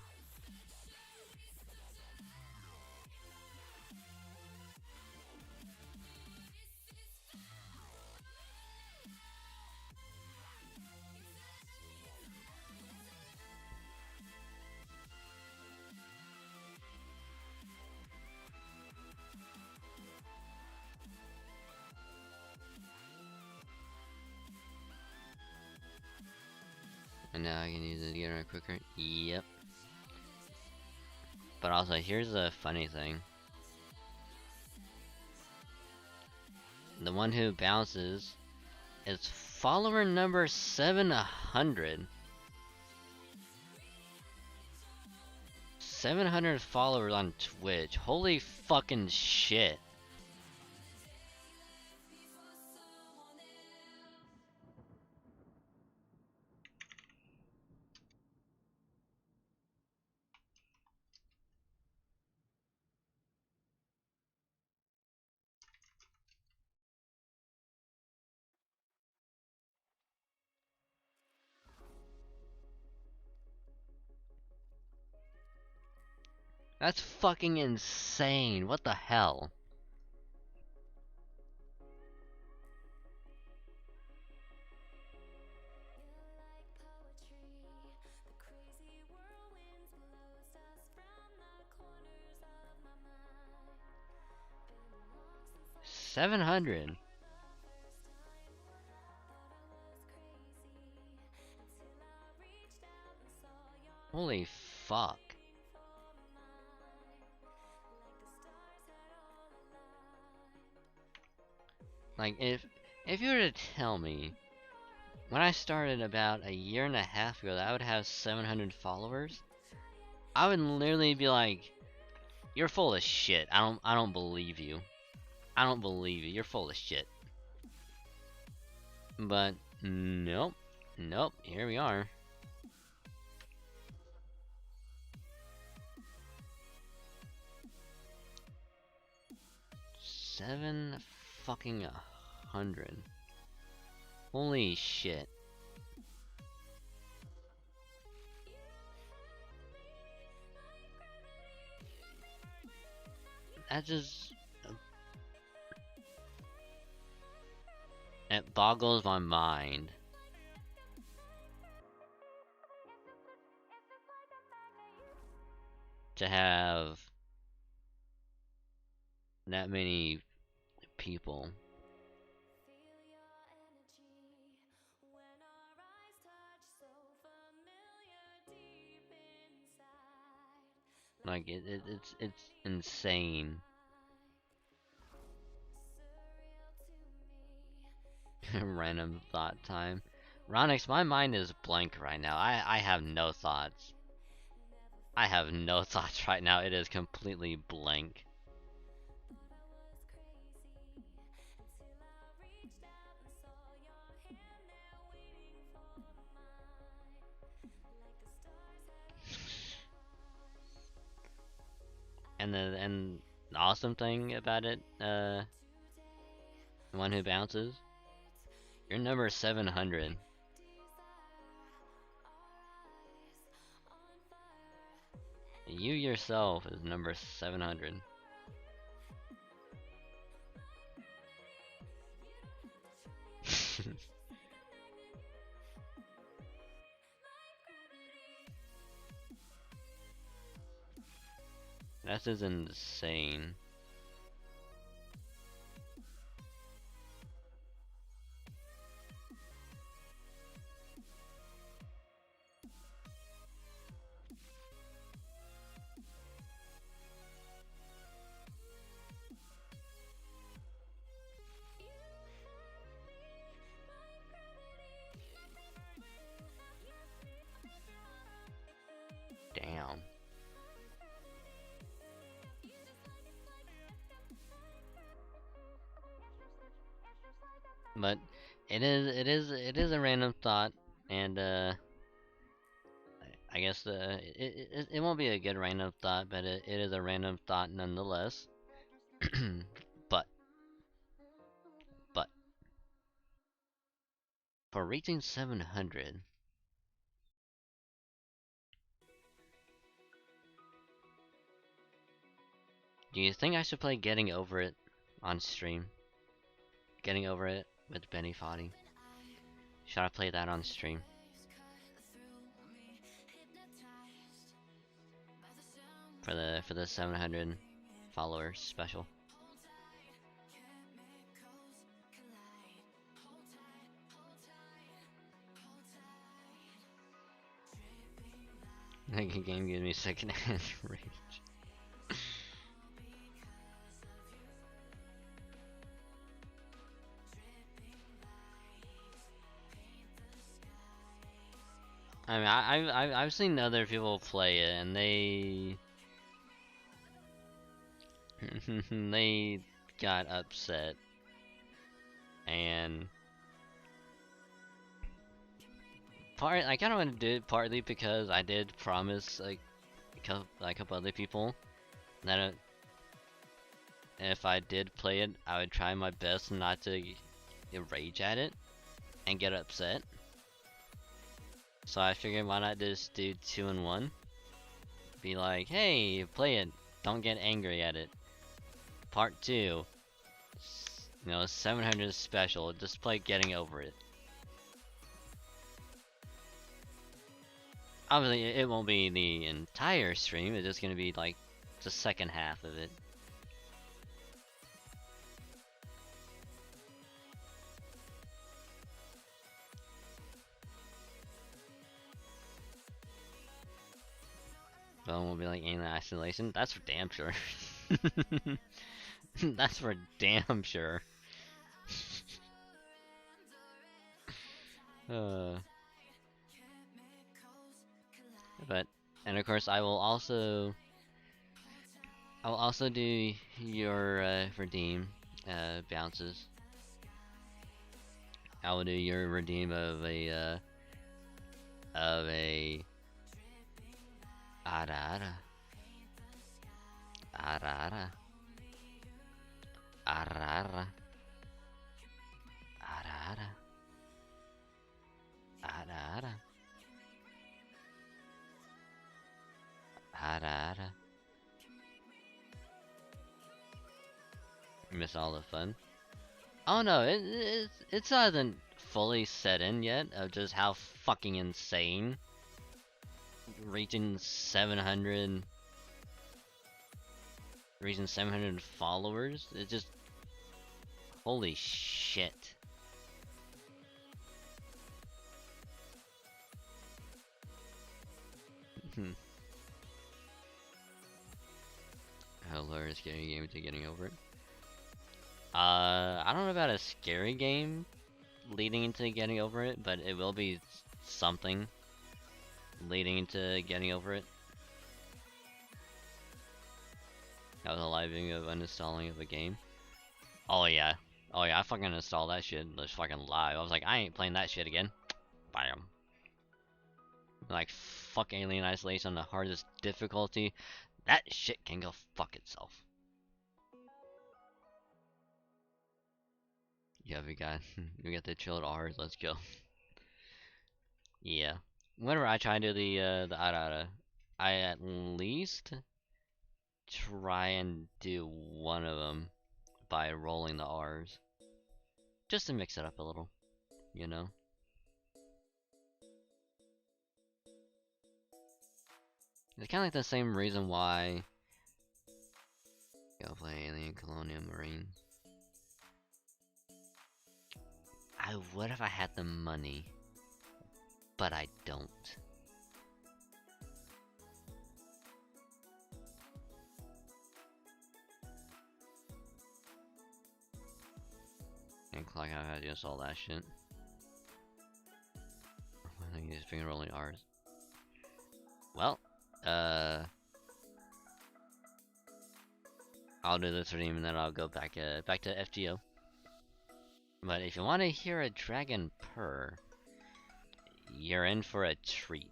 And now I can use it again quicker. Yep. But also, here's the funny thing. The one who bounces is follower number 700. 700 followers on Twitch. Holy fucking shit. That's fucking insane. What the hell? Poetry, the crazy whirlwinds blows dust from the corners of my mind. Been long since I 700. the first time thought I was crazy until I reached out and saw your Holy fuck. waiting for mine, like the stars had all aligned. Like, if you were to tell me when I started about a year and a half ago that I would have 700 followers, I would literally be like, "You're full of shit. I don't believe you. I don't believe you. You're full of shit." But nope. Nope, here we are. Seven fucking 100. Holy shit. That just... It boggles my mind. To have that many people. Feel your energy when our eyes touch, so familiar deep inside. Like it's insane. Surreal to me. Random thought time. Ronix, my mind is blank right now. I have no thoughts. I have no thoughts right now. It is completely blank. Thought I was crazy until I reached out and saw your hand there waiting for mine, like the stars had aligned. And the awesome thing about it, the one who bounces, you're number 700. You yourself is number 700. That is insane. Damn. But it is a random thought, and I guess it won't be a good random thought, but it is a random thought nonetheless. but but for reaching 700, do you think I should play Getting Over It on stream? Getting Over It with Benny Foddy. Should I play that on stream? For the 700 followers special. Like a game gives me secondhand rage. I mean, I've seen other people play it, and they got upset, and I kind of want to do it partly because I did promise like a couple other people that if I did play it, I would try my best not to rage at it and get upset. So I figured why not just do 2 in 1? Be like, hey, play it, don't get angry at it. Part 2, you know, 700 special, just play getting over it. Obviously, it won't be the entire stream, it's just gonna be like the second half of it. But it won't be like alien isolation, that's for damn sure. That's for damn sure. But, and of course I will also do your redeem bounces. I will do your redeem of a Arara. Arara. Arara. Arara. Arara. Arara. Miss all the fun. Oh no, it hasn't fully set in yet of just how fucking insane reaching 700 followers. It just, holy shit. How Laura is getting a game to getting over it. I don't know about a scary game leading into getting over it, but it will be something leading into getting over it. That was a live video of uninstalling of a game. Oh yeah, I fucking installed that shit. Just fucking live. I was like, I ain't playing that shit again. Bam. Like, fuck Alien Isolation on the hardest difficulty. That shit can go fuck itself. Yeah, we got the chilled R's. Let's go. Yeah. Whenever I try to do the Arara, I at least try and do one of them by rolling the R's, just to mix it up a little, you know. It's kind of like the same reason why go play Alien Colonial Marines. I would if I had the money, but I don't. And clock out how to do all that shit. I think he's finger rolling R's. Well, I'll do this redeem and then I'll go back to FGO. But if you want to hear a dragon purr, you're in for a treat.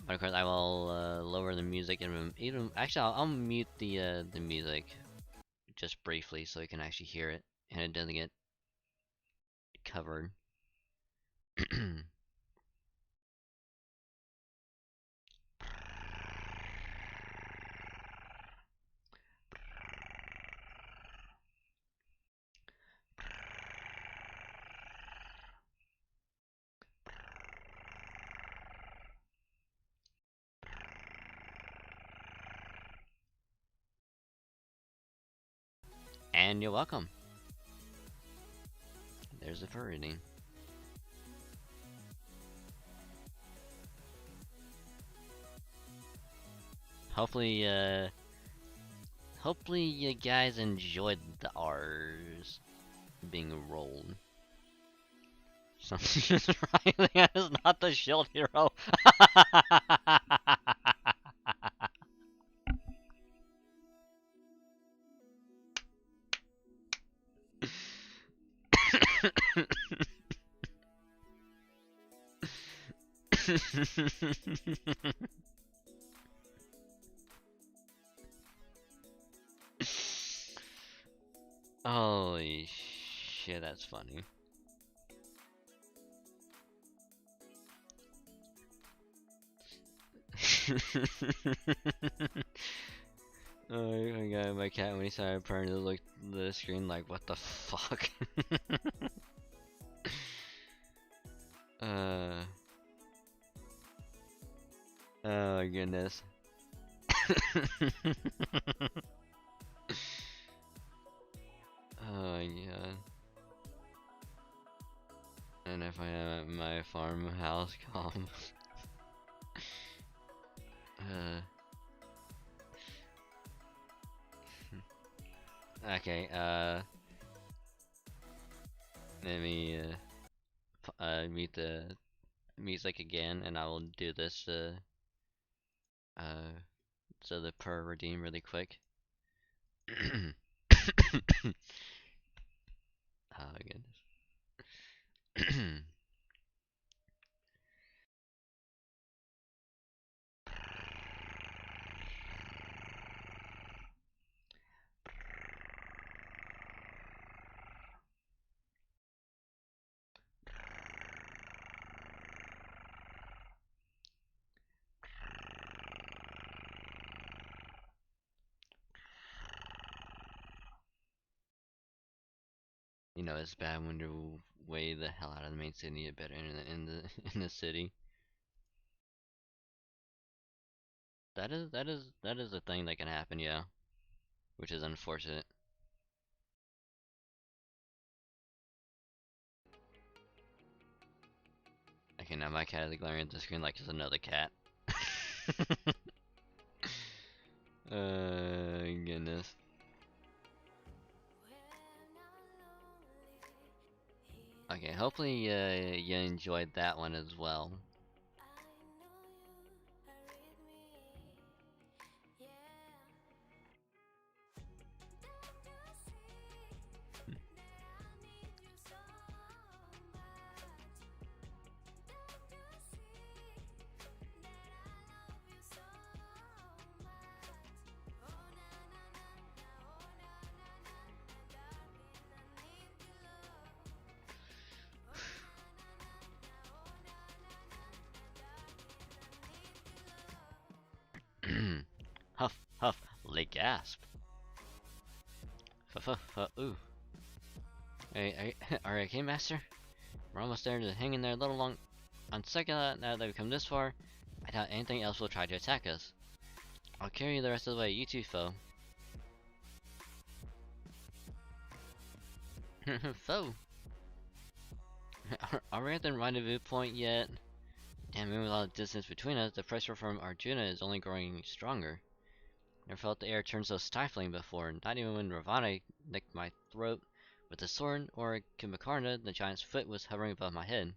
But of course, I will lower the music and even actually I'll mute the music just briefly so you can actually hear it and it doesn't get covered. And you're welcome. There's a furry. Hopefully, hopefully you guys enjoyed the R's being rolled. Something is right. That is not the shield hero. Holy shit, that's funny. Oh, I got my cat when he started purring to look at the screen like, what the fuck? Oh my goodness. Oh my god. And if I am at my farmhouse calm. Okay, let me mute the music again, and I will do this so the per redeem really quick. Oh my goodness. You know, it's bad when you're way the hell out of the main city, a better in the city. That is a thing that can happen, yeah. Which is unfortunate. Okay, now my cat is glaring at the screen like it's another cat. Goodness. Okay, hopefully you enjoyed that one as well. Huff, huff, lick gasp. Huff, huff, huff, ooh. Hey, alright, okay, master? We're almost there, just hang in there a little long. On second thought, now that we've come this far, I doubt anything else will try to attack us. I'll carry you the rest of the way, you too, foe. Foe? Are we at the rendezvous point yet? Damn, moving a lot of distance between us, the pressure from Arjuna is only growing stronger. Never felt the air turn so stifling before, not even when Ravana nicked my throat with the sword, or Kumbhakarna, the giant's foot, was hovering above my head.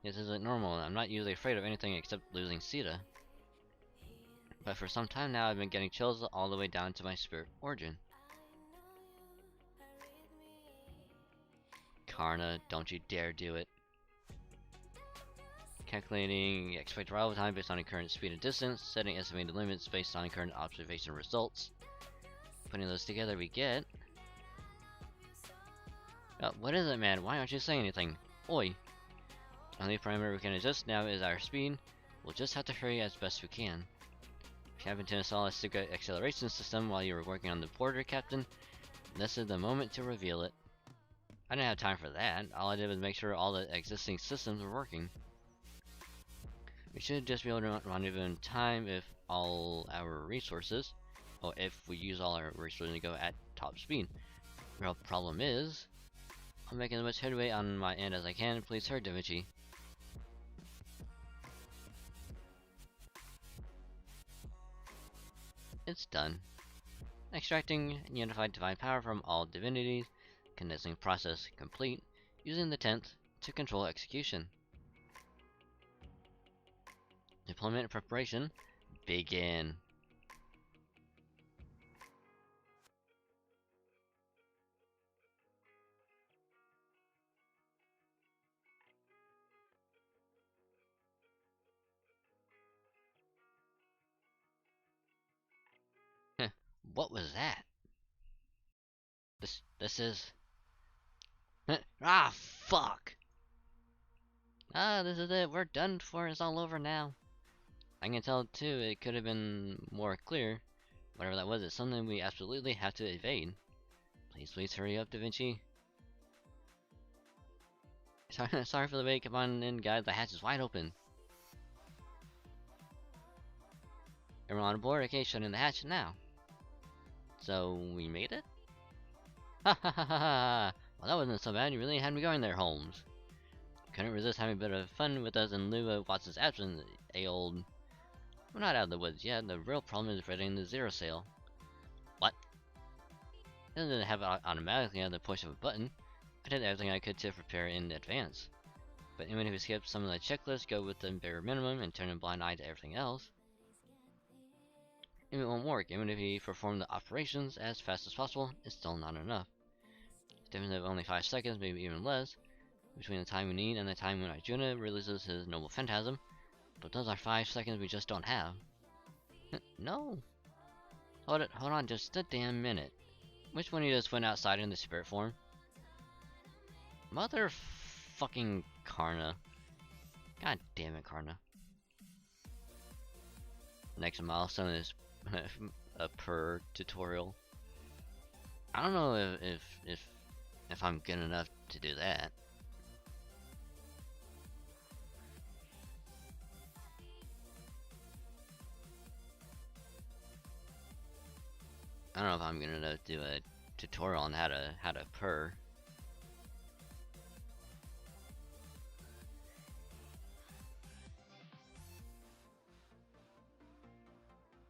This isn't normal, I'm not usually afraid of anything except losing Sita. But for some time now I've been getting chills all the way down to my spirit origin. Karna, don't you dare do it. Calculating expected arrival time based on current speed and distance, setting estimated limits based on current observation results. Putting those together we get... Oh, what is it, man? Why aren't you saying anything? Oi! Only parameter we can adjust now is our speed. We'll just have to hurry as best we can. If you happen to install a secret acceleration system while you were working on the border, Captain, this is the moment to reveal it. I didn't have time for that. All I did was make sure all the existing systems were working. We should just be able to rendezvous in time if all our resources, or if we use all our resources to go at top speed. The real problem is, I'm making as much headway on my end as I can. Please hurry, Demichi. it's done. Extracting unified divine power from all divinities. Condensing process complete. Using the 10th to control execution. Deployment preparation. Begin. What was that? This is... Ah, fuck! Ah, this is it. We're done for. It's all over now. I can tell, too, it could have been more clear. Whatever that was, it's something we absolutely have to evade. Please hurry up, Da Vinci. Sorry for the wait. Come on in, guys. The hatch is wide open. Everyone on board? Okay, shut in the hatch now. So, we made it? Ha ha ha ha ha! Well, that wasn't so bad. You really had me going there, Holmes. Couldn't resist having a bit of fun with us in lieu of Watson's absence, old... We're not out of the woods yet. The real problem is readying the zero sail. What? It doesn't have it automatically at the push of a button. I did everything I could to prepare in advance. But even if we skip some of the checklists, go with the bare minimum, and turn a blind eye to everything else, it won't work. Even if we perform the operations as fast as possible, it's still not enough. It's definitely only 5 seconds, maybe even less, between the time we need and the time when Arjuna releases his noble phantasm. But those are 5 seconds we just don't have. No. Hold on just a damn minute. Which one of you just went outside in the spirit form? Mother fucking Karna. God damn it, Karna. Next milestone is a per tutorial. I don't know if I'm good enough to do that. I don't know if I'm good enough to do a tutorial on how to purr.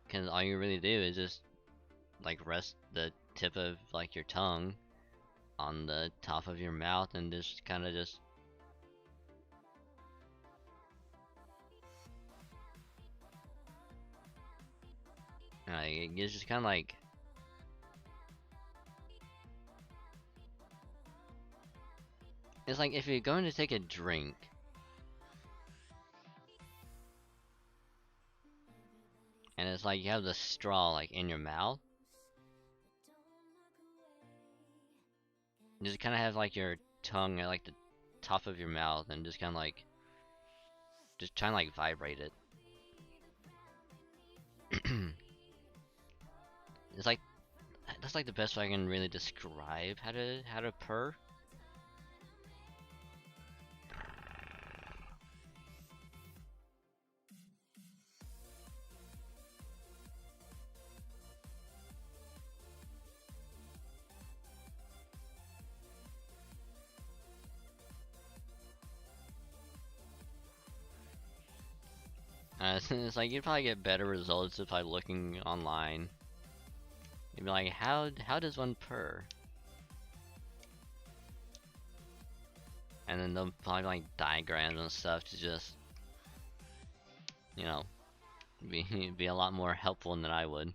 Cause all you really do is just like rest the tip of like your tongue on the top of your mouth and just kind of just it's just kind of like it's like if you're going to take a drink and it's like you have the straw like in your mouth. You just kind of have like your tongue at like the top of your mouth and just kind of like just trying to like vibrate it. It's like that's like the best way I can really describe how to purr. It's like you'd probably get better results if I looking online. You'd be like, how does one purr? And then they'll probably like diagrams and stuff to just, you know, be a lot more helpful than I would.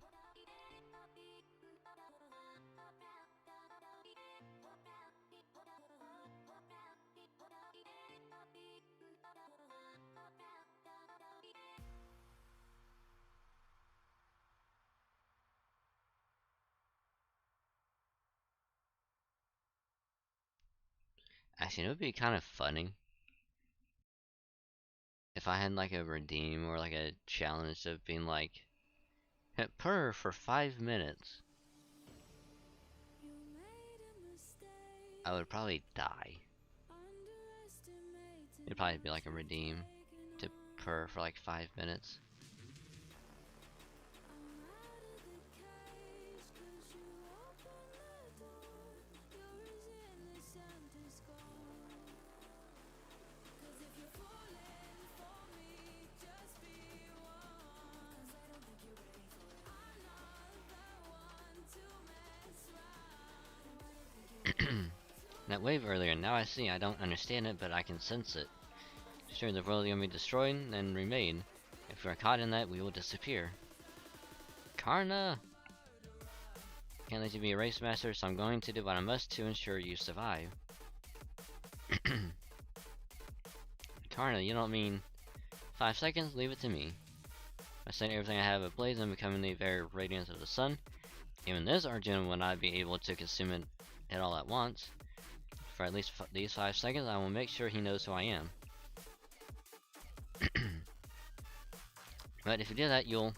Actually, it would be kind of funny if I had like a redeem or like a challenge of being like, purr for 5 minutes. I would probably die. It'd probably be like a redeem to purr for like 5 minutes. That wave earlier, now I see. I don't understand it, but I can sense it. Sure, the world is gonna be destroyed and remade. If we're caught in that, we will disappear. Karna! Can't let you be a race master, so I'm going to do what I must to ensure you survive. Karna, you don't mean 5 seconds? Leave it to me. By setting everything I have ablaze and becoming the very radiance of the sun, even this Arjuna will not be able to consume it all at once. For at least these 5 seconds, I will make sure he knows who I am. But if you do that, you'll...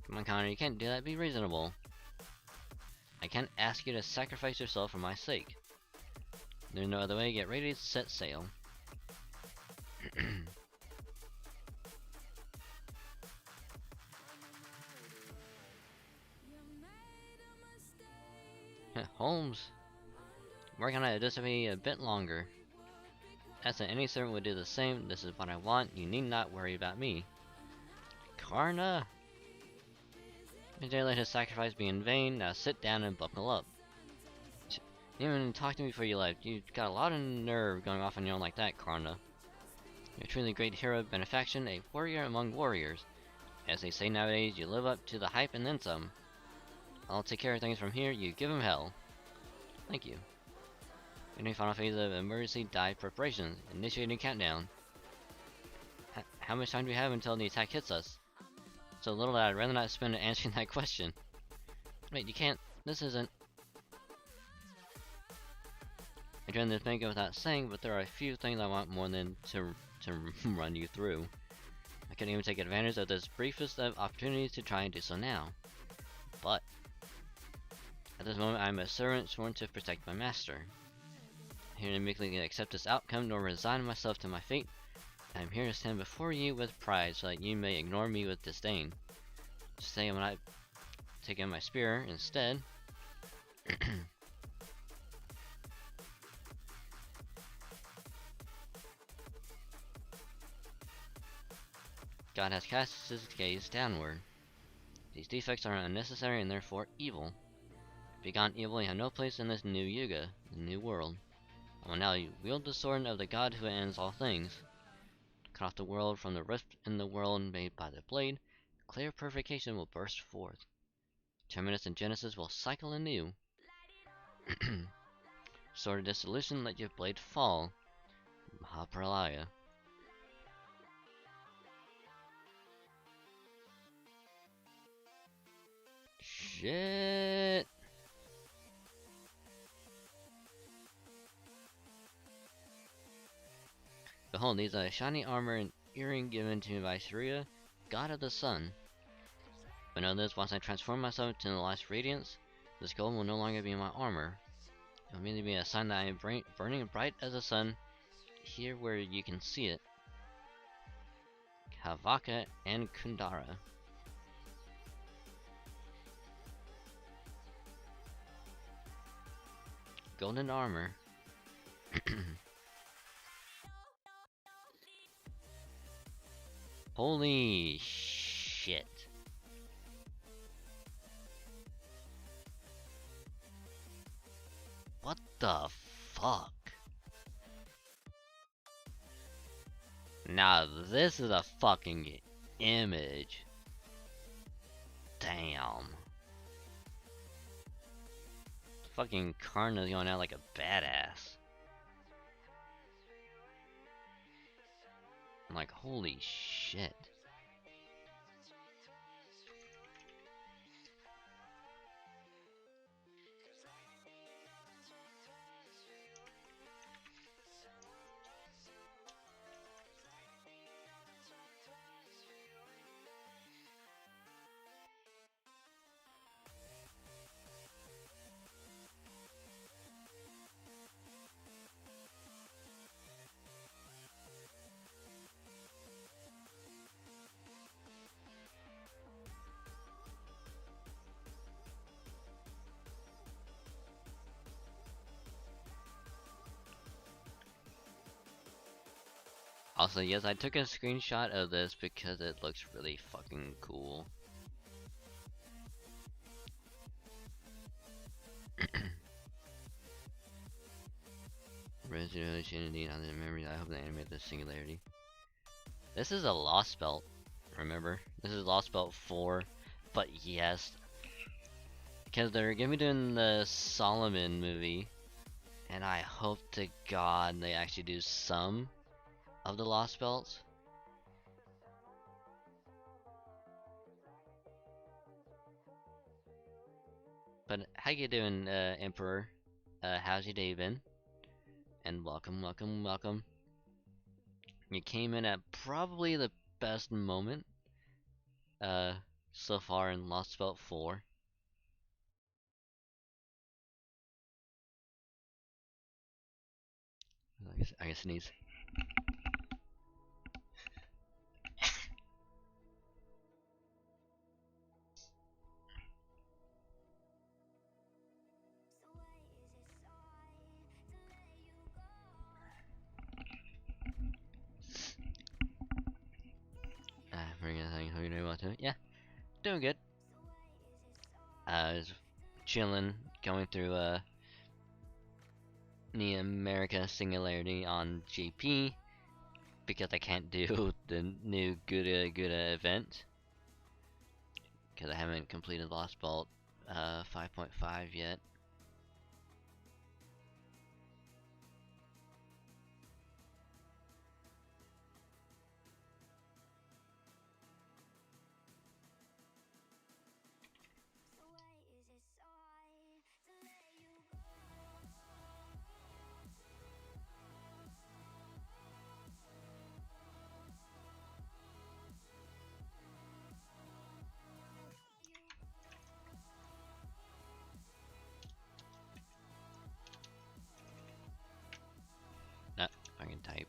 Come on, Connor, you can't do that. Be reasonable. I can't ask you to sacrifice yourself for my sake. There's no other way. Get ready to set sail. Holmes, working on it just to be a bit longer. As any servant would do the same. This is what I want. You need not worry about me. Karna! You dare let his sacrifice be in vain. Now sit down and buckle up. You didn't even talk to me before you left. You got a lot of nerve going off on your own like that, Karna. You're a truly great hero of benefaction, a warrior among warriors. As they say nowadays, you live up to the hype and then some. I'll take care of things from here. You give him hell. Thank you. Entering final phase of emergency dive preparations. Initiating countdown. How much time do we have until the attack hits us? So little that I'd rather not spend it answering that question. Wait, you can't. This isn't. I joined this bank without saying, but there are a few things I want more than to run you through. I couldn't even take advantage of this briefest of opportunities to try and do so now. But at this moment, I am a servant sworn to protect my master. Here to meekly accept this outcome, nor resign myself to my fate. I am here to stand before you with pride, so that you may ignore me with disdain. Say I'm not taking my spear instead. God has cast his gaze downward. These defects are unnecessary and therefore evil. Begone evil, you have no place in this new yuga, the new world. I will now wield the sword of the God who ends all things. Cut off the world from the rift in the world made by the blade. Clear purification will burst forth. Terminus and Genesis will cycle anew. Sword of dissolution, let your blade fall. Mahapralaya. Shit. Behold, these are shiny armor and earring given to me by Surya, god of the sun. But know this, once I transform myself to the last radiance, this gold will no longer be my armor. It will merely be a sign that I am burning bright as the sun, here where you can see it. Havaka and Kundara. Golden armor. Holy shit. What the fuck? Now this is a fucking image. Damn. Fucking Karna's going out like a badass. I'm like, holy shit. Also, yes, I took a screenshot of this because it looks really fucking cool. As you know, indeed on the memory, I hope they animate the singularity. This is a Lost Belt, remember? This is Lost Belt 4, but yes, because they're gonna be doing the Solomon movie, and I hope to God they actually do some of the Lost Belts. But how you doing, Emperor? How's your day been? And welcome, welcome, welcome. You came in at probably the best moment, so far in Lost Belt 4. I guess sneeze. Bring anything. How you doing about it? Yeah, doing good. Was chilling, going through the America Singularity on JP because I can't do the new Gouda event because I haven't completed Lost Belt 5.5 yet. If I can type.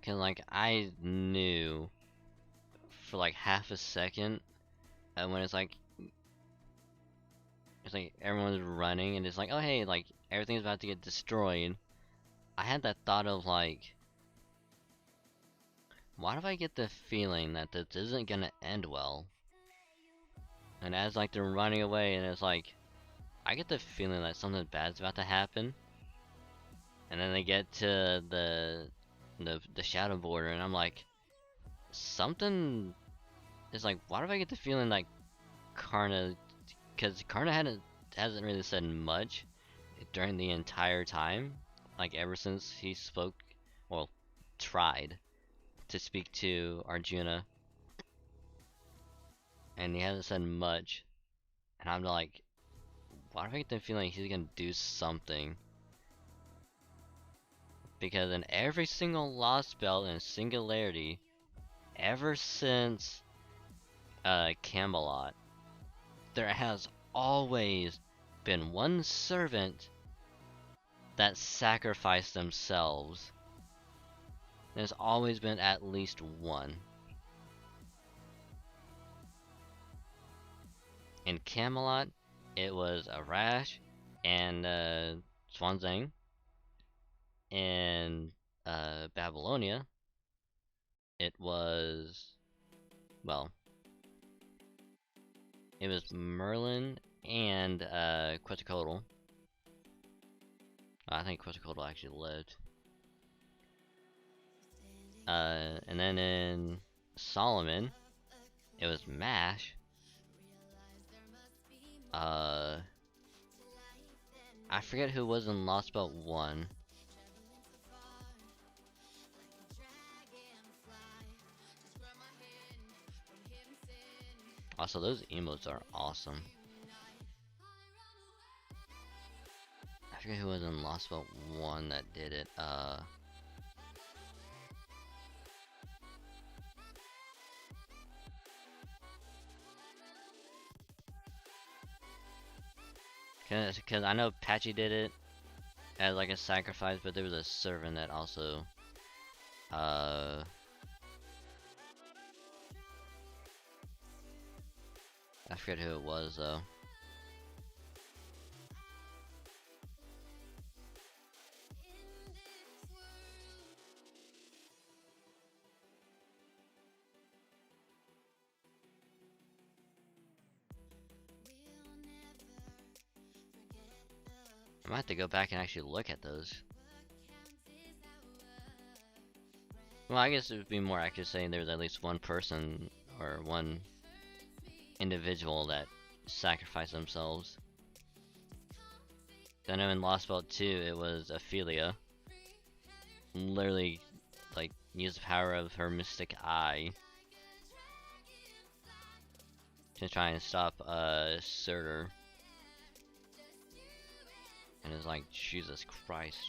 Cause like I knew for like half a second when it's like everyone's running and it's like, oh hey, like everything's about to get destroyed. I had that thought of like, why do I get the feeling that this isn't gonna end well? And as like they're running away and it's like, I get the feeling that something bad's about to happen. And then they get to the shadow border and I'm like, something is like, why do I get the feeling like Karna, because Karna hasn't really said much during the entire time, like ever since he spoke, well, tried to speak to Arjuna, and he hasn't said much, and I'm like, why do I get the feeling he's gonna do something? Because in every single Lost Belt and Singularity, ever since Camelot, there has always been one servant that sacrificed themselves. There's always been at least one. In Camelot, it was Arash and Swanzang. In Babylonia, it was, well, it was Merlin and Quetzalcoatl. I think Quetzalcoatl actually lived. And then in Solomon, it was Mash. I forget who was in Lost Belt 1. Also, those emotes are awesome. I forget who was in Lost Belt 1 that did it. Cause I know Patchy did it as like a sacrifice, but there was a servant that also, I forget who it was though. I might have to go back and actually look at those. Well, I guess it would be more accurate saying there was at least one person or one individual that sacrificed themselves. I know in Lost Belt 2 it was Ophelia. Literally, like, used the power of her mystic eye to try and stop Surtur. And it's like, Jesus Christ.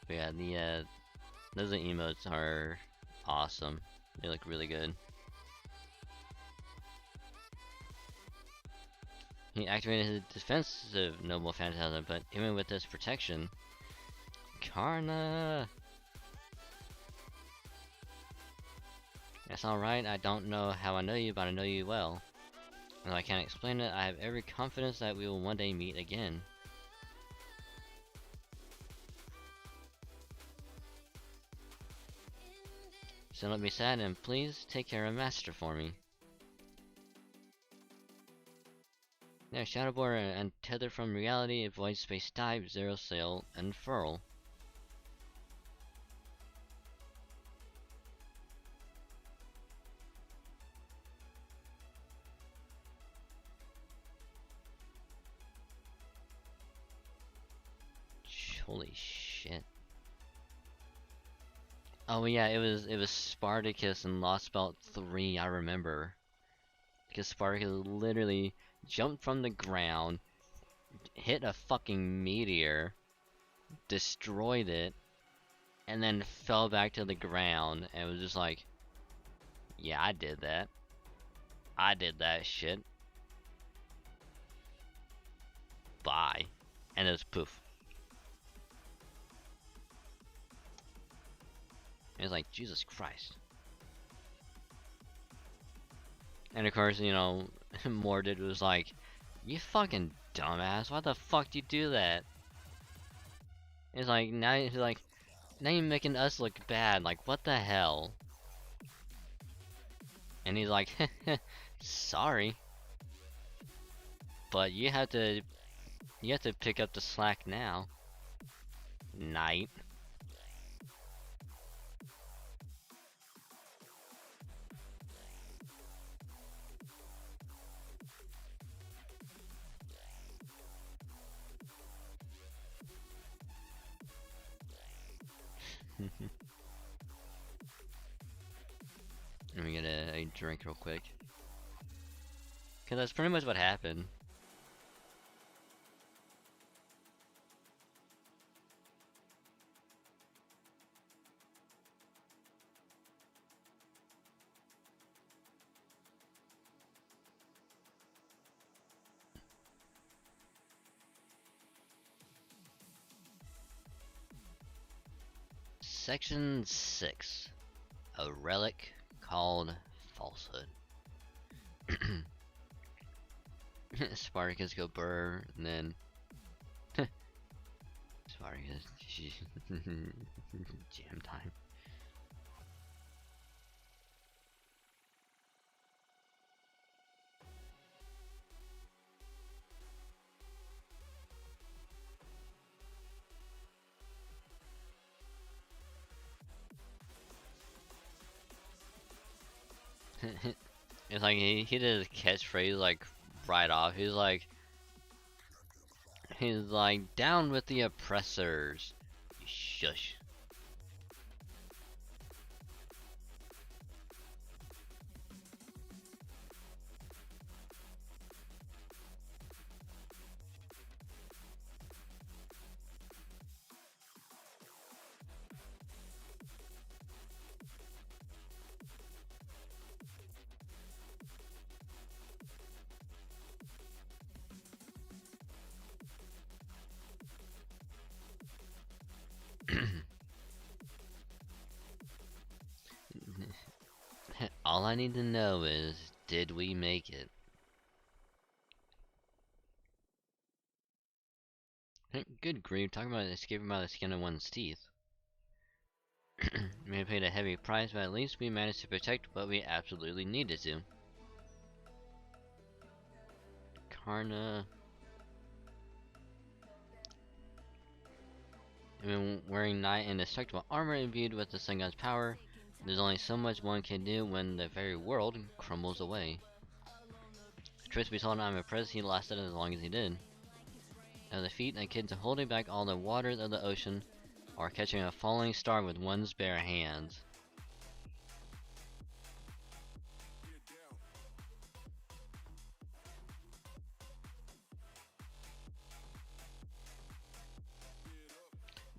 But yeah, those emotes are awesome. They look really good. He activated his defensive Noble Phantasm, but even with this protection, Karna! That's alright, I don't know how I know you, but I know you well. Though I can't explain it, I have every confidence that we will one day meet again. So don't be sad, and please take care of Master for me. There, Shadowboard and tether from reality, avoid space dive, zero sail, and furl. Holy shit. Oh yeah, it was Spartacus in Lost Belt 3, I remember. Because Spartacus literally jumped from the ground, hit a fucking meteor, destroyed it, and then fell back to the ground, and was just like, yeah, I did that. I did that shit. Bye. And it was poof. It was like, Jesus Christ. And of course, you know, Mordred was like, you fucking dumbass, why the fuck do you do that? It's like, now you're making us look bad, like, what the hell? And he's like, sorry. But you have to pick up the slack now. Knight. Let me get a drink real quick. Cause that's pretty much what happened. Section 6. A relic called falsehood. Spartacus go burr, and then Spartacus jam time. It's like he did his catchphrase like right off. He's like, He's like, down with the oppressors. Shush. All I need to know is, did we make it? Good grief, talking about escaping by the skin of one's teeth. We may have paid a heavy price, but at least we managed to protect what we absolutely needed to. Karna. I mean, wearing knight indestructible armor imbued with the sun god's power, there's only so much one can do when the very world crumbles away. Truth be told, I'm impressed he lasted as long as he did. Now the feat akin to holding back all the waters of the ocean, or catching a falling star with one's bare hands.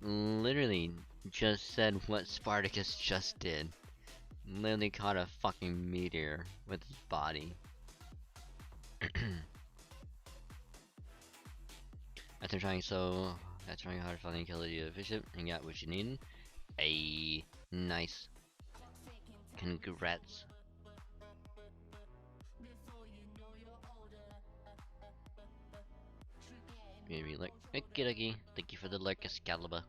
Literally just said what Spartacus just did. Literally caught a fucking meteor with his body. After trying hard to finally kill the bishop and got what you needed. Nice. Congrats. Maybe like okie. Thank you for the like, Excalibur.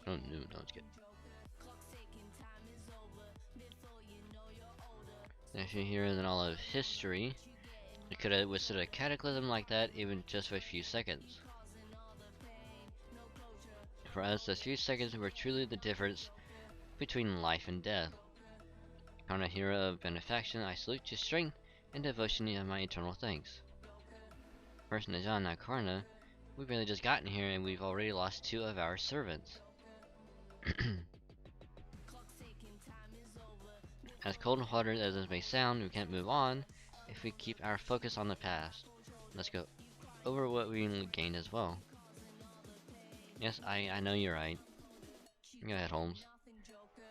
Oh no, it's good. Actually, here in all of history, it could have withstood a cataclysm like that even just for a few seconds. For us, those few seconds were truly the difference between life and death. On a hero of benefaction, I salute your strength and devotion to my eternal thanks. First Najan, now Karna, we've barely just gotten here and we've already lost 2 of our servants. As cold-hearted as this may sound, we can't move on if we keep our focus on the past. Let's go over what we gained as well. Yes, I know you're right. Go ahead, Holmes.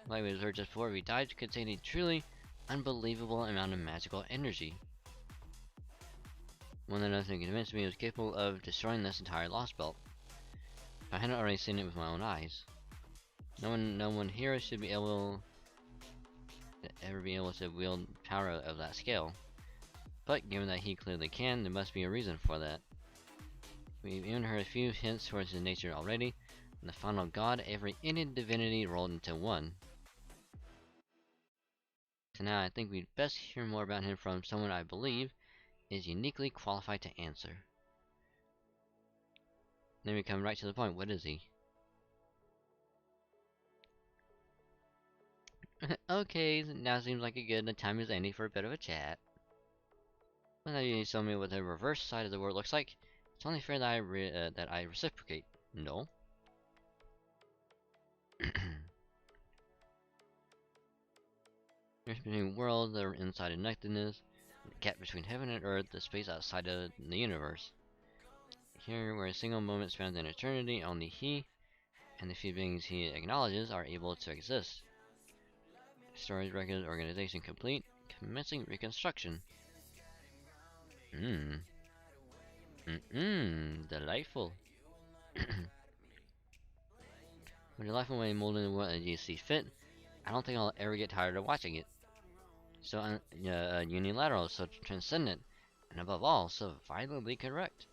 Like we observed just before, we died containing a truly unbelievable amount of magical energy. One that nothing convinced me was capable of destroying this entire Lost Belt. I hadn't already seen it with my own eyes. No one here should be able ever be able to wield power of that scale. But given that he clearly can, there must be a reason for that. We've even heard a few hints towards his nature already. In the final god, every Indian divinity rolled into one. So now I think we'd best hear more about him from someone I believe is uniquely qualified to answer. Then we come right to the point. What is he? Okay, now seems like a good time is ending for a bit of a chat. Well, now you tell me what the reverse side of the world looks like. It's only fair that I reciprocate. No. There's between worlds that are inside of nothingness, the gap between heaven and earth, the space outside of the universe. Here, where a single moment spans an eternity, only he and the few beings he acknowledges are able to exist. Storage record organization complete. Commencing reconstruction. Delightful. With your life away molding the world as you see fit, I don't think I'll ever get tired of watching it. So unilateral, so transcendent, and above all, so violently correct.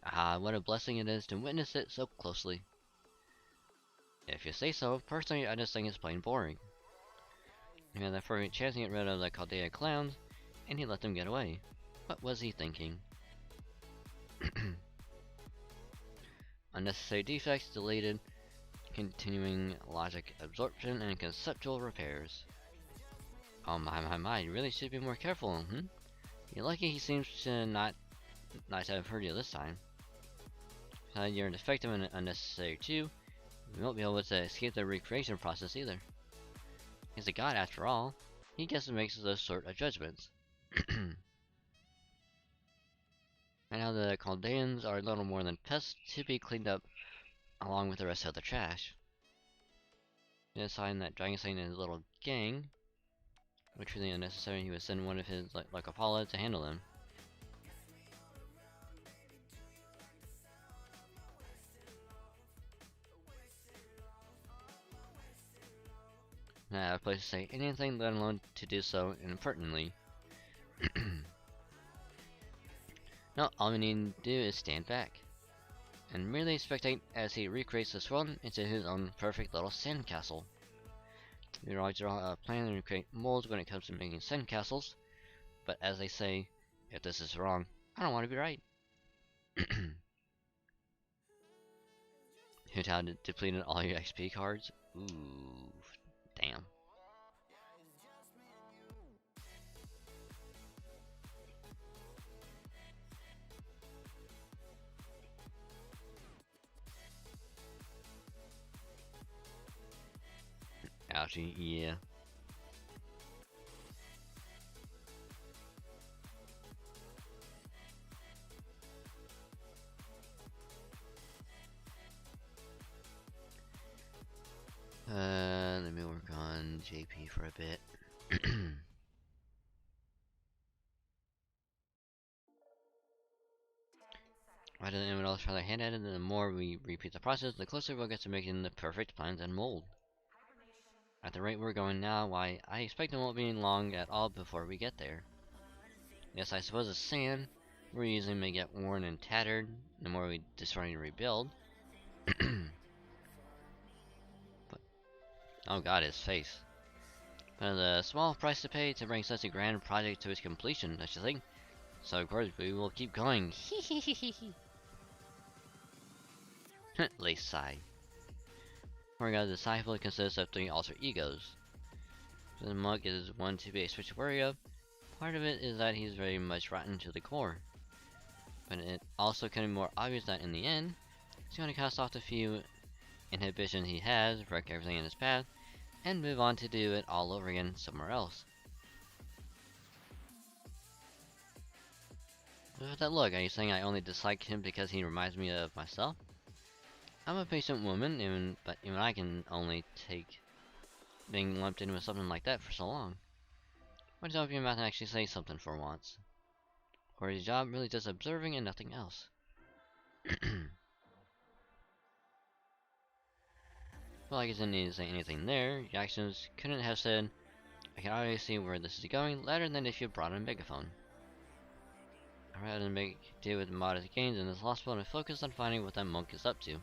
Ah, what a blessing it is to witness it so closely. If you say so, personally I just think it's plain boring. He had that perfect chance to get rid of the Chaldea clowns, and he let them get away. What was he thinking? Unnecessary defects deleted, continuing logic absorption and conceptual repairs. Oh my, you really should be more careful, You're lucky he seems to not have heard you this time. You're defective and unnecessary too. We won't be able to escape the recreation process either. He's a god after all. He gets to make those sort of judgments. Right now the Chaldeans are little more than pests to be cleaned up along with the rest of the trash. He decided that Dragon Slayer and his little gang were truly unnecessary. He would send one of his like Apollo to handle them. I have a place to say anything, let alone to do so impertinently. No, all we need to do is stand back and merely spectate as he recreates this world into his own perfect little sandcastle. We always draw a plan and create molds when it comes to making sandcastles, but as they say, if this is wrong, I don't want to be right. Hutao depleted all your XP cards? Ooh, damn. Ouchie, yeah. Let me work on JP for a bit. Rather than anyone else try their hand at it, the more we repeat the process, the closer we'll get to making the perfect plans and mold. At the rate we're going now, why, I expect it won't be long at all before we get there. Yes, I suppose the sand we're using may get worn and tattered the more we destroy and rebuild. But, oh god, his face. But a small price to pay to bring such a grand project to its completion, don't you think? So of course we will keep going. Lace sigh. Regard the disciple consists of 3 alter egos. So the monk is one to be especially wary of. Part of it is that he's very much rotten to the core. But it also can be more obvious that in the end, he's going to cast off the few inhibitions he has, wreck everything in his path, and move on to do it all over again somewhere else. With that look, are you saying I only dislike him because he reminds me of myself? I'm a patient woman, but even I can only take being lumped in with something like that for so long. Why don't you open your mouth and actually say something for once? Or is your job really just observing and nothing else? Well, I guess I didn't need to say anything there. Your actions couldn't have said, I can already see where this is going, louder than if you brought in a megaphone. I'd rather make do with modest gains in this lost world and focus on finding what that monk is up to.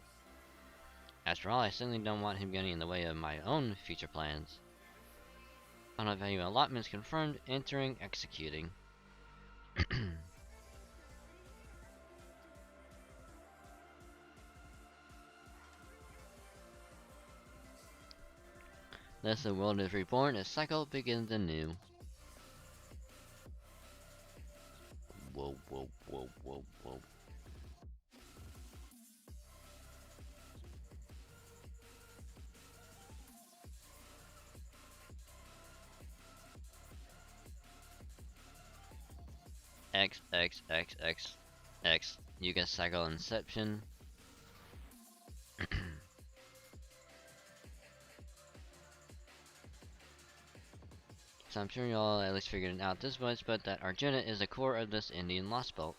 After all, I certainly don't want him getting in the way of my own future plans. On value allotments confirmed, entering, executing. Thus the world is reborn, a cycle begins anew. Whoa, whoa, whoa, whoa, whoa. X, X, X, X, X. You get cycle inception. So I'm sure y'all at least figured it out this much, but that Arjuna is the core of this Indian lost belt.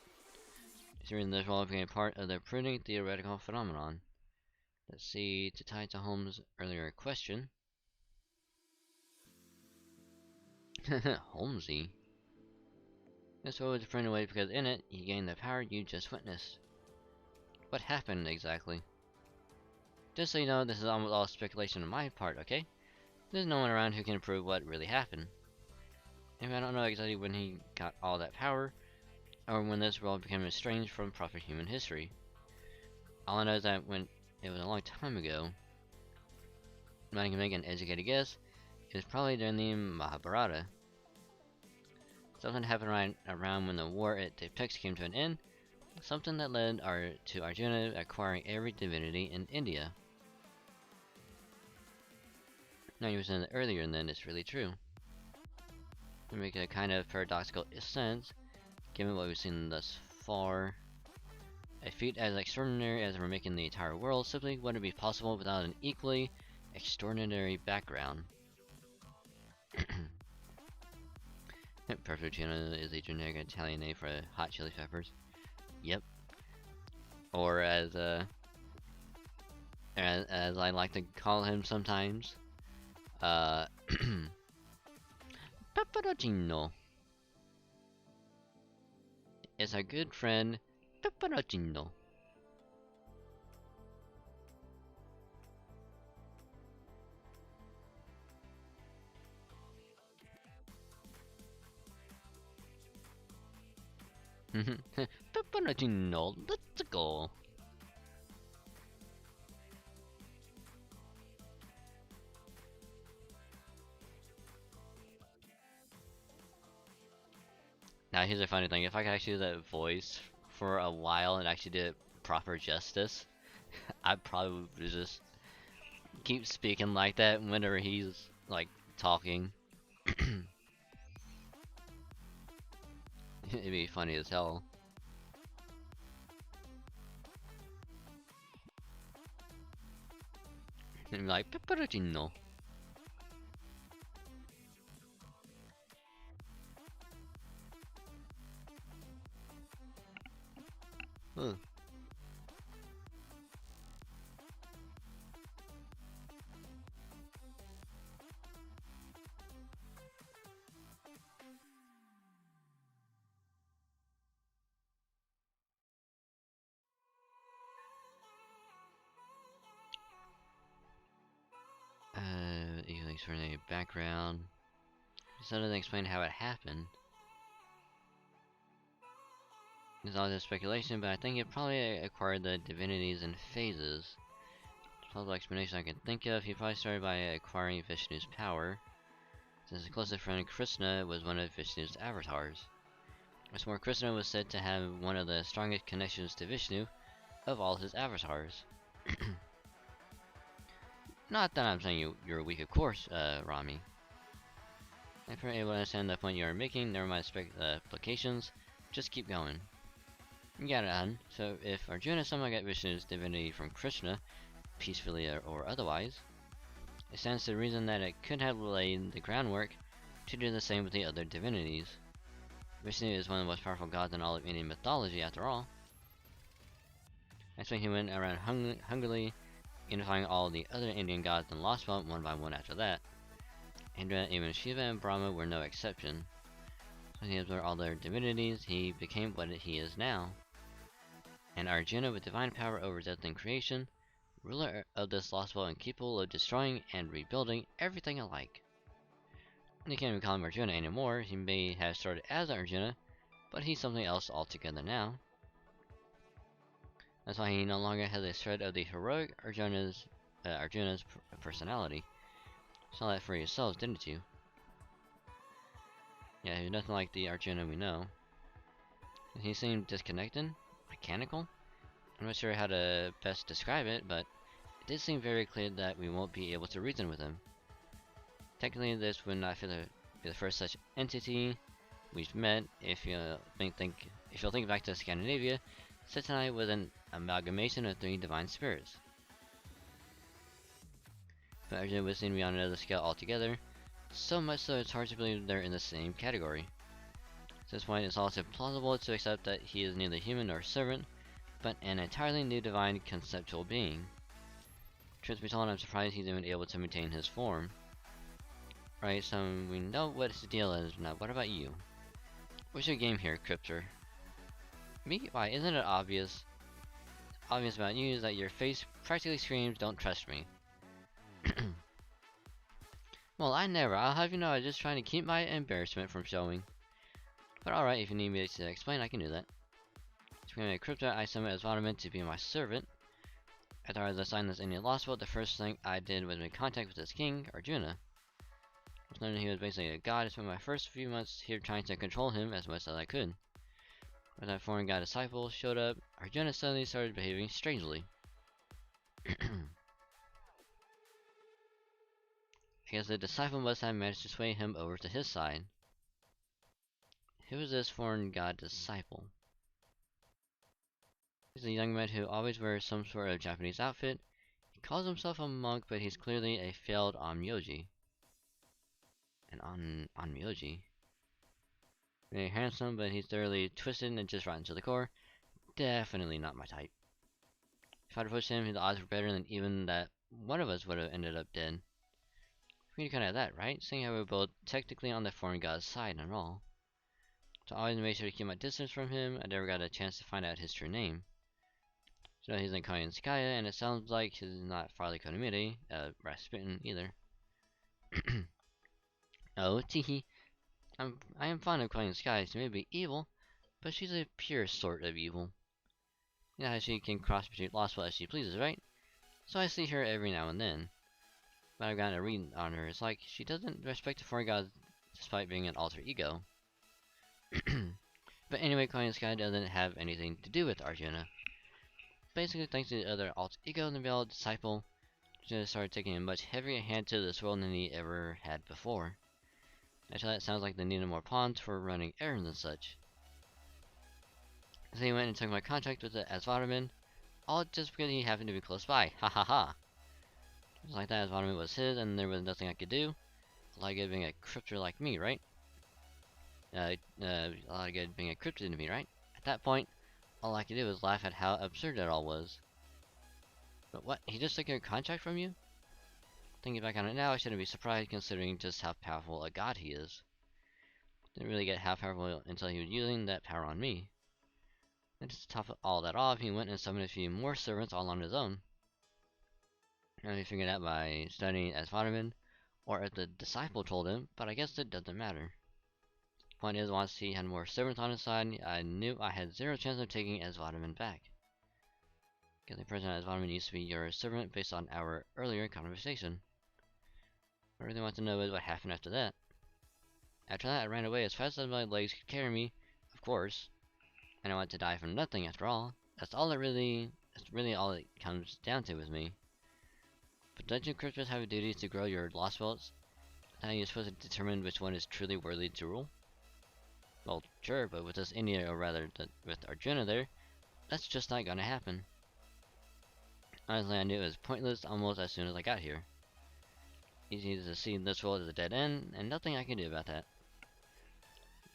Considering this role became part of the pruning theoretical phenomenon. Let's see, to tie to Holmes' earlier question. Holmesy. This role was pruned away because in it, he gained the power you just witnessed. What happened exactly? Just so you know, this is almost all speculation on my part, okay? There's no one around who can prove what really happened. And I don't know exactly when he got all that power, or when this world became estranged from proper human history. All I know is that when it was a long time ago, and I can make an educated guess, it was probably during the Mahabharata. Something happened right around when the war it depicts came to an end. Something that led to Arjuna acquiring every divinity in India. 90% earlier than it's really true. To make a kind of paradoxical sense, given what we've seen thus far. A feat as extraordinary as we're making the entire world simply wouldn't be possible without an equally extraordinary background. Perfugina is a generic Italian name for hot chili peppers. Yep. Or as I like to call him sometimes, Pepperoncino. It's our good friend Pepperoncino. Pepperoncino, let's go. Now here's a funny thing, if I could actually do that voice for a while and actually did it proper justice, I'd probably just keep speaking like that whenever he's like talking. It'd be funny as hell. And be like, Pepperoncino. Huh. Thanks for the background. Just doesn't explain how it happened. There's all this speculation, but I think it probably acquired the divinities in phases. The plausible explanation I can think of, he probably started by acquiring Vishnu's power, since his closest friend Krishna was one of Vishnu's avatars. What's more, Krishna was said to have one of the strongest connections to Vishnu of all his avatars. Not that I'm saying you're weak, of course, Rami. If you're able to understand the point you are making, never mind applications, just keep going. You got it, hun. So if Arjuna somehow got Vishnu's divinity from Krishna, peacefully or otherwise, it stands to reason that it could have laid the groundwork to do the same with the other divinities. Vishnu is one of the most powerful gods in all of Indian mythology, after all. That's when he went around hungrily unifying all the other Indian gods and lost one by one after that. Indra, even Shiva and Brahma were no exception. When he absorbed all their divinities, he became what he is now. And Arjuna, with divine power over death and creation, ruler of this lost world and capable of destroying and rebuilding everything alike. You can't even call him Arjuna anymore. He may have started as Arjuna, but he's something else altogether now. That's why he no longer has a shred of the heroic Arjuna's personality. Saw that for yourselves, didn't you? Yeah, he's nothing like the Arjuna we know. He seemed disconnected, mechanical. I'm not sure how to best describe it, but it did seem very clear that we won't be able to reason with him. Technically, this would not be the first such entity we've met. If you'll think back to Scandinavia, Satani was an amalgamation of 3 divine spirits. But Arjuna was seen to be on another scale altogether, so much so it's hard to believe they're in the same category. At this point, it's also plausible to accept that he is neither human nor servant, but an entirely new divine conceptual being. Truth be told, I'm surprised he's even able to maintain his form. Right, so we know what his deal is. Now, what about you? What's your game here, Cryptor? Me? Why, isn't it obvious? Obvious about you is that your face practically screams, "Don't trust me." Well, I never. I'll have you know I'm just trying to keep my embarrassment from showing. But alright, if you need me to explain, I can do that. To become a Cryptor, I summoned Asvadaman to be my servant. After I was assigned this Indian lost world, the first thing I did was make contact with his king, Arjuna. learning he was basically a god, I spent my first few months here trying to control him as much as I could. When that foreign god disciple showed up, Arjuna suddenly started behaving strangely. I guess the disciple must have managed to sway him over to his side. Who is this foreign god disciple? He's a young man who always wears some sort of Japanese outfit. He calls himself a monk, but he's clearly a failed onmyoji. An onmyoji? Very handsome, but he's thoroughly twisted and just rotten to the core. Definitely not my type. If I'd pushed him, the odds were better than even that one of us would have ended up dead. We need kind of that, right? Seeing how we're both technically on the foreign god's side and all. So I always made sure to keep my distance from him. I never got a chance to find out his true name. So he's in Koyanskaya, and it sounds like he's not Farley Konomiri, Rasputin either. Oh, teehee. I am fond of Koyanskaya. She may be evil, but she's a pure sort of evil. You know how she can cross between Lostwell as she pleases, right? So I see her every now and then. But I've gotten a read on her. It's like she doesn't respect the foreign gods despite being an alter ego. But anyway, Koyanskaya doesn't have anything to do with Arjuna. Basically, thanks to the other alter ego in the veiled disciple, Arjuna started taking a much heavier hand to this world than he ever had before. Actually, that sounds like they needed more pawns for running errands and such. So he went and took my contract with the Asvaraman, all just because he happened to be close by. Ha ha ha. Just like that, Asvaraman was his, and there was nothing I could do. A lot of good being a cryptor like me, right? A lot of good being a cryptid to me, right? At that point, all I could do was laugh at how absurd it all was. But what? He just took your contract from you? Thinking back on it now, I shouldn't be surprised considering just how powerful a god he is. Didn't really get how powerful until he was using that power on me. And just to top all that off, he went and summoned a few more servants all on his own. And he figured out by studying as Vaterman, or as the disciple told him, but I guess it doesn't matter. Point is, once he had more servants on his side, I knew I had zero chance of taking Asvataman back. Because the person Asvataman used to be your servant based on our earlier conversation. What I really want to know is what happened after that. After that, I ran away as fast as my legs could carry me, of course. And I want to die from nothing after all. That's really all it comes down to with me. But don't you cryptids have a duty to grow your lost belts? How are you supposed to determine which one is truly worthy to rule? Well, sure, but with this India, or rather with Arjuna there, that's just not gonna happen. Honestly, I knew it was pointless almost as soon as I got here. Easy to see this world as a dead end, and nothing I can do about that.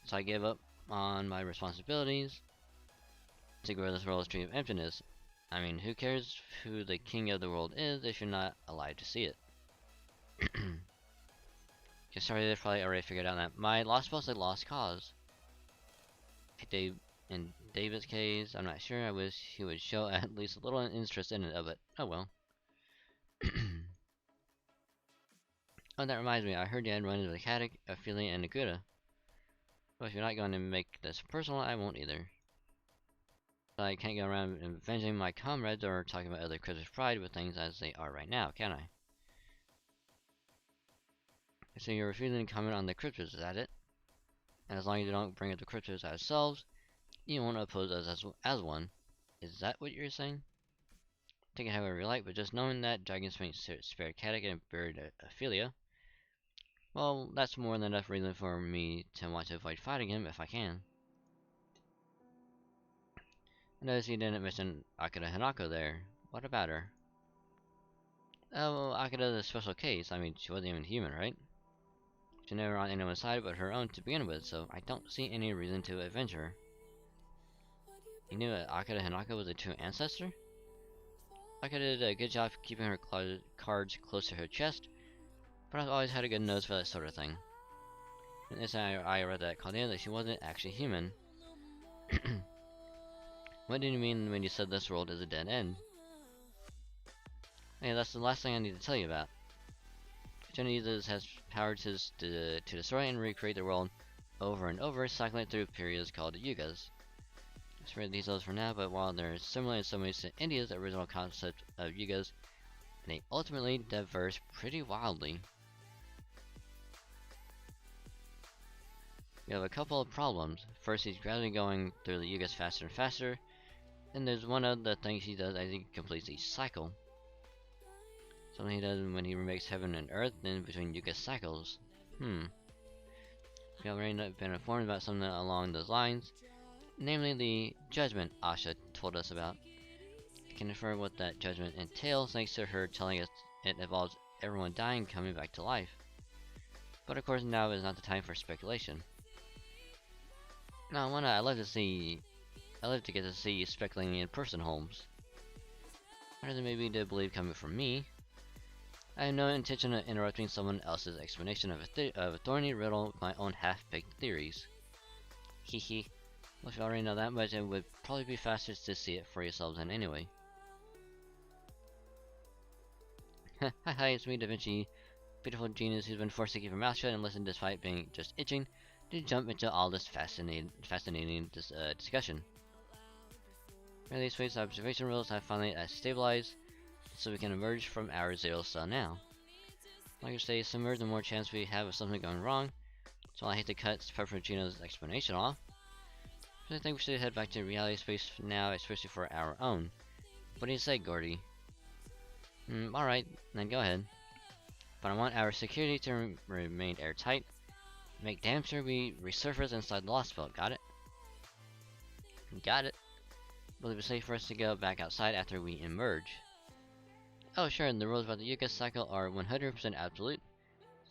So I gave up on my responsibilities to grow this world's tree of emptiness. I mean, who cares who the king of the world is if you're not alive to see it? Sorry, they've probably already figured out that my lost spell's a lost cause. In David's case, I'm not sure. I wish he would show at least a little interest in it, but oh well. Oh, that reminds me, I heard you had run into the Katic, Ophelia, and Naguda. Well, if you're not going to make this personal, I won't either. I can't go around avenging my comrades or talking about other cryptids' pride with things as they are right now, can I? So you're refusing to comment on the cryptids, is that it? And as long as you don't bring up the cryptids ourselves, you won't oppose us as one. Is that what you're saying? Take it however you like, but just knowing that Dragon spared Katic and buried Ophelia, well, that's more than enough reason for me to want to avoid fighting him if I can. I noticed you didn't mention Akira Hanako there. What about her? Oh, well, Akira's a special case. I mean, she wasn't even human, right? She never on anyone's side but her own to begin with, so I don't see any reason to avenge her. You knew that Akira Hanako was a true ancestor? Akira did a good job keeping her cards close to her chest, but I've always had a good nose for that sort of thing. And this I read that called in that she wasn't actually human. What did you mean when you said this world is a dead end? Hey, that's the last thing I need to tell you about. Genesis has power to destroy and recreate the world over and over, cycling it through periods called yugas. Let's read details for now, but while they're similar in some ways to India's original concept of yugas, they ultimately diverge pretty wildly. We have a couple of problems. First, he's gradually going through the yugas faster and faster, and there's one of the things he does as he completes each cycle. Something he does when he remakes heaven and earth, then between yuga cycles. We have already been informed about something along those lines, namely the judgment Asha told us about. I can infer what that judgment entails thanks to her telling us it involves everyone dying coming back to life. But of course now is not the time for speculation. Now I love to get to see you speculating in person, Holmes. Rather than maybe to believe coming from me. I have no intention of interrupting someone else's explanation of a thorny riddle with my own half-baked theories. Hehe. Well, if you already know that much, it would probably be faster to see it for yourselves then anyway. Hi, it's me, Da Vinci, beautiful genius who's been forced to keep her mouth shut and listen despite being just itching to jump into all this fascinating discussion. Really, space observation rules have finally stabilized, so we can emerge from our zero cell now. Like I say, submerged, the more chance we have of something going wrong. So I hate to cut P4G's explanation off, but I think we should head back to reality space now, especially for our own. What do you say, Gordy? Alright, then go ahead. But I want our security to remain airtight. Make damn sure we resurface inside the lost belt, got it? Got it. Will it be safe for us to go back outside after we emerge? Oh sure, and the rules about the Yuga cycle are 100% absolute.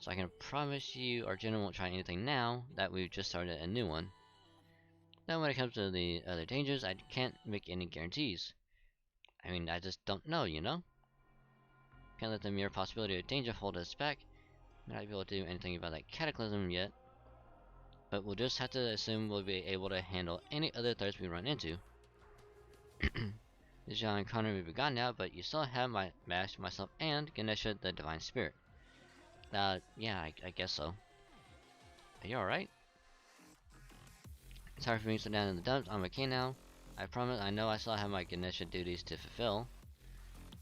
So I can promise you our general won't try anything now that we've just started a new one. Now when it comes to the other dangers, I can't make any guarantees. I mean, I just don't know, you know? Can't let the mere possibility of danger hold us back. Might not be able to do anything about that cataclysm yet. But we'll just have to assume we'll be able to handle any other threats we run into. The John and Connor may be gone now, but you still have my Mash, myself, and Ganesha, the Divine Spirit. Yeah, I guess so. Are you alright? It's hard for me to sit down in the dumps. I'm okay now. I promise, I know I still have my Ganesha duties to fulfill.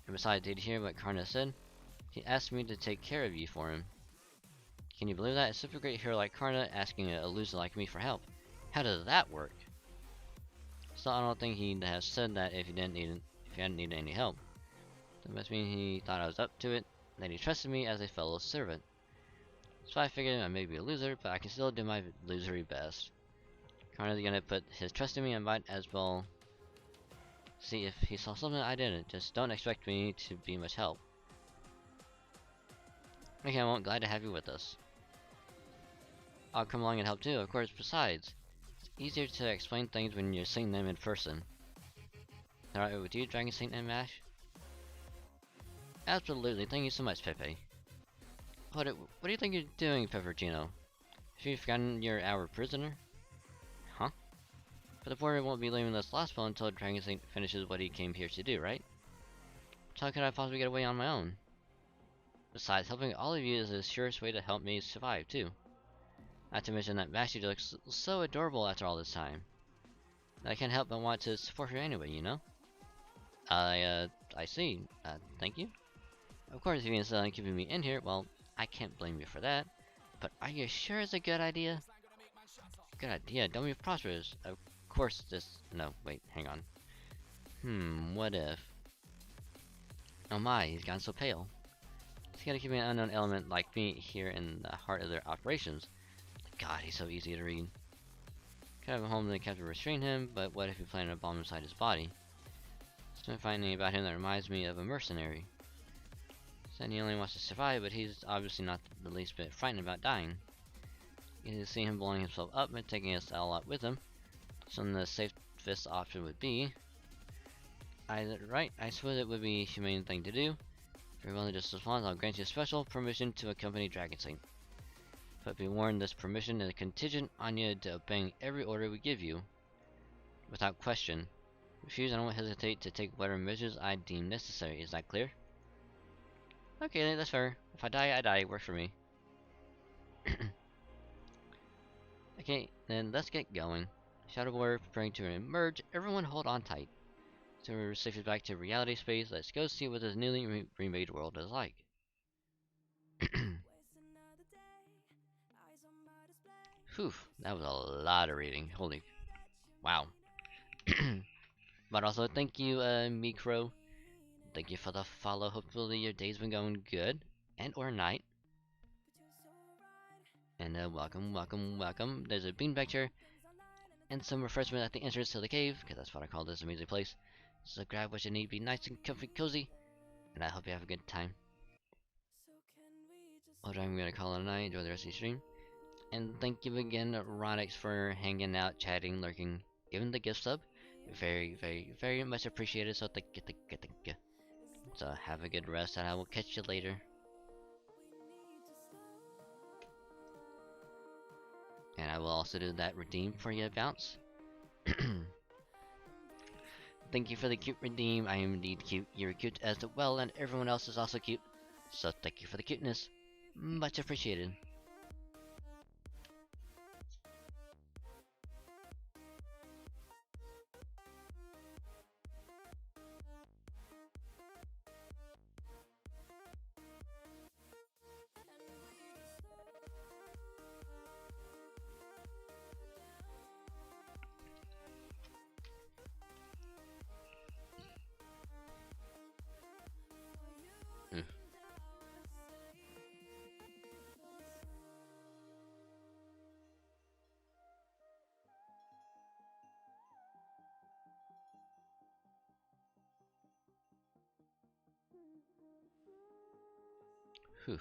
And besides, did you hear what Karna said? He asked me to take care of you for him. Can you believe that? A super great hero like Karna asking a loser like me for help. How does that work? Still, I don't think he has said that if he hadn't needed any help. That must mean he thought I was up to it, that he trusted me as a fellow servant. So I figured I may be a loser, but I can still do my losery best. Karna's gonna put his trust in me, and might as well see if he saw something I didn't. Just don't expect me to be much help. Okay, I'm glad to have you with us. I'll come along and help too, of course. Besides, it's easier to explain things when you're seeing them in person. Alright with you, Dragon Saint and Mash? Absolutely, thank you so much, Pepe. What do you think you're doing, Peppergino? Have you forgotten you're our prisoner? Huh? But the porter won't be leaving this last spell until Dragon Saint finishes what he came here to do, right? So how could I possibly get away on my own? Besides, helping all of you is the surest way to help me survive, too. Not to mention that Mashi looks so adorable after all this time. I can't help but want to support her anyway, you know? I see. Thank you? Of course, if you insist on keeping me in here, well, I can't blame you for that. But are you sure it's a good idea? Good idea, don't be prosperous. Of course no, wait, hang on. What if? Oh my, he's gotten so pale. He's gotta keep an unknown element like me here in the heart of their operations. God, he's so easy to read. Could have a home that kept to restrain him, but what if he planted a bomb inside his body? Something finding about him that reminds me of a mercenary. Said he only wants to survive, but he's obviously not the least bit frightened about dying. You can see him blowing himself up and taking us all out with him. So the safest option would be... Right, I suppose it would be a humane thing to do. If you're willing to just respond, I'll grant you special permission to accompany Dragon Saint. But be warned, this permission is contingent on you to obeying every order we give you. Without question. Refuse, I won't hesitate to take whatever measures I deem necessary. Is that clear? Okay, that's fair. If I die, I die. Works for me. Okay, then let's get going. Shadow Warrior preparing to emerge. Everyone hold on tight. So we're safely back to reality space. Let's go see what this newly remade world is like. Whew, that was a lot of reading. Holy wow. But also thank you, Micro. Thank you for the follow. Hopefully your day's been going good. And or night. And welcome, welcome, welcome. There's a beanbag chair and some refreshment at the entrance to the cave, because that's what I call this amazing place. So grab what you need, be nice and comfy, cozy, and I hope you have a good time. Well, I'm gonna call it a night. Enjoy the rest of your stream. And thank you again, Ronix, for hanging out, chatting, lurking, giving the gift sub. Very, very, very much appreciated. So thank you, thank you, thank you. So have a good rest, and I will catch you later. And I will also do that redeem for you, Bounce. Thank you for the cute redeem. I am indeed cute. You're cute as well, and everyone else is also cute. So thank you for the cuteness. Much appreciated. Mm. Whew.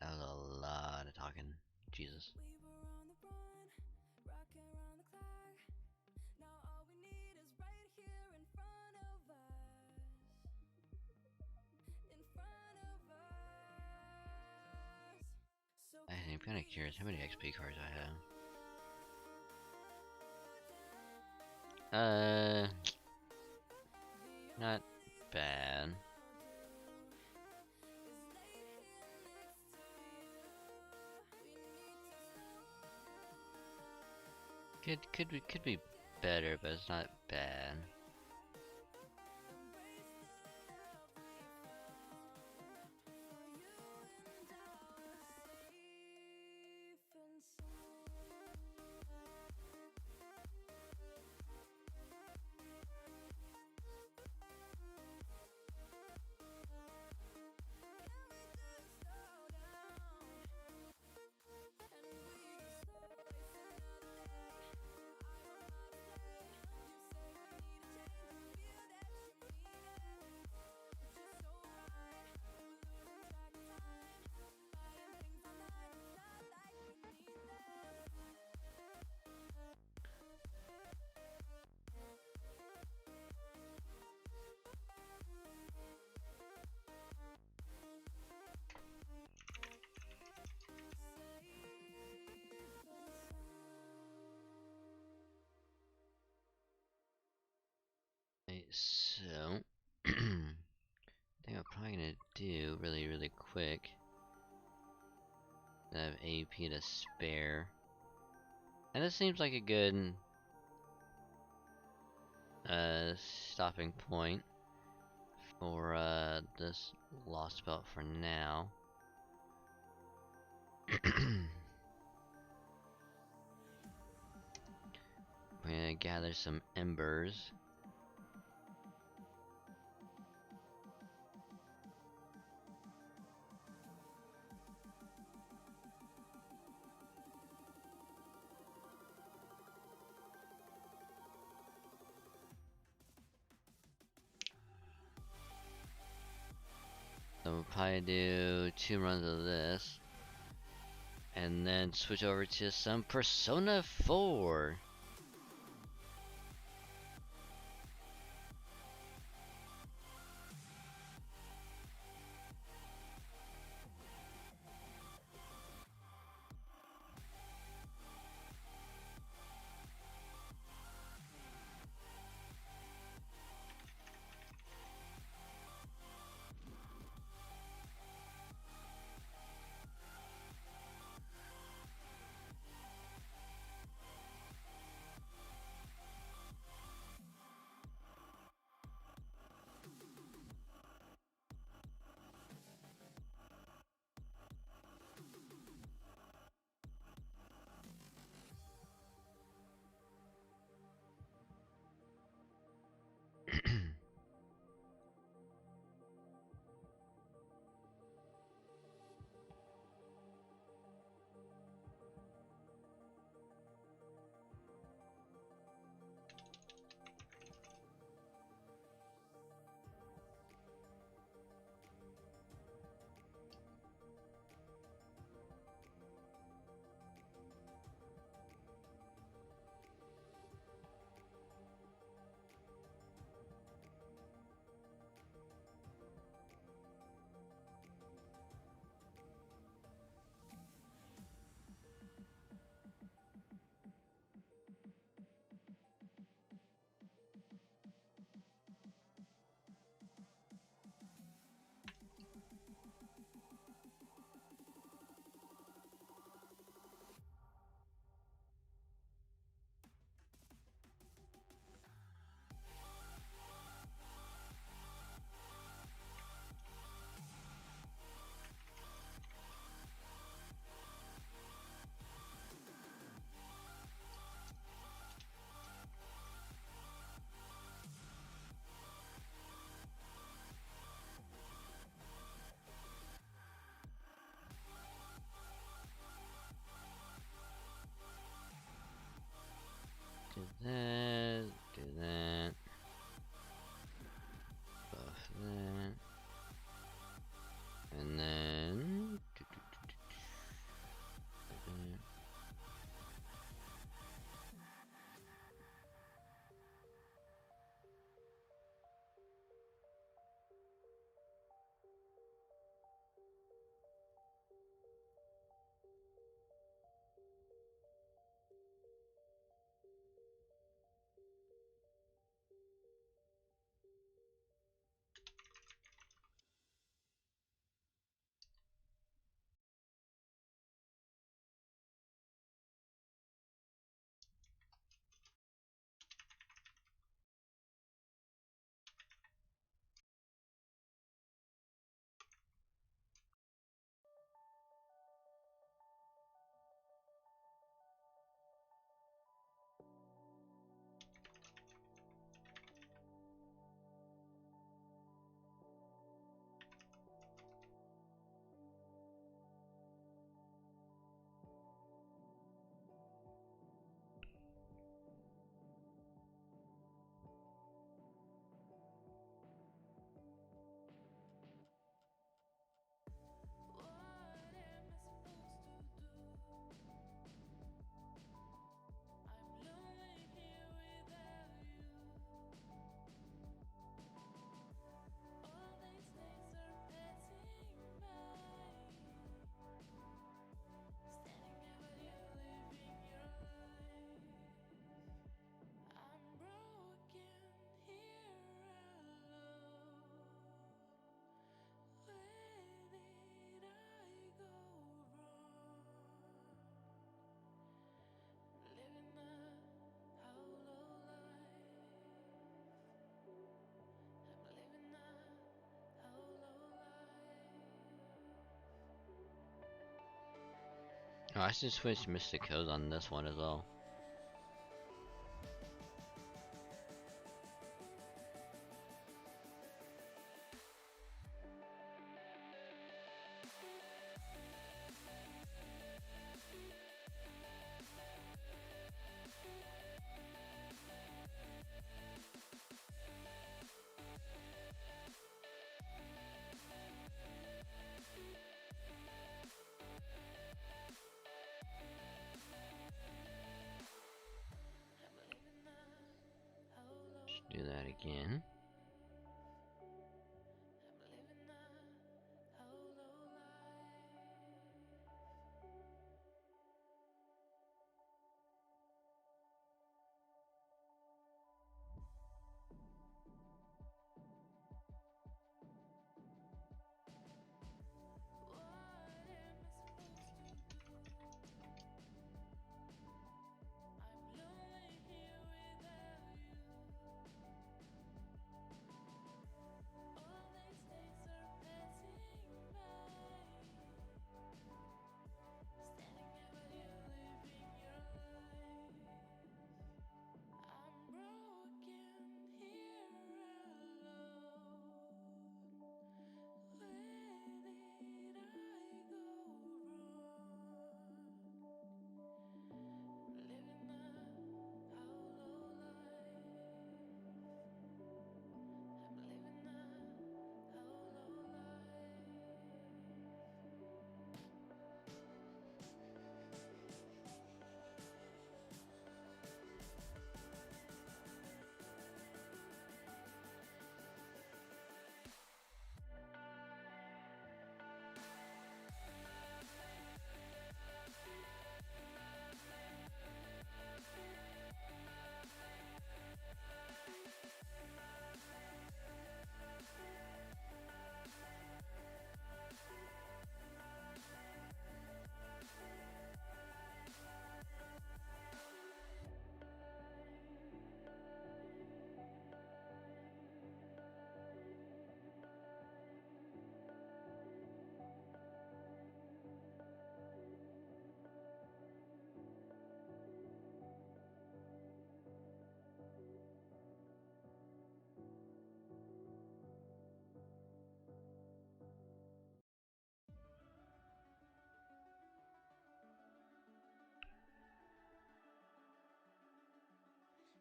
That was a lot of talking. Jesus. I'm kind of curious how many XP cards I have. Not bad. Could be better, but it's not bad. So, I think I'm probably gonna do really quick. I have AP to spare, and this seems like a good stopping point for this lost belt for now. We're gonna gather some embers. So we'll probably do 2 runs of this, and then switch over to some Persona 4. Oh, I should switch Mystic Codes on this one as well. Let's do that again.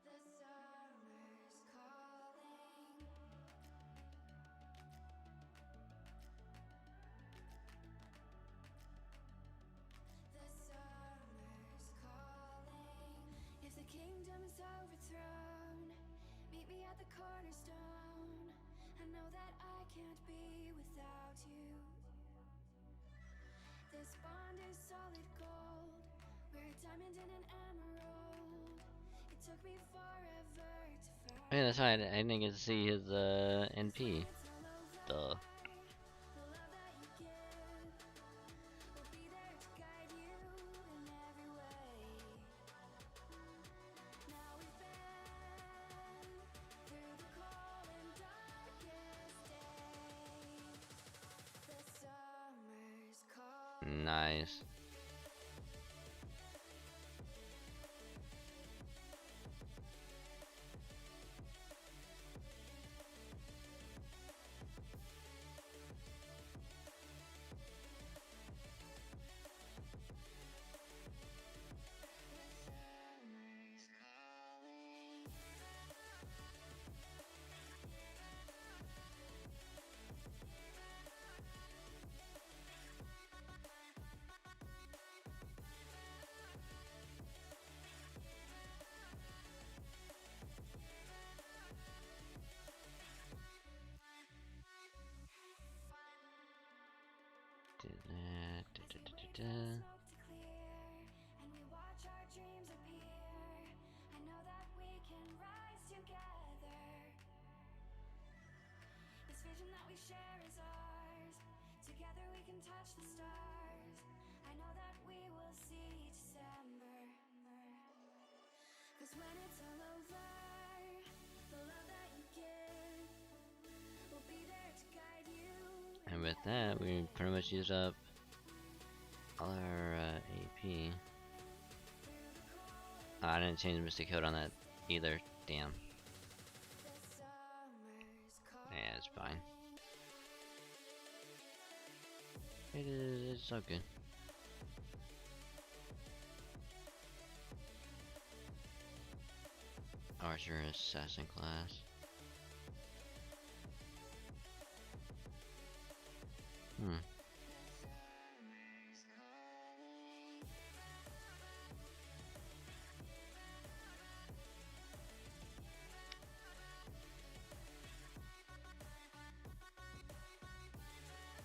The summer's calling. The summer's calling. If the kingdom is overthrown, meet me at the cornerstone. I know that I can't be without you. This bond is solid gold. We're a diamond and an emerald. It took me forever to find. Yeah, that's why I didn't get to see his NP. Duh. The love that you give will be there to guide you in every way. Now we've been through the cold and darkest days. The summer's calling. Nice. Summer's calling. Did that. Smoke to clear, and we watch our dreams appear. I know that we can rise together. This vision that we share is ours. Together we can touch the stars. I know that we will see December. 'Cause when it's all over, the love that you give will be there to guide you. And with that, we pretty much used up Other AP. Oh, I didn't change the mystic code on that either. Damn. Yeah, it's fine. It's so good. Archer assassin class.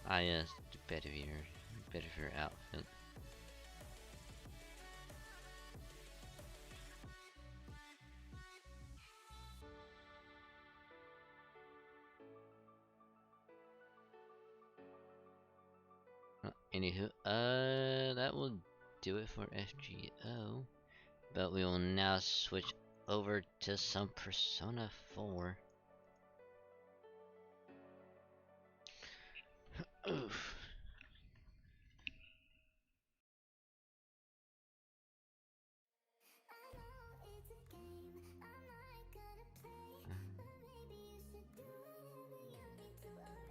Ah yes, the better outfit. Anywho, that will do it for FGO. But we will now switch over to some Persona 4. Oof.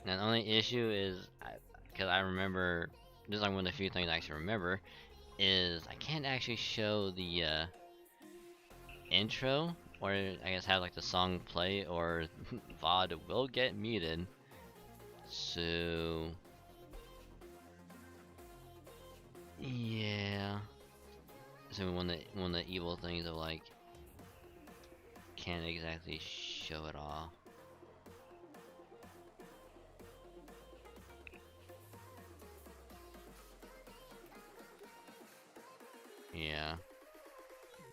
Now the only issue is, because I remember, this is like one of the few things I actually remember, is I can't actually show the intro, or I guess have like the song play, or VOD will get muted. So yeah. So one of the evil things of like can't exactly show it all. Yeah.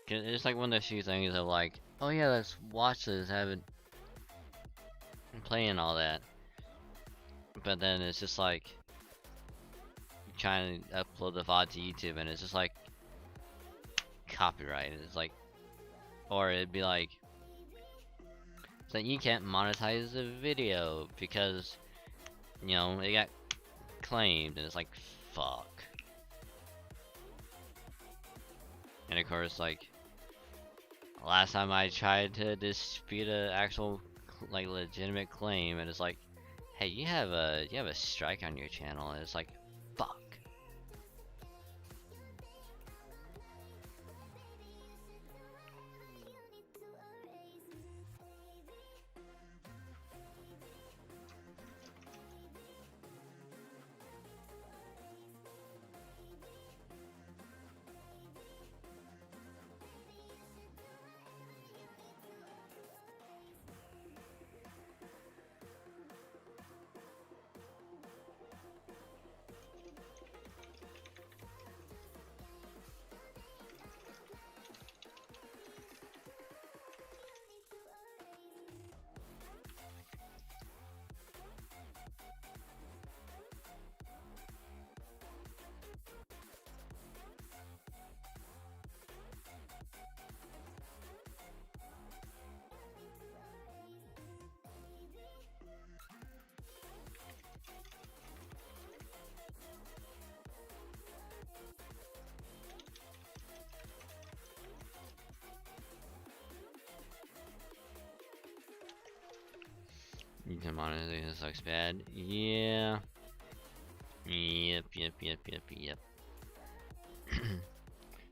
Cause it's like one of those few things of like, oh yeah, let's watch this, have it playing all that. But then it's just like trying to upload the VOD to YouTube, and it's just like copyright. It's like, or it'd be like, it's like you can't monetize the video because, you know, it got claimed, and it's like, fuck. And of course, like, last time I tried to dispute an actual, like, legitimate claim, and it's like, hey, you have a strike on your channel, and it's like, fuck. You can monetize this sucks bad. Yeah. Yep.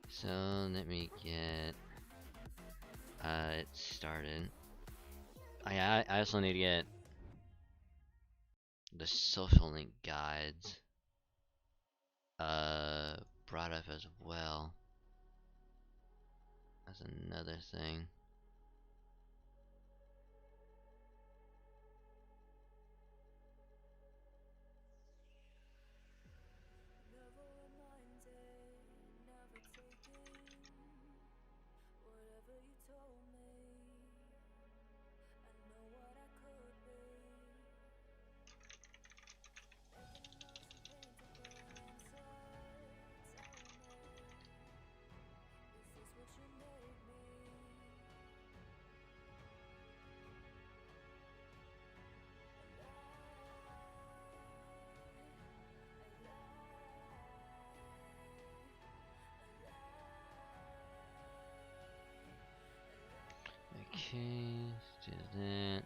So let me get it started. I also need to get the social link guides brought up as well. That's another thing. Okay, let's do that.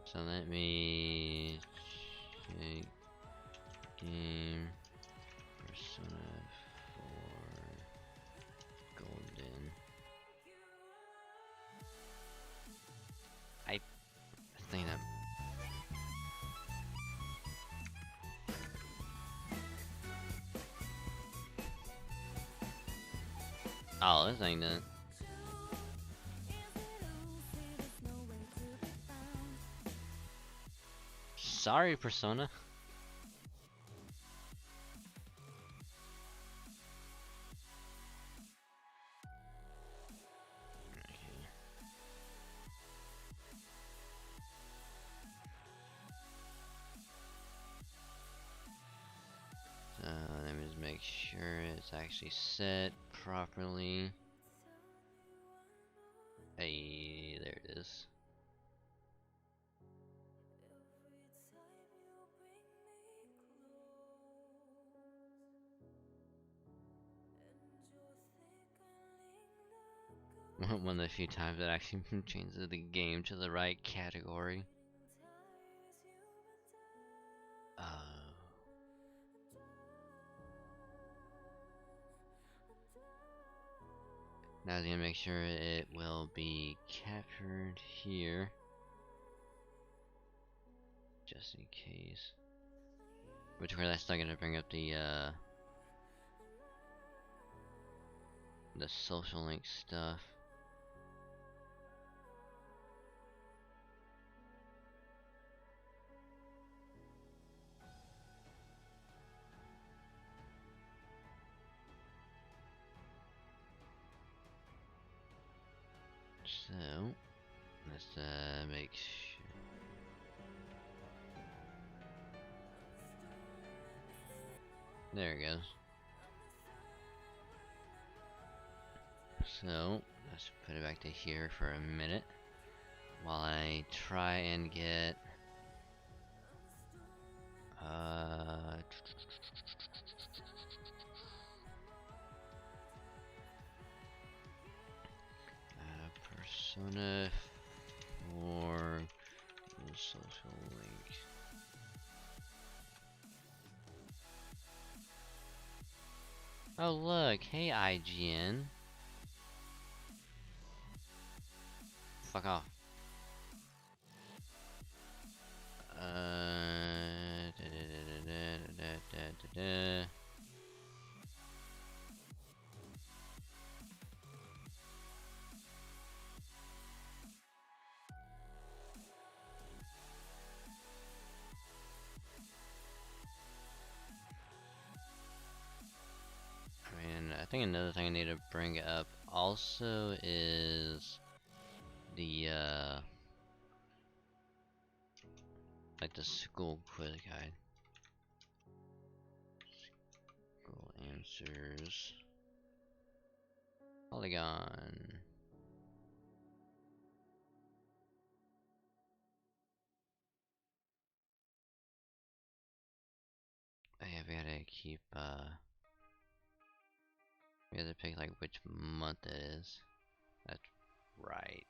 So let me check game Persona 4 Golden. I think that. Oh, this ain't it. Sorry, Persona. So let me just make sure it's actually set properly. Hey, there it is. One of the few times that actually changes the game to the right category. Now I'm gonna make sure it will be captured here, just in case. Which where that's not gonna bring up the social link stuff. So let's make sure. There it goes. So let's put it back to here for a minute while I try and get Persona 4 social link. Oh look, hey IGN. Fuck off. I think another thing I need to bring up also is the like the school quiz guide. School answers. Polygon. Oh yeah, we gotta keep we have to pick like which month it is. That's right.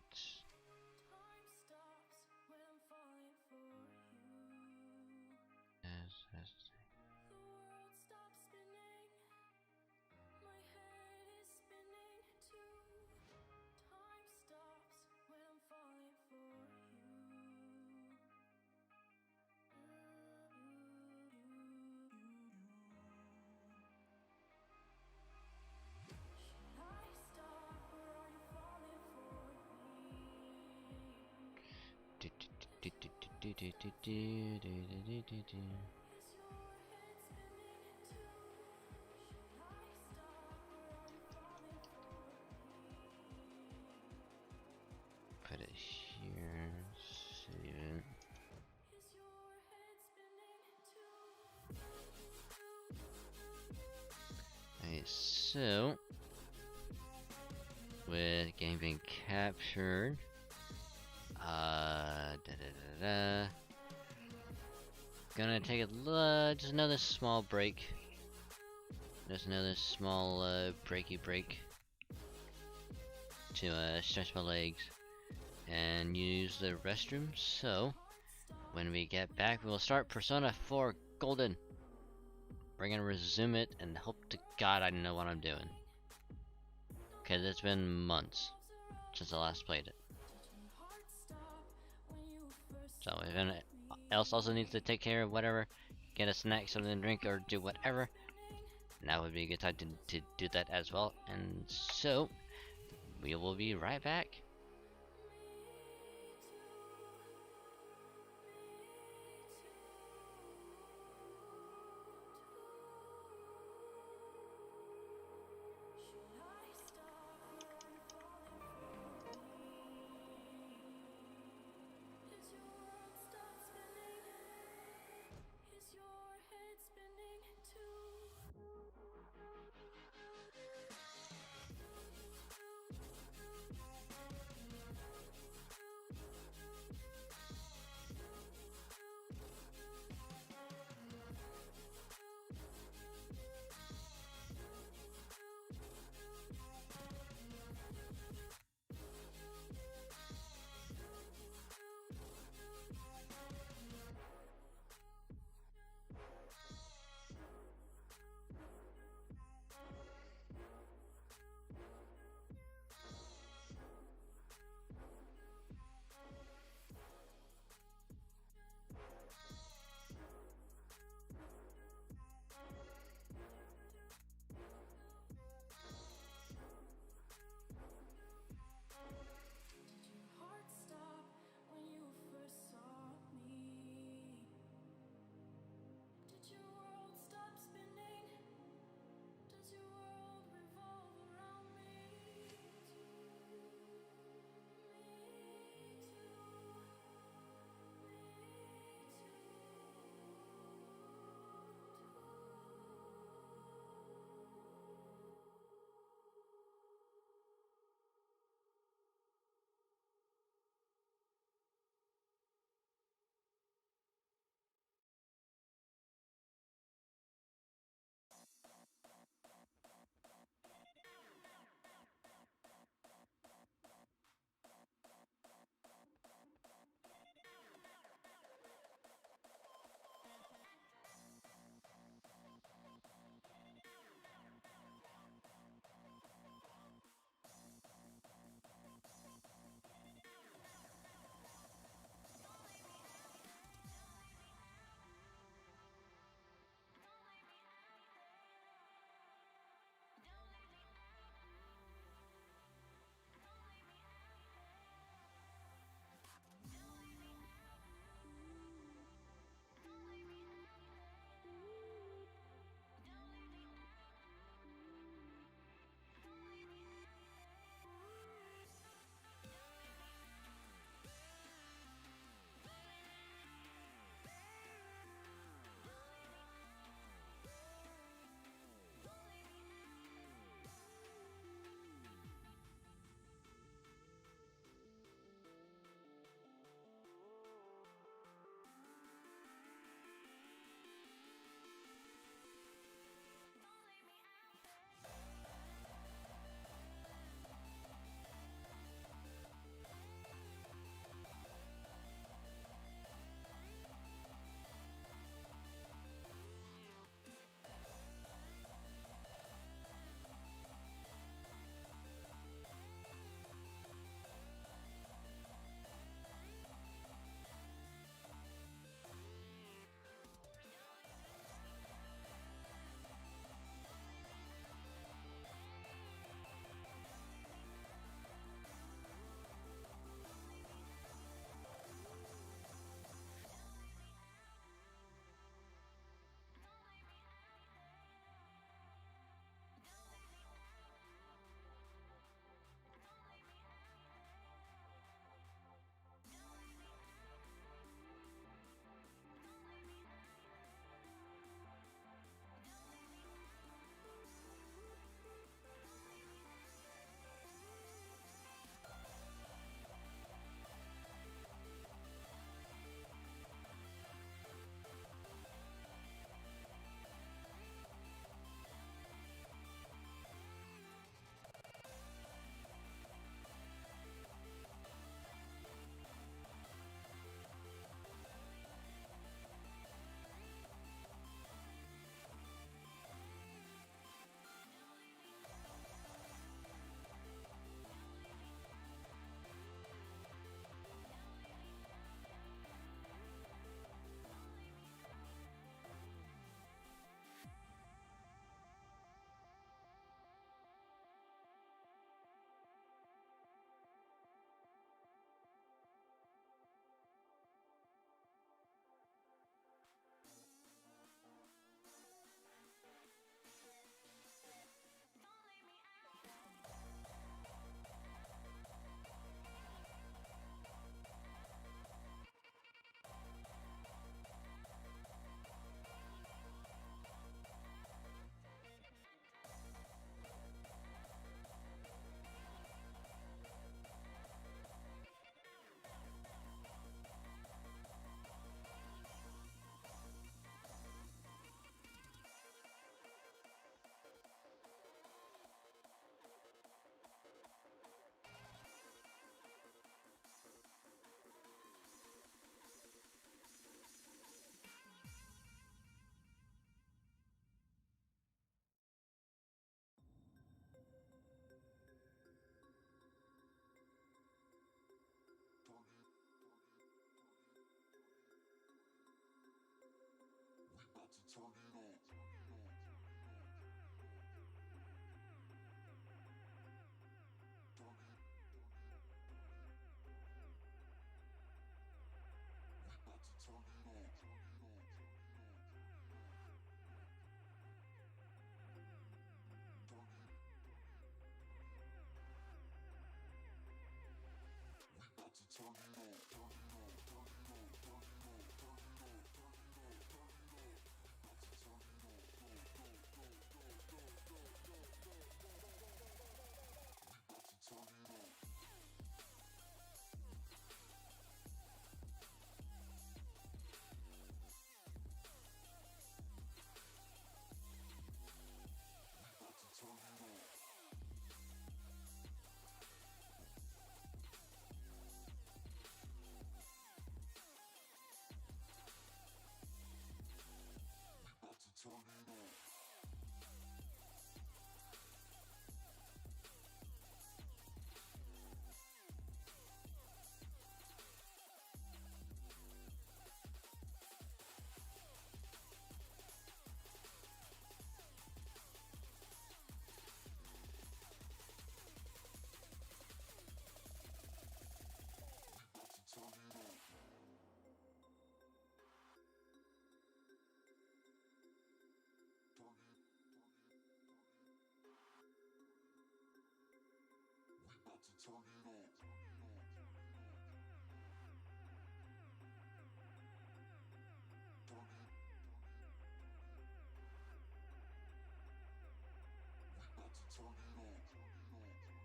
Yes. Put it here, save it. Alright, so with game being captured, gonna take a just another small break There's another small breaky break to stretch my legs and use the restroom. So when we get back, we will start Persona 4 Golden. We're gonna resume it and hope to God I know what I'm doing, cause it's been months since I last played it. So if anyone else also needs to take care of whatever, get a snack, something to drink, or do whatever, now would be a good time to do that as well. And so we will be right back.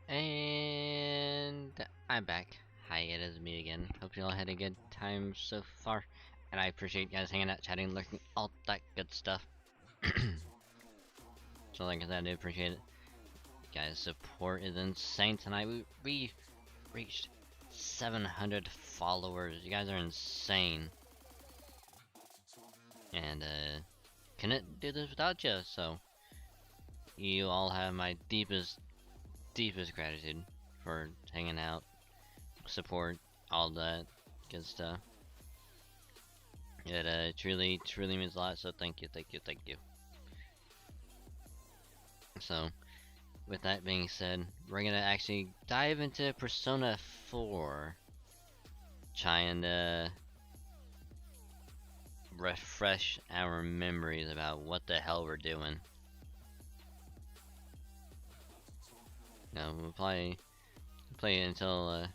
And I'm back. Hi, it is me again. Hope you all had a good time so far. And I appreciate you guys hanging out, chatting, lurking, all that good stuff. So like I said, I do appreciate it. You guys' support is insane tonight. We reached 700 followers. You guys are insane. And couldn't do this without you, so you all have my deepest gratitude for hanging out, support, all that good stuff. It truly means a lot, so thank you. So, with that being said, we're gonna actually dive into Persona 4. Try and refresh our memories about what the hell we're doing. No, we'll play it until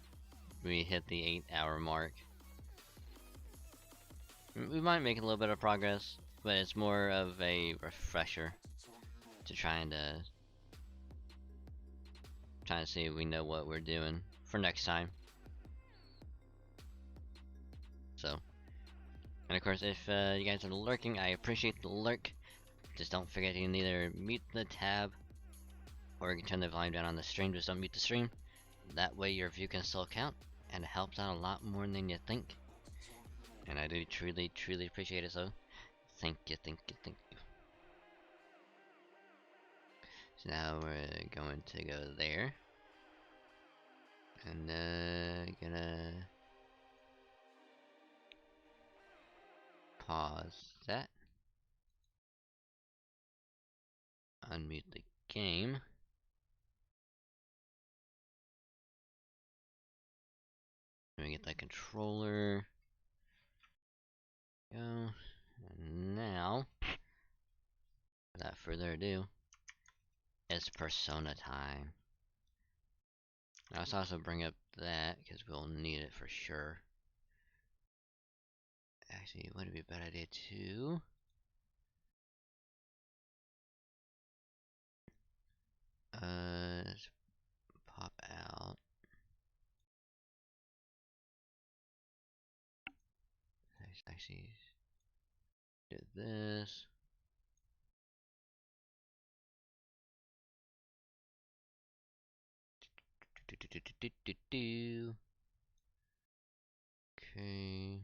we hit the 8-hour mark. We might make a little bit of progress, but it's more of a refresher to try to see if we know what we're doing for next time. So, and of course, if you guys are lurking, I appreciate the lurk. Just don't forget you can either mute the tab or you can turn the volume down on the stream. Just don't mute the stream. That way your view can still count, and it helps out a lot more than you think. And I do truly appreciate it, so thank you. So now we're going to go there. And gonna pause that. Unmute the game. Let me get that controller. Go. And now, without further ado, it's Persona time. Now let's also bring up that, because we'll need it for sure. Actually, would it be a bad idea to let's pop out. Let's actually do this. Okay.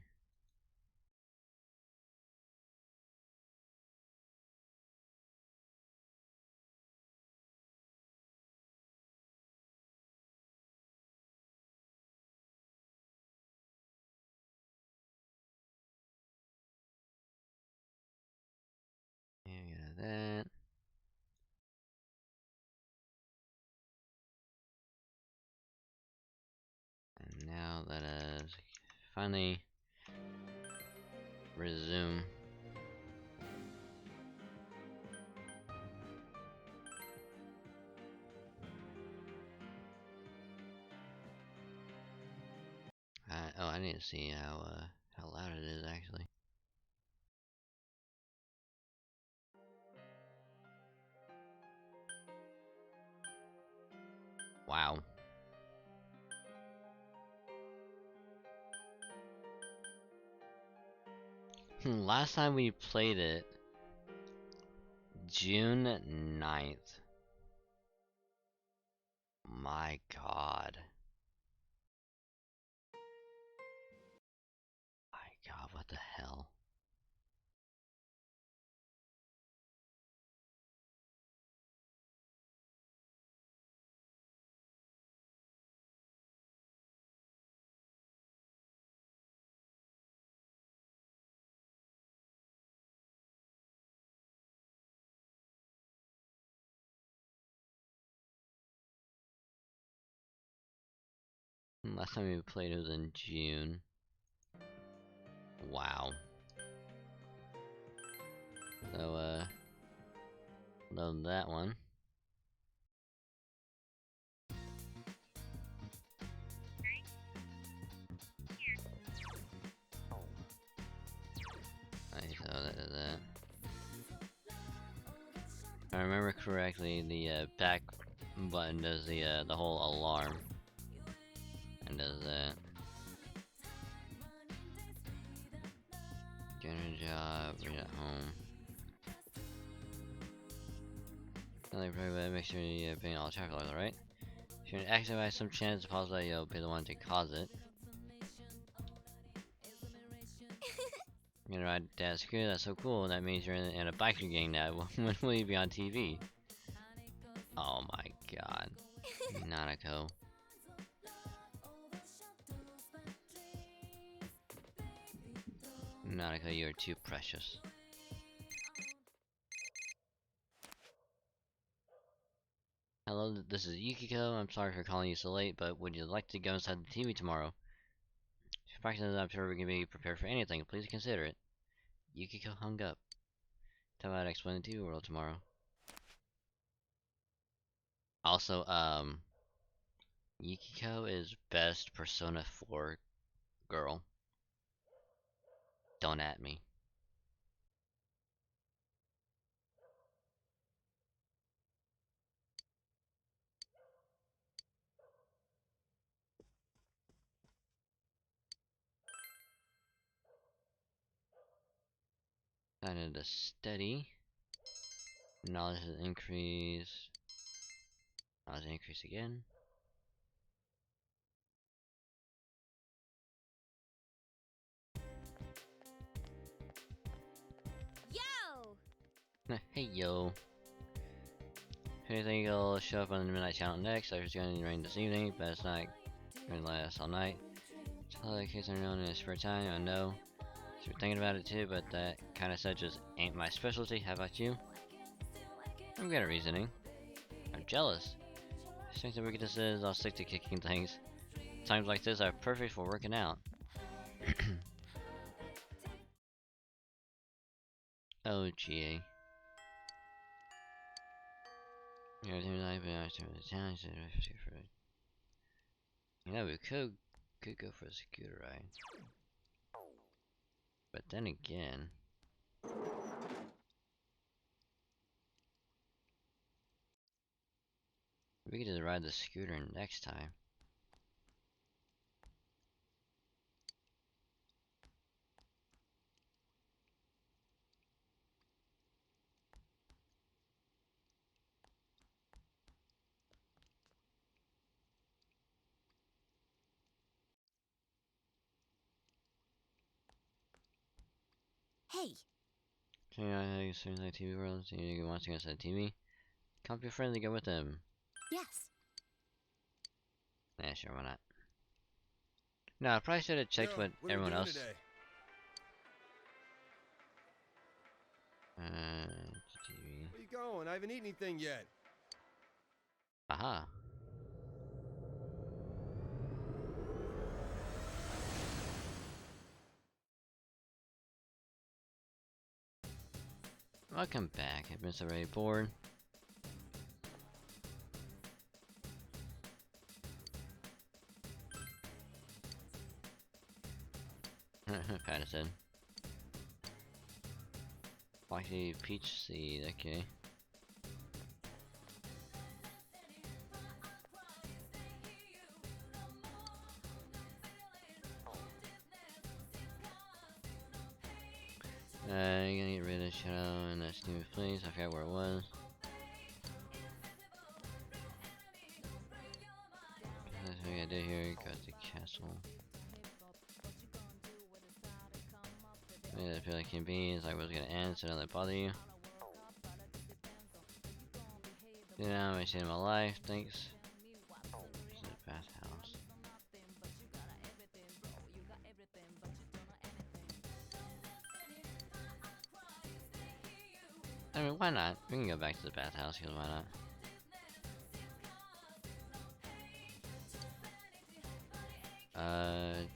that. And now let us finally resume. Oh, I need to see how loud it is actually. Wow. Last time we played it, June 9th. My god. My god, what the hell? Last time we played it was in June. Wow. So, load that one. Nice, so that is that. If I remember correctly, the back button does the whole alarm. And does that. Get a job, read at home. Make sure you're paying all traffic laws, alright? If you're active by some chance, it's possible that you'll be the one to cause it. You're gonna ride that scooter, that's so cool. That means you're in a biker gang now. When will you be on TV? Oh my god. Nanako. Nanako, you are too precious. Hello, this is Yukiko. I'm sorry for calling you so late, but would you like to go inside the TV tomorrow? If you're practicing, I'm sure we can be prepared for anything. Please consider it. Yukiko hung up. Tell me how to explain the TV world tomorrow. Also, Yukiko is best Persona 4 girl. Don't at me. I need to study. Knowledge has increased. Knowledge increase again. Yo! Hey yo. If anything, you'll show up on the Midnight Channel next. I was going to rain this evening, but it's not going to last all night. Tell the kids are known in his spare time, I know. So we're thinking about it too, but that kind of stuff just ain't my specialty. How about you? I'm good at reasoning. I'm jealous. Strength and weakness is I'll stick to kicking things. Times like this are perfect for working out. Oh, GA. You know, we could go for a scooter ride. But then again... we could just ride the scooter next time. Hey! Okay, I think as soon as I TV world, so you want to go inside TV. Come be friendly, go with them. Yes. Yeah, sure, why not? No, I probably should have checked what everyone else. TV. going? I haven't eaten anything yet. Aha. Welcome back. I've been so very bored. Patterson. Foxy peach seed, okay. You gonna get rid of Shadow and that new place. I forgot where it was. That's what I gotta do here. Got the castle. I feel like it be. It's like what's gonna end, so don't let it bother you. Yeah, I see in my life. Thanks. This is a bathhouse. I mean, why not? We can go back to the bathhouse, because why not?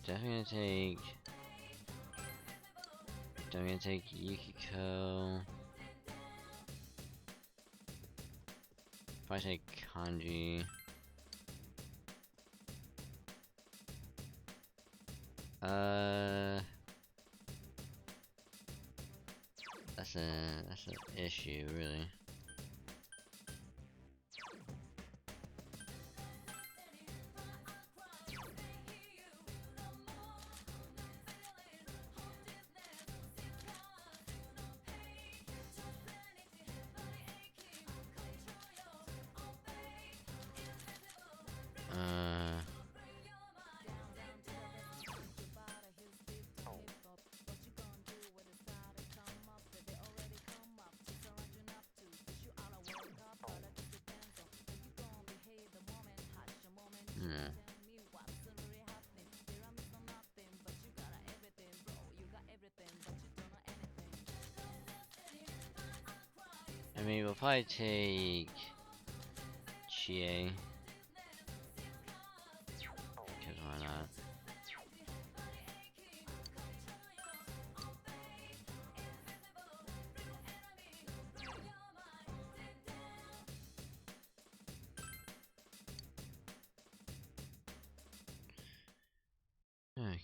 Definitely gonna take Yukiko. If I take Kanji. That's an issue, really. Yeah. I mean, we'll probably take Chie. Because why not? Okay.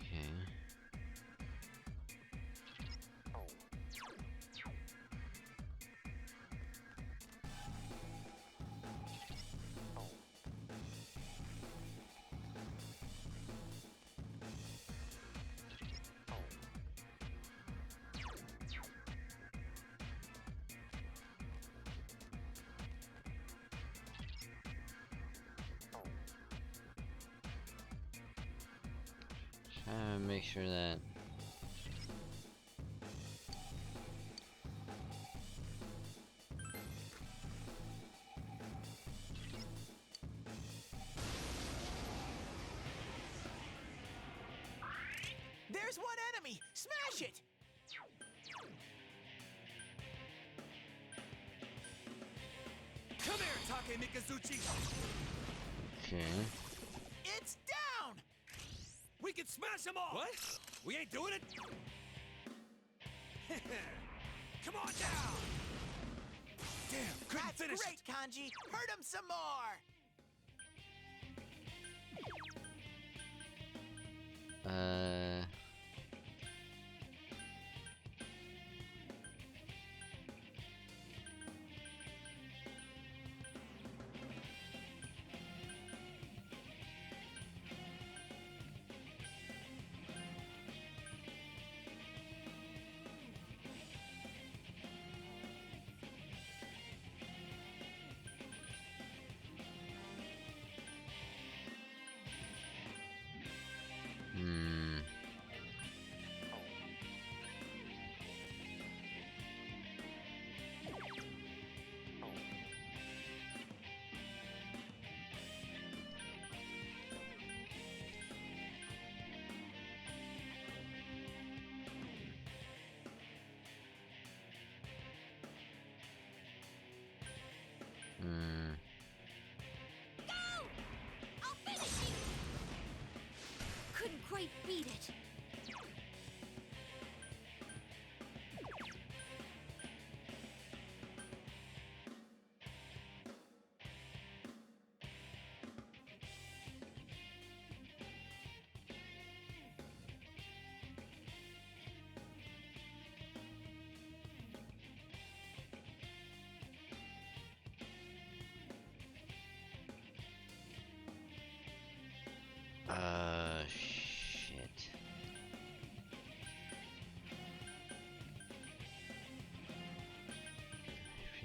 Try to make sure that There's one enemy! Smash it! Come here, Take Mikazuchi. okay. It's down! We can smash them all. What? We ain't doing it. Come on down. Damn, couldn't That's finish great, it. Kanji! Hurt him some more!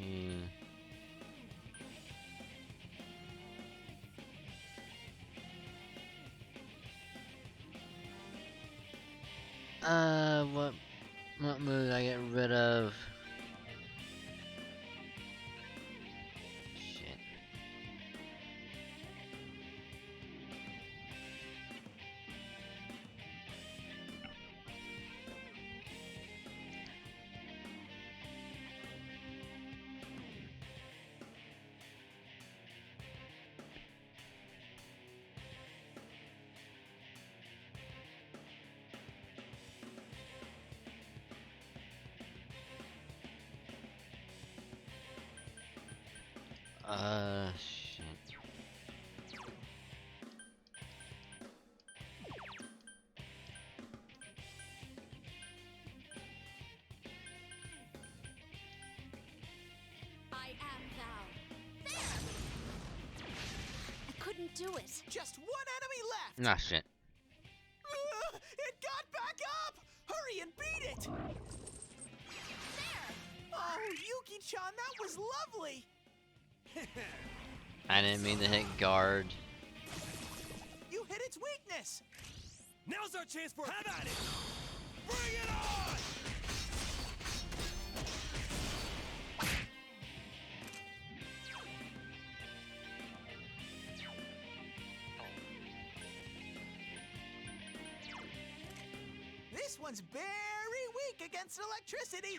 Hmm. What move did I get rid of? Shit. Shit. I am thou. There! I couldn't do it. Just one enemy left. Nah, shit. It got back up! Hurry and beat it! There! Oh, Yuki-chan, that was lovely! I didn't mean to hit guard. You hit its weakness! Now's our chance for have at it! Bring it on! This one's very weak against electricity!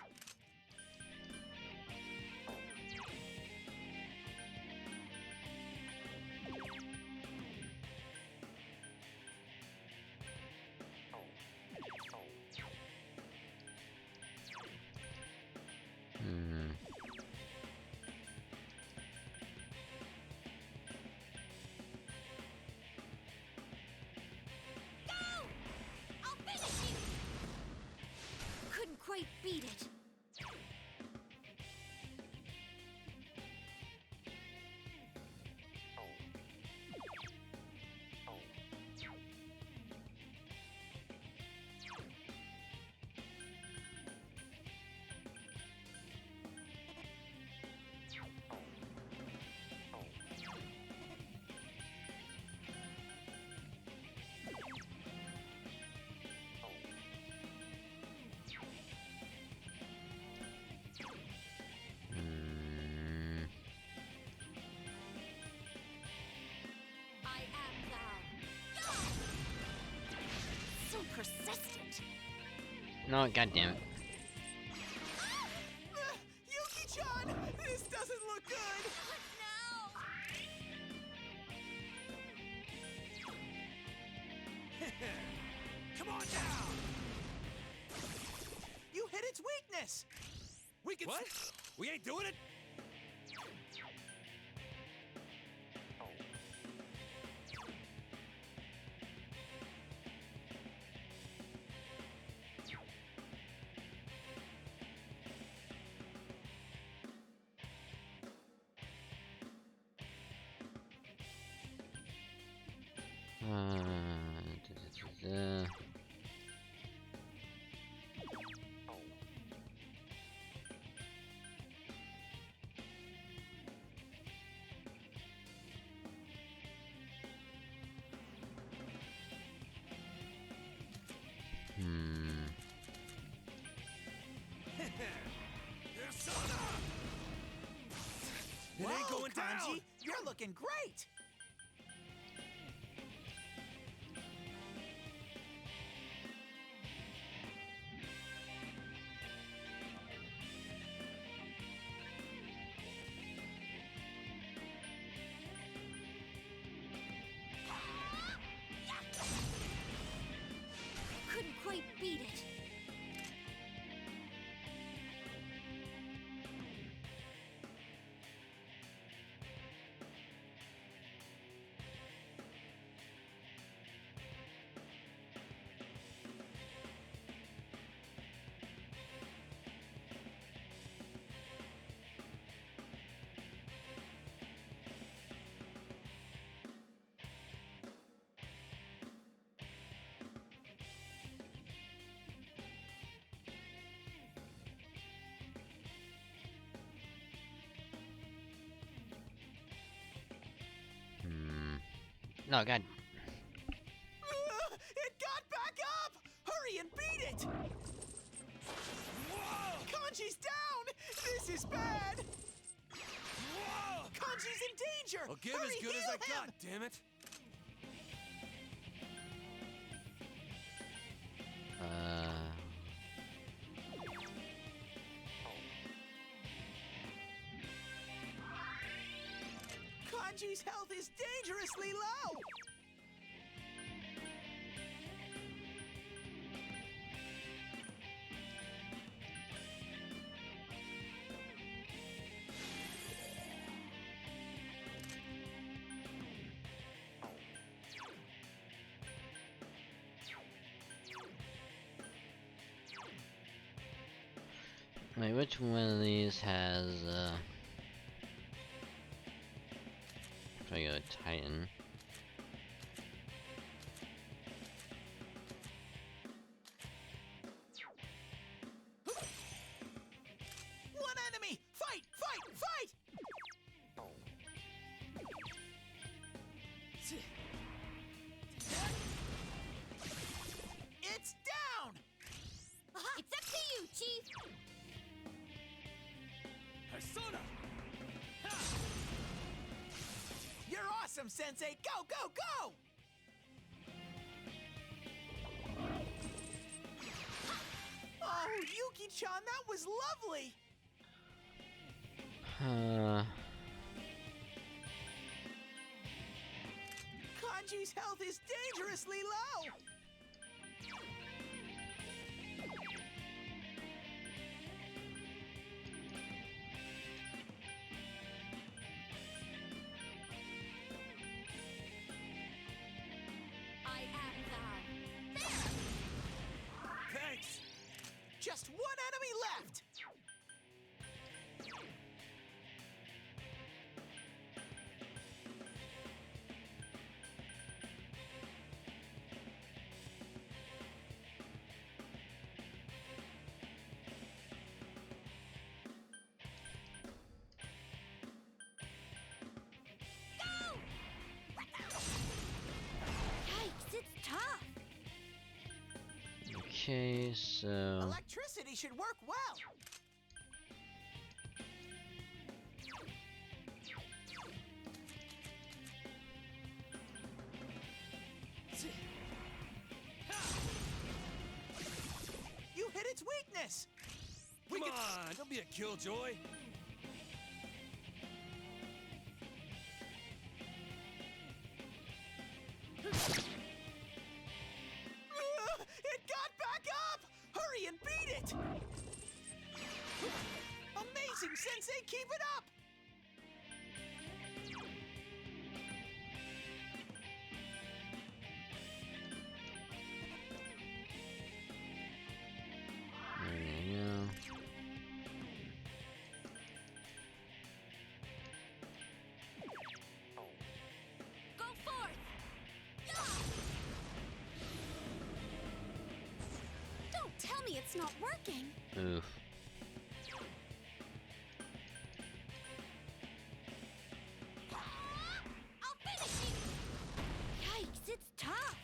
Hmm. Go! I'll finish you! Couldn't quite beat it. Hmm. I am thou. So persistent. No, god damn it. Yuki-chan! This doesn't look good! No! Come on down! You hit its weakness! We can. What? We ain't doing it? Da. Hmm. Persona! It ain't Whoa, going Kanji! down! You're looking great! Couldn't quite beat it. No, God. It got back up! Hurry and beat it! Whoa! Kanji's down! This is bad! Whoa! Kanji's in danger! I'll give Hurry, as good as heal I got, him! damn it! Kanji's health is dangerously low! Wait, which one of these has, if I go Titan. One enemy! Fight! Fight! Fight! It's down! It's up to you, Chief! Persona! You're awesome, Sensei! Go, go, go! Oh, Yuki-chan, that was lovely! Kanji's health is dangerously low! I am thou. There! Thanks! Just one enemy left! Yikes, it's tough! Okay, so Electricity should work well! You hit its weakness! Come on, don't be a killjoy! It got back up! Hurry and beat it! Amazing, Sensei! Keep it up! there you go. Go forth! Yeah! Don't tell me it's not working! Oof. I'll finish you! Yikes, it's tough!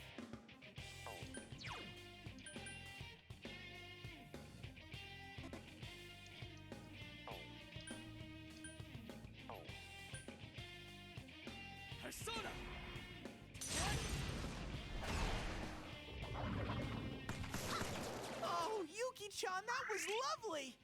Persona! Oh, Yuki-chan, that was lovely!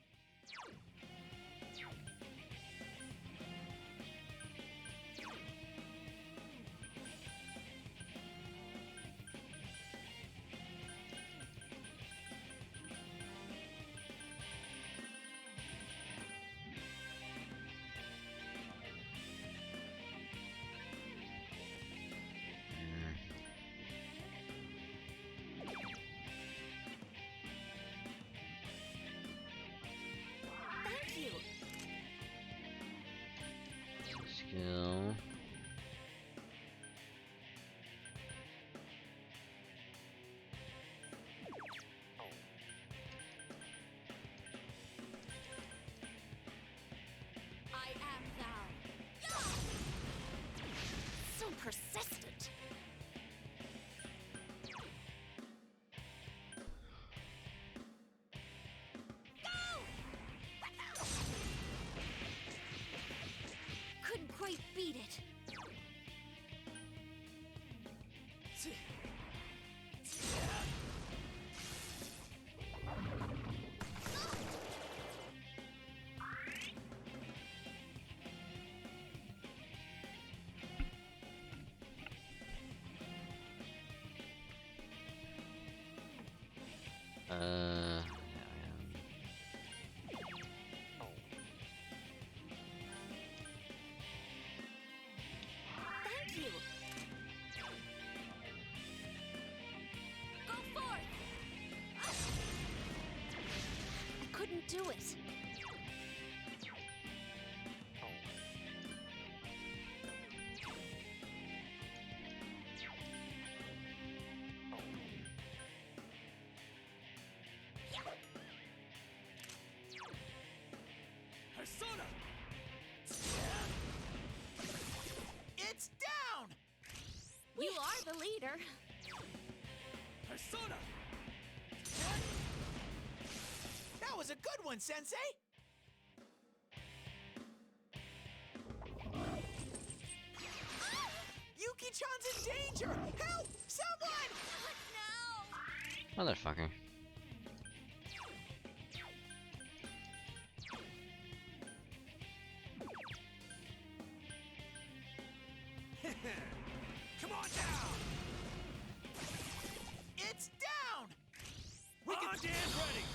Thank you. Go forth. I couldn't do it. Persona! It's down! You are the leader. Persona! That was a good one, Sensei! Yuki-chan's in danger! Help! Someone! No! Motherfucker. Come on down! It's down! We can stand ready!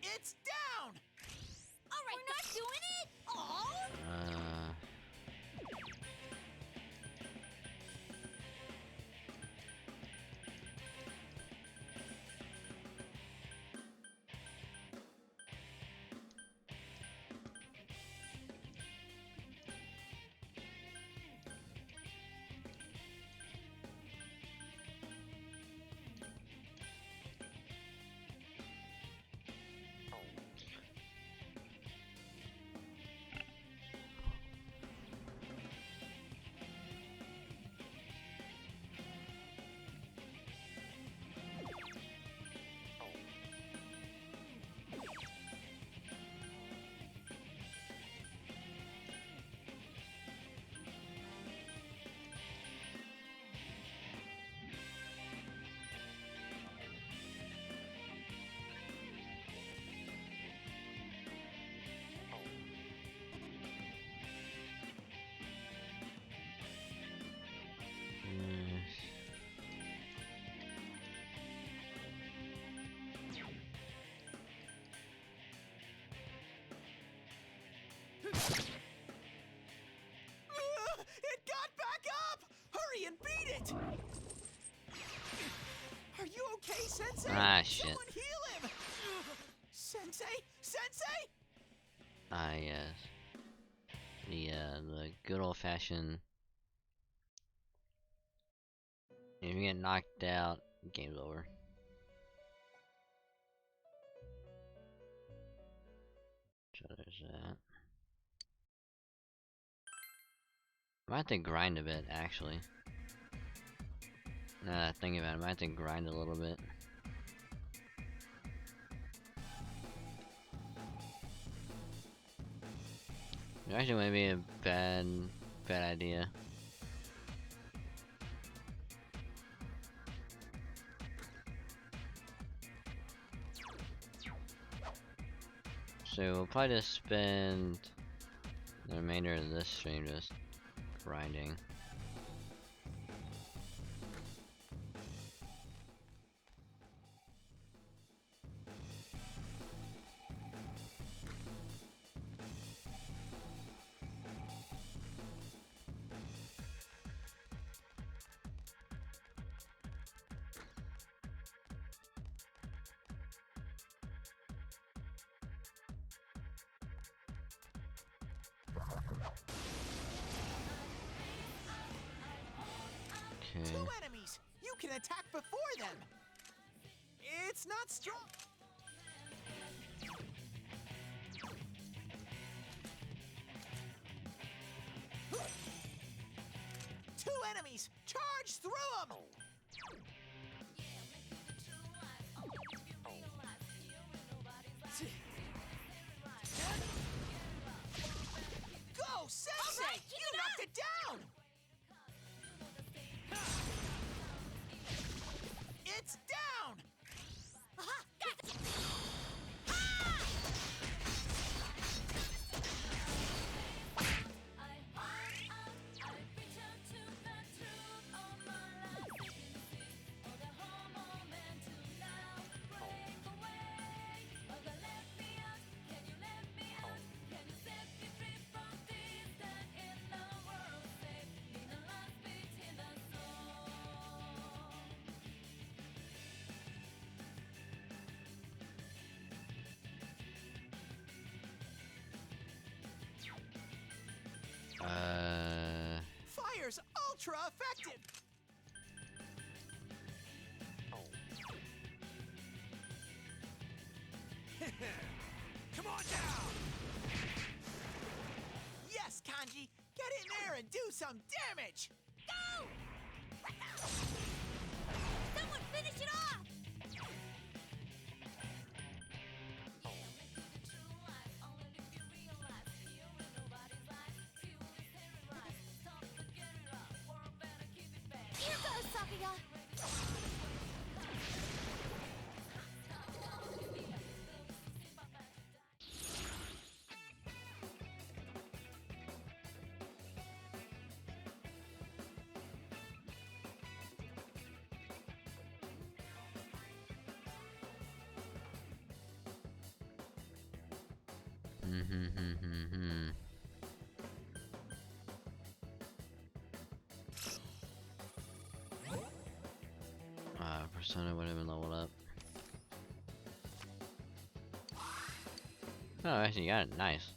It's down! All right, we're not doing it. Oh! It got back up! Hurry and beat it! Are you okay, Sensei? Ah, shit. Someone heal him! Sensei? Sensei? Ah, yes. The good old-fashioned. If you get knocked out, game's over. So there's that. I might have to grind a bit, actually. Now that I think about it, I might have to grind a little bit. It actually might be a bad idea. So we'll probably just spend the remainder of this stream just grinding. Okay. Two enemies! You can attack before them! It's not strong! 2 enemies! Charge through them! Go, Sensei! All right, keep You it knocked up! it down! It's down! Aha! Got it! Fire's ultra effective! Come on down! Yes, Kanji! Get in there and do some damage! Go! Someone finish it off! Here goes, Sakuya! Persona would have been leveled up. Oh, actually got it. Nice.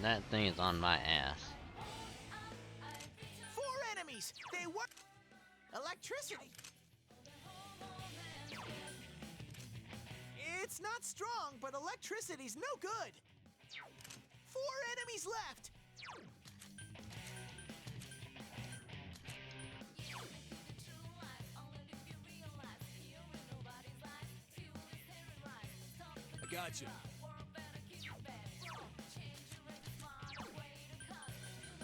That thing is on my ass. 4 enemies! They work! Electricity! It's not strong, but electricity's no good! 4 enemies left! I got you.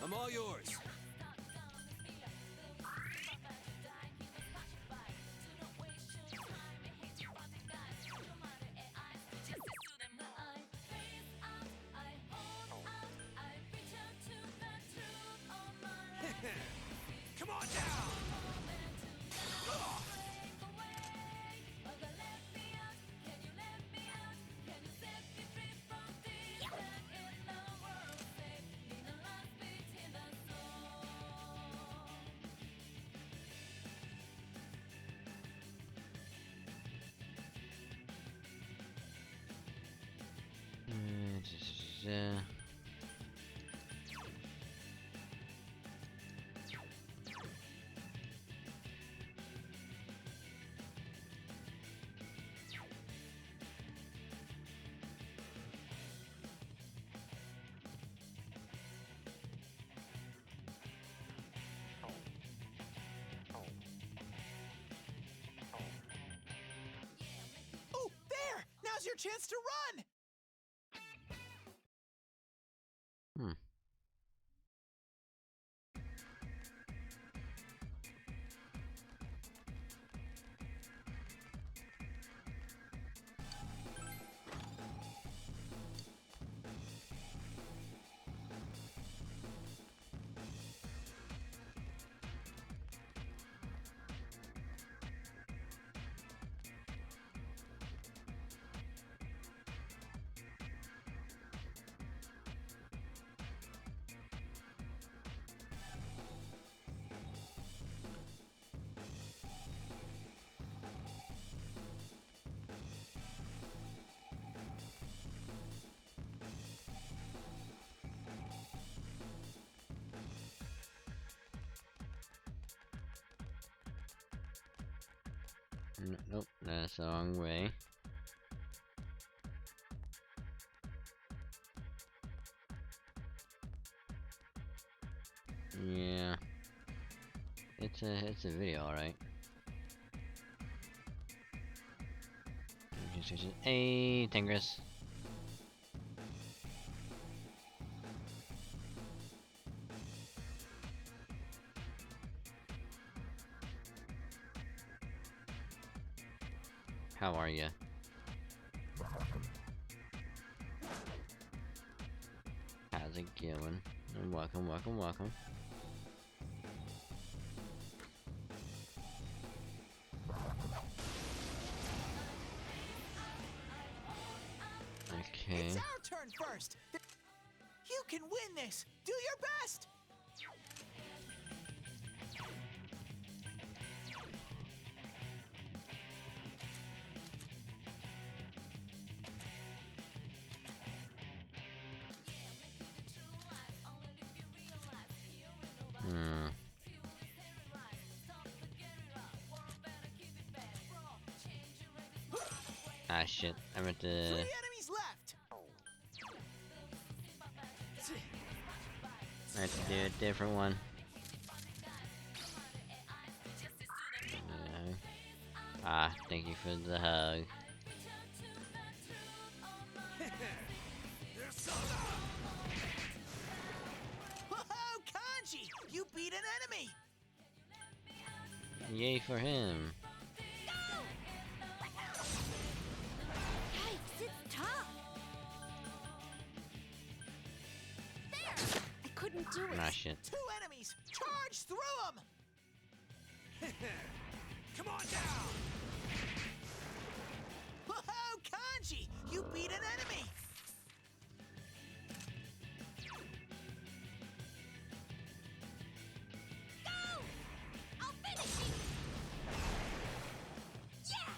I'm all yours. Come on down! Oh, there! Now's your chance to run! Nope, that's the wrong way. Yeah. It's a video, alright. Hey, Tigris. How are ya? How's it going? Welcome, welcome, welcome. Okay. It's our turn first. You can win this. Do your best. Ah shit, I meant to... 3 enemies left. I have to do a different one. Ah, thank you for the hug. Whoa, Kanji! You beat an enemy. Yay for him. Yikes, it's tough. There! I couldn't do it. Ah shit. 2 enemies. Charge through them. Come on down! Whoa, Kanji! You beat an enemy. Go! I'll finish you. Yeah!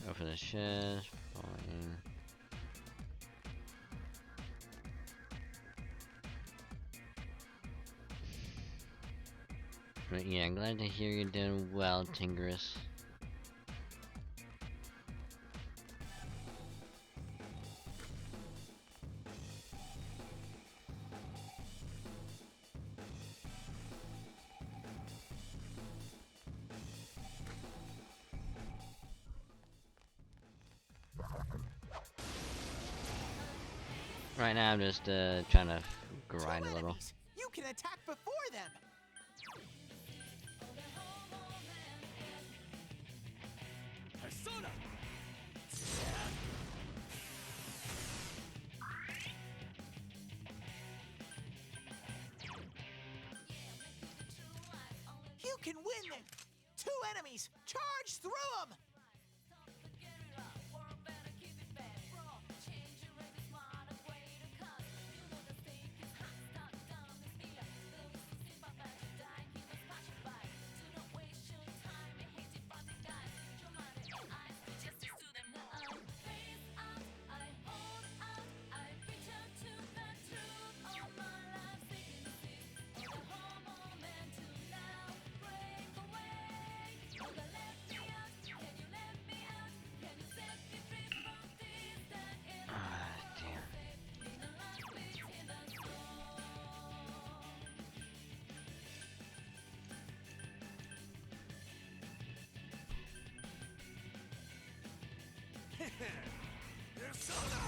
Go for the chest. Fine. But yeah, glad to hear you're doing well, Tigris. Right now I'm just trying to grind 2 a little. enemies. You can attack before them. Persona! You can win them. 2 enemies. Charge through them. Ah, damn. Persona!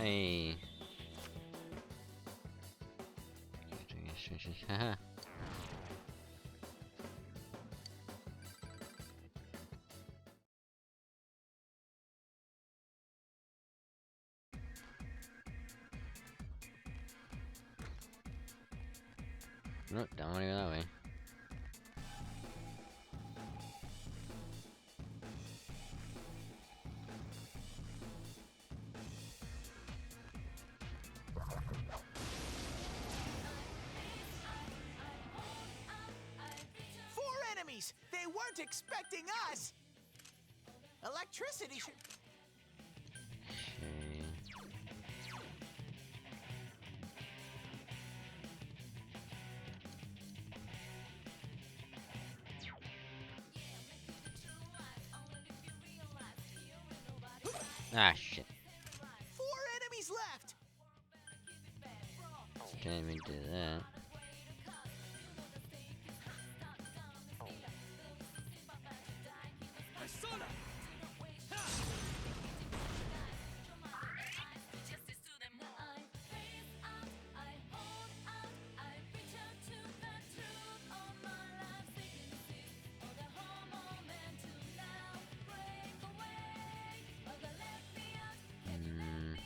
Hey. Haha. Nope, don't wanna go that way. Four enemies! They weren't expecting us! Electricity should... Okay. Ah, shit. Four enemies left! Didn't even do that. Persona! Mm.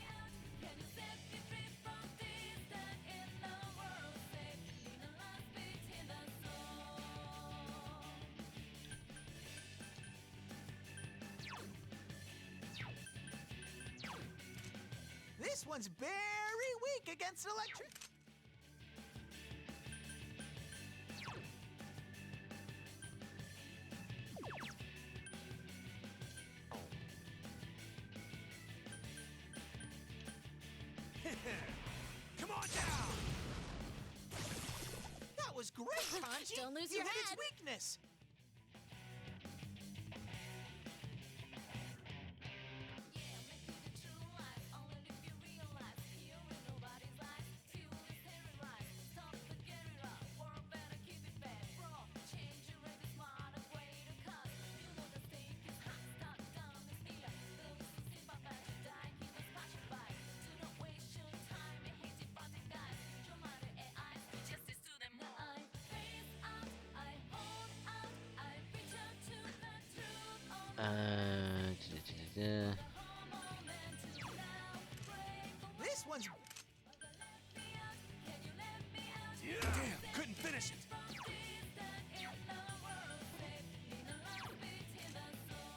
This one's very weak against electric... Come on down! That was great, Kanji! Don't lose you your hit head. its weakness! Da-da-da-da. This one's... Damn, couldn't finish it.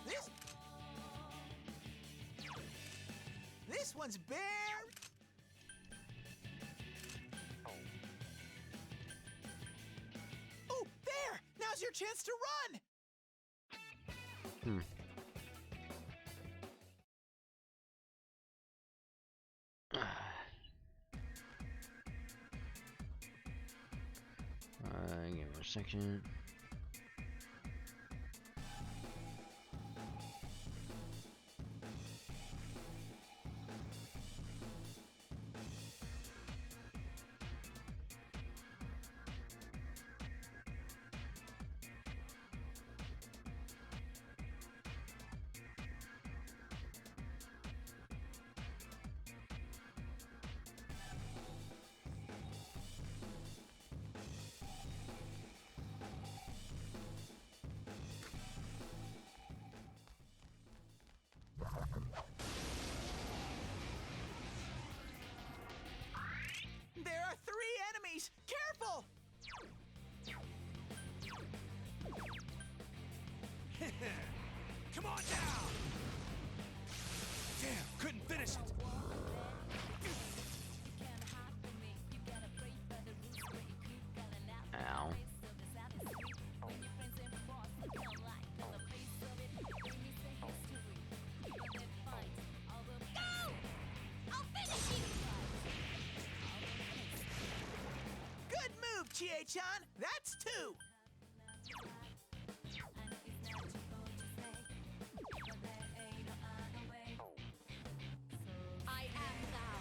This... This one's bare... Oh, there! Now's your chance to run! Hmm. Give me a second. There are three enemies! Careful! Come on down! Damn, couldn't finish it. Ow. Good move, Chie-chan! That's two! I am now.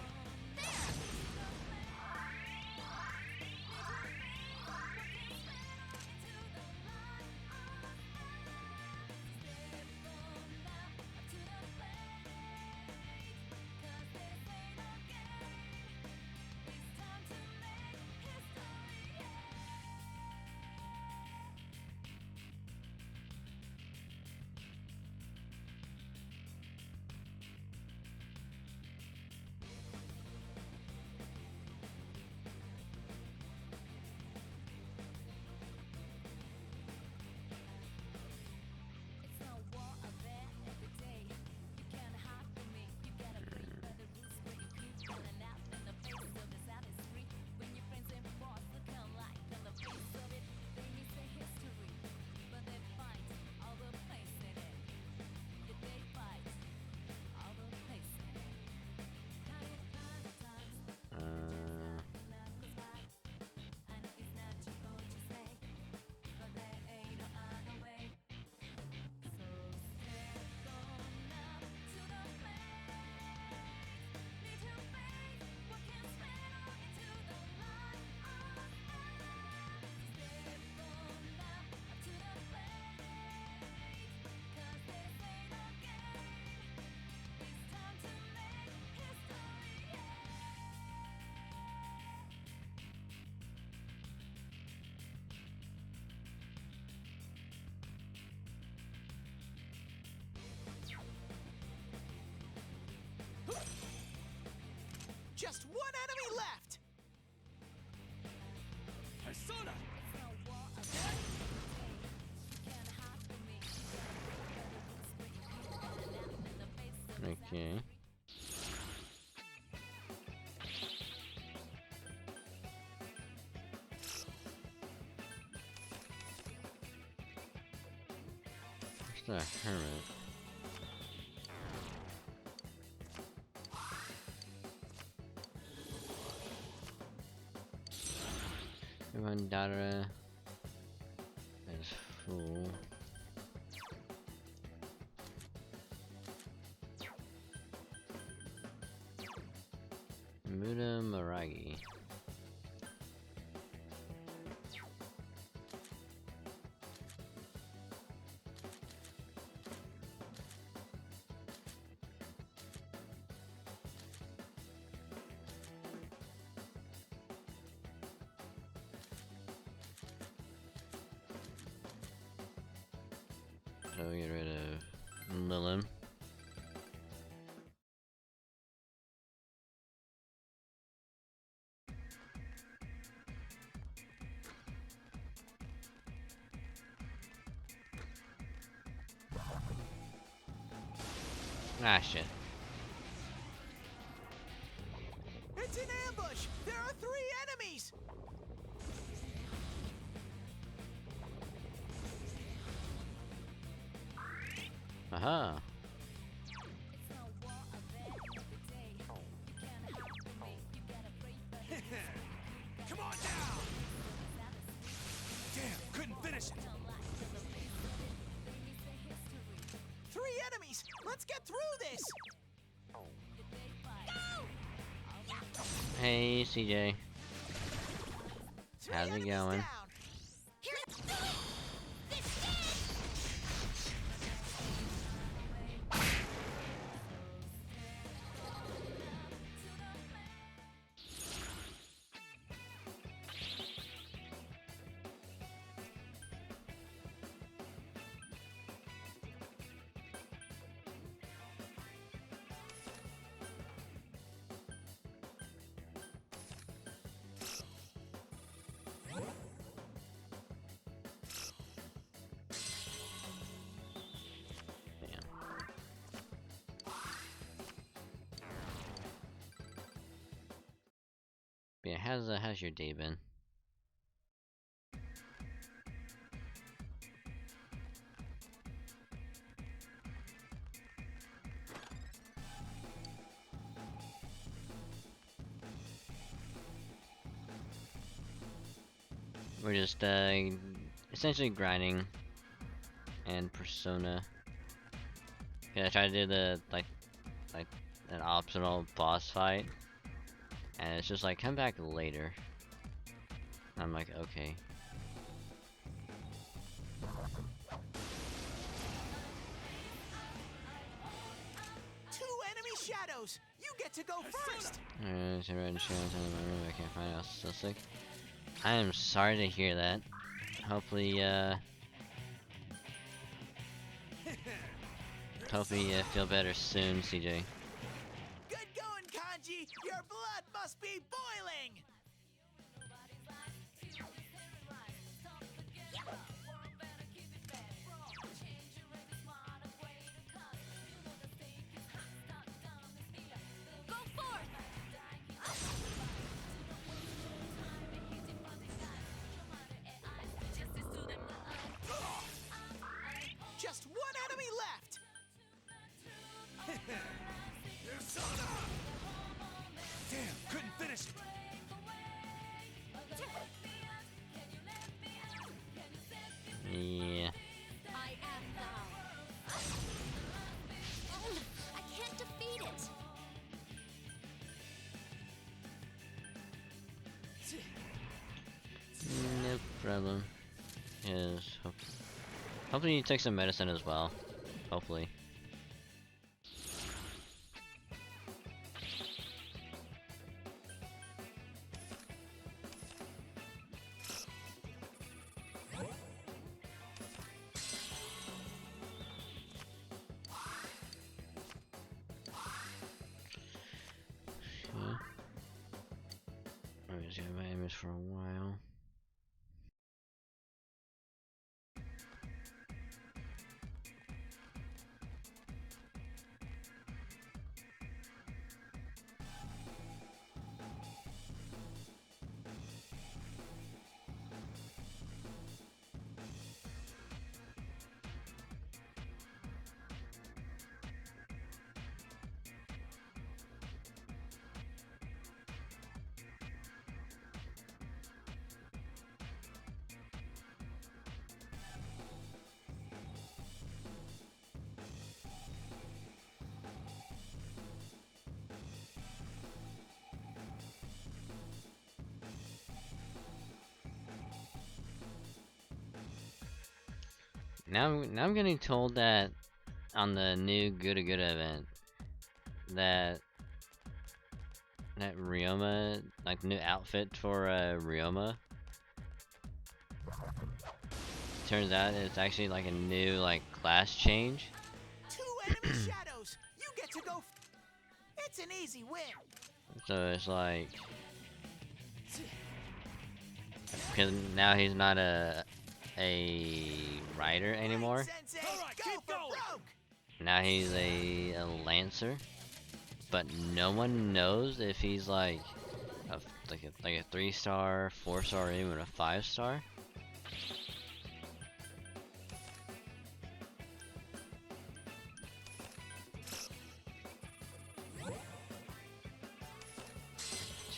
Okay. Where's the hermit? Everyone data is full. Muda Maragi. So we get rid of Lilin. Ah, shit. It's an ambush! There are 3 enemies! Aha! Come on now! Damn, couldn't finish it. 3 enemies! Let's get through this! Hey, CJ. 3 How's it enemies going? down. Yeah, how's your day been? We're just essentially grinding and Persona. Yeah, I tried to do the like an optional boss fight, and it's just like come back later. I'm like, okay. Two enemy shadows! You get to go first! There's a red shadow in my room. I can't find it. I was so sick. I am sorry to hear that. Hopefully, hopefully you feel better soon, CJ. Good going, Kanji! Your blood must be boiling! Go forth! Just one enemy left! Persona! Damn, couldn't finish it. Yeah. I am thou. I can't defeat it. No problem. Yes. Hopefully you take some medicine as well. Hopefully. I'm just gonna my image for a while. Now I'm getting told that on the new Good event that Ryoma, like the new outfit for Ryoma, turns out it's actually like a new like class change. 2 enemy shadows. You get to go. It's an easy win. So it's like, because now he's not a rider anymore. Sensei, go for broke. Now he's a lancer, but no one knows if he's like a 3-star, 4-star, or even a 5-star.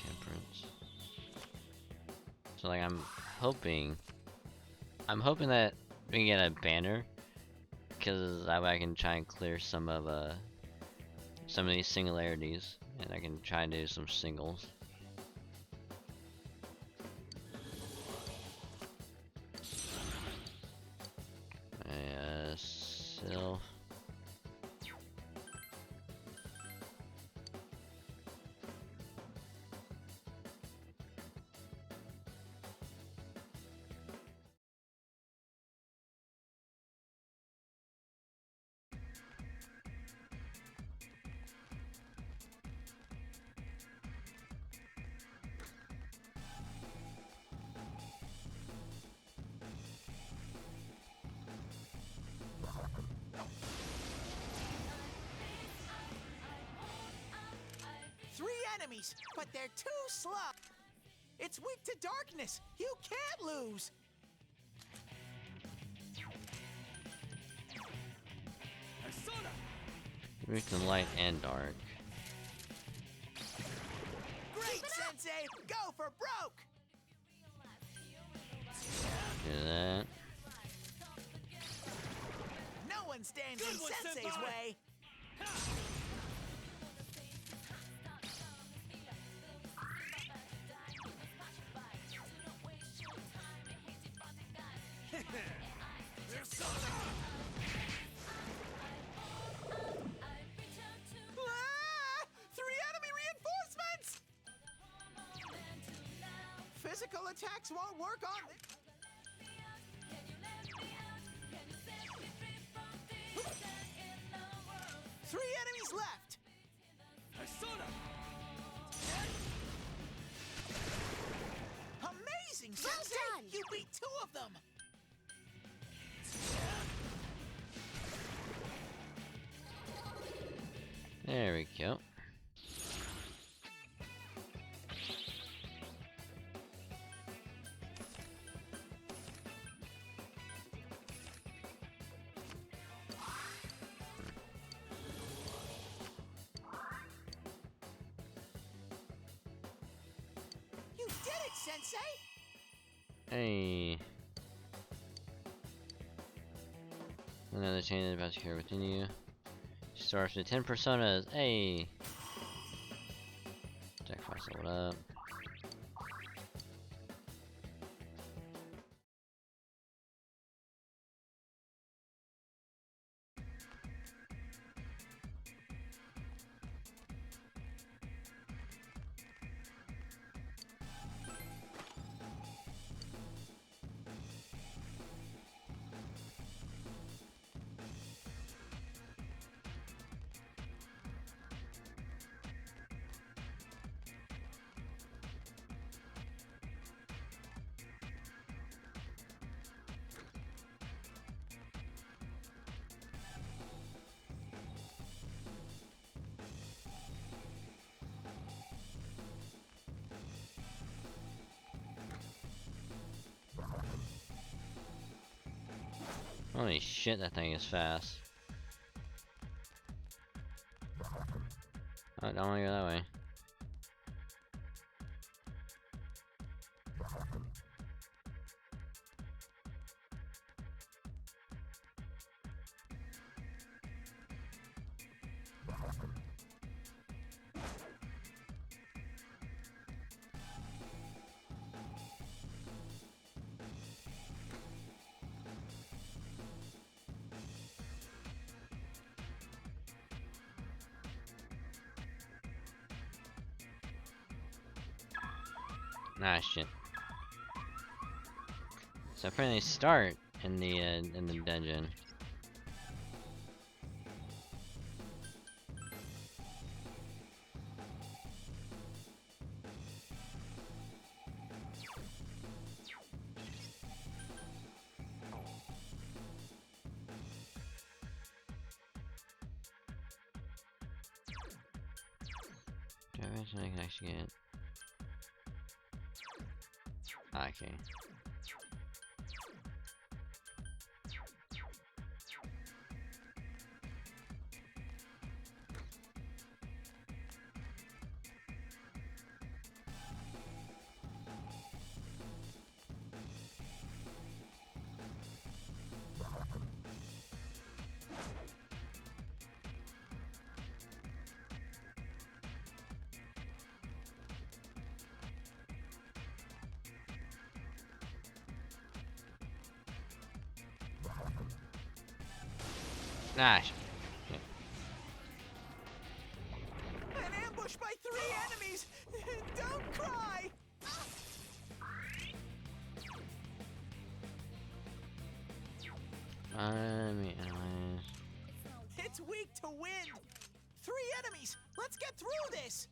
Temperance. So like I'm hoping that we can get a banner, because that way I can try and clear some of these singularities, and I can try and do some singles. Sylph. Enemies, but they're too slow. It's weak to darkness. You can't lose. Weak to light and dark. Great, Sensei. Go for broke. Do that. No one stands in Sensei's way. Physical attacks won't work on it. Three enemies left. Amazing, Sensei! You beat 2 of them. There we go. You did it, Sensei! Hey. Another chain about to carry within you. Starts with 10 personas. Hey. Jack Frost leveled up. Holy shit, that thing is fast. I don't want to go that way. Ah, shit. So apparently start in the dungeon. Do I imagine I can actually get it? Okay. Ah, shit. An ambush by 3 enemies! Don't cry! It's weak to wind! 3 enemies! Let's get through this!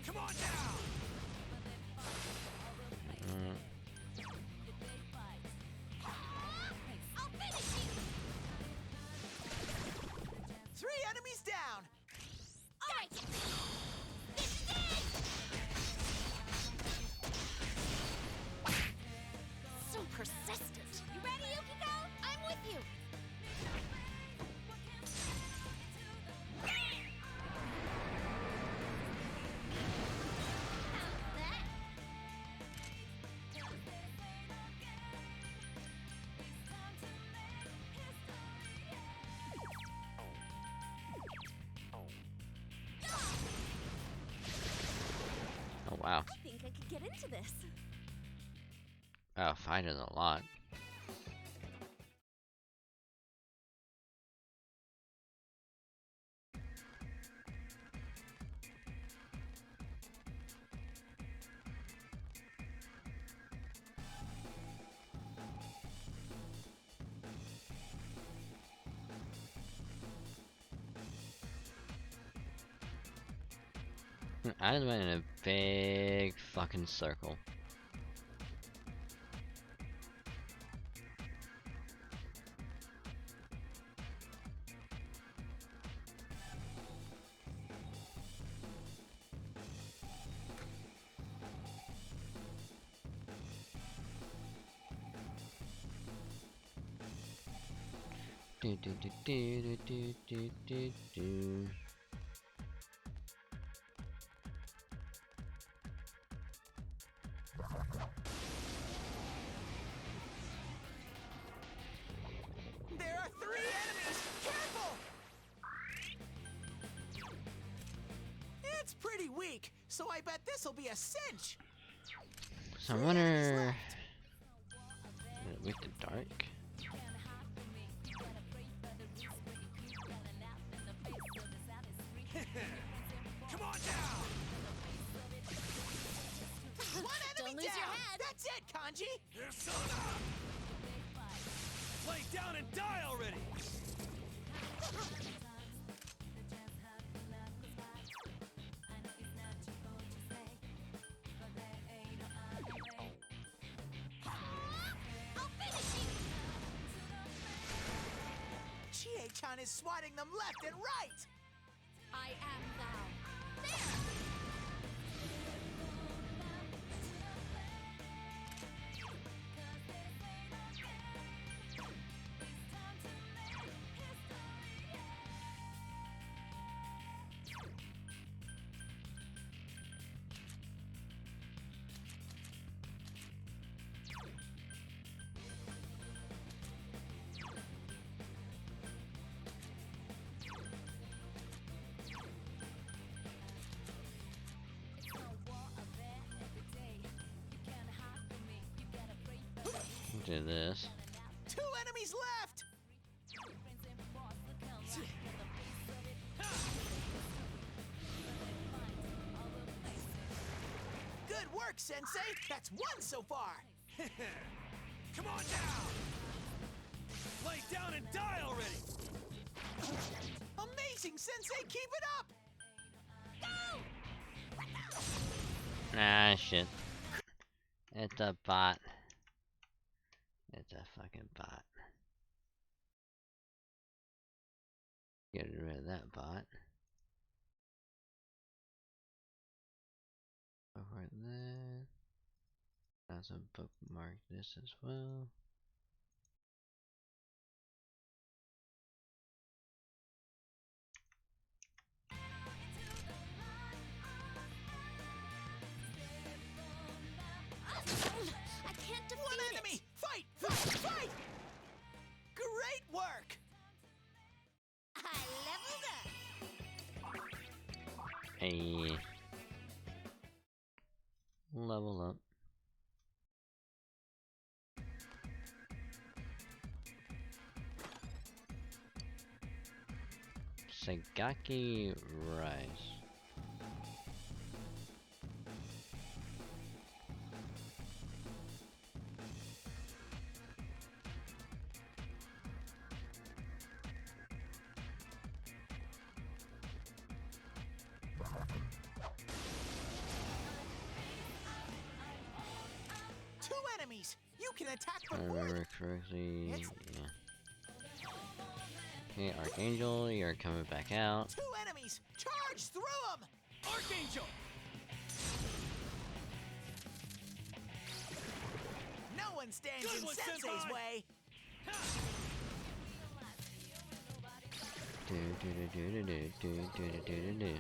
Come on now! 3 enemies down! Alright! This is it! So persistent. You ready, Yukiko? I'm with you. Oh wow. I think I could get into this. Oh, fighting a lot. I just went in a big fucking circle. Do do do do do do do do. There are 3 enemies! Careful! It's pretty weak, so I bet this'll be a cinch! So I wonder. Is it weak to dark? Come on now! 1 enemy Don't lose down! your head. That's it, Kanji! Persona! Lay down and die already! I'll finish you. Chie-chan is swatting them left and right! I am thou. There. Do this. 2 enemies left! work, Sensei! That's one so far! Come on down! Lay down and die already! Amazing, Sensei! Keep it up! Ah, shit. It's a bot. It's a fucking bot. Get rid of that bot. Over there. Also bookmark this as well. I can't defeat One enemy! Fight! Fight! Fight! Great work! I leveled up. Hey. Level up. Sagaki Rice. Two enemies! You can attack If I before remember correctly, It's- yeah. Okay, Archangel, you're coming back out. Two enemies! Charge through them! Archangel! No one stands Good in one, Sensei's Senpai! way! Do do do do do do do do do do.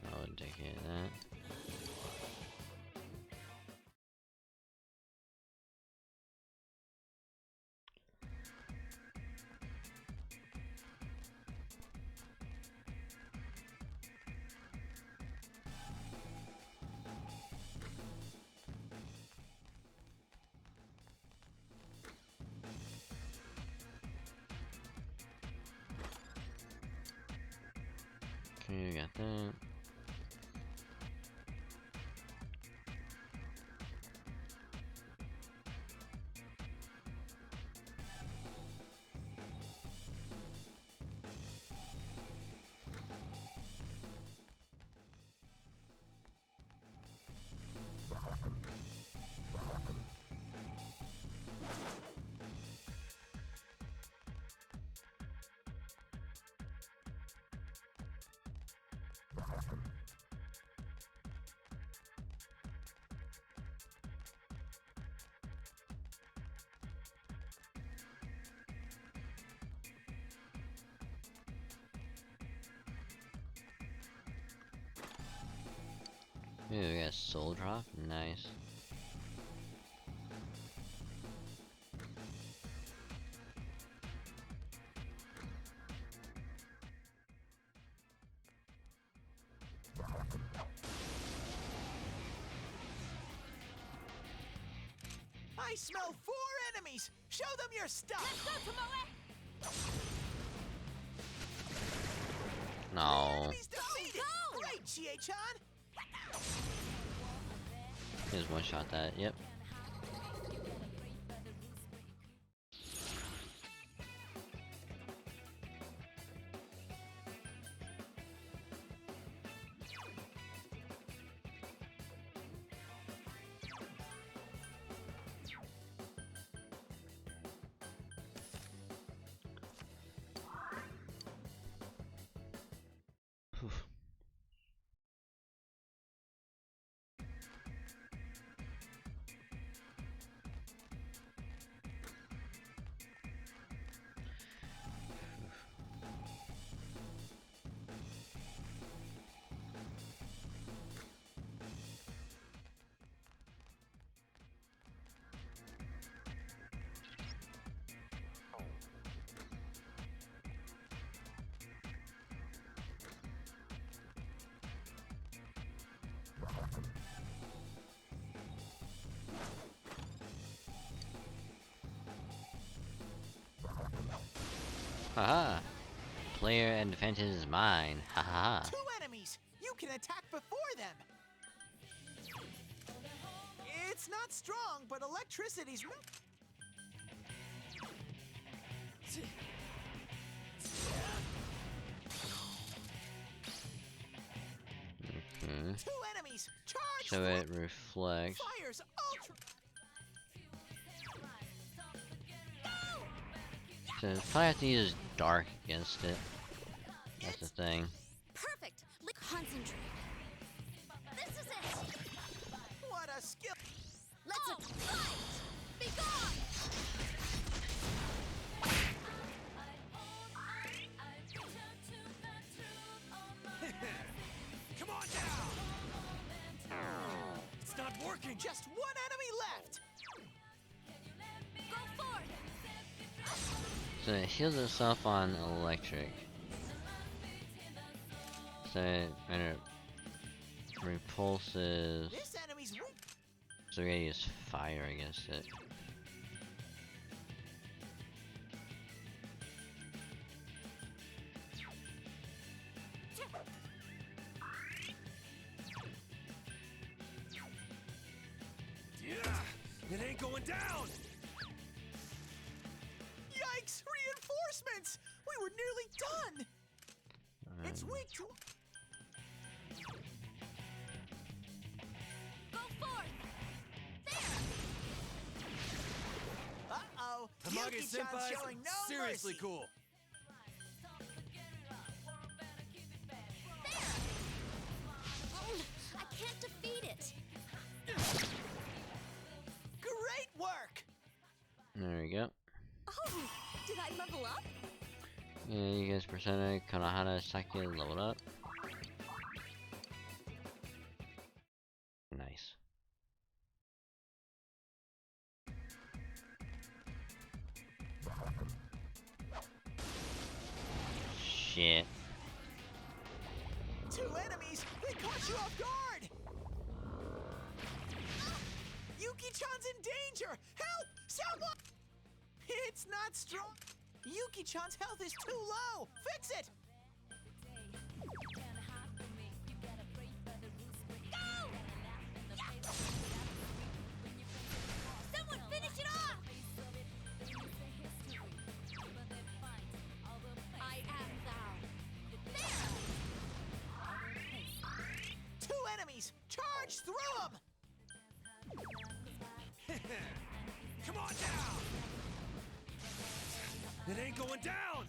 I would take care of that. Okay, got that. Ooh, we got a soul drop. Nice. I smell 4 enemies! Show them your stuff! No. Enemies defeated! Great, Chie-chan! Just one shot that. Yep. Oof. Haha. Player advantage is mine. Haha. Two enemies! You can attack before them! It's not strong, but electricity's... Two enemies! Charge! So it reflects. Fires ultra... So probably have to use dark against it. That's the thing. Perfect. Concentrate. This is it. What a skill! Let's fight. Be gone. Come on down! It's not working! Just one enemy left! Go forth. So it heals itself on electric. So it repulses. This enemy's weak. So we gotta use fire against it. Yeah, it ain't going down! Yikes! Reinforcements! We were nearly done! It's weak to... Go forth. Uh-oh! Amage Yuki-chan's Senpai's showing no seriously mercy. cool. I can't defeat it. Great work! There we go. Oh, did I level up? Yeah, you guys Persona Konohana Sake leveled up. Nice. Shit. Two enemies! They caught you off guard! Yuki-chan's in danger! Help! Someone! It's not strong! Yuki-chan's health is too low! Fix it! Someone finish it off! I am thou. Two enemies! Charge through them! Come on down! It ain't going down!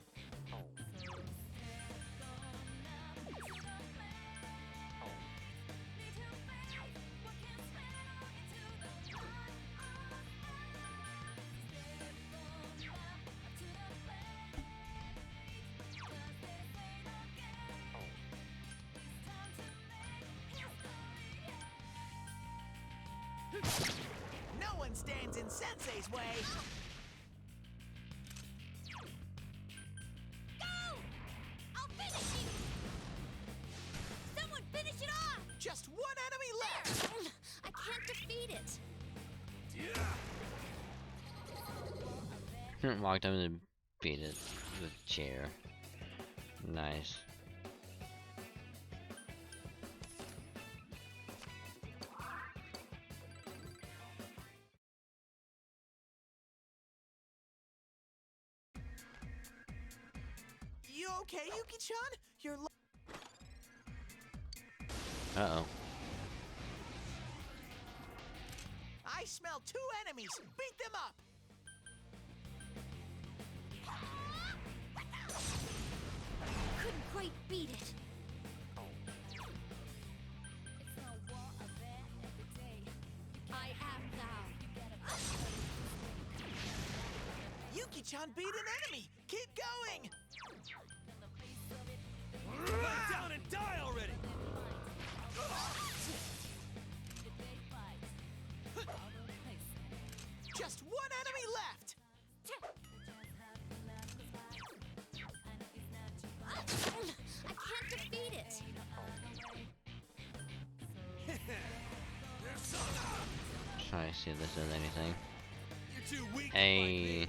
No one stands in Sensei's way! Go! I'll finish you! Someone finish it off! Just one enemy left! I can't defeat it. Walked up and beat it with a chair. Nice. You okay, Yuki-chan? You're Uh-oh. I smell two enemies! Beat them up! Couldn't quite beat it. I am thou. Yuki-chan beat an enemy! Keep going! Lay down and die already! Just one enemy left! I can't defeat it. Try to see if this does anything. You're too weak. Hey.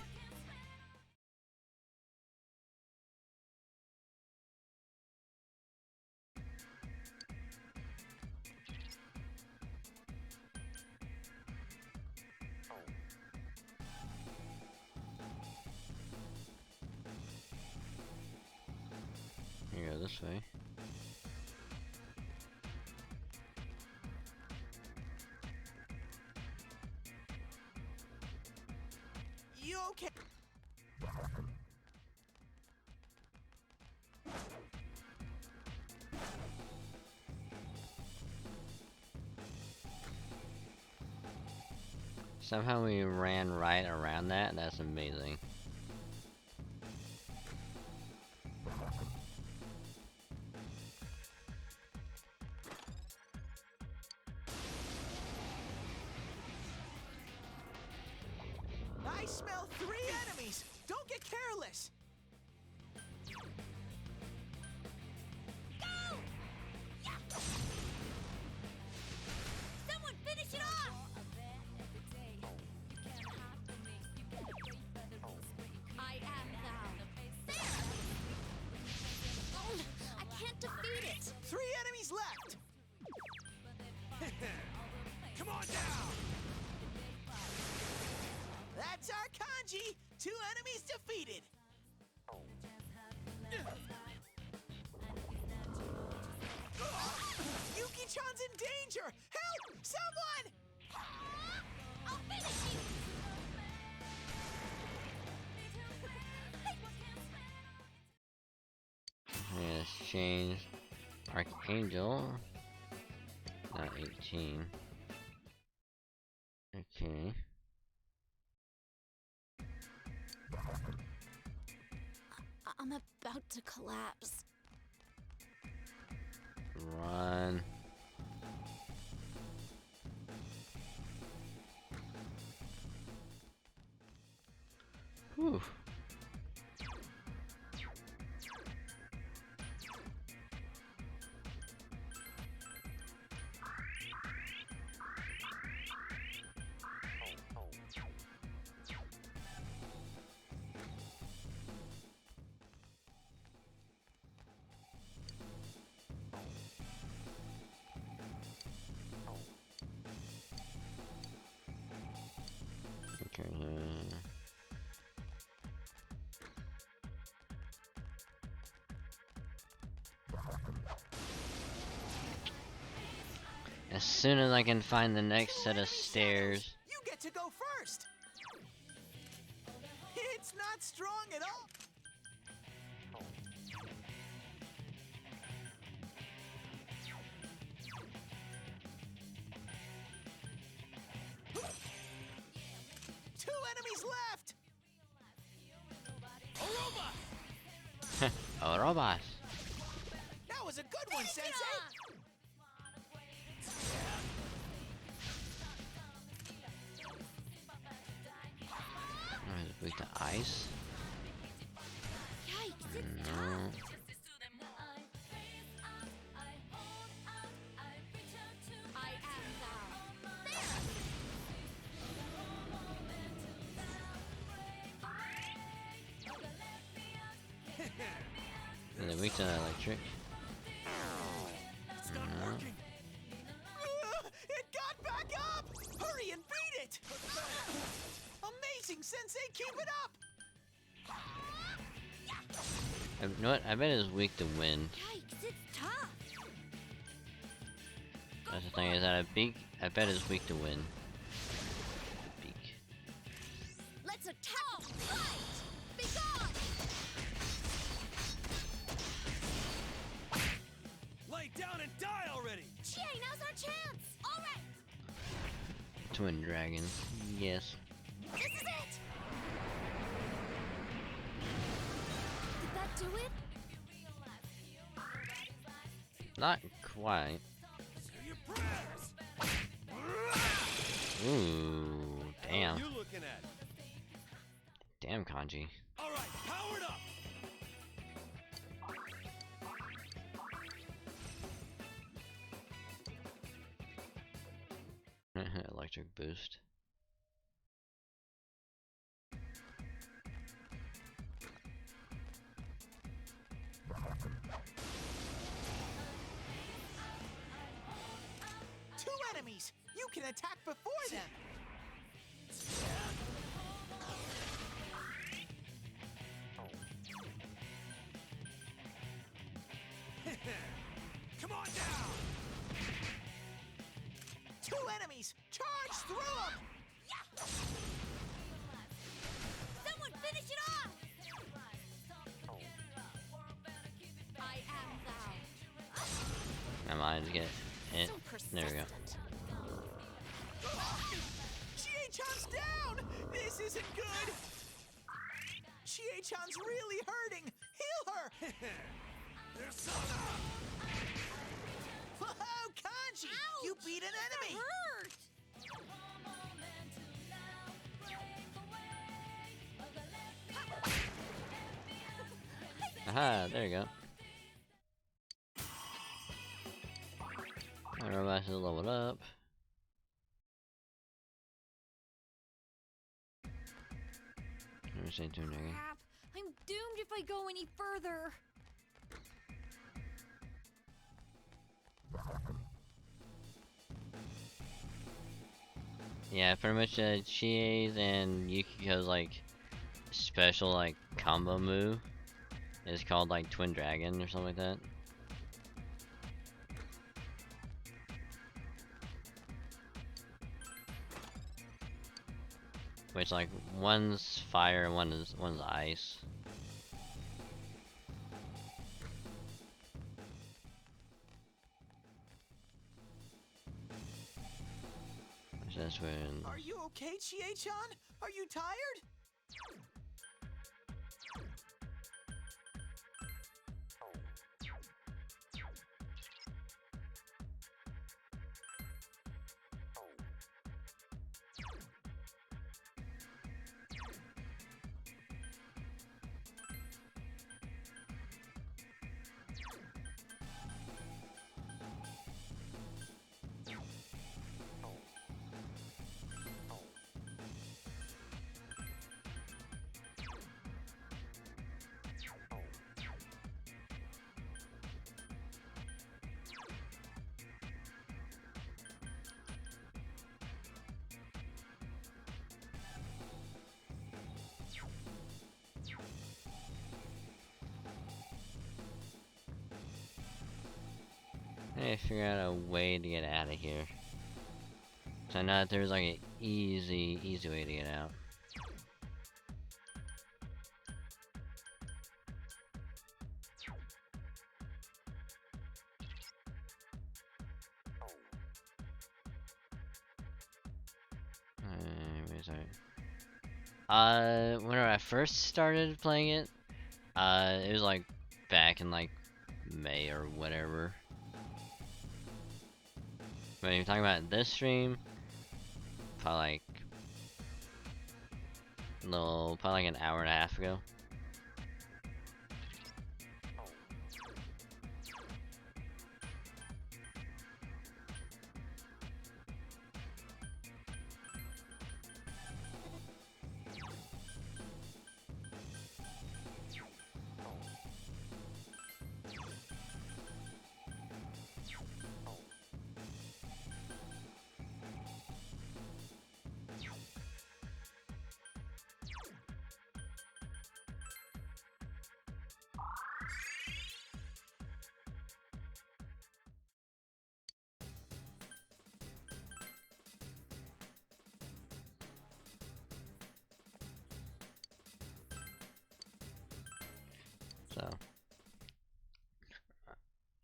this way. You okay? Somehow we ran right around that. That's amazing. I smell 3 enemies. Don't get careless. Go! Yeah. Someone finish it off! I am thou. There! Oh, I can't defeat it! 3 enemies left. Come on down! That's our kanji. 2 enemies defeated. Yuki-chan's in danger. Help! Someone! I'll finish you! Yes, change Archangel. Not 18. Okay. I'm about to collapse. Run. Whew. Okay. As soon as I can find the next set of stairs. You get to go first. It's not strong at all. Two enemies left. Oh, robots. That was a good one, Sensei. Oh, is it weak to ice? Yikes, it's No. tough. I am thou. Is it weak to electric? It's not working. It got back up. Hurry and beat it. Amazing, Sensei. Keep it up. You know what? I bet it's weak to wind. Yikes, it's tough. That's the thing, is that a beak? I bet it's weak to wind. Beak. Let's attack. Fight! Be gone! Lay down and die already! Chie, now's our chance. All right, Twin dragons. Yes. this is it. Did that do it? Not quite. Do your prayers! Ooh. Damn. What are you looking at? Damn, Kanji. Alright, powered up! Electric boost. Two enemies. You can attack before them. down! Two enemies! Charge through them! Someone finish it off! I am thou. My mind's get it. There we go. Chie-chan's down! This isn't good! Chie-chan's really hurting! Heal her! There's Sana! Whoa, Kanji! You beat an enemy! Hurt! Aha, there you go. My robot is leveled up. Let me say to Nigga. Crap! I'm doomed if I go any further. Yeah, pretty much Chie's and Yukiko's like special like combo move is called like Twin Dragon or something like that. Which like one's fire and one's ice. Which that's when Are you okay, Chie-chan? Are you tired? I need to figure out a way to get out of here. So I know that there's like an easy way to get out. Wait, sorry. Whenever I first started playing it, it was like back in like May or whatever. When you're talking about this stream, probably like an hour and a half ago.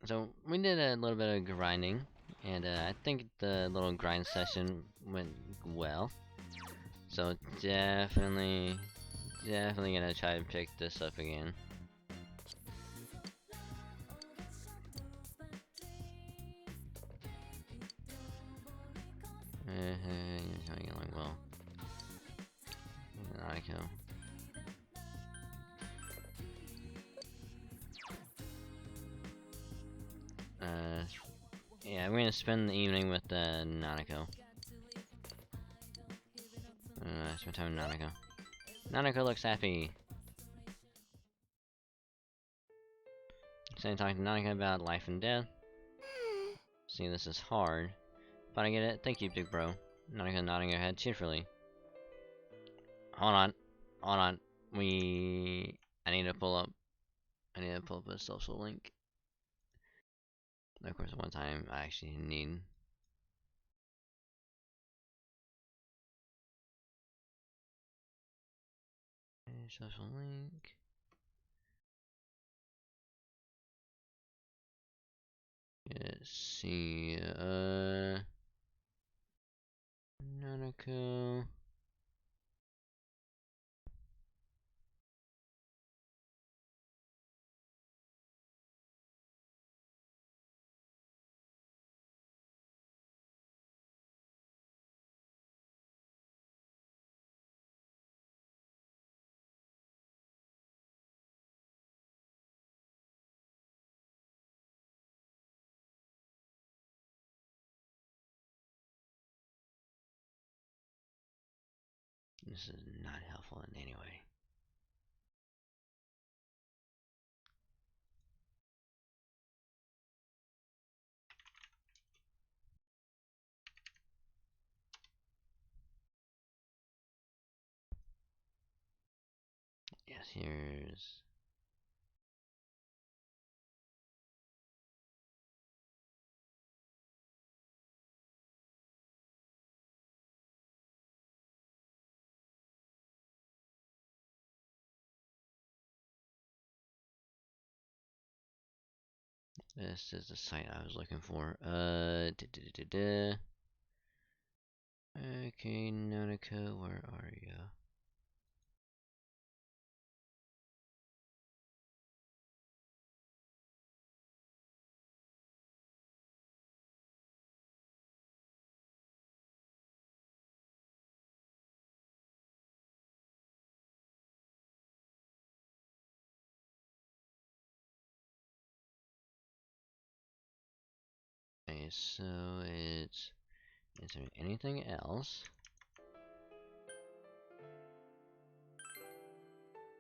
So we did a little bit of grinding, and I think the little grind session went well. So definitely gonna try to pick this up again. Going along well. Nariko. Yeah, we're gonna spend the evening with Nanako. Spend time with Nanako. Nanako looks happy. So I'm talking to Nanako about life and death. See, this is hard. But I get it. Thank you, big bro. Nanako nodding her head cheerfully. Hold on. I need to pull up a social link. Of course, one time I actually need a social link. Let's see, Nanako. This is not helpful in any way. Yes, here's this is the site I was looking for. Okay, Nanako, where are you? Okay, so is there anything else?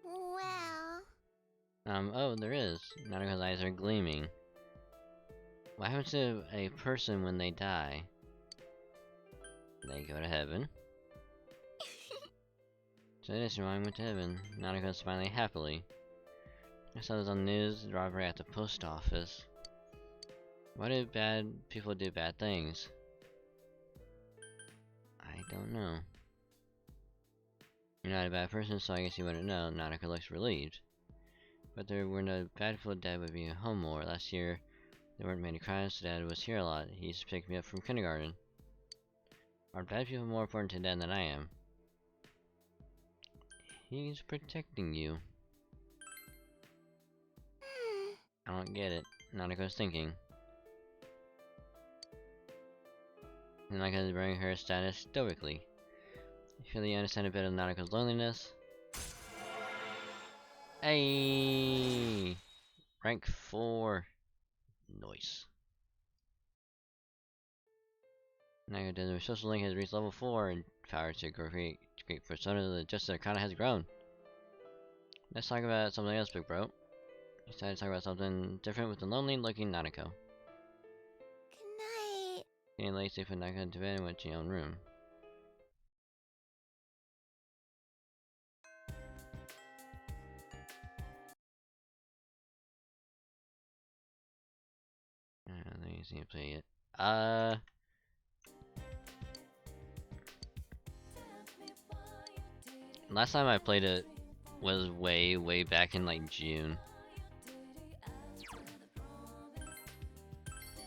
Well, Oh, there is. Nanako's eyes are gleaming. What happens to a person when they die? They go to heaven. So this one went to heaven. Nanako's smiling happily. I saw this on the news, the robbery at the post office. Why do bad people do bad things? I don't know. You're not a bad person, so I guess you wouldn't know. Nanako looks relieved. But there were no bad people. Dad would be home more. Last year, there weren't many crimes, so Dad was here a lot. He used to pick me up from kindergarten. Are bad people more important to Dad than I am? He's protecting you. I don't get it. Nanako's thinking. Nanako is wearing her status stoically. You feel you understand a bit of Nanako's loneliness? Hey! Rank 4. Nice. Nanako does a social link has reached level 4 and power to create persona. The Justice Arcana has grown. Let's talk about something else, big bro. Decided to talk about something different with the lonely looking Nanako. good night. Getting late, safe and Nanako into bed and went to your own room. I think he's gonna play it. Last time I played it was way back in like June.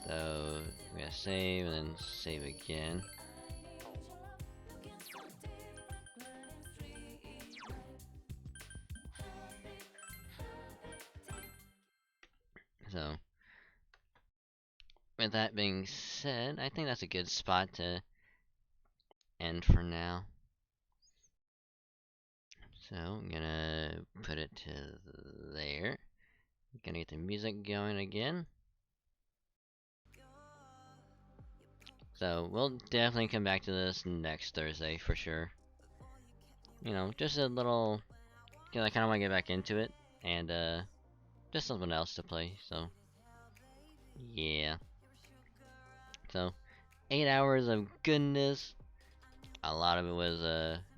So we're gonna save and then save again. So with that being said, I think that's a good spot to end for now. So I'm gonna put it to there. Gonna get the music going again. So we'll definitely come back to this next Thursday for sure. You know, just a little, cause I kind of want to get back into it, and just something else to play. So yeah. So 8 hours of goodness. A lot of it was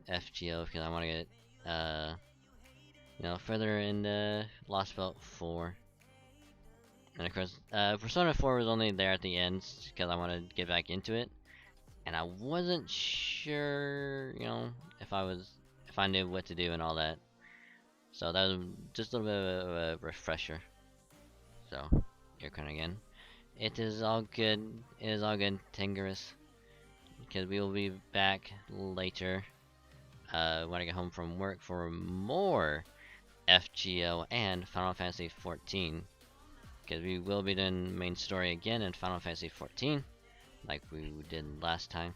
FGO because I want to get you know, further into Lost Belt 4. And of course, Persona 4 was only there at the end because I wanted to get back into it, and I wasn't sure, you know, if I knew what to do and all that. So that was just a little bit of a refresher. So, you're coming again. It is all good. It is all good, Tingerus. Because we will be back later. When I get home from work for more FGO and Final Fantasy 14. Because we will be doing main story again in Final Fantasy 14, like we did last time.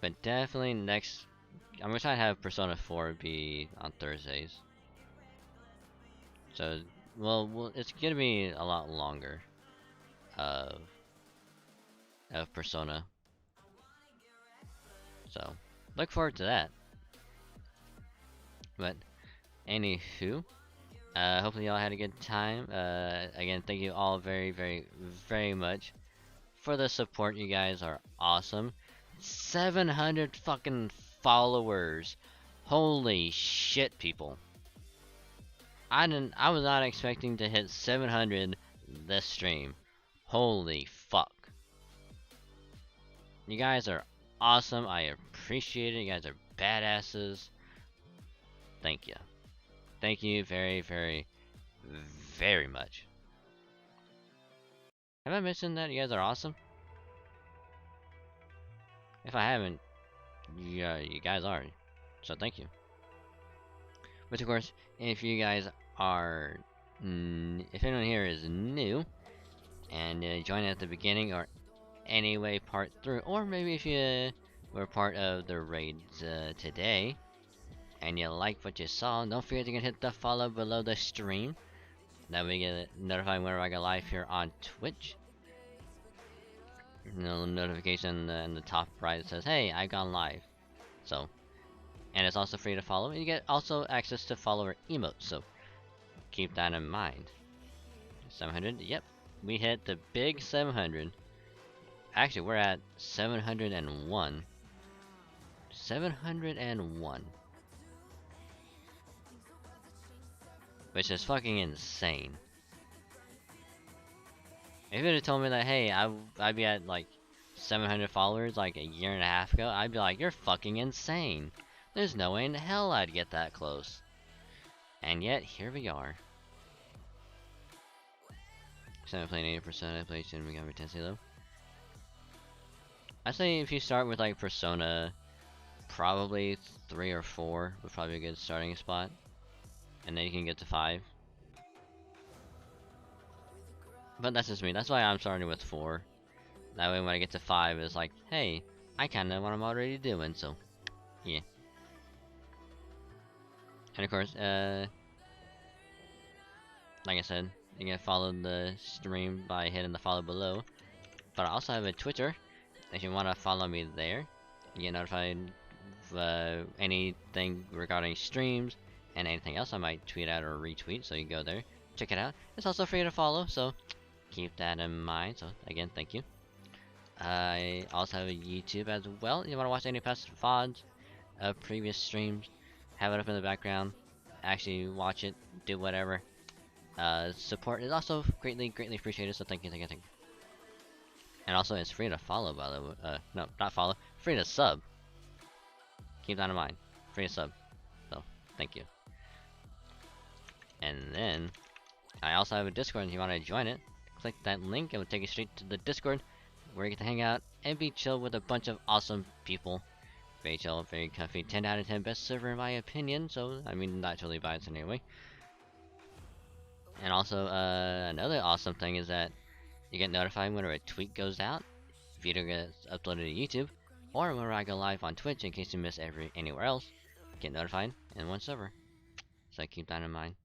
But definitely next, I'm gonna try to have Persona 4 be on Thursdays. So, well, it's gonna be a lot longer of Persona. So, look forward to that. But anywho, hopefully y'all had a good time. Again, thank you all very, very, very much for the support. You guys are awesome. 700 fucking followers. Holy shit, people. I was not expecting to hit 700 this stream. Holy fuck. You guys are awesome. I appreciate it. You guys are badasses. Thank you. Thank you very, very, very much. Have I mentioned that you guys are awesome? If I haven't, yeah, you guys are. So thank you. But of course, if you guys are, if anyone here is new and joined at the beginning or anyway part through, or maybe if you were part of the raids today and you like what you saw, don't forget to hit the follow below the stream. That way you get notified whenever I go live here on Twitch. Notification in the top right says, "Hey, I've gone live." So, and it's also free to follow. You get also access to follower emotes. So keep that in mind. 700. Yep, we hit the big 700. Actually, we're at 701. 701. Which is fucking insane. If you'd have told me that, hey, I'd be at like 700 followers like a year and a half ago, I'd be like, you're fucking insane. There's no way in hell I'd get that close. And yet, here we are. So I'm playing 80%, I play Shin Megami Tensei though. I say if you start with like Persona, probably 3 or 4 would probably be a good starting spot. And then you can get to 5. But that's just me. That's why I'm starting with 4. That way when I get to 5, it's like, hey, I kinda know what I'm already doing, so, yeah. And of course, like I said, you can follow the stream by hitting the follow below. But I also have a Twitter. If you want to follow me there, you get notified of anything regarding streams and anything else I might tweet out or retweet, so you go there, check it out. It's also free to follow, so keep that in mind. So again, thank you. I also have a YouTube as well. If you want to watch any past VODs of previous streams, have it up in the background, actually watch it, do whatever. Support is also greatly appreciated, so thank you. And also, it's free to follow, by the way. No, not follow. Free to sub. Keep that in mind. Free to sub. So, thank you. And then, I also have a Discord if you want to join it. Click that link, it will take you straight to the Discord, where you get to hang out and be chill with a bunch of awesome people. Very chill, very comfy. 10 out of 10 best server in my opinion, so, I mean, not totally biased anyway. And also, another awesome thing is that you get notified whenever a tweet goes out, video gets uploaded to YouTube, or whenever I go live on Twitch in case you miss anywhere else, get notified in one server. So keep that in mind.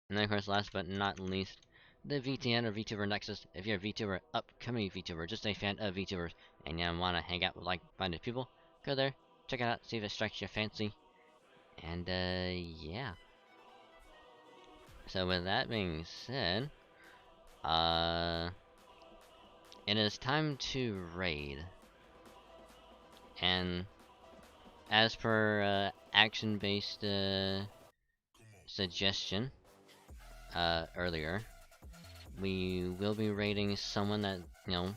And then of course, last but not least, the VTN or VTuber Nexus. If you're a VTuber, upcoming VTuber, just a fan of VTubers, and you want to hang out with like-minded people, go there, check it out, see if it strikes your fancy. And yeah. So with that being said, it is time to raid. And as per action-based suggestion, earlier, we will be raiding someone that, you know,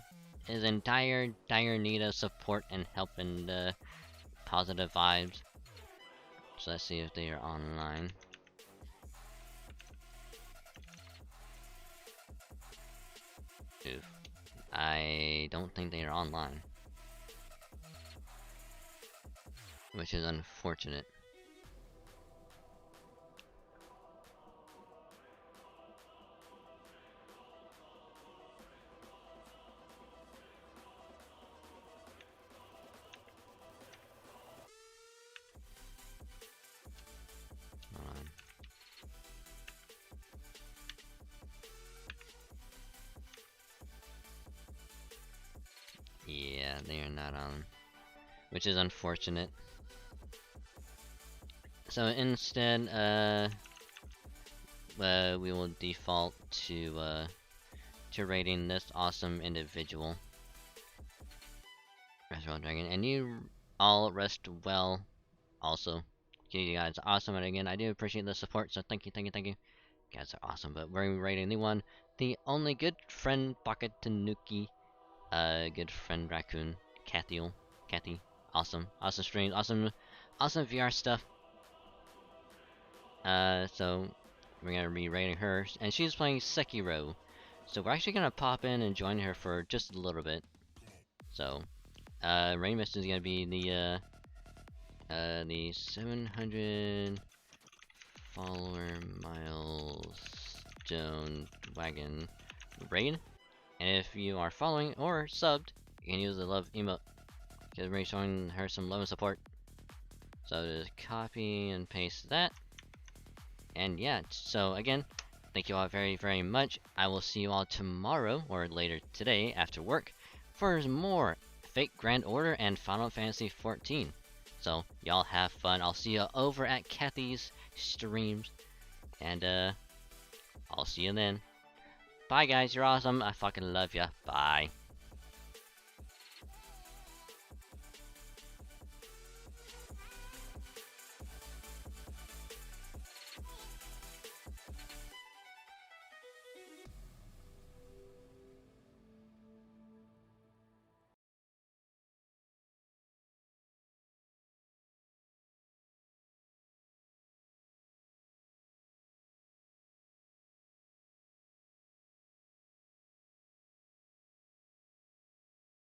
is in dire need of support and help and positive vibes. So let's see if they are online. Oof. I don't think they are online, which is unfortunate. Yeah, they are not on, which is unfortunate. So instead, we will default to rating this awesome individual, Rest Well Dragon, and you all rest well. Also, you guys are awesome, and again, I do appreciate the support. So thank you, thank you, thank you. You guys are awesome. But we're rating the one, the only good friend, Pocket Tanuki. Good friend Raccoon, Kathy, awesome streams, awesome VR stuff. So we're gonna be rating her, and she's playing Sekiro. So we're actually gonna pop in and join her for just a little bit. So, rain mission is gonna be the 700 follower milestone wagon raid. And if you are following or subbed, you can use the love emote, because we're showing her some love and support. So just copy and paste that. And yeah, so again, thank you all very, very much. I will see you all tomorrow, or later today after work, for more Fate Grand Order and Final Fantasy XIV. So y'all have fun. I'll see you over at Kathy's streams. And I'll see you then. Bye guys, you're awesome. I fucking love ya. Bye.